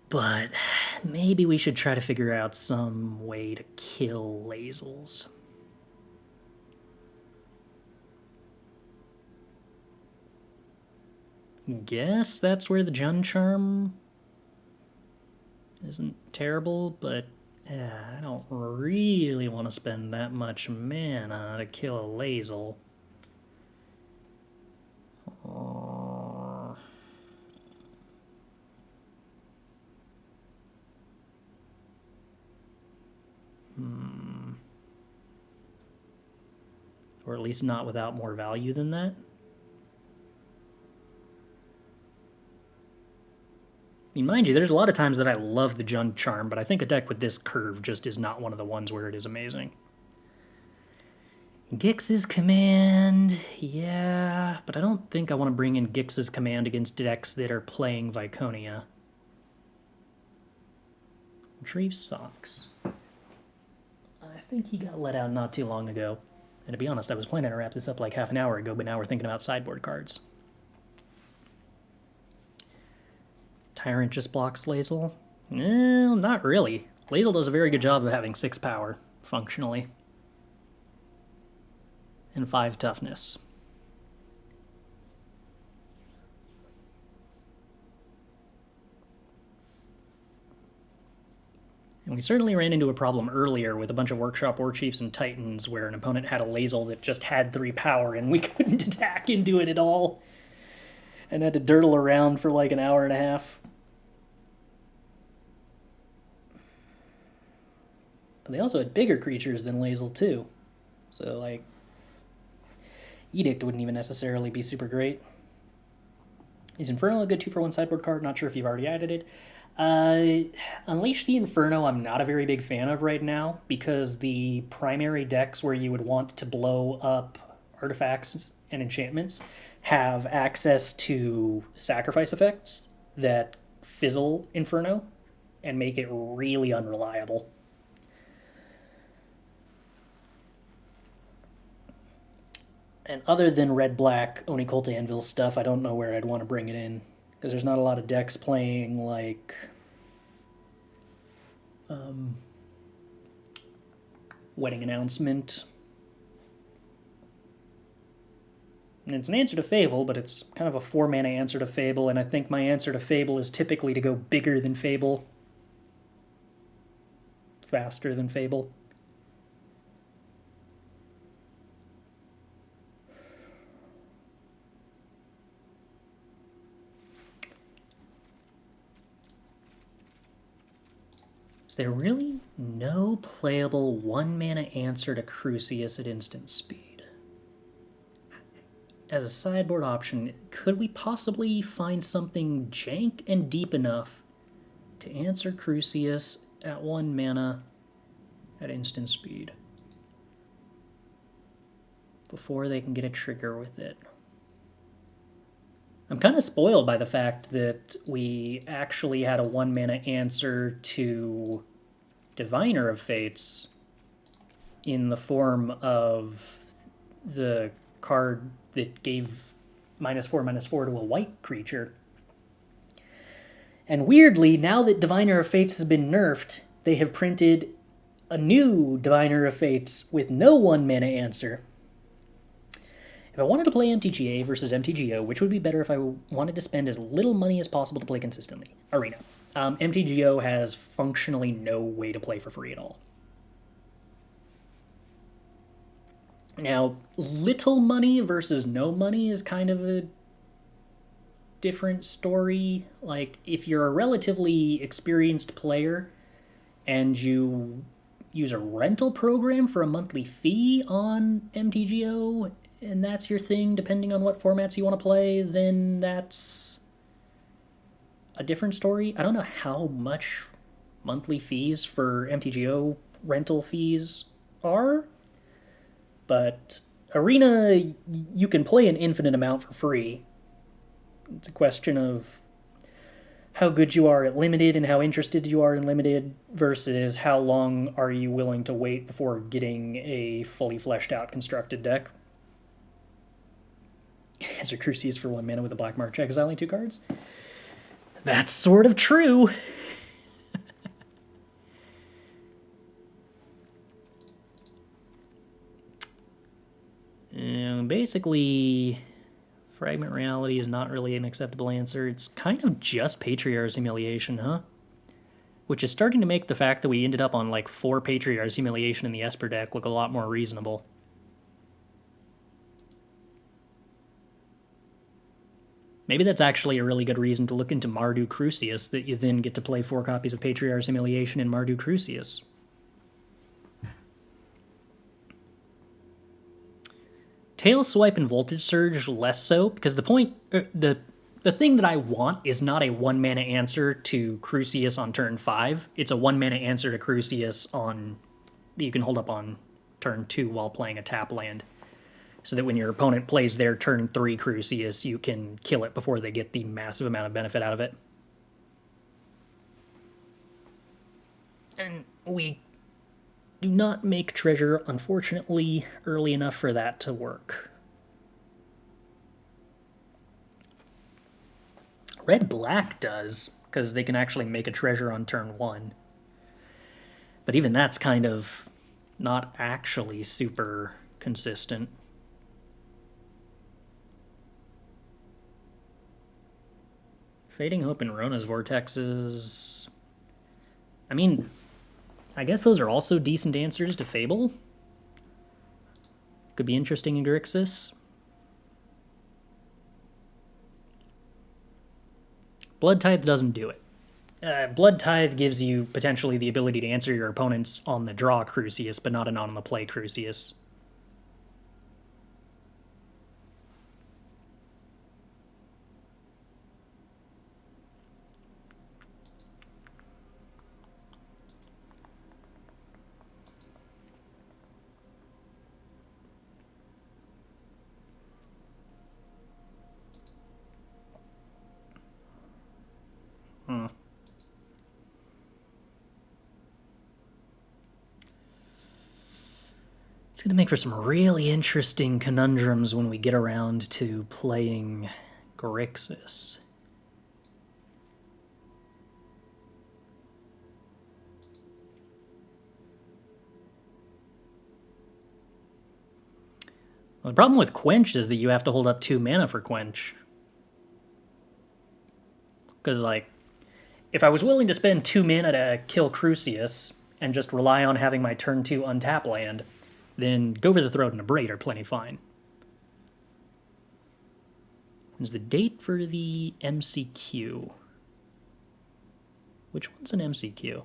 But maybe we should try to figure out some way to kill Lae'zels. Guess that's where the Jund Charm isn't terrible, but I don't really want to spend that much mana to kill a Lae'zel. Or at least not without more value than that. I mean, mind you, there's a lot of times that I love the Jund Charm, but I think a deck with this curve just is not one of the ones where it is amazing. Gix's Command, yeah, but I don't think I want to bring in Gix's Command against decks that are playing Viconia. Retrieve Socks. I think he got let out not too long ago. And to be honest, I was planning to wrap this up like half an hour ago, but now we're thinking about sideboard cards. Tyrant just blocks Lae'zel? Well, not really. Lae'zel does a very good job of having 6 power, functionally. And 5 toughness. And we certainly ran into a problem earlier with a bunch of Workshop Warchiefs and Titans where an opponent had a Lae'zel that just had 3 power and we couldn't attack into it at all. And had to dirtle around for like an hour and a half. But they also had bigger creatures than Lae'zel too. So like, Edict wouldn't even necessarily be super great. Is Inferno a good 2-for-1 sideboard card? Not sure if you've already added it. Unleash the Inferno I'm not a very big fan of right now because the primary decks where you would want to blow up artifacts and enchantments have access to sacrifice effects that fizzle Inferno and make it really unreliable. And other than red-black Oni Cult Anvil stuff, I don't know where I'd want to bring it in. Because there's not a lot of decks playing, like... Wedding Announcement. And it's an answer to Fable, but it's kind of a 4-mana answer to Fable, and I think my answer to Fable is typically to go bigger than Fable. Faster than Fable. Is there really no playable 1-mana answer to Crucias at instant speed? As a sideboard option, could we possibly find something jank and deep enough to answer Crucias at 1 mana at instant speed before they can get a trigger with it? I'm kind of spoiled by the fact that we actually had a 1-mana answer to Diviner of Fates in the form of the card that gave -4/-4 to a white creature. And weirdly, now that Diviner of Fates has been nerfed, they have printed a new Diviner of Fates with no 1-mana answer. If I wanted to play MTGA versus MTGO, which would be better if I wanted to spend as little money as possible to play consistently? Arena. MTGO has functionally no way to play for free at all. Now, little money versus no money is kind of a different story. Like, if you're a relatively experienced player and you use a rental program for a monthly fee on MTGO, and that's your thing, depending on what formats you want to play, then that's a different story. I don't know how much monthly fees for MTGO rental fees are, but Arena, you can play an infinite amount for free. It's a question of how good you are at Limited and how interested you are in Limited versus how long are you willing to wait before getting a fully fleshed out constructed deck. Answer Crucias for 1 mana with a black mark, exiling 2 cards. That's sort of true. And basically, Fragment Reality is not really an acceptable answer. It's kind of just Patriarch's Humiliation, huh? Which is starting to make the fact that we ended up on like 4 Patriarch's Humiliation in the Esper deck look a lot more reasonable. Maybe that's actually a really good reason to look into Mardu Crucias, that you then get to play 4 copies of Patriarch's Humiliation in Mardu Crucias. Tail Swipe and Voltage Surge less so, because the thing that I want is not a 1-mana answer to Crucias on turn 5. It's a 1-mana answer to Crucias that you can hold up on turn 2 while playing a tap land. So that when your opponent plays their turn 3 Crucias, you can kill it before they get the massive amount of benefit out of it. And we do not make treasure, unfortunately, early enough for that to work. Red-black does, because they can actually make a treasure on turn 1. But even that's kind of not actually super consistent. Fading Hope and Rona's Vortexes... I mean, I guess those are also decent answers to Fable. Could be interesting in Grixis. Blood Tithe doesn't do it. Blood Tithe gives you potentially the ability to answer your opponents on the draw Crucias, but not an on the play Crucias. It's going to make for some really interesting conundrums when we get around to playing Grixis. Well, the problem with Quench is that you have to hold up 2 mana for Quench. Because, like, if I was willing to spend 2 mana to kill Crucias and just rely on having my turn 2 untap land, then Go for the Throat and Abrade are plenty fine. When's the date for the MCQ? Which one's an MCQ?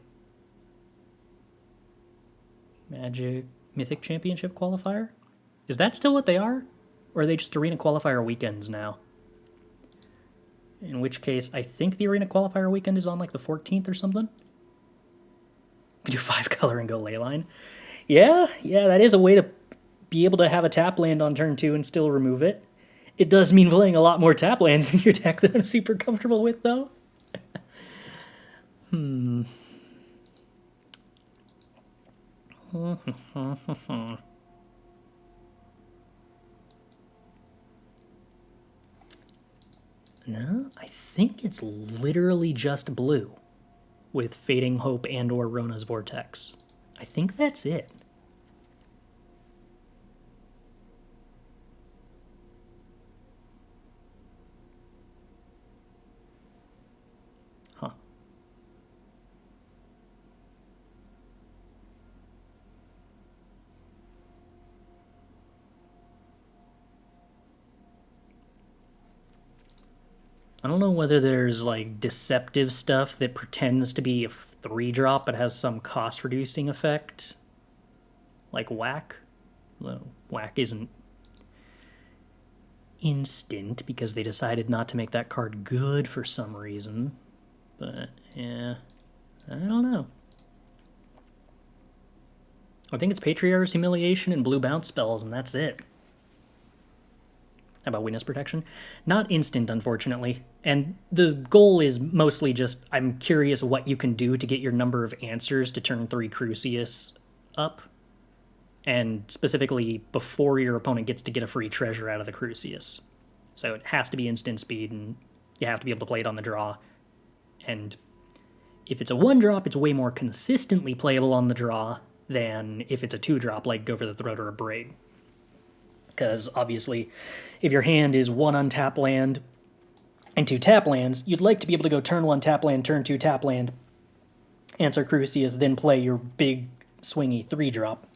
Magic Mythic Championship qualifier? Is that still what they are? Or are they just Arena Qualifier weekends now? In which case, I think the Arena Qualifier weekend is on like the 14th or something. Could do 5 color and go Leyline. Yeah, that is a way to be able to have a tap land on turn 2 and still remove it. It does mean playing a lot more tap lands in your deck that I'm super comfortable with, though. No, I think it's literally just blue with Fading Hope and or Rona's Vortex. I think that's it. Huh. I don't know whether there's like deceptive stuff that pretends to be a 3-drop but has some cost reducing effect. Like Whack. Well, Whack isn't instant because they decided not to make that card good for some reason. But yeah, I don't know. I think it's Patriarch's Humiliation and blue bounce spells, and that's it. How about Witness Protection? Not instant, unfortunately. And the goal is mostly just, I'm curious what you can do to get your number of answers to turn 3 Crucias up. And specifically, before your opponent gets to get a free treasure out of the Crucias. So it has to be instant speed, and you have to be able to play it on the draw. And if it's a 1-drop, it's way more consistently playable on the draw than if it's a 2-drop, like Go for the Throat or Abrade. Because obviously, if your hand is 1 untap land and 2 tap lands, you'd like to be able to go turn 1 tap land, turn 2 tap land, answer Crucias, then play your big swingy 3-drop.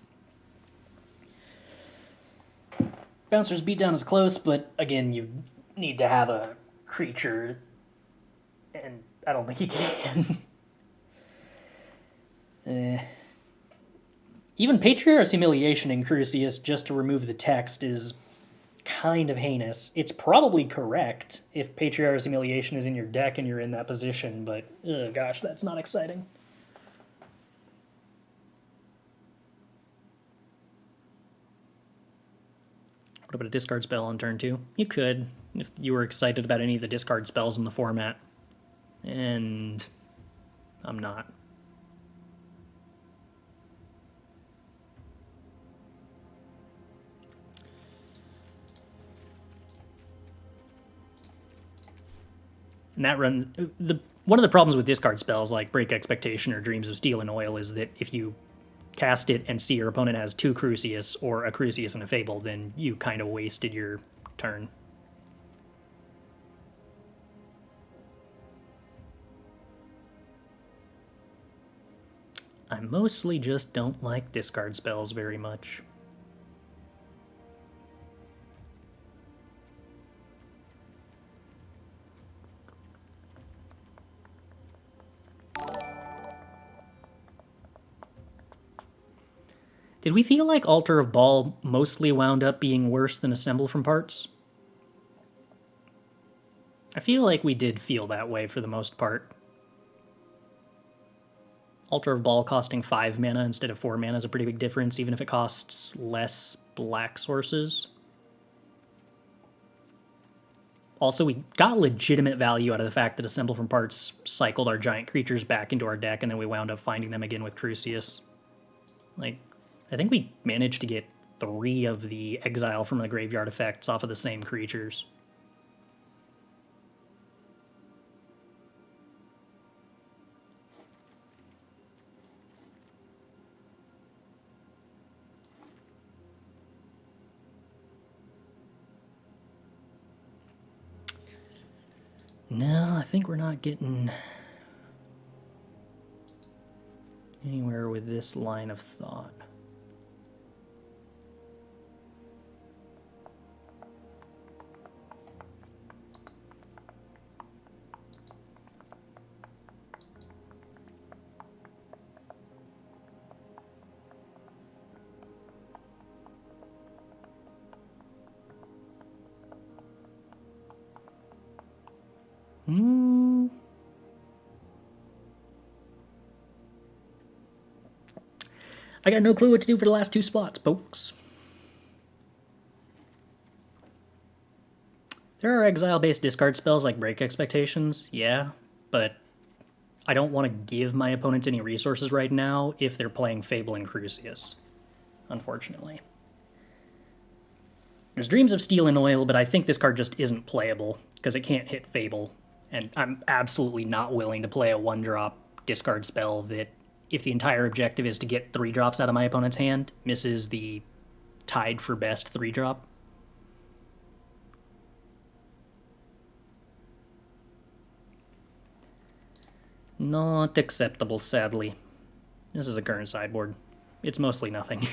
Bouncer's Beatdown is close, but again, you need to have a creature, and I don't think you can. Even Patriarch's Humiliation in Crucias just to remove the text is kind of heinous. It's probably correct if Patriarch's Humiliation is in your deck and you're in that position, but gosh, that's not exciting. What about a discard spell on turn 2? You could, if you were excited about any of the discard spells in the format. And I'm not. And that one of the problems with discard spells like Break Expectation or Dreams of Steel and Oil is that if you cast it and see your opponent has 2 Crucias or a Crucias and a Fable, then you kind of wasted your turn. I mostly just don't like discard spells very much. Did we feel like Altar of Baal mostly wound up being worse than Assemble from Parts? I feel like we did feel that way for the most part. Altar of Baal costing 5 mana instead of 4 mana is a pretty big difference, even if it costs less black sources. Also, we got legitimate value out of the fact that Assemble from Parts cycled our giant creatures back into our deck, and then we wound up finding them again with Crucias. Like, I think we managed to get 3 of the exile from the graveyard effects off of the same creatures. No, I think we're not getting anywhere with this line of thought. I got no clue what to do for the last 2 spots, folks. There are exile-based discard spells like Break Expectations, yeah, but I don't want to give my opponents any resources right now if they're playing Fable and Crucias, unfortunately. There's Dreams of Steel and Oil, but I think this card just isn't playable because it can't hit Fable, and I'm absolutely not willing to play a 1-drop discard spell that, if the entire objective is to get 3 drops out of my opponent's hand, misses the tied for best 3-drop. Not acceptable, sadly. This is a current sideboard. It's mostly nothing.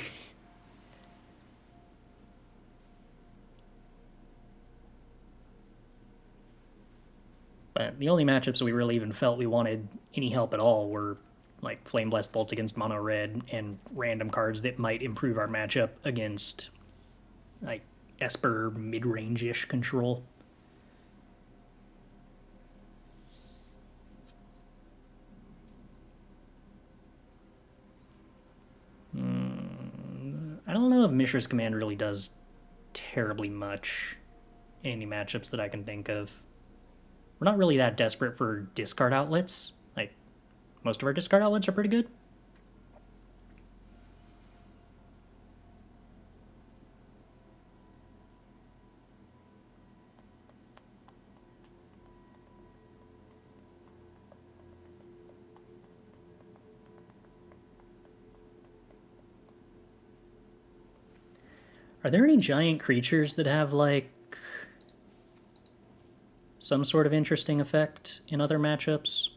But the only matchups we really even felt we wanted any help at all were like Flame Blessed Bolts against mono red and random cards that might improve our matchup against like Esper mid-range-ish control. I don't know if Mishra's Command really does terribly much in any matchups that I can think of. We're not really that desperate for discard outlets. Like, most of our discard outlets are pretty good. Are there any giant creatures that have, like, some sort of interesting effect in other matchups?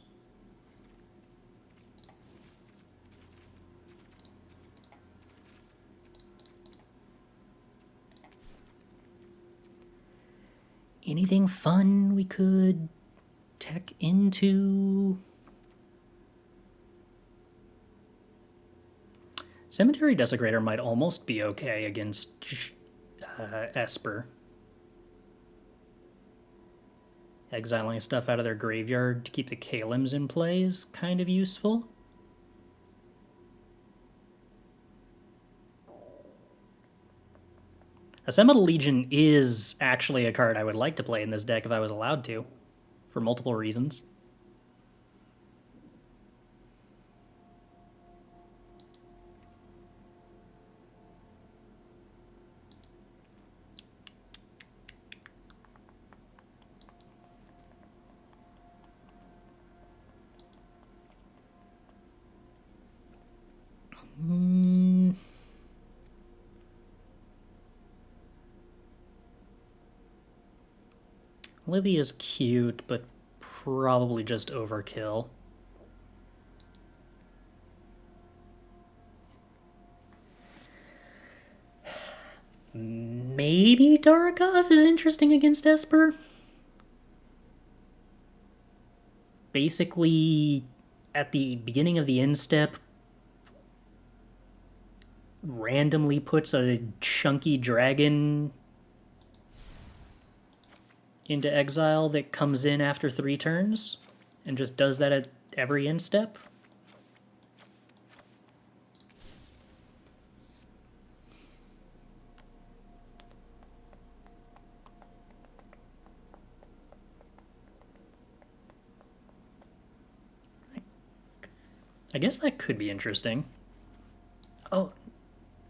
Anything fun we could tech into? Cemetery Desecrator might almost be okay against Esper. Exiling stuff out of their graveyard to keep the Kalims in play is kind of useful. Assembled Legion is actually a card I would like to play in this deck if I was allowed to, for multiple reasons. Livia's cute, but probably just overkill. Maybe Darigaaz is interesting against Esper. Basically, at the beginning of the end step, randomly puts a chunky dragon into exile that comes in after 3 turns, and just does that at every end step. I guess that could be interesting. Oh,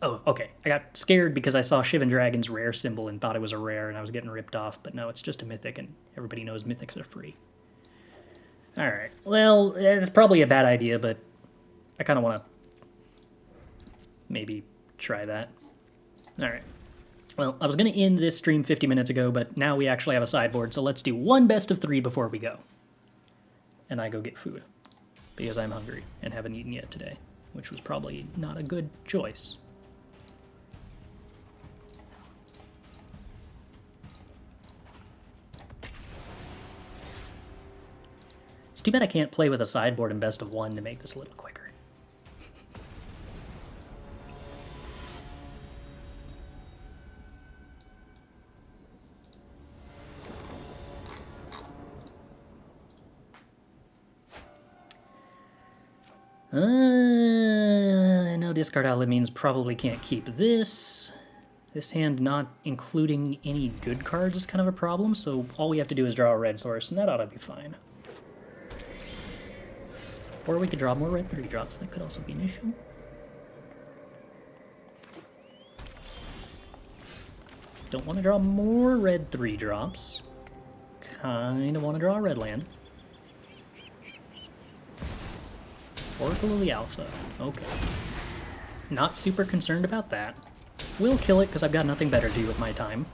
Oh, okay. I got scared because I saw Shivan Dragon's rare symbol and thought it was a rare and I was getting ripped off, but no, it's just a mythic and everybody knows mythics are free. Alright, well, it's probably a bad idea, but I kind of want to maybe try that. Alright. Well, I was going to end this stream 50 minutes ago, but now we actually have a sideboard, so let's do one best of 3 before we go. And I go get food, because I'm hungry and haven't eaten yet today, which was probably not a good choice. It's too bad I can't play with a sideboard in best of 1 to make this a little quicker. No discard outlet means probably can't keep this. This hand not including any good cards is kind of a problem, so all we have to do is draw a red source, and that ought to be fine. Or we could draw more red 3-drops, that could also be an issue. Don't want to draw more red 3-drops. Kinda want to draw a red land. Oracle of the Alpha. Okay. Not super concerned about that. Will kill it because I've got nothing better to do with my time.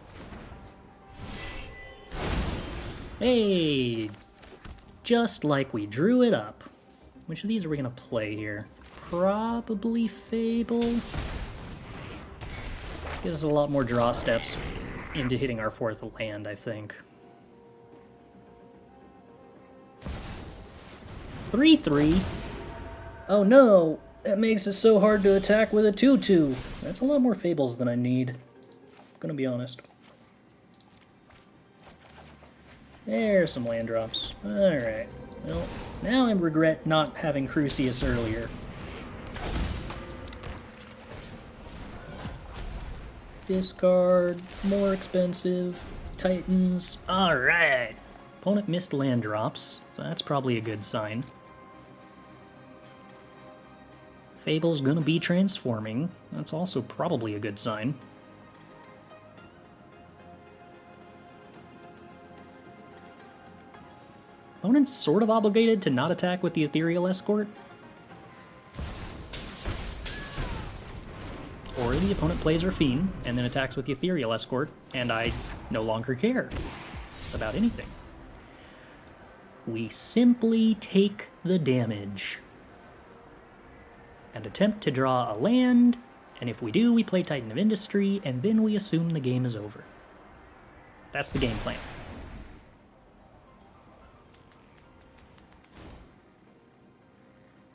Hey! Just like we drew it up. Which of these are we going to play here? Probably Fable. Gives us a lot more draw steps into hitting our 4th land, I think. 3/3. Oh no! That makes it so hard to attack with a 2/2. That's a lot more Fables than I need. I'm gonna be honest. There's some land drops. Alright. Well, now I regret not having Crucias earlier. Discard. More expensive. Titans. Alright! Opponent missed land drops, so that's probably a good sign. Fable's gonna be transforming. That's also probably a good sign. Opponent's sort of obligated to not attack with the Ethereal Escort. Or the opponent plays Rafine and then attacks with the Ethereal Escort, and I no longer care about anything. We simply take the damage. And attempt to draw a land, and if we do, we play Titan of Industry, and then we assume the game is over. That's the game plan.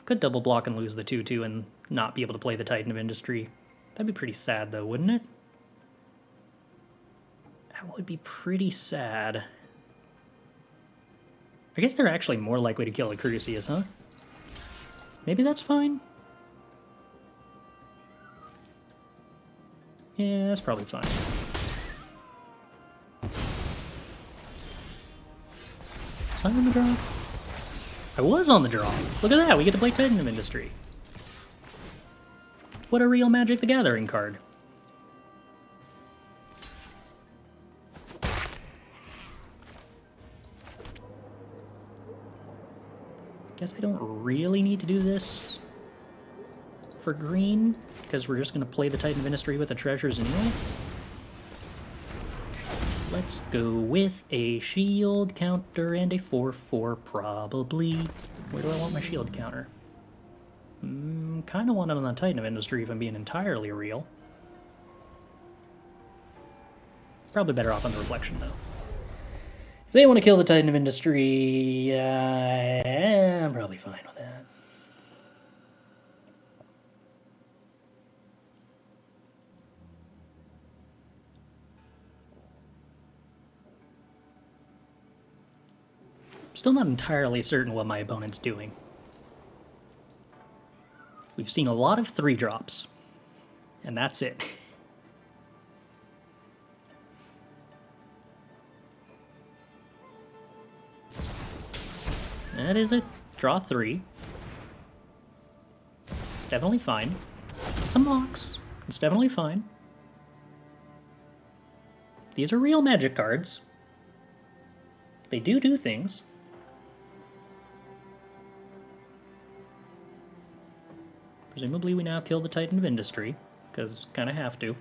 Could double block and lose the 2/2 and not be able to play the Titan of Industry. That'd be pretty sad, though, wouldn't it? That would be pretty sad. I guess they're actually more likely to kill a Crucias, huh? Maybe that's fine. Yeah, that's probably fine. Was I on the draw? I was on the draw. Look at that, we get to play Titan of Industry. What a real Magic the Gathering card. Guess I don't really need to do this for green, because we're just going to play the Titan of Industry with the treasures anyway. Let's go with a shield counter and a 4/4 probably. Where do I want my shield counter? Kind of want it on the Titan of Industry if I'm being entirely real. Probably better off on the Reflection though. If they want to kill the Titan of Industry, I'm probably fine with that. Still not entirely certain what my opponent's doing. We've seen a lot of 3-drops, and that's it. That is a draw 3. Definitely fine. Some blocks. It's definitely fine. These are real magic cards. They do things. Presumably we now kill the Titan of Industry, because kind of have to.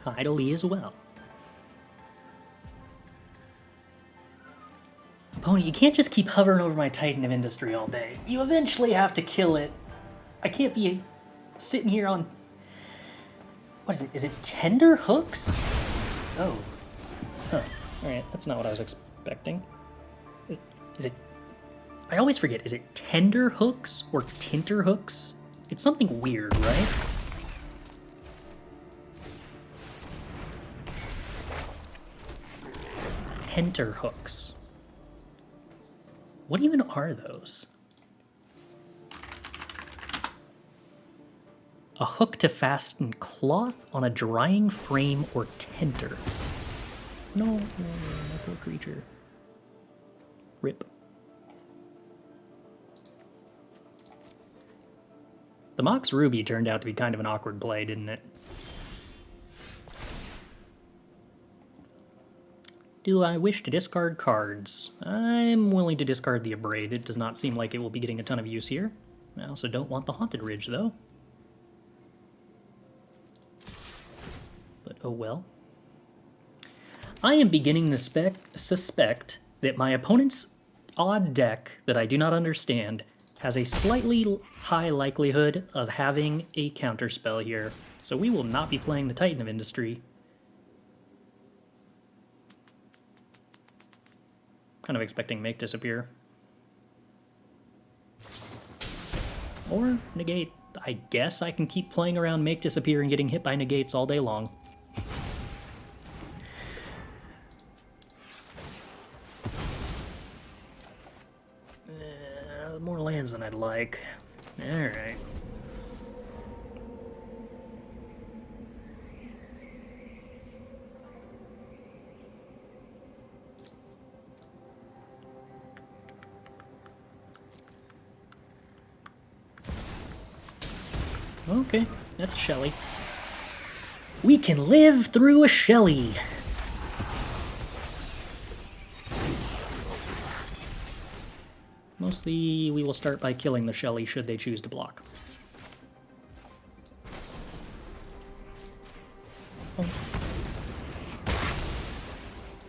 Hi to Lee as well. Pony, you can't just keep hovering over my Titan of Industry all day. You eventually have to kill it. I can't be sitting here on... What is it? Is it tender hooks? Oh. Huh. Alright, that's not what I was expecting. Is it... I always forget. Is it tender hooks or tinter hooks? It's something weird, right? Tenter hooks. What even are those? A hook to fasten cloth on a drying frame or tenter. No, my poor creature. Rip. The Mox Ruby turned out to be kind of an awkward play, didn't it? Do I wish to discard cards? I'm willing to discard the Abrade. It does not seem like it will be getting a ton of use here. I also don't want the Haunted Ridge, though. But oh well. I am beginning to suspect that my opponent's odd deck that I do not understand has a slightly high likelihood of having a counterspell here. So we will not be playing the Titan of Industry. Kind of expecting Make Disappear. Or Negate. I guess I can keep playing around Make Disappear and getting hit by Negates all day long. More lands than I'd like. Alright. Okay, that's a Shelly. We can live through a Shelly! Mostly, we will start by killing the Shelly should they choose to block. Oh. I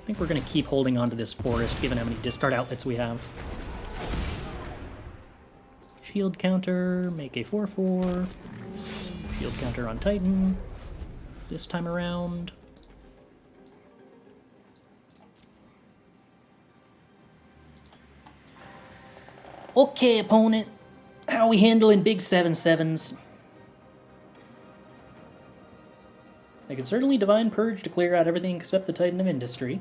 think we're going to keep holding on to this forest, given how many discard outlets we have. Shield counter, make a 4/4. Shield counter on Titan. This time around. Okay, opponent. How are we handling big 7/7s? I can certainly Divine Purge to clear out everything except the Titan of Industry.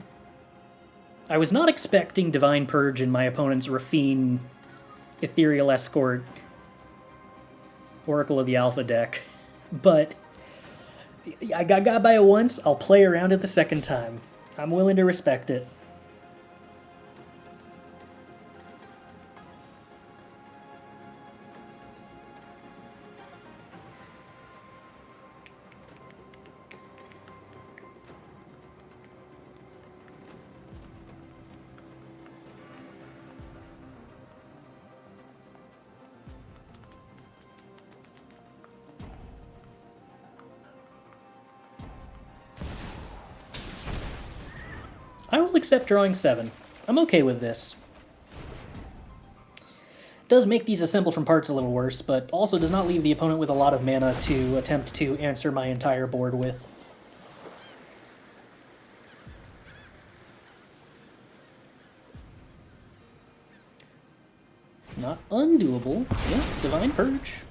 I was not expecting Divine Purge in my opponent's Rafine Ethereal Escort Oracle of the Alpha deck, but I got by it once, I'll play around it the second time. I'm willing to respect it. I will accept drawing 7. I'm okay with this. Does make these assemble from parts a little worse, but also does not leave the opponent with a lot of mana to attempt to answer my entire board with. Not undoable. Yeah, Divine Purge.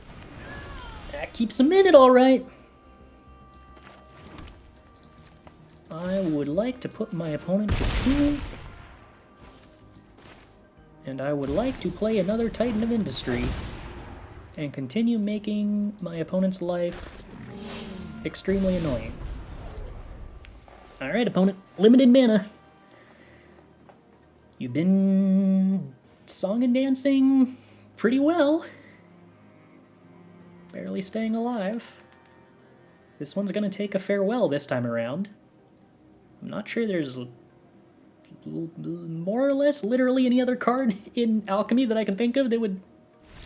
That keeps him in it all right. I would like to put my opponent to 2. And I would like to play another Titan of Industry and continue making my opponent's life extremely annoying. Alright, opponent. Limited mana. You've been song and dancing pretty well. Barely staying alive. This one's gonna take a farewell this time around. I'm not sure there's more or less literally any other card in Alchemy that I can think of that would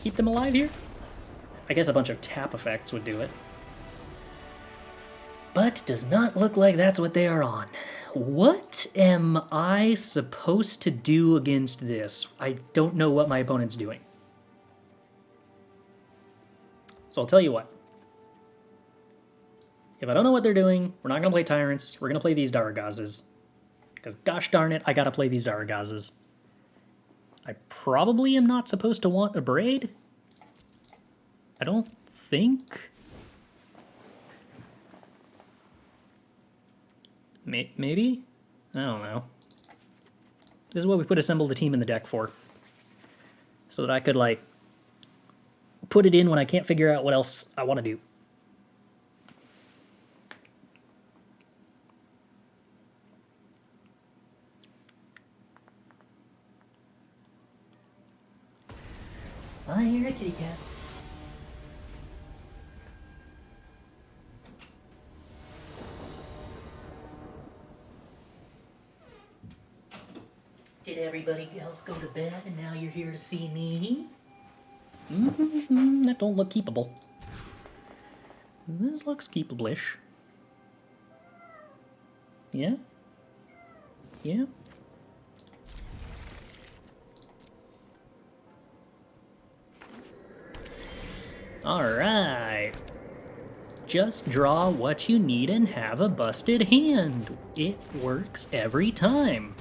keep them alive here. I guess a bunch of tap effects would do it. But does not look like that's what they are on. What am I supposed to do against this? I don't know what my opponent's doing. So I'll tell you what. If I don't know what they're doing, we're not going to play Tyrants. We're going to play these Darigaazes. Because gosh darn it, I got to play these Darigaazes. I probably am not supposed to want Abrade. I don't think. Maybe? I don't know. This is what we put assemble the team in the deck for. So that I could, like, put it in when I can't figure out what else I want to do. I hear a kitty cat. Did everybody else go to bed and now you're here to see me? That don't look keepable. This looks keepable-ish. Yeah? Yeah? Alright. Just draw what you need and have a busted hand. It works every time.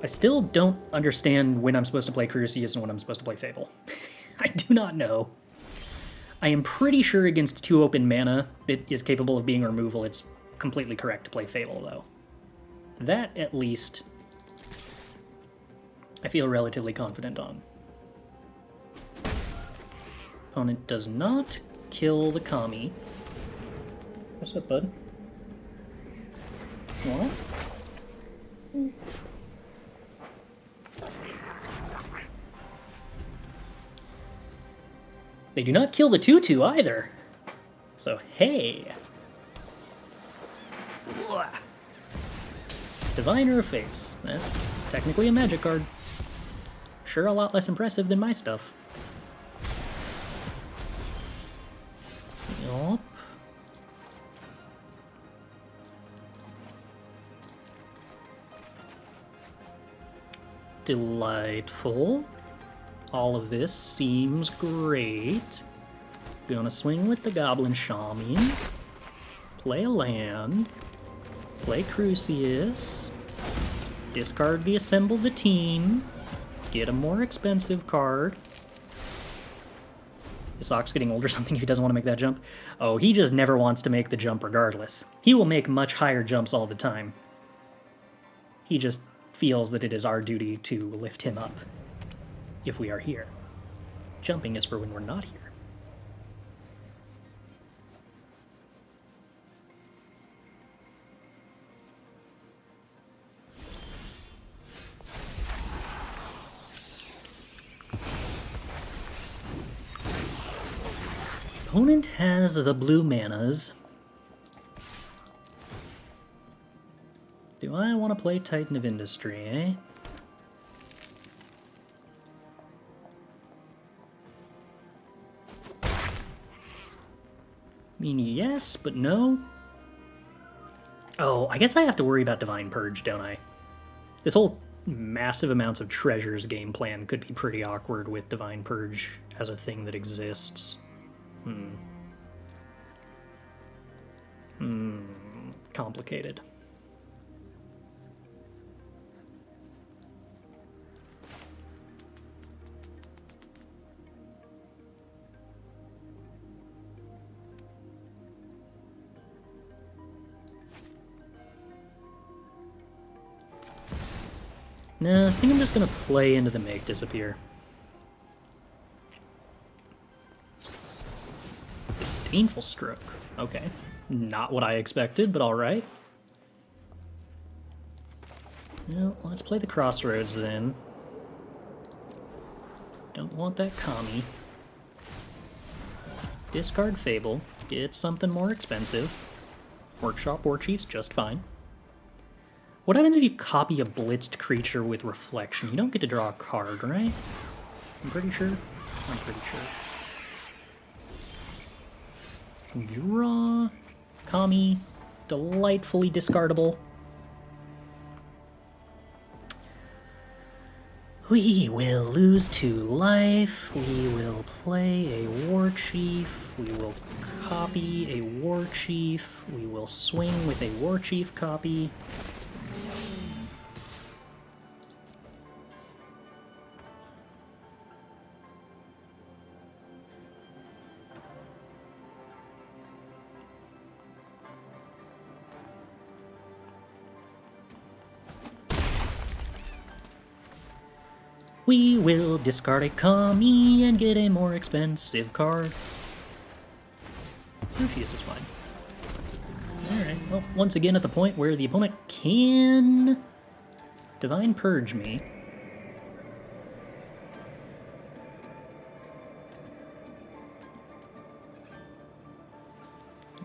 I still don't understand when I'm supposed to play Crucias and when I'm supposed to play Fable. I do not know. I am pretty sure against 2 open mana that is capable of being removal, it's completely correct to play Fable, though. That, at least, I feel relatively confident on. Opponent does not kill the Kami. What's up, bud? What? They do not kill the 2/2 either. So, hey. Diviner of Fates. That's technically a magic card. Sure a lot less impressive than my stuff. Yup. Delightful. All of this seems great. Gonna swing with the Goblin Shaman. Play a land. Play Crucias. Discard the Assemble the Team. Get a more expensive card. Is Sock's getting old or something if he doesn't want to make that jump? Oh, he just never wants to make the jump regardless. He will make much higher jumps all the time. He just feels that it is our duty to lift him up if we are here. Jumping is for when we're not here. Opponent has the blue manas. Do I want to play Titan of Industry, eh? I mean, yes, but no. Oh, I guess I have to worry about Divine Purge, don't I? This whole massive amounts of treasures game plan could be pretty awkward with Divine Purge as a thing that exists. Complicated. Nah, I think I'm just gonna play into the Make Disappear. Disdainful Stroke. Okay. Not what I expected, but alright. Well, let's play the Crossroads then. Don't want that Kami. Discard Fable. Get something more expensive. Workshop Warchief's just fine. What happens if you copy a blitzed creature with Reflection? You don't get to draw a card, right? I'm pretty sure. I'm pretty sure. Draw. Kami. Delightfully discardable. We will lose 2 life. We will play a Warchief. We will copy a Warchief. We will swing with a Warchief copy. We will discard a Kami and get a more expensive card. Crucias is fine. Alright, well, once again at the point where the opponent can Divine Purge me.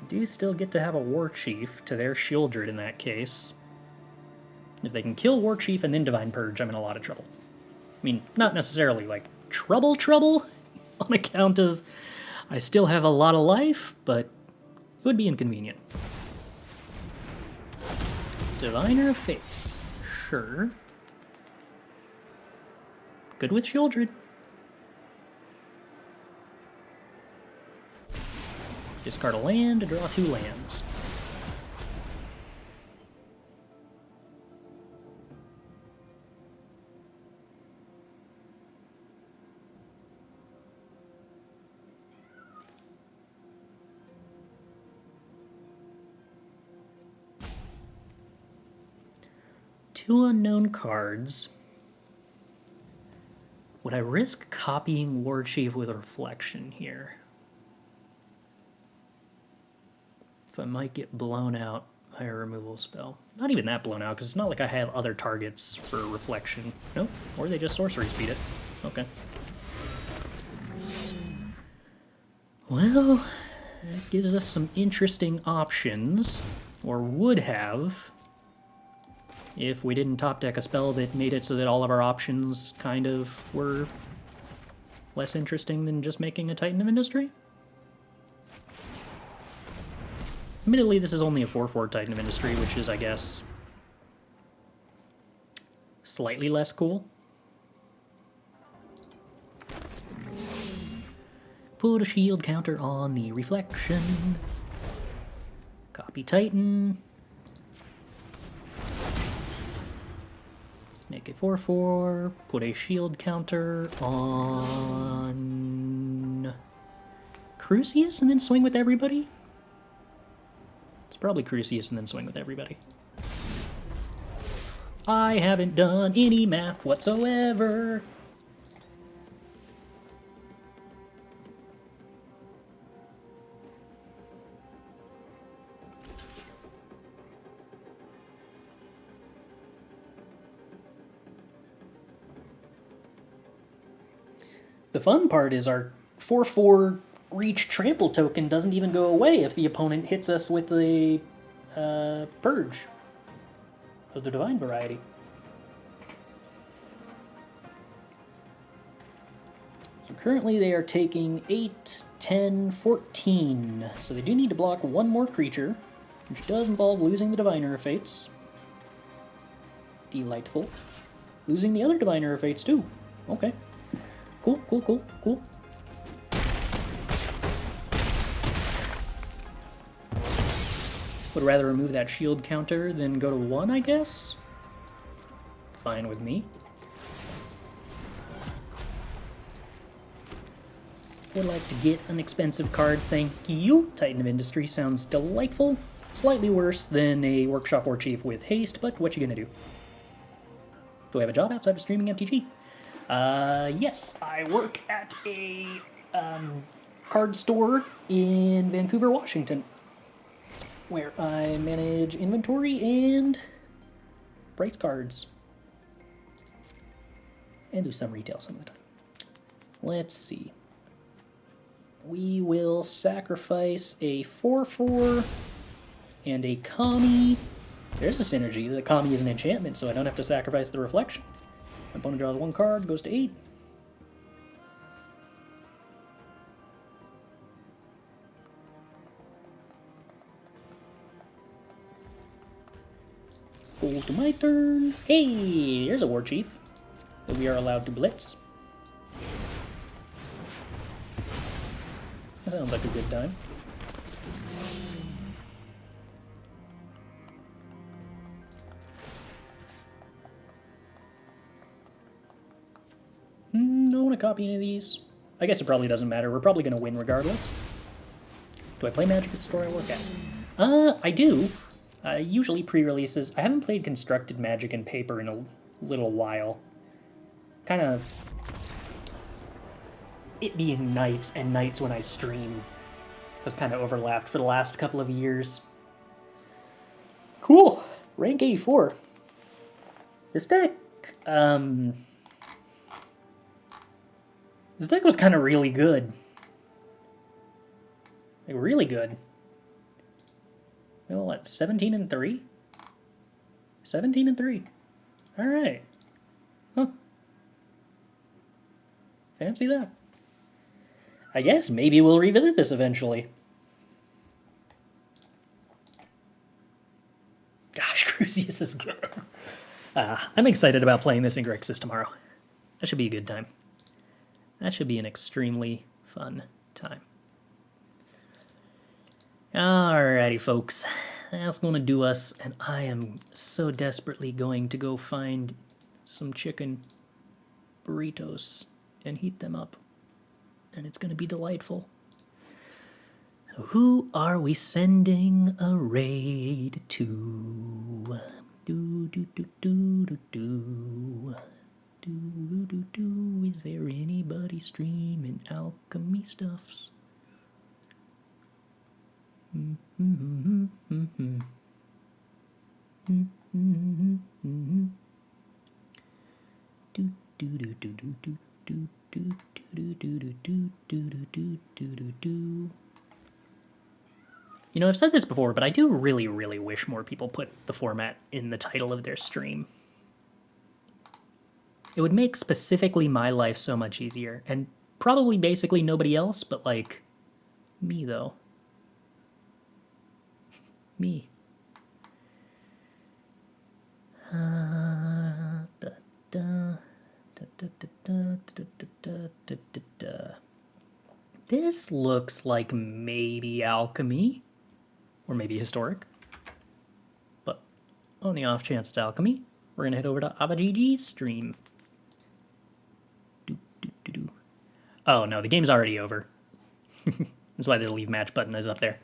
Do still get to have a Warchief to their Shieldred in that case. If they can kill Warchief and then Divine Purge, I'm in a lot of trouble. I mean, not necessarily, like, trouble, on account of I still have a lot of life, but it would be inconvenient. Diviner of Fates. Sure. Good with Shieldred. Discard a land to draw 2 lands. Two unknown cards. Would I risk copying Warchief with Reflection here? If I might get blown out by a removal spell. Not even that blown out, because it's not like I have other targets for Reflection. Nope, or they just sorcery speed it. Okay. Well, that gives us some interesting options, or would have, if we didn't top deck a spell that made it so that all of our options kind of were less interesting than just making a Titan of Industry. Admittedly, this is only a 4/4 Titan of Industry, which is, I guess, slightly less cool. Put a shield counter on the Reflection. Copy Titan. Make a 4/4, put a shield counter on Crucias and then swing with everybody? It's probably Crucias and then swing with everybody. I haven't done any math whatsoever. The fun part is our 4/4 reach trample token doesn't even go away if the opponent hits us with the Purge of the Divine variety. So currently they are taking 8, 10, 14. So they do need to block one more creature, which does involve losing the Diviner of Fates. Delightful. Losing the other Diviner of Fates too. Okay. Cool, cool, cool, cool. Would rather remove that shield counter than go to 1, I guess? Fine with me. Would like to get an expensive card, thank you. Titan of Industry sounds delightful. Slightly worse than a Workshop Warchief with haste, but what you gonna do? Do I have a job outside of streaming MTG? Yes, I work at a card store in Vancouver, Washington, where I manage inventory and price cards. And do some retail some of the time. Let's see. We will sacrifice a 4/4 and a Kami. There's a synergy. The Kami is an enchantment, so I don't have to sacrifice the reflection. My opponent draws 1 card, goes to 8. Go to my turn. Hey, there's a Warchief that we are allowed to blitz. That sounds like a good time. Don't want to copy any of these. I guess it probably doesn't matter. We're probably going to win regardless. Do I play Magic at the store I work at? I do. Usually pre-releases. I haven't played Constructed Magic in paper in a little while. Kind of... It being nights and nights when I stream has kind of overlapped for the last couple of years. Cool! Rank 84. This deck... This deck was kind of really good. Like, really good. Well, what, 17 and 3? 17 and 3. Alright. Huh. Fancy that. I guess maybe we'll revisit this eventually. Gosh, Crucias is good. I'm excited about playing this in Grixis tomorrow. That should be a good time. That should be an extremely fun time. Alrighty, folks. That's going to do us, and I am so desperately going to go find some chicken burritos and heat them up. And it's going to be delightful. So who are we sending a raid to? Do, do, do, do, do, do. Is there anybody streaming alchemy stuffs? You know, I've said this before, but I do really, really wish more people put the format in the title of their stream. It would make specifically my life so much easier, and probably basically nobody else, but, like, me, though. Me. This looks like maybe alchemy, or maybe historic. But on the off chance it's alchemy, we're gonna head over to Abajiji's stream. Oh no, the game's already over. That's why the leave match button is up there.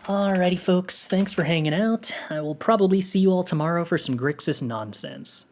Alrighty, folks, thanks for hanging out. I will probably see you all tomorrow for some Grixis nonsense.